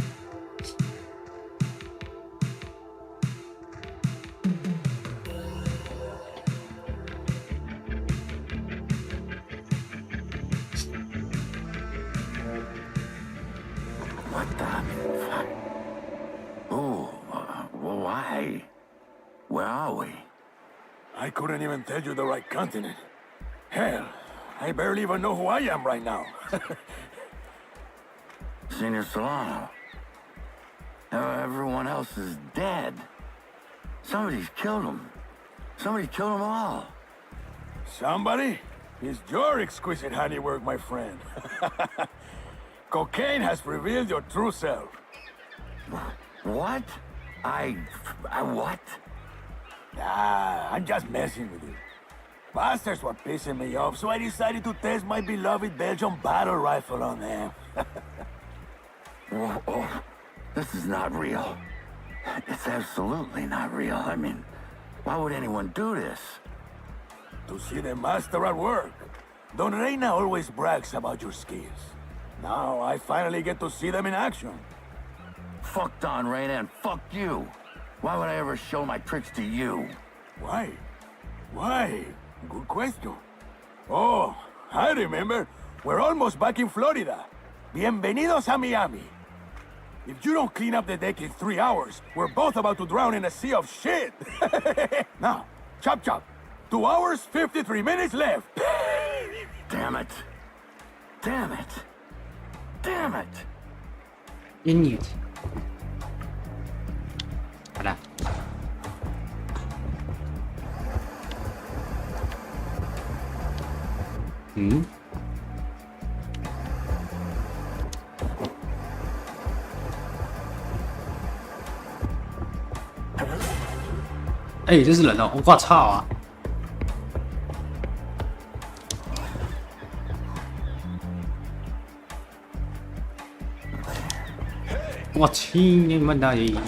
Speaker 9: What the fuck? Oh, why? Where are we?
Speaker 10: I couldn't even tell you the right continent. Hell, I barely even know who I am right now.
Speaker 9: Senior Solano. Everyone else is dead. Somebody's killed them. Somebody killed them all.
Speaker 10: Somebody? It's your exquisite handiwork, my friend. Cocaine has revealed your true self.
Speaker 9: What? I what?
Speaker 10: Ah, I'm just messing with you. Bastards were pissing me off, so I decided to test my beloved Belgian battle rifle on them.
Speaker 9: Oh, this is not real. It's absolutely not real. I mean, why would anyone do this?
Speaker 10: To see the master at work. Don Reina always brags about your skills. Now I finally get to see them in action.
Speaker 9: Fuck Don Reina and fuck you. Why would I ever show my tricks to you?
Speaker 10: Why? Why? Good question. Oh, I remember. We're almost back in Florida. Bienvenidos a Miami. If you don't clean up the deck in 3 hours, we're both about to drown in a sea of shit. Now, chop chop. 2 hours, 53 minutes left.
Speaker 9: Damn it. Damn it. Damn it.
Speaker 2: Idiot. 好了。嗯？哎，这是人哦！我操啊！我去你们大爷！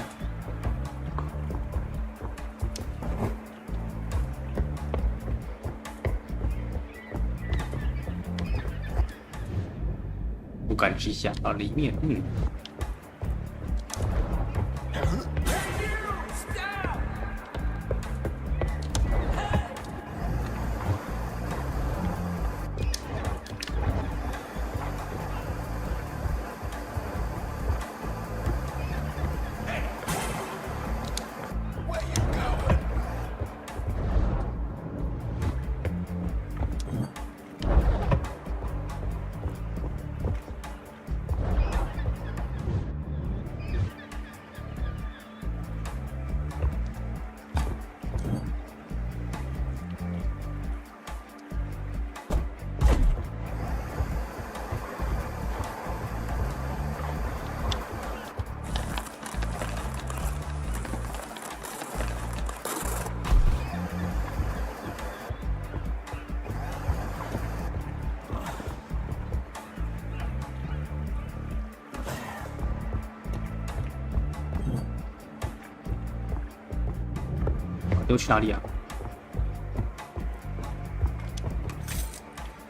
Speaker 2: 不敢直下到里面，丢去哪里啊？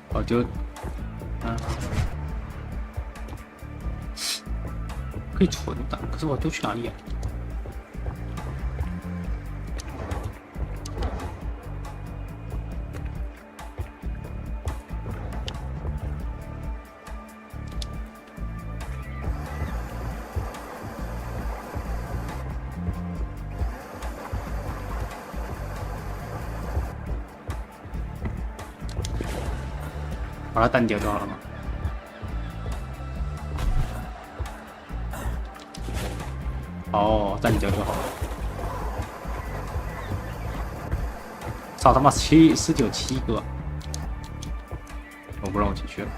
Speaker 2: 哦，丢，可以存档，可是我丢去哪里啊？把它单掉就好了嘛。哦，单掉就好了。操他妈19个，我不让我进去了。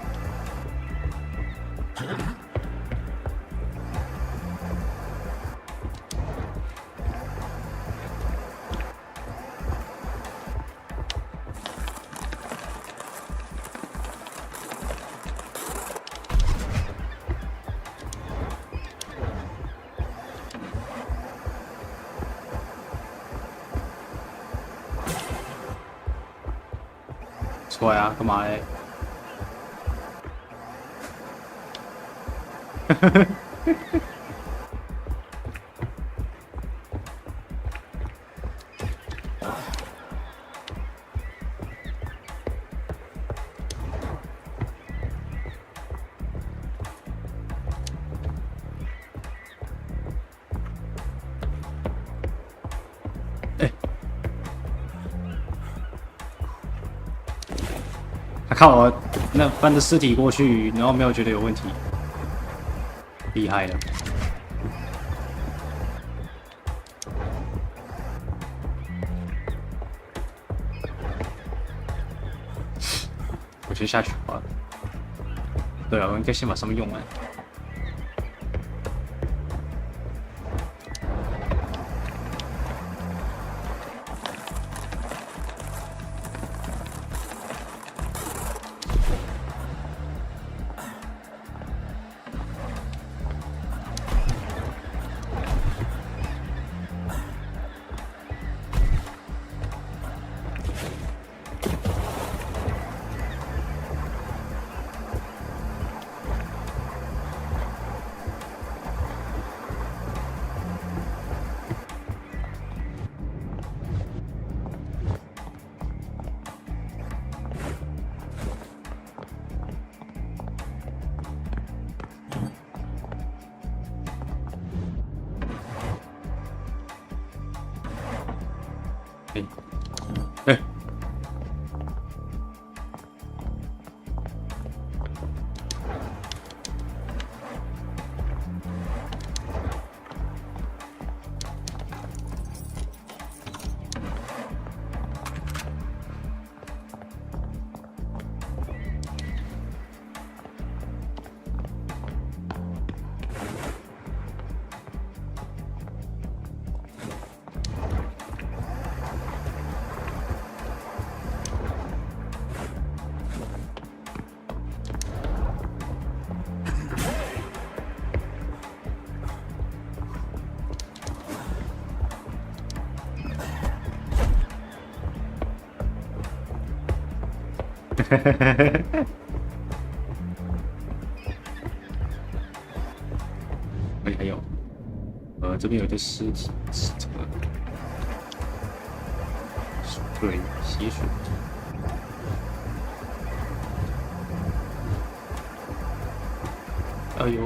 Speaker 2: 出来啊，干嘛嘞？
Speaker 1: 他看我那搬着尸体过去，然后没有觉得有问题，厉害了。我先下去吧。对啊，我应该先把上面用完。还有，这边有一个尸体，是这个水洗水机。哎呦！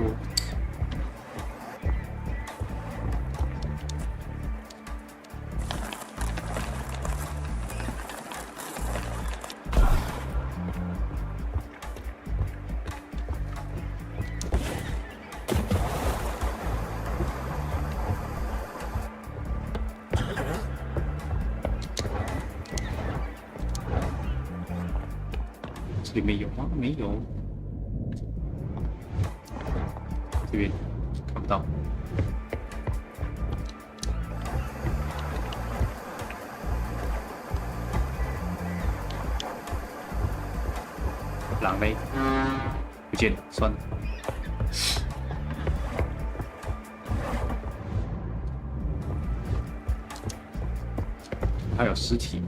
Speaker 1: 这里面有吗？没有。这边看不到。狼嘞？不见了，算了。还有尸体。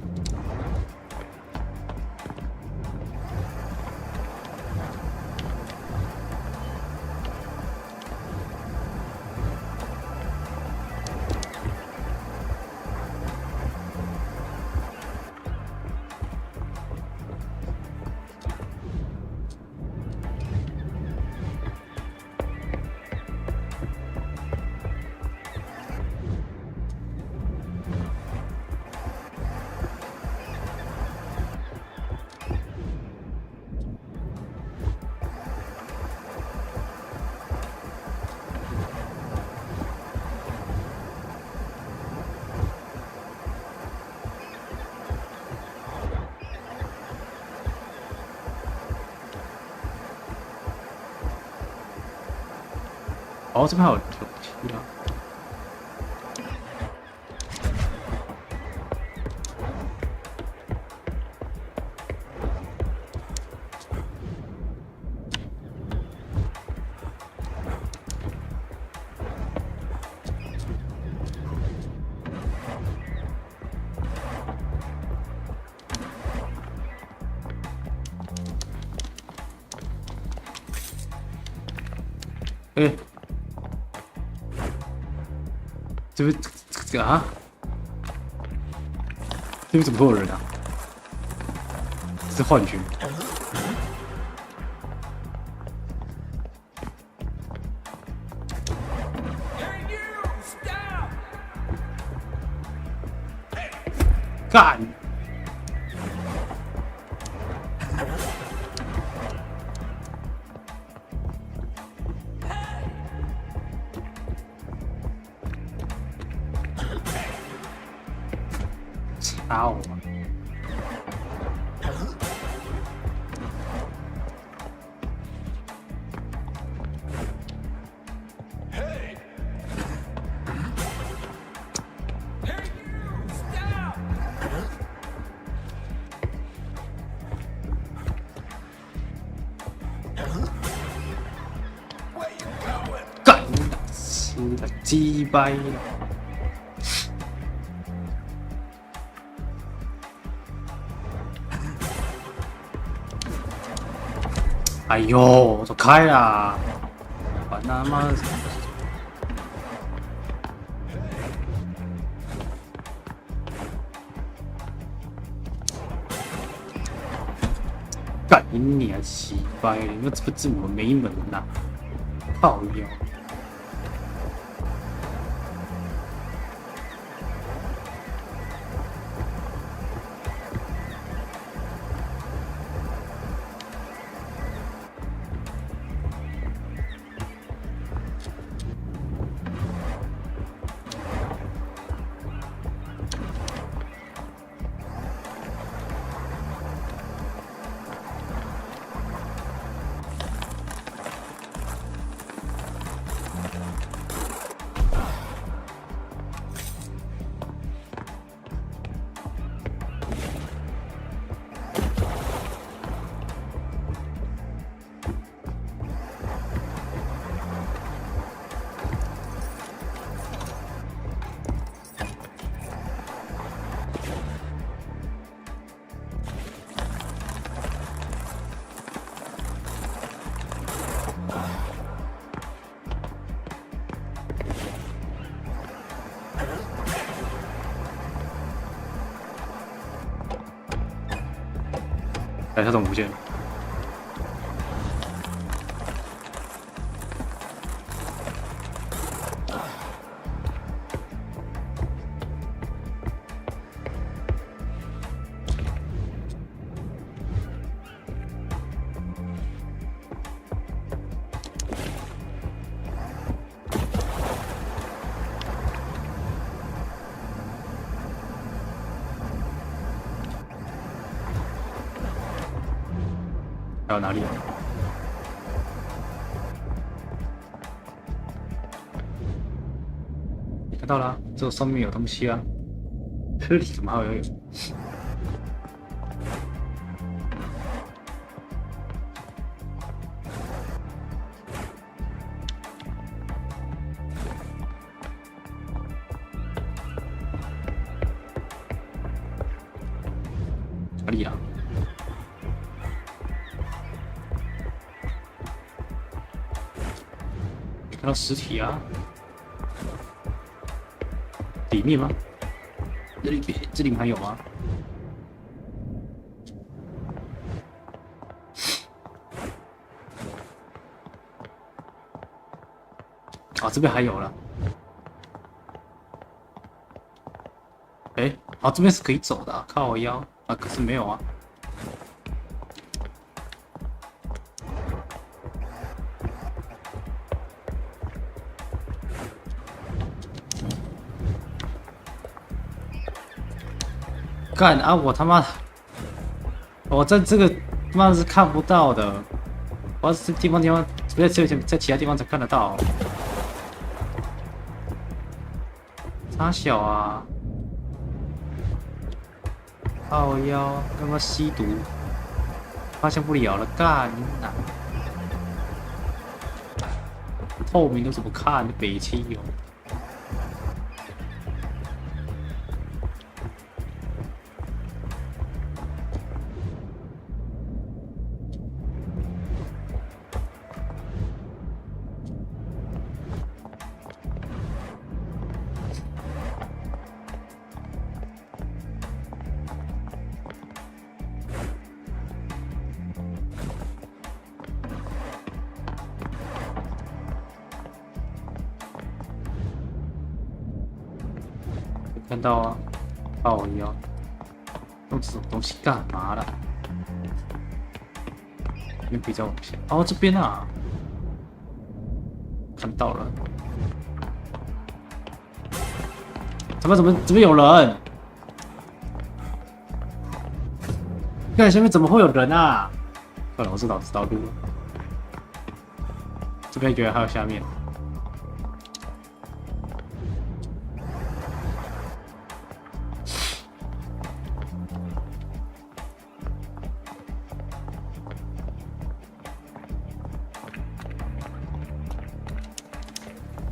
Speaker 1: 哦，这边还有楼梯啊！这边这个啊，这边怎么会有人啊？是幻觉。干！插我！干！吃的鸡掰！哎呦，走开啦！管他妈的！干你啊，鸡掰！那这不是我没门呐、靠腰！哎，他怎么不见了？还有哪里？看到了，这上面有东西啊！这里怎么还有？哪里啊？看到实体啊？里面吗？这里面还有吗？啊，这边还有了。哎，啊，这边是可以走的、啊，靠我腰啊，可是没有啊。干啊！我他妈，我在这个他妈是看不到的，我这地方不在其他地方才看得到。差小啊！靠腰，他妈吸毒，发现不了了，干哪！透明的怎么看？北七有。看到啊，靠腰，用这种东西干嘛啦？因为比较往下。哦，这边啊，看到了。怎么有人？看下面怎么会有人啊？算了，我知道路了。这边觉得还有下面。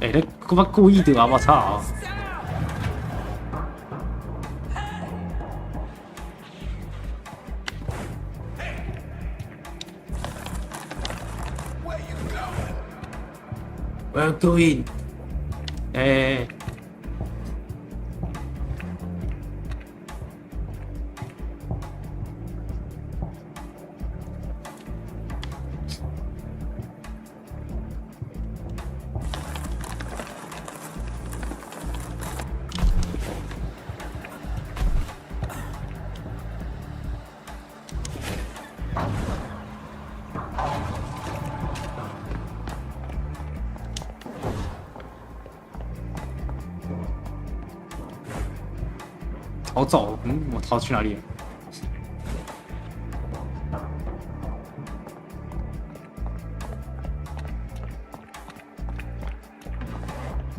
Speaker 1: 哎、欸，他他妈故意的啊！我操！我要 go in。哎。逃走？我逃去哪里了？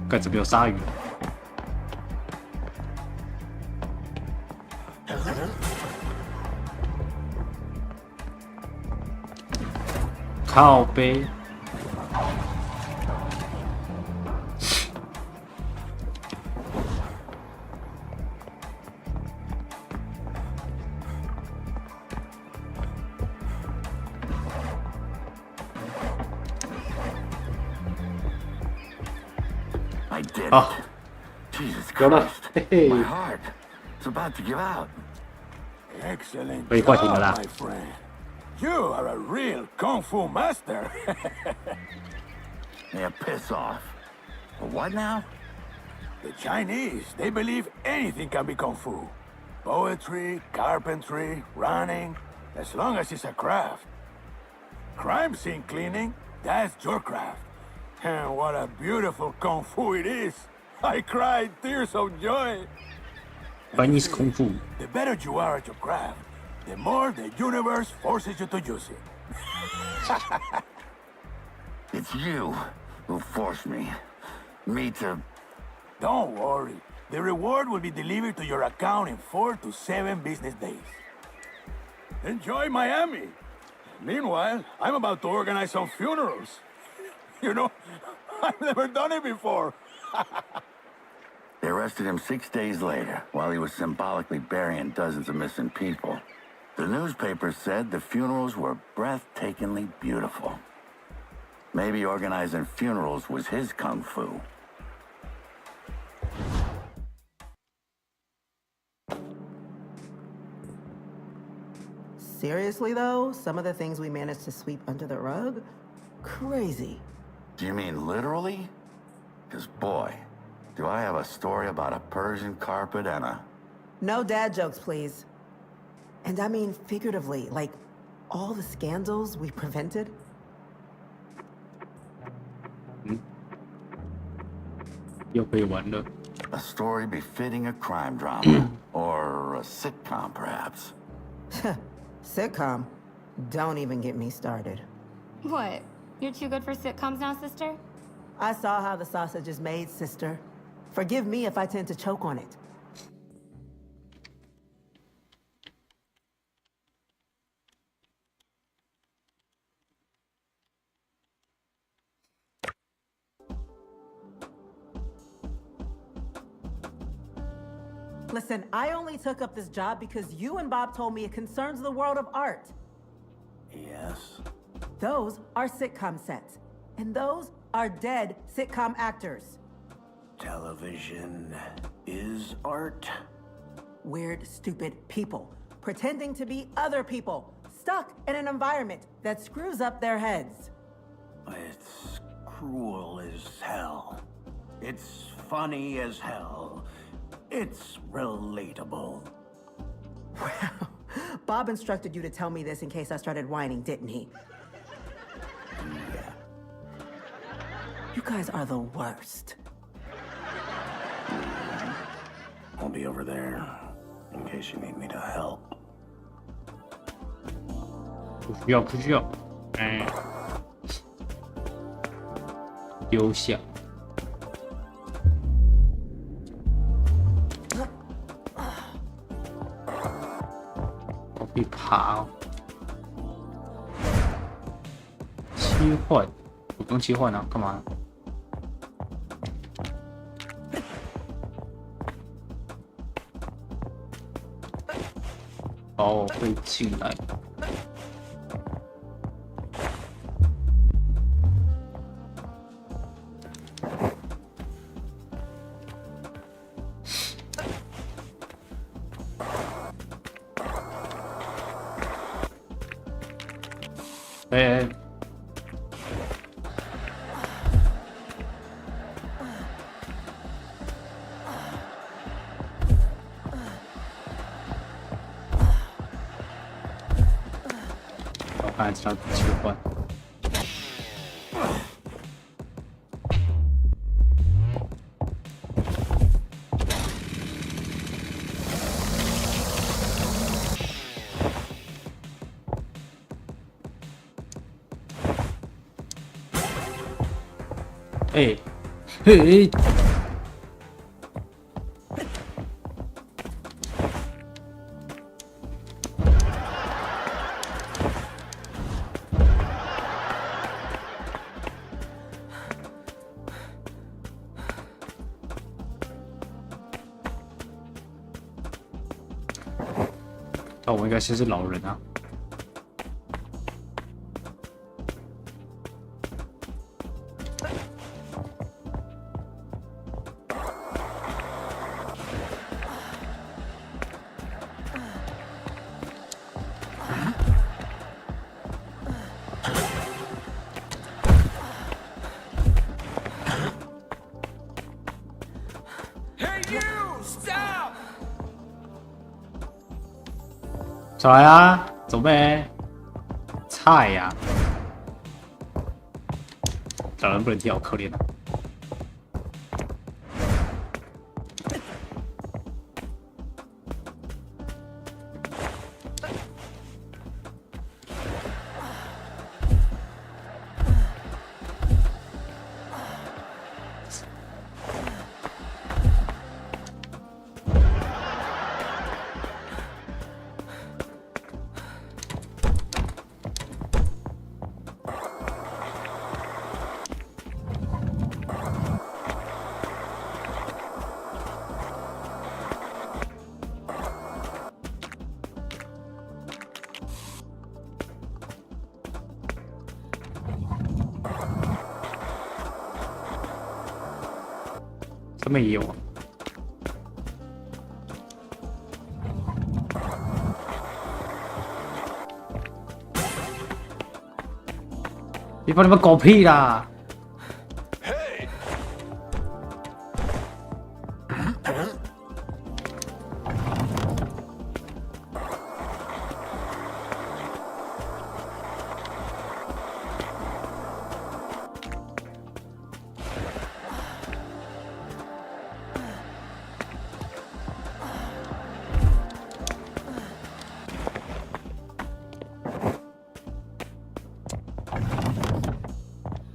Speaker 1: 干，怎么有鲨鱼？靠背。
Speaker 9: I did
Speaker 1: Oh.
Speaker 9: it. Jesus
Speaker 1: Yola.
Speaker 9: Christ.
Speaker 1: Hey.
Speaker 9: My heart. It's about to give out.
Speaker 11: Excellent
Speaker 1: Wait,
Speaker 11: job,
Speaker 1: what,
Speaker 11: my friend. You are a real kung fu master.
Speaker 9: Yeah, piss off. What now?
Speaker 11: The Chinese, they believe anything can be kung fu. Poetry, carpentry, running, as long as it's a craft. Crime scene cleaning, that's your craft. And what a beautiful kung fu it is. I cried tears of joy.
Speaker 1: Chinese kung fu.
Speaker 11: The better you are at your craft, the more the universe forces you to use it.
Speaker 9: It's you who forced me. Me to...
Speaker 11: Don't worry. The reward will be delivered to your account in 4 to 7 business days. Enjoy Miami. Meanwhile, I'm about to organize some funerals. You know, I've never done it before.
Speaker 9: They arrested him 6 days later, while he was symbolically burying dozens of missing people. The newspapers said the funerals were breathtakingly beautiful. Maybe organizing funerals was his kung fu.
Speaker 20: Seriously, though, some of the things we managed to sweep under the rug? Crazy.
Speaker 9: Do you mean literally? Because, boy, do I have a story about a Persian carpet and a...
Speaker 20: No dad jokes, please. And I mean figuratively, like all the scandals we prevented.
Speaker 9: A story befitting a crime drama. Or a sitcom, perhaps.
Speaker 20: Sitcom? Don't even get me started.
Speaker 13: What? You're too good for sitcoms now, sister?
Speaker 20: I saw how the sausage is made, sister. Forgive me if I tend to choke on it. Listen, I only took up this job because you and Bob told me it concerns the world of art.
Speaker 11: Yes.
Speaker 20: Those are sitcom sets. And those are dead sitcom actors.
Speaker 11: Television is art.
Speaker 20: Weird, stupid people pretending to be other people, stuck in an environment that screws up their heads.
Speaker 11: It's cruel as hell. It's funny as hell.
Speaker 3: It's relatable.
Speaker 17: Well, Bob instructed you to tell me this in case I started whining, didn't he?
Speaker 3: Yeah.
Speaker 17: You guys are the worst.
Speaker 3: I'll be over there in case you need me to help.
Speaker 2: 不需要。哎，丢下。我被爬哦。切换，我不用切换啊，干嘛？哦，会进来。哎。我看知道切换。哎，嘿，那我应该先是老人啊。上来啊，走呗！菜呀、找人不能踢，好可怜啊！这边也有啊。你把你们狗屁啦！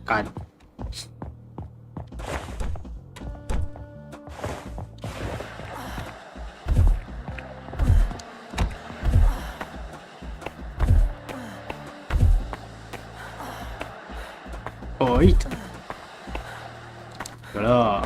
Speaker 2: 干！哦，有了。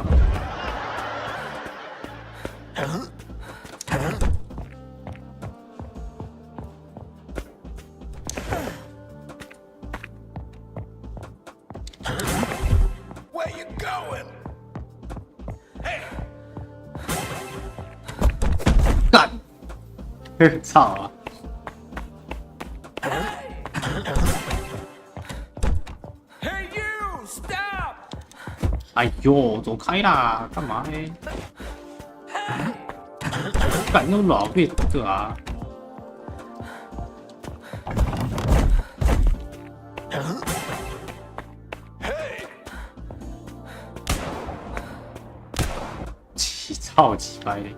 Speaker 2: 操啊！哎呦，走开啦！干嘛呢？
Speaker 1: 干那老别个啊！超级白的。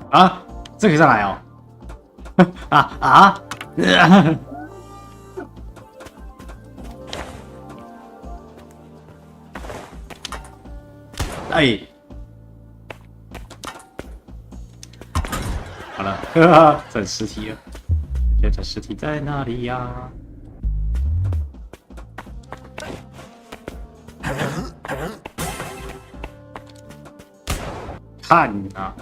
Speaker 1: 啊，这可以上来哦！哎，好了，这尸体了，这尸体在哪里呀？看啊！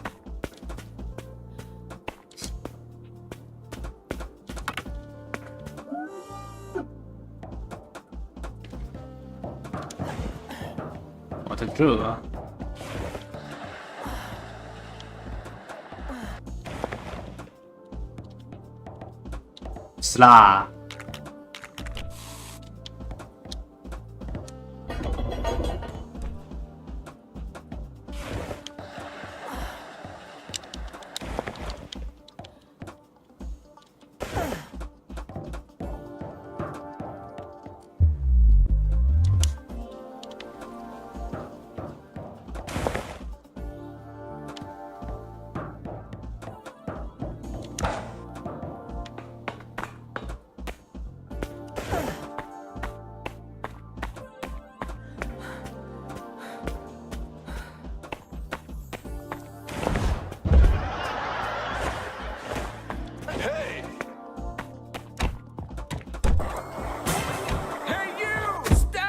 Speaker 1: 我在这啊！死啦！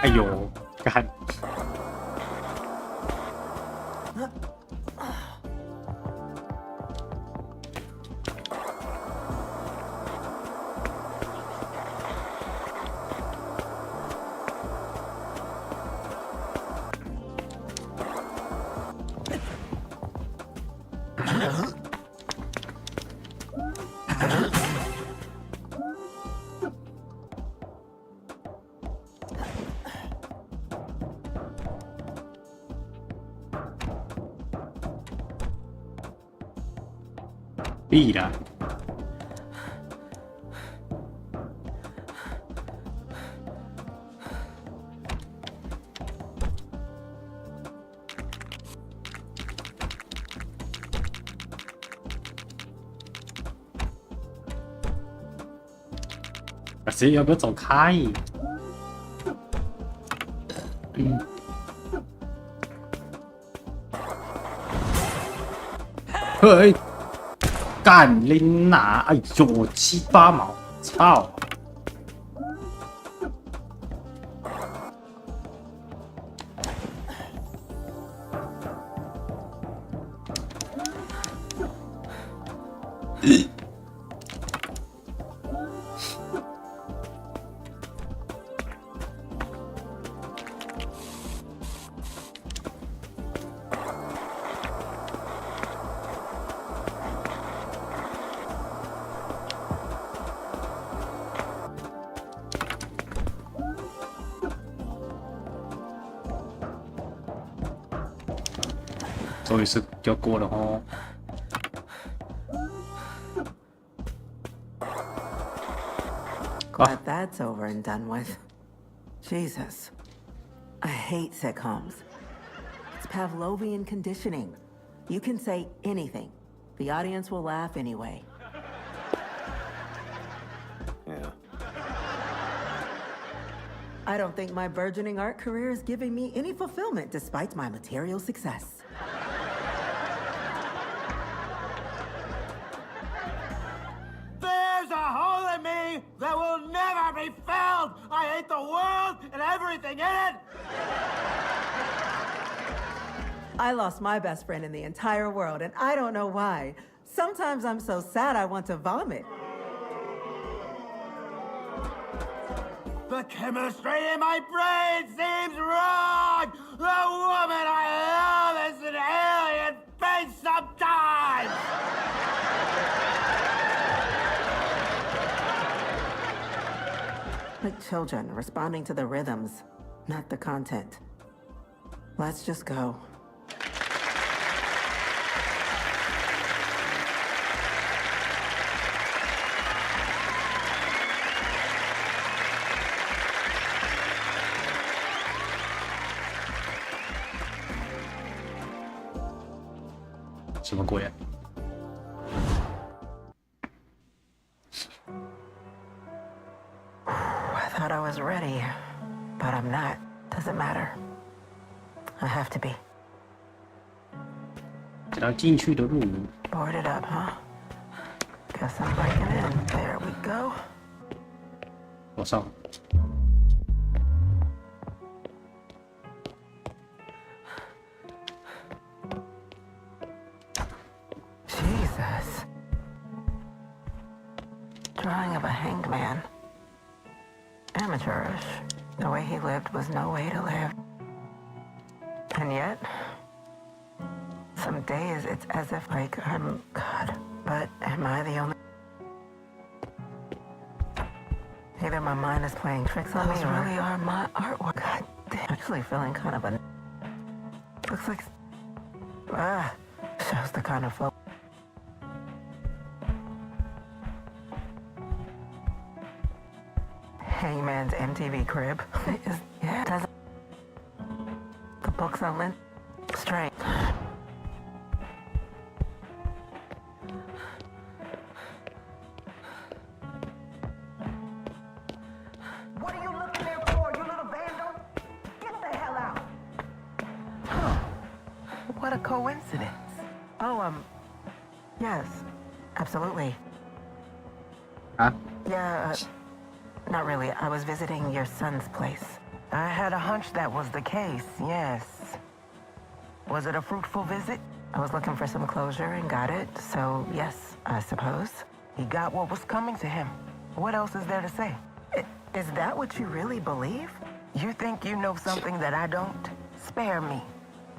Speaker 1: 哎呦，干！必然。谁要不要走开？嘿！干琳娜！哎呦，7、8毛，操！终于是要过了哦。
Speaker 17: Glad that's over and done with. Jesus. I hate sitcoms. It's Pavlovian conditioning. You can say anything. The audience will laugh anyway.
Speaker 3: Yeah.
Speaker 17: I don't think my burgeoning art career is giving me any fulfillment despite my material success.
Speaker 14: There's a hole in me that will never be filled! I hate the world and everything in it!
Speaker 17: I lost my best friend in the entire world, and I don't know why. Sometimes I'm so sad I want to vomit.
Speaker 14: The chemistry in my brain seems wrong! The woman I love is an alien face sometimes!
Speaker 17: Like children responding to the rhythms, not the content. Let's just go. I thought I was ready, but I'm not. Doesn't matter. I have to be.
Speaker 2: 这条进去的路。
Speaker 17: Board it up, huh? Guess I'm breaking in. There we go.
Speaker 1: 往上。
Speaker 17: Jesus. Drawing of a hanged man. Amateurish. The way he lived was no way to live. And yet, some days it's as if like I'm God. But am I the only... Either my mind is playing tricks on me or... Those really are my artwork. God damn. Actually feeling kind of a... Looks like... Shows the kind of folk... Hangman's MTV crib. Yeah, doesn't... The books are lint... Strange.
Speaker 14: What are you looking there for, you little vandal? Get the hell out!
Speaker 17: What a coincidence. Oh, yes, absolutely.
Speaker 2: Huh?
Speaker 17: Yeah, not really. I was visiting your son's place.
Speaker 22: I had a hunch that was the case, yes. Was it a fruitful visit?
Speaker 17: I was looking for some closure and got it, so yes, I suppose.
Speaker 22: He got what was coming to him. What else is there to say?
Speaker 17: Is that what you really believe?
Speaker 22: You think you know something that I don't? Spare me.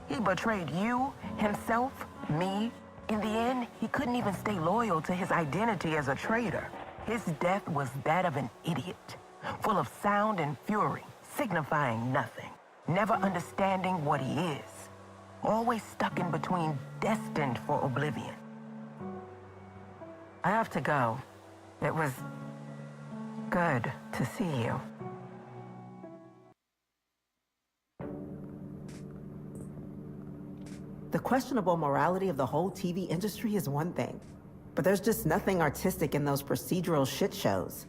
Speaker 22: He betrayed you, himself, me. In the end, he couldn't even stay loyal to his identity as a traitor. His death was that of an idiot, full of sound and fury, signifying nothing, never understanding what he is, always stuck in between, destined for oblivion.
Speaker 17: I have to go. It was good to see you. The questionable morality of the whole TV industry is one thing, but there's just nothing artistic in those procedural shit shows.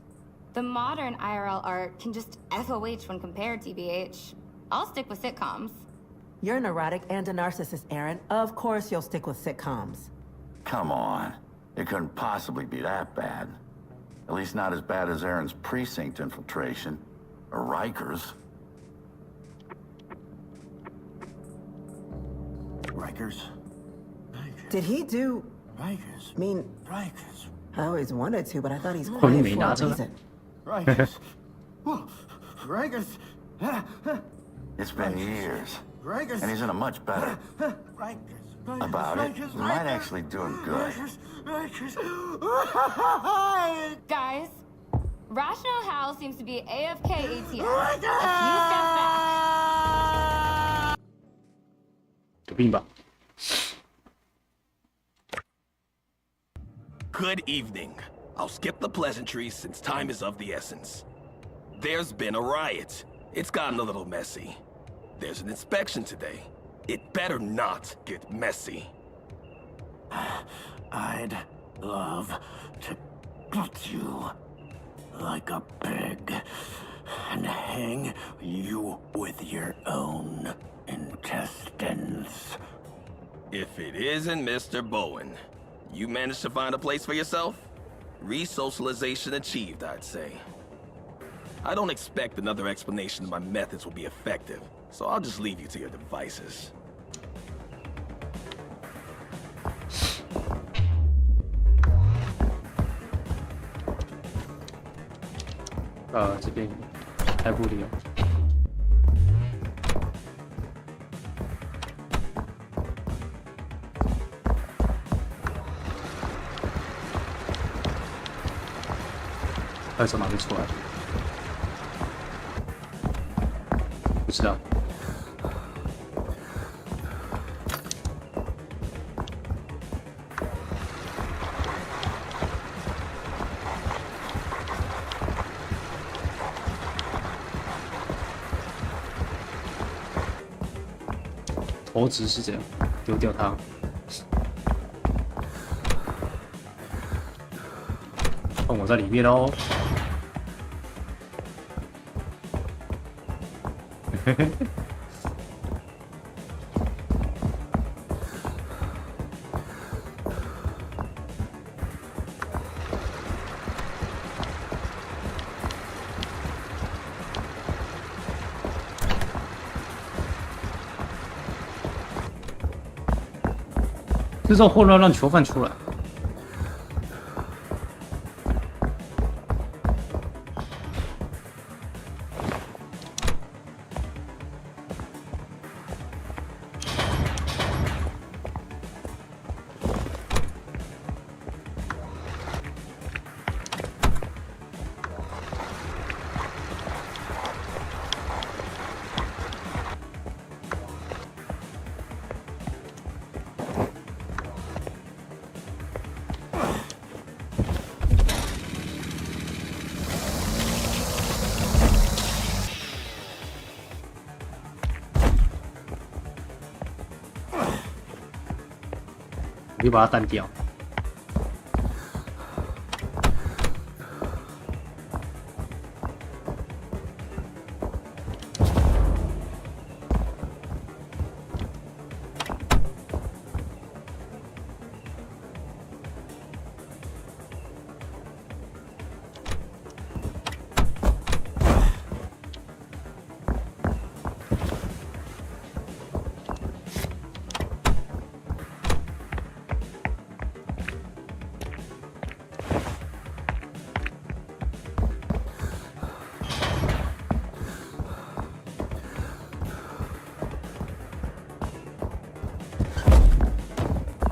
Speaker 13: The modern IRL art can just FOH when compared, TBH. I'll stick with sitcoms.
Speaker 17: You're neurotic and a narcissist, Aaron. Of course you'll stick with sitcoms.
Speaker 9: Come on. It couldn't possibly be that bad. At least not as bad as Aaron's precinct infiltration. Or Riker's.
Speaker 3: Rikers?
Speaker 17: Did he do
Speaker 14: Rikers.
Speaker 17: I mean,
Speaker 14: Rikers.
Speaker 17: I always wanted to, but I thought he's
Speaker 1: Oh, you
Speaker 17: quiet
Speaker 1: mean
Speaker 17: for a
Speaker 1: that's it?
Speaker 17: reason.
Speaker 14: Rikers. Rikers.
Speaker 9: It's been years.
Speaker 14: Rikers.
Speaker 9: And he's in a much better about it. He might actually doing good.
Speaker 13: Guys, Rational Hal seems to be AFK ATM. A few steps back.
Speaker 1: 有病吧？
Speaker 6: Good evening. I'll skip the pleasantries since time is of the essence. There's been a riot. It's gotten a little messy. There's an inspection today. It better not get messy.
Speaker 14: I'd love to gut you like a pig and hang you with your own intestines.
Speaker 6: If it isn't Mr. Bowen, you managed to find a place for yourself? Resocialization achieved, I'd say. I don't expect another explanation of my methods will be effective, so I'll just leave you to your devices.
Speaker 1: 这边开不了。还从哪里出来？不知道。投掷是这样，丢掉它。放我在里面喽。嘿嘿。制造混乱，让囚犯出来。你把它单掉。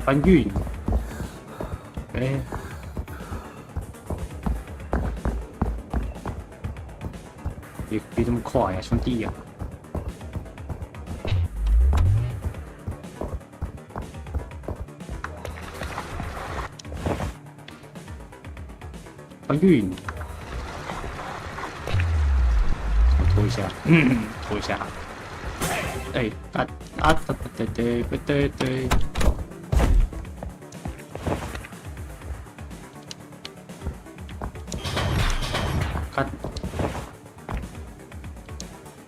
Speaker 1: 搬运，哎，别这么快呀，兄弟呀！搬运，我拖一下，拖一下，哎，对。看，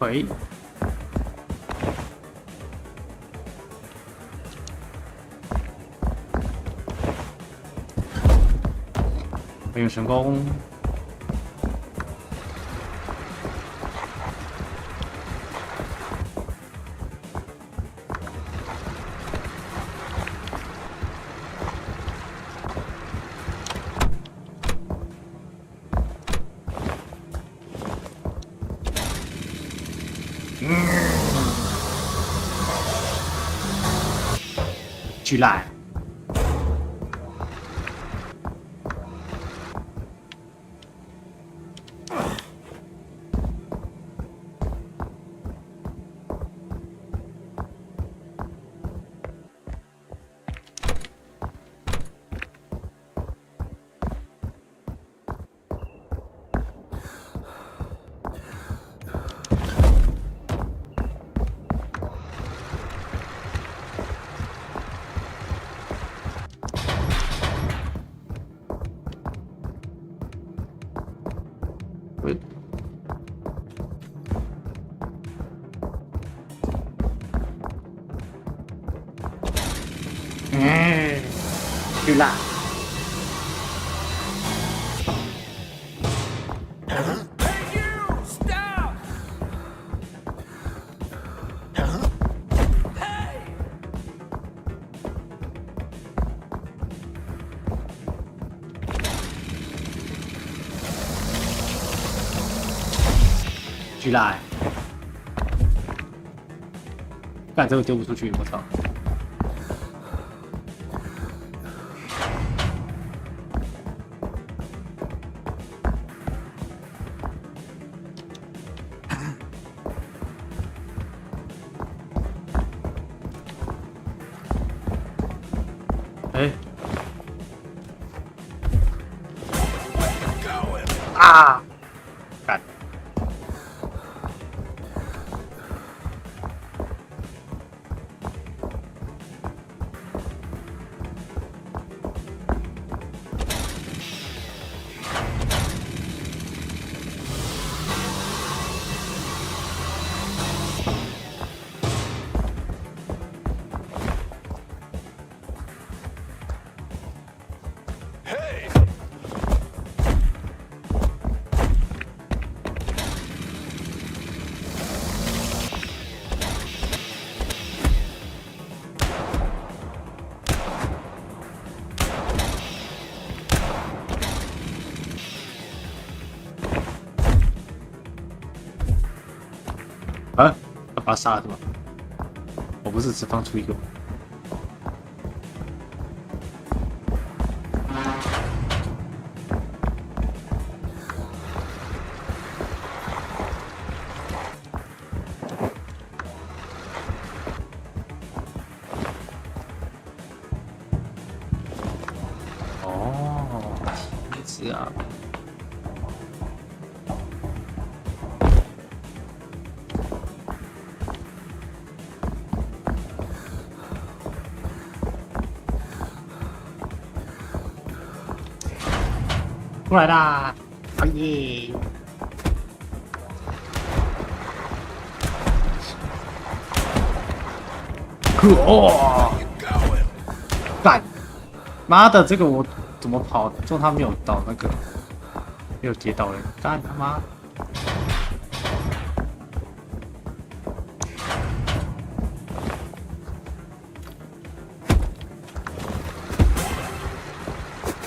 Speaker 1: 喂，没有成功。
Speaker 2: 巨烂。巨烂。巨烂！干这个丢不出去，我操！哎！啊！干！啊！要把他杀了是吗？我不是只放出一个吗？哦，棋子啊！过来啦！哎耶！哦！干！妈的，这个我怎么跑？就他没有到那个，没有接到嘞！干他妈！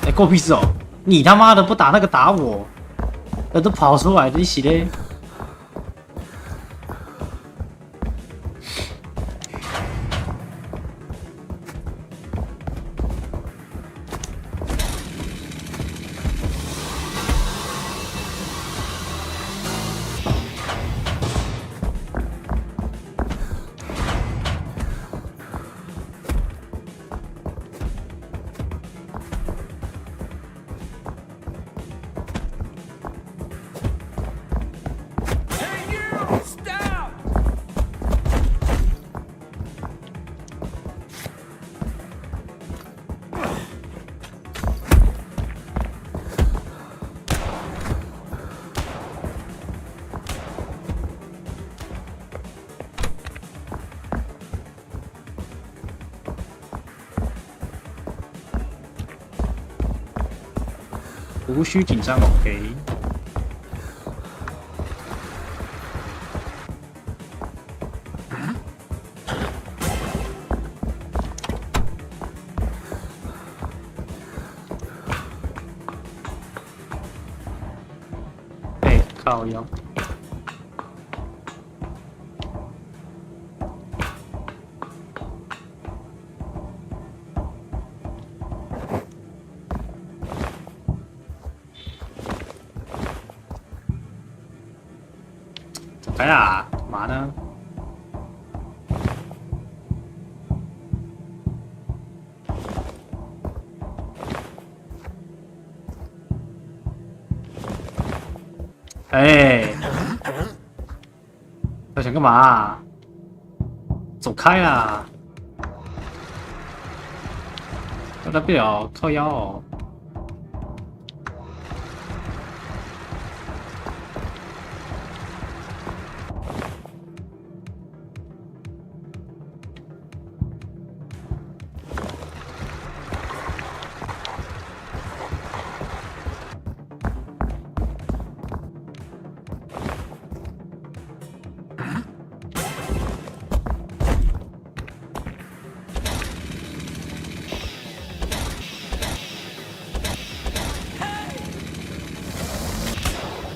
Speaker 2: 哎，关我屁事哦！你他妈的不打那个打我，都跑出来一起嘞！无需紧张 ，OK。哎，靠腰。开啦，干嘛呢？哎，他想干嘛？走开啦！要他不了，靠腰哦。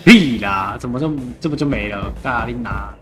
Speaker 2: 屁啦！怎么这不就没了？大琳娜。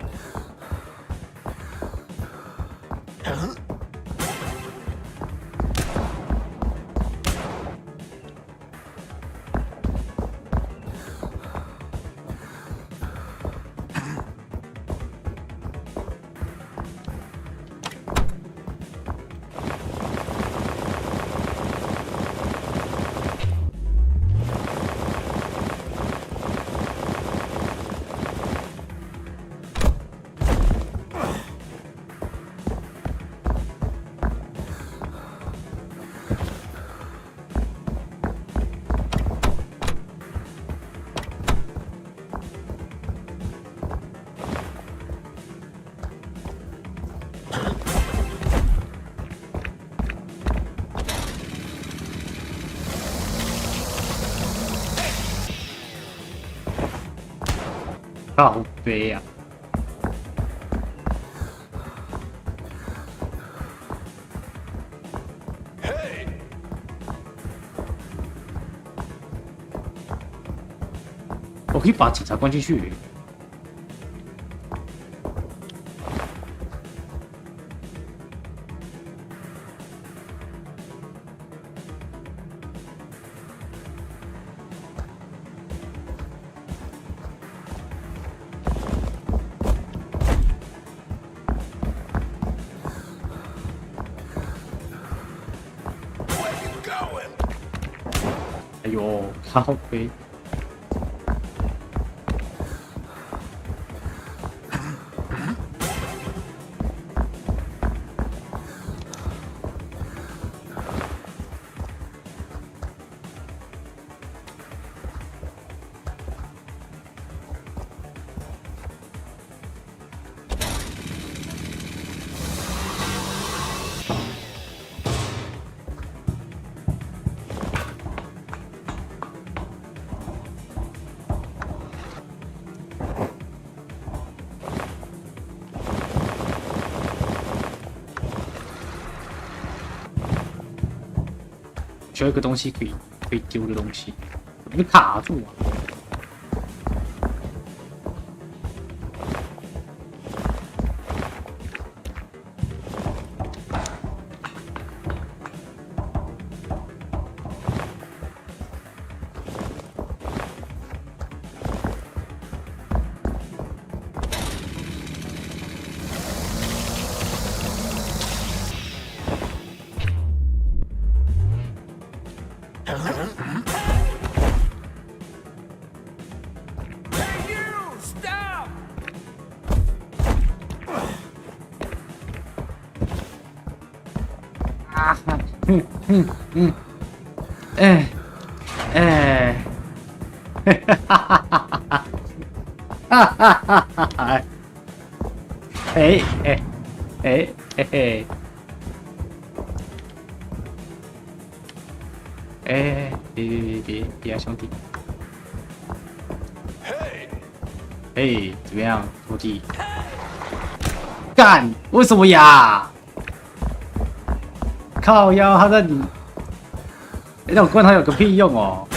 Speaker 2: 靠背呀！我可以把警察关进去。哎呦，靠背！需要一个东西可以丢的东西，怎么卡住啊？别啊，兄弟！嘿，怎么样，徒弟？干，为什么呀？靠腰，他在你，那我关他有个屁用哦！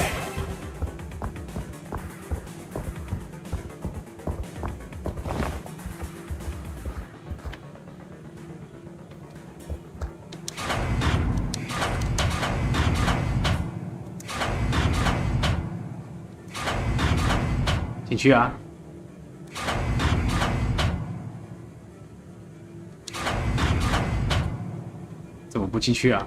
Speaker 2: 进去啊！
Speaker 1: 不进去啊？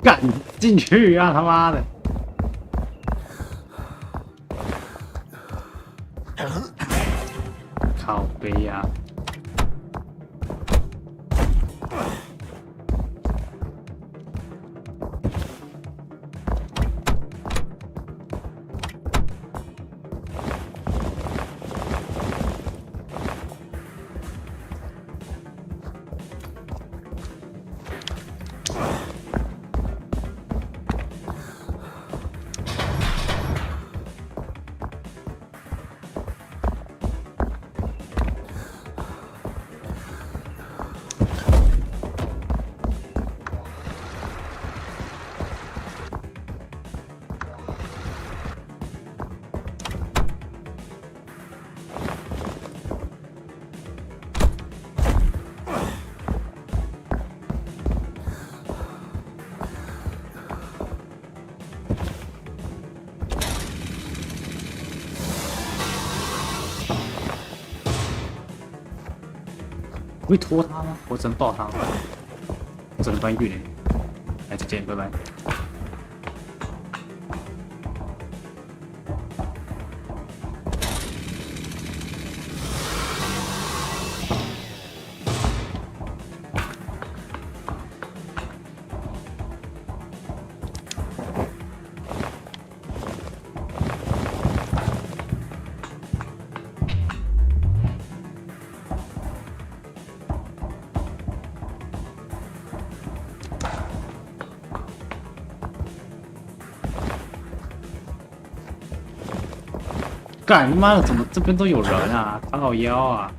Speaker 1: 干进去啊！他妈的！靠背呀！会拖他吗？我只能抱他吗？我只能搬运嘞。来，再见，拜拜。干你妈的，怎么这边都有人啊？扛好腰啊！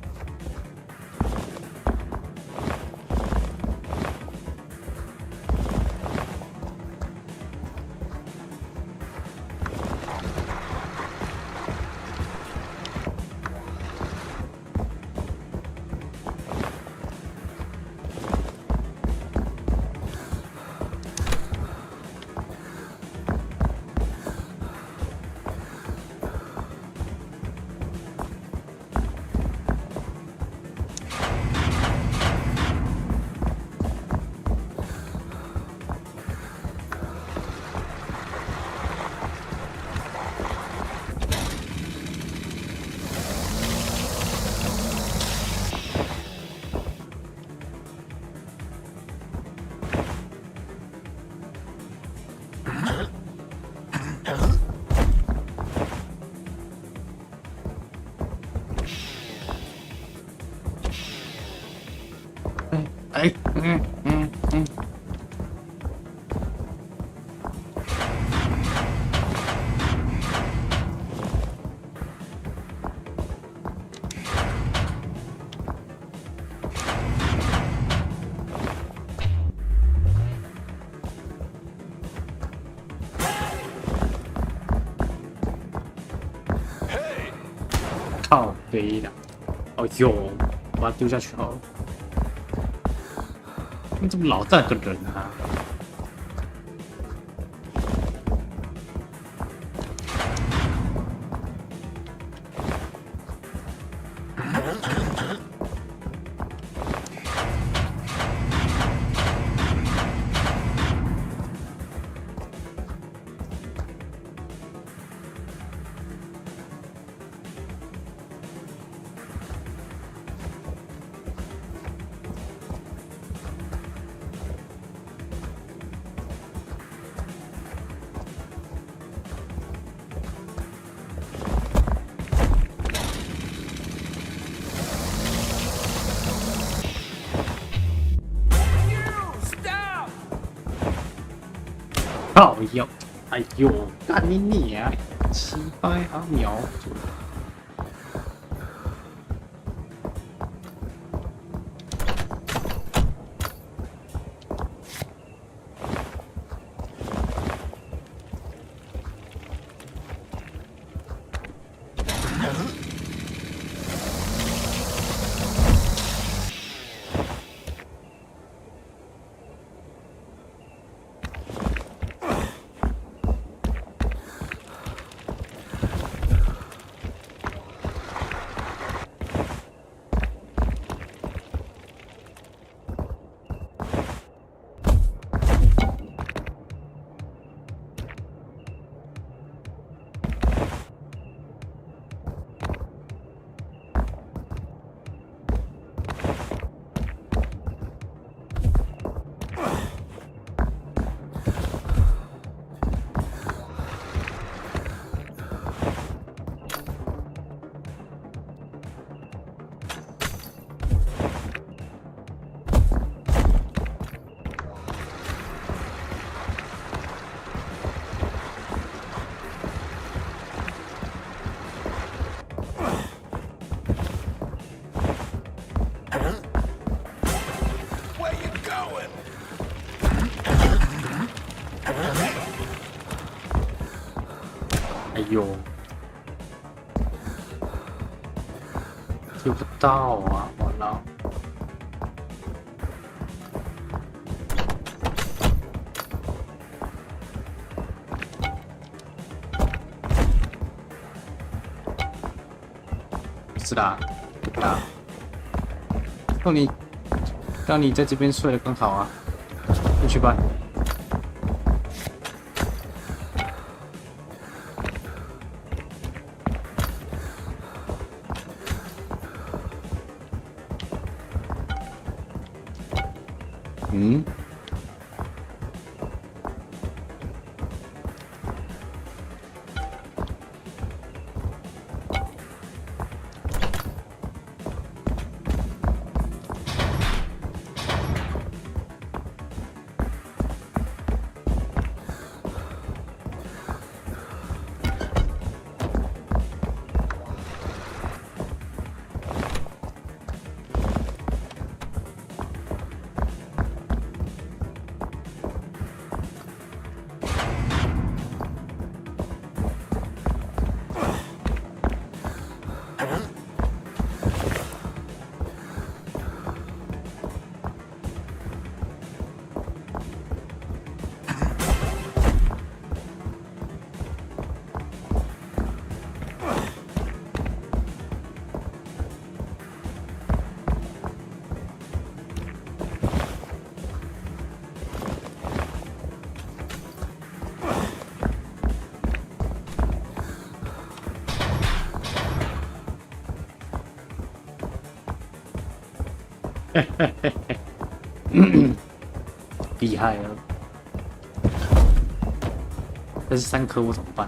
Speaker 1: 靠背的，哦呦，把它丢下去好了。你怎么老这个人啊？靠腰，哎呦，干你娘！700毫秒准。有，丢不到啊！我操！是的，啊，让你在这边睡得更好啊！进去吧。嗯？厉害了！但是3颗我怎么办？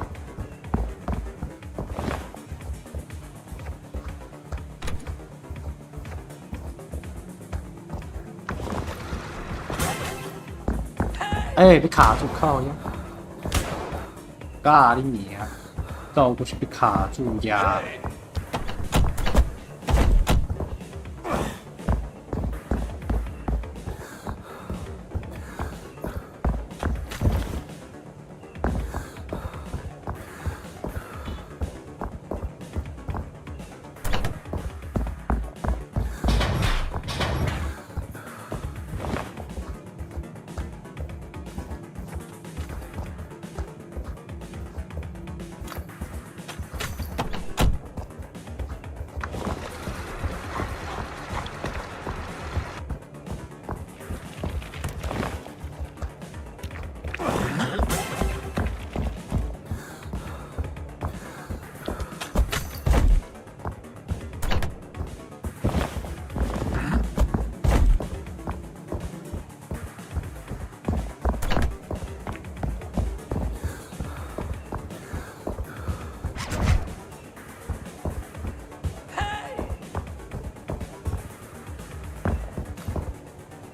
Speaker 1: 哎，被卡住，靠呀！咖喱娘，绕过去被卡住呀！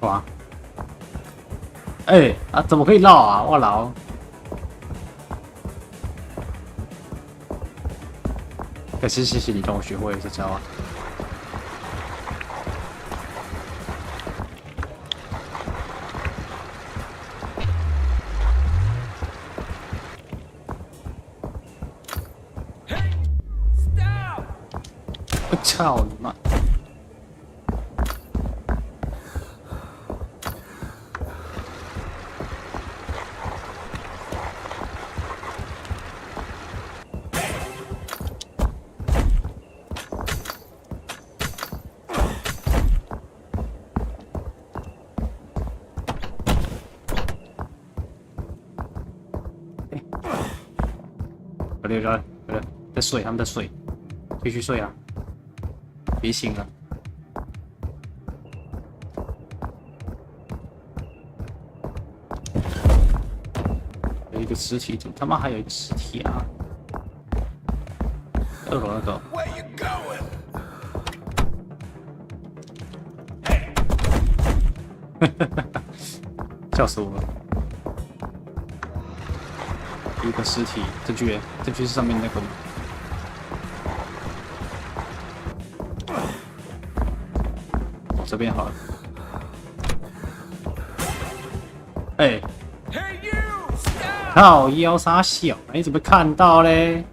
Speaker 1: 哇！哎啊，怎么可以绕啊？我老！可是谢谢你让我学会这招啊！我操你妈！在睡，他们在睡，继续睡啊！别醒了。有一个尸体，怎么他妈还有一个尸体啊？2楼那个。笑死我了！一个尸体，证据是上面那个吗？我这边好了。哎，靠腰傻小，你怎么看到嘞？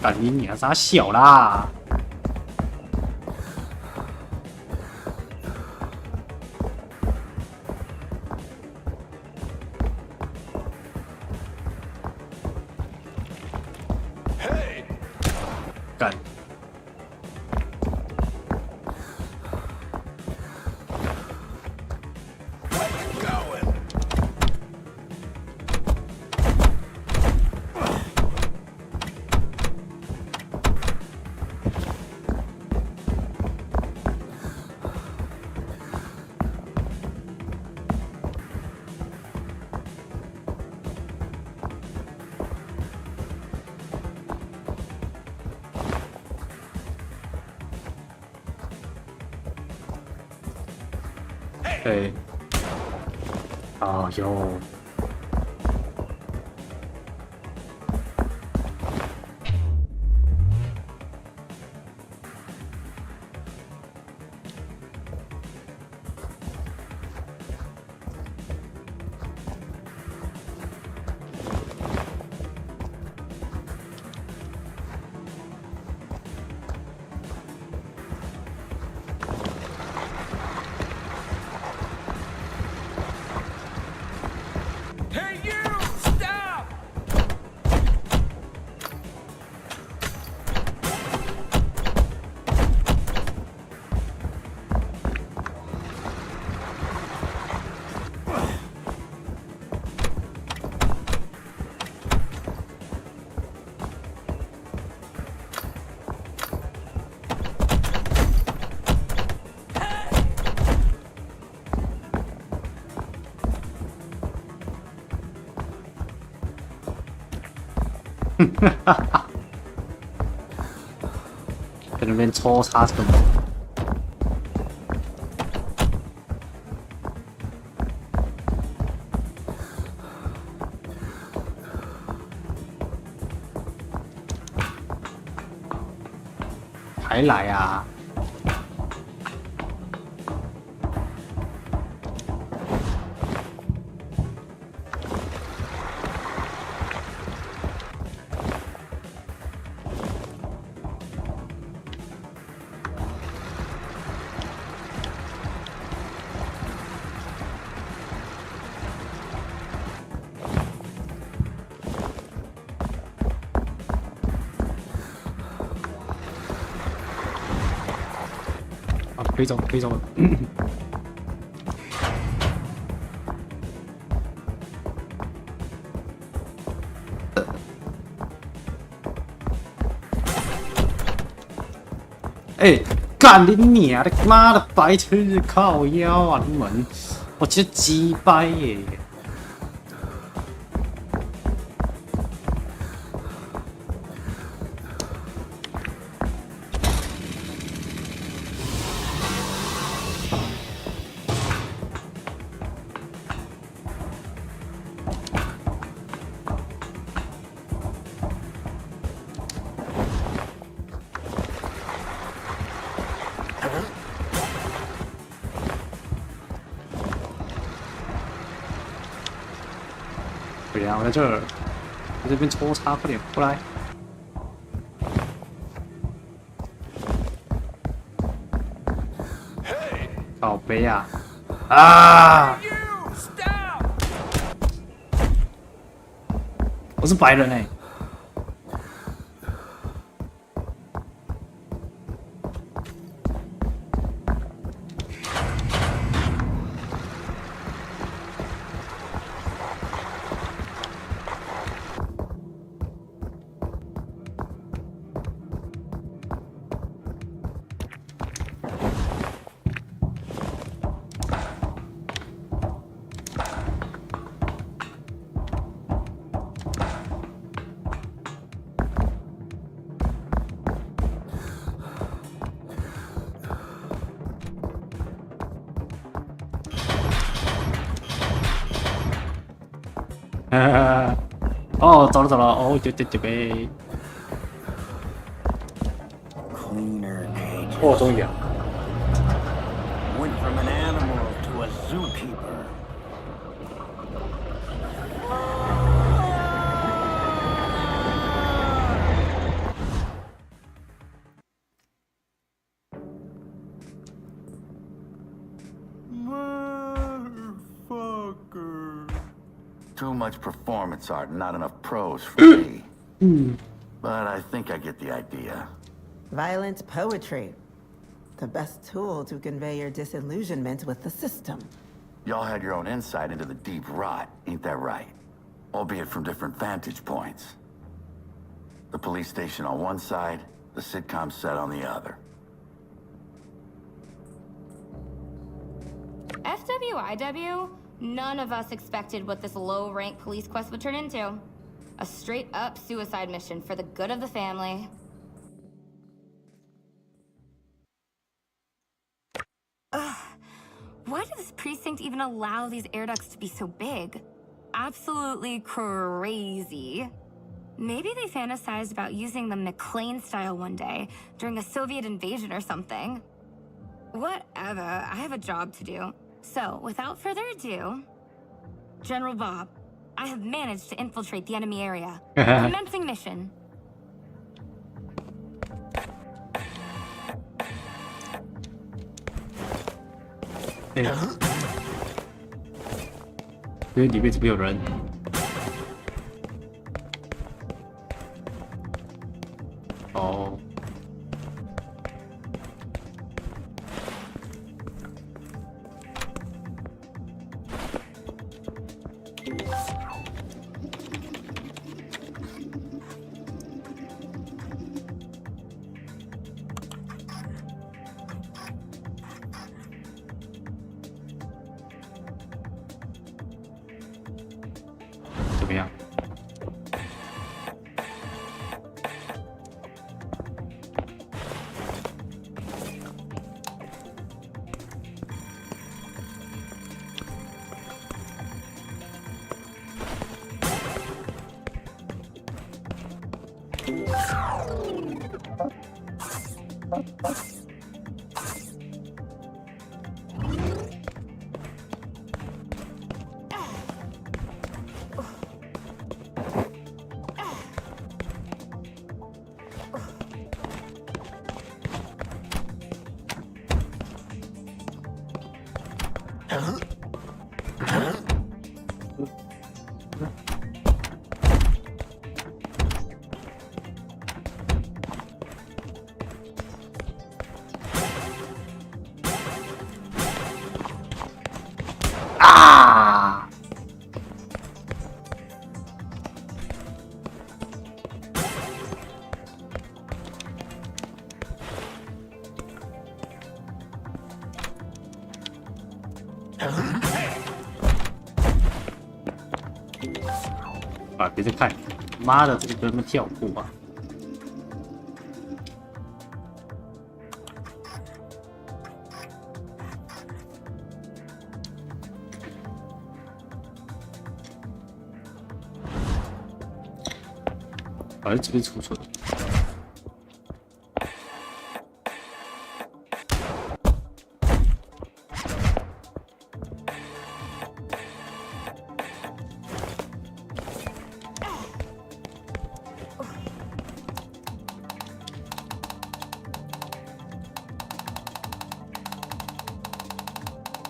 Speaker 2: 干你娘啥小啦！干！对，哦哟，哈哈，在那边抽插什么？还来啊！可以走，可以走了。哎，干你娘的妈的白痴！靠腰啊，你们，我觉得鸡掰耶！对呀，我在这儿，在这边抽插，快点过来！靠背啊！啊！我是白人哎、欸。哦，走了走了，哦，对呗。哦，终于啊！
Speaker 14: Went from an animal to a zookeeper.
Speaker 9: too much performance art and not enough prose for me. But I think I get the idea.
Speaker 17: Violent poetry. The best tool to convey your disillusionment with the system.
Speaker 9: Y'all had your own insight into the deep rot, ain't that right? Albeit from different vantage points. The police station on one side, the sitcom set on the other.
Speaker 13: FWIW? None of us expected what this low-rank police quest would turn into. A straight-up suicide mission for the good of the family. Ugh. Why does this precinct even allow these air ducts to be so big? Absolutely crazy. Maybe they fantasized about using the McLean style one day during a Soviet invasion or something. Whatever, I have a job to do. So, without further ado, General Bob, I have managed to infiltrate the enemy area. Commencing mission.
Speaker 1: 因为里面怎么有人？哦。怎么样？啊！啊！别再看，妈的，这个他妈跳步啊！好像这边出错了。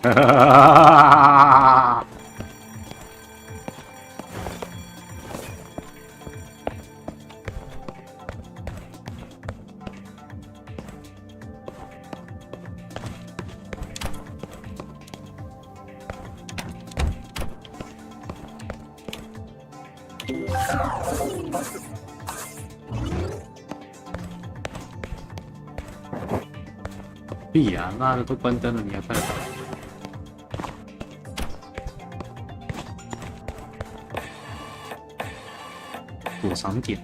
Speaker 1: 哈哈哈哈！屁呀！妈的，都关灯了，你还看得到？躲藏点。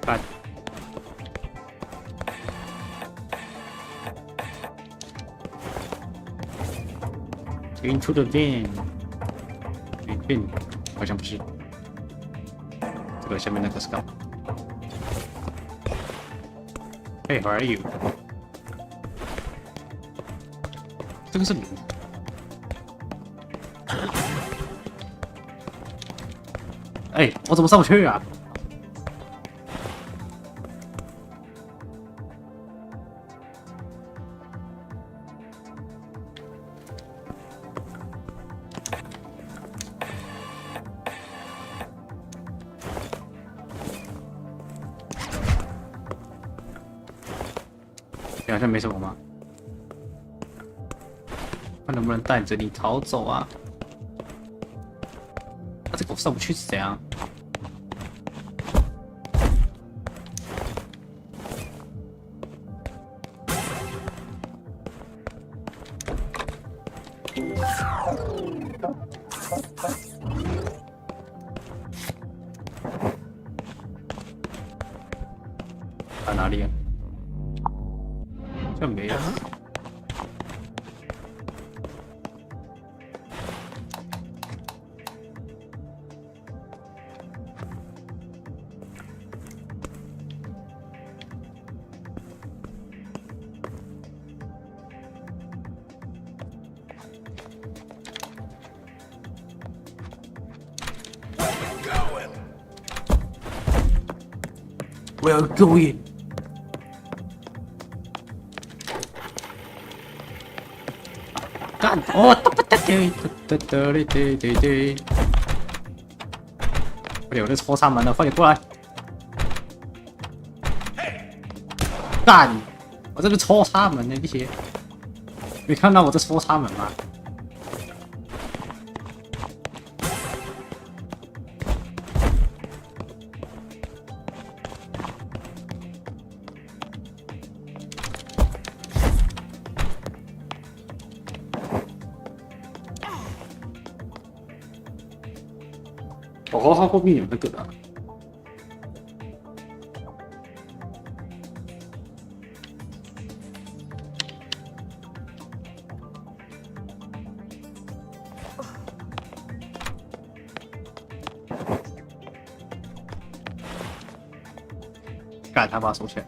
Speaker 1: 干。Into the bin， bin 好像不是。这个下面那个是干嘛？Hey, how are you？ 这个是零。哎，我怎么上不去啊？
Speaker 2: 好像没什么嘛。看能不能带着你逃走啊？他这个上不去是怎样？在哪里啊？这没有。Where are you going? 干！哦，快点，我在戳他门了，快点过来！干！我这边戳他门呢，这些没看到我在戳他门吗？哦，它后面有那个的。干他妈收起来！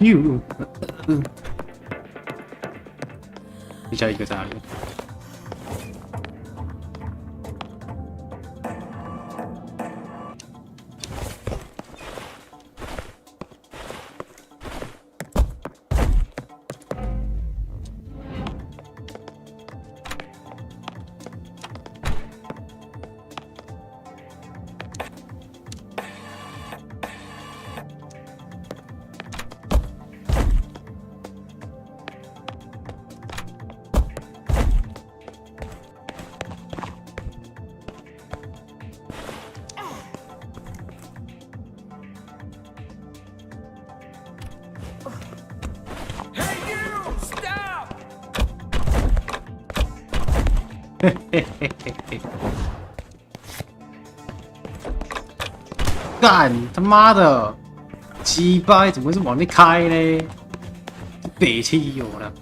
Speaker 2: 哟，剩下一个在哪里？嘿嘿嘿嘿嘿！干他妈的，鸡巴怎么是往内开呢？北汽有了，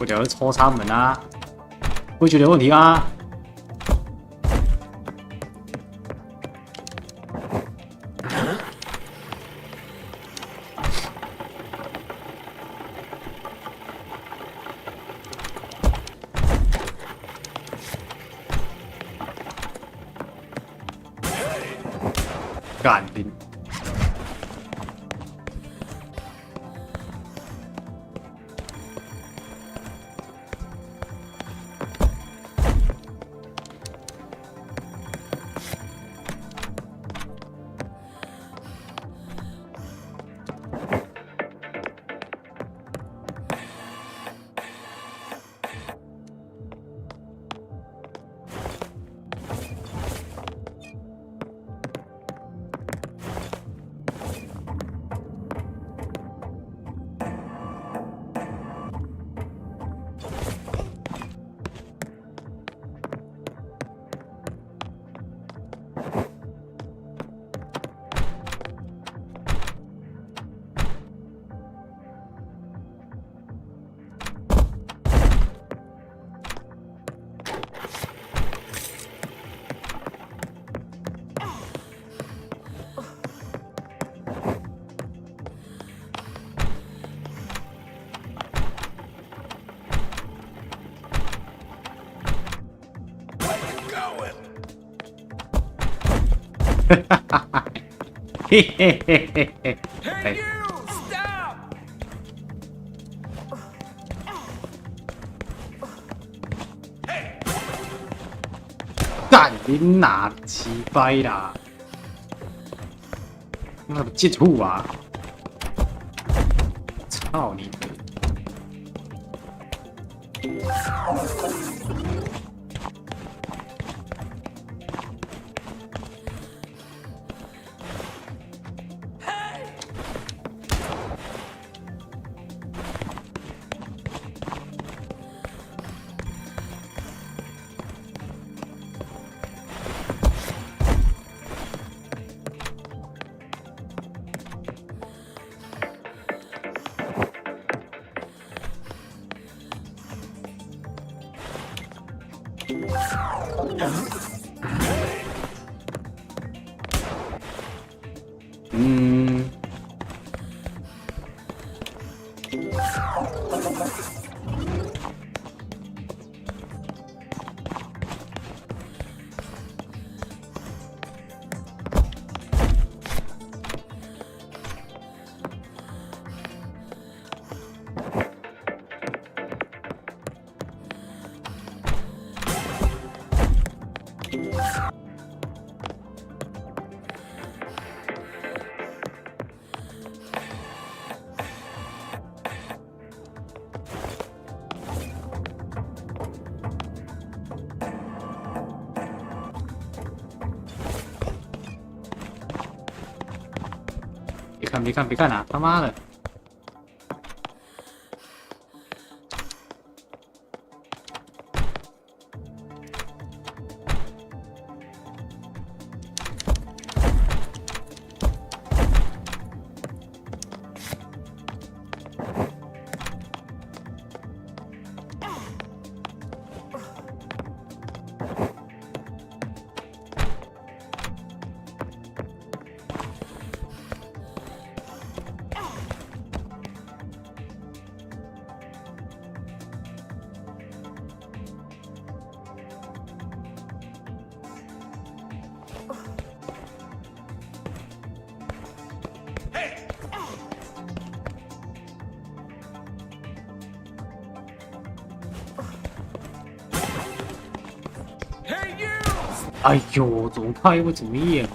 Speaker 2: 我只要戳他门啊，不会觉得有问题啊？干的！
Speaker 1: 嘿嘿嘿嘿嘿。哎，干你哪鸡掰啦！那个贱畜啊！操你的！别看啊！他妈的！哎呦，怎么拍会怎么样？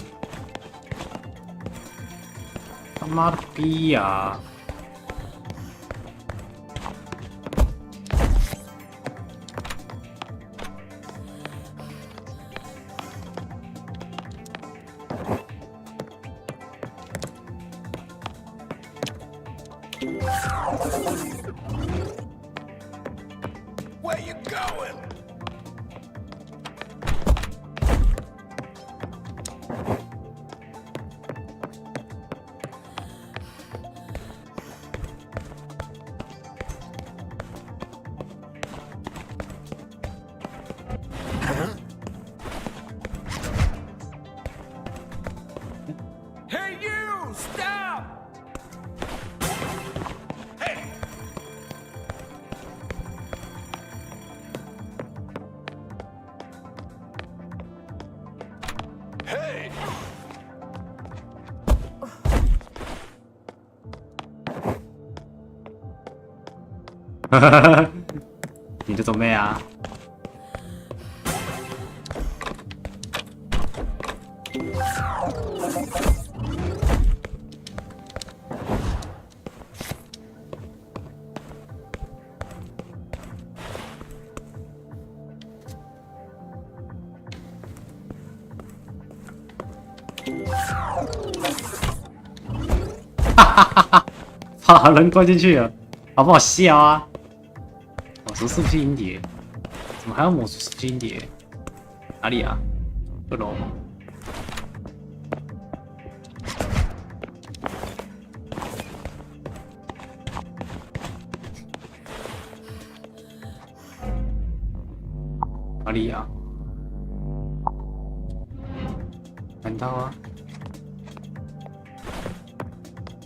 Speaker 1: 他妈的逼呀！Where
Speaker 14: you going? Hey you! Stop! Hey! Hey!
Speaker 1: 你的准备啊！哈哈哈哈！把人关进去了，好不好笑啊？抹除四季银蝶，怎么还要抹除四季银蝶？哪里啊？二楼。哪里啊？看到啊！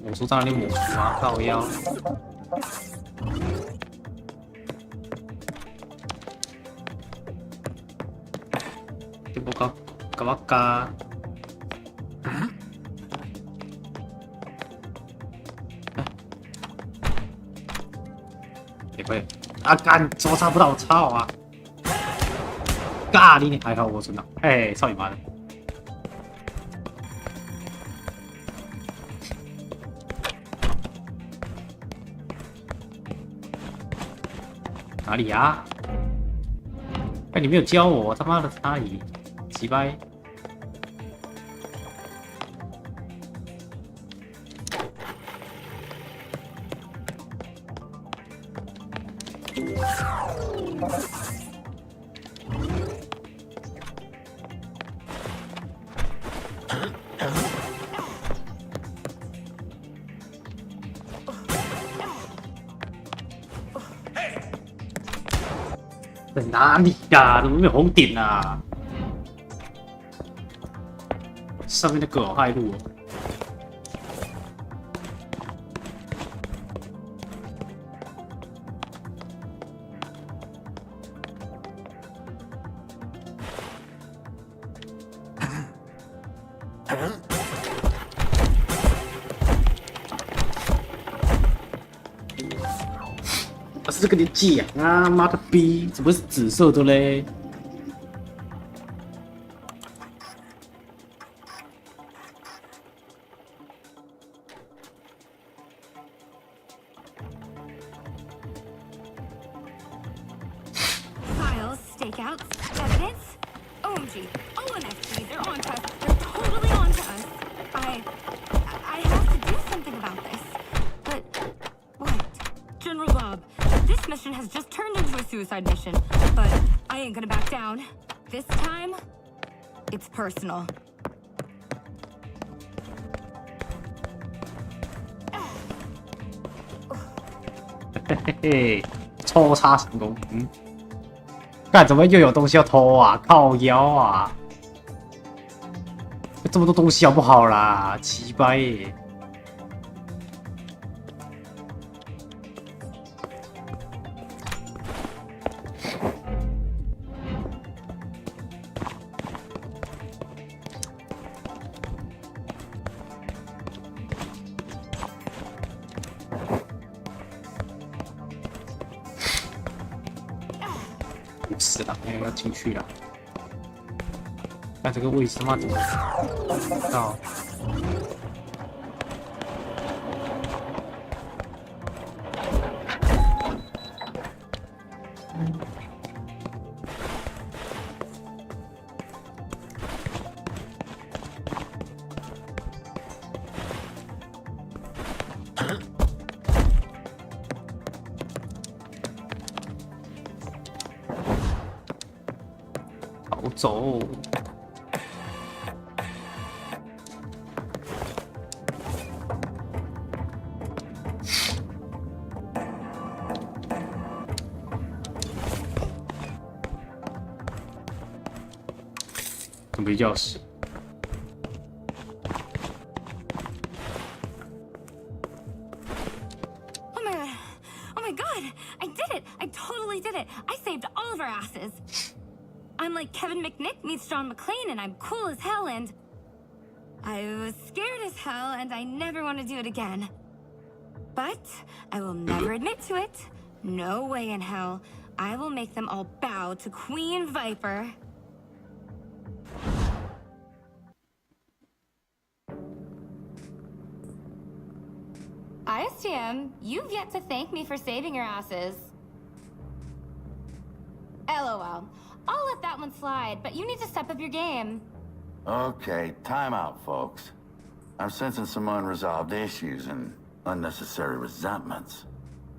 Speaker 1: 抹除在哪里抹除啊？靠腰！这不搞嘛搞？快！啊干，怎么抓不到？操啊！咖喱，还好我存档。哎，操你妈的！哪里啊？哎，你没有教我，他妈的哪里？鸡掰！在哪里呀？怎么没有红点啊？上面那个害路哦。是跟你讲啊，妈的逼，怎么是紫色的嘞？Mission,
Speaker 13: but I ain't gonna back down. This time, it's personal.
Speaker 1: 嘿嘿嘿，抽插成功。干怎么又有东西要偷啊？靠腰啊！这么多东西好不好啦？奇掰耶！死了，没有要进去了。看这个位置他妈怎么到？走，准备钥匙。
Speaker 13: Oh my god! Oh my god! I did it! I totally did it! I saved all of our asses. I'm like Kevin McNick meets John McClane, and I'm cool as hell, and I was scared as hell, and I never want to do it again. But I will never admit to it. No way in hell. I will make them all bow to Queen Viper. ISTM, you've yet to thank me for saving your asses. LOL. I'll let that one slide, but you need to step up your game.
Speaker 9: Okay, time out, folks. I'm sensing some unresolved issues and unnecessary resentments.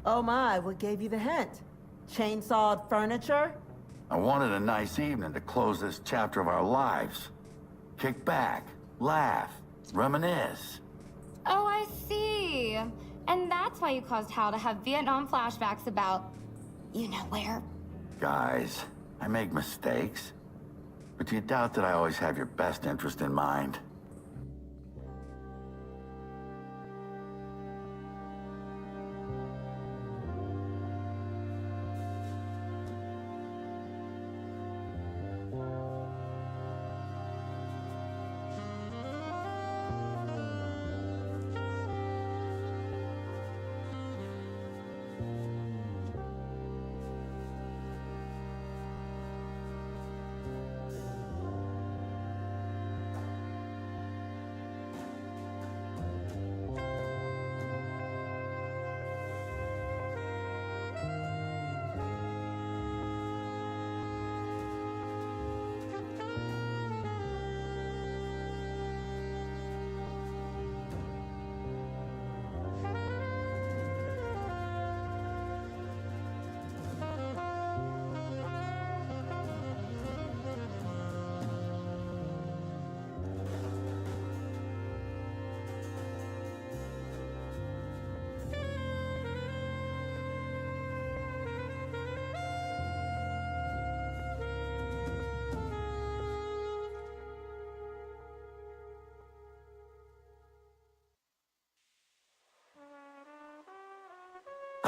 Speaker 17: Oh my, what gave you the hint? Chainsawed furniture?
Speaker 9: I wanted a nice evening to close this chapter of our lives. Kick back, laugh, reminisce.
Speaker 13: Oh, I see. And that's why you caused Hal to have Vietnam flashbacks about... you know where?
Speaker 9: Guys, I make mistakes. But do you doubt that I always have your best interest in mind?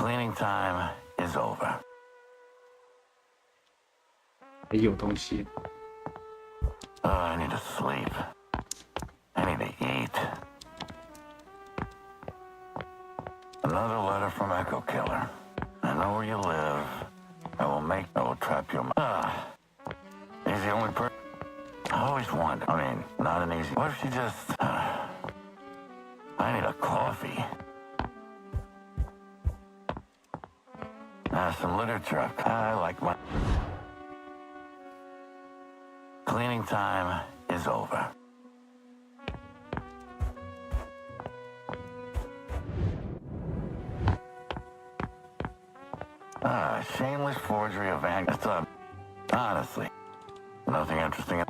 Speaker 9: Cleaning time is over.
Speaker 1: 还有东西。
Speaker 9: I need to sleep. I need to eat. Another letter from Echo Killer. I know where you live. I will trap your he's the only person. I always wondered. I mean, not an easy. What if she just? I need a coffee. Some literature. I like my. Cleaning time is over. Shameless forgery of honestly, nothing interesting.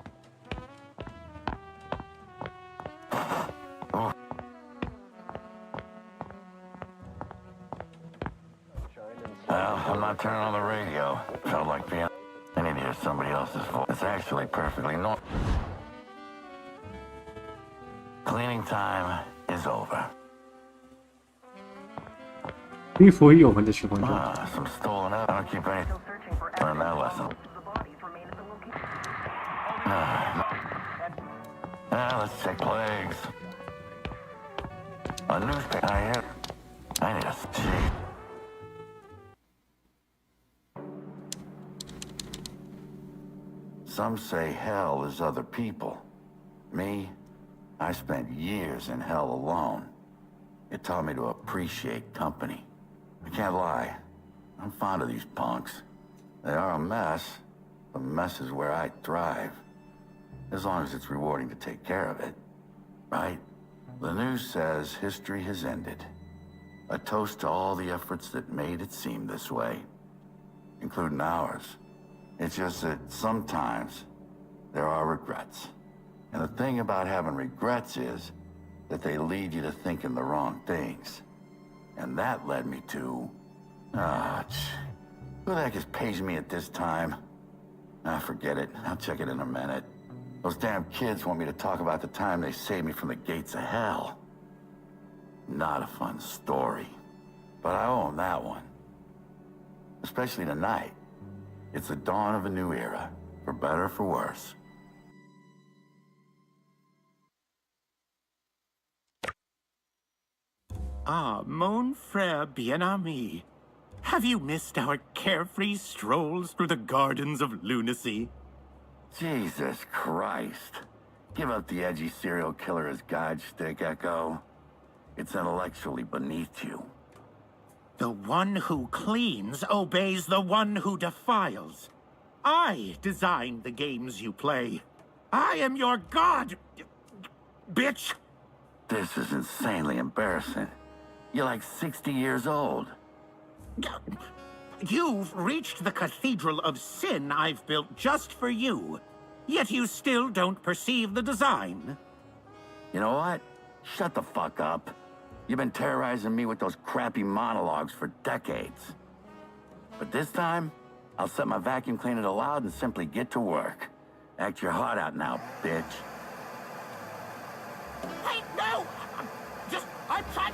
Speaker 9: Well, I'm not turning on the radio. Felt like being. I need to hear somebody else's voice. It's actually perfectly normal. Cleaning time is over.
Speaker 1: 衣服有们的循环中。
Speaker 9: Some stolen up. I don't keep any. Learn that lesson. Let's check legs. A newspaper. I need a cheat. Some say hell is other people. Me, I spent years in hell alone. It taught me to appreciate company. I can't lie. I'm fond of these punks. They are a mess. The mess is where I thrive. As long as it's rewarding to take care of it. Right? The news says history has ended. A toast to all the efforts that made it seem this way. Including ours. It's just that sometimes there are regrets. And the thing about having regrets is that they lead you to thinking the wrong things. And that led me to... who the heck is paging me at this time? Forget it. I'll check it in a minute. Those damn kids want me to talk about the time they saved me from the gates of hell. Not a fun story. But I owe them that one. Especially tonight. It's the dawn of a new era, for better or for worse.
Speaker 14: Ah, mon frère bien-ami. Have you missed our carefree strolls through the gardens of lunacy?
Speaker 9: Jesus Christ. Give up the edgy serial killer as God stick, Echo. It's intellectually beneath you.
Speaker 14: The one who cleans obeys the one who defiles. I designed the games you play. I am your god, bitch!
Speaker 9: This is insanely embarrassing. You're like 60 years old.
Speaker 14: You've reached the cathedral of sin I've built just for you. Yet you still don't perceive the design.
Speaker 9: You know what? Shut the fuck up. You've been terrorizing me with those crappy monologues for decades. But this time, I'll set my vacuum cleaner to loud and simply get to work. Act your heart out now, bitch.
Speaker 14: Wait, no! I'm trying...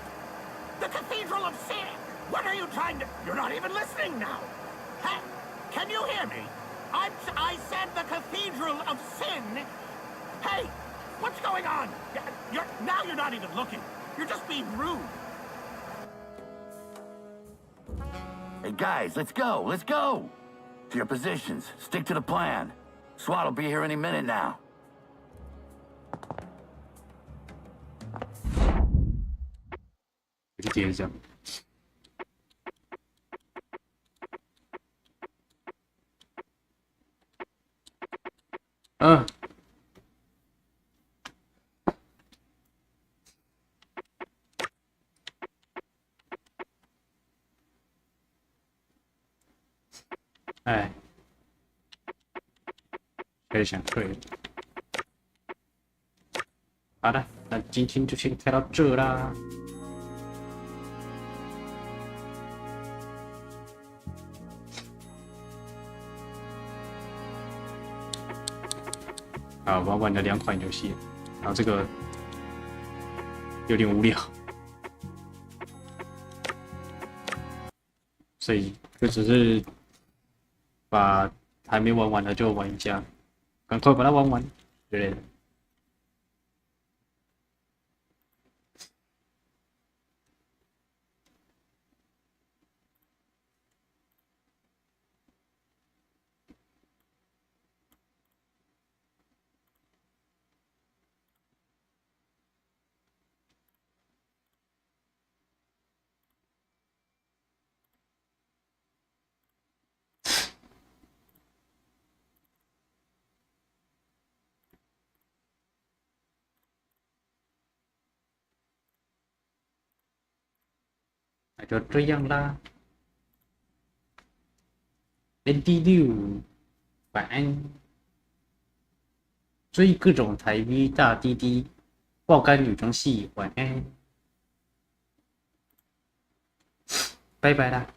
Speaker 14: The Cathedral of Sin! What are you trying to... You're not even listening now! Hey, can you hear me? I said the Cathedral of Sin! Hey, what's going on? Now you're not even looking. You're just being rude.
Speaker 9: Hey guys, let's go! Let's go! To your positions. Stick to the plan. SWAT will be here any minute now.
Speaker 1: 哎，有点想睡了。好的，那今天就先开到这啦。啊，玩了2款游戏，然后这个有点无聊。
Speaker 2: 所以就只是把还没玩完的就玩一下，赶快把它玩完之类的。那就这样啦。Lady 6，晚安。追各种台 V 大滴滴，爆肝女中戏，晚安。拜拜啦。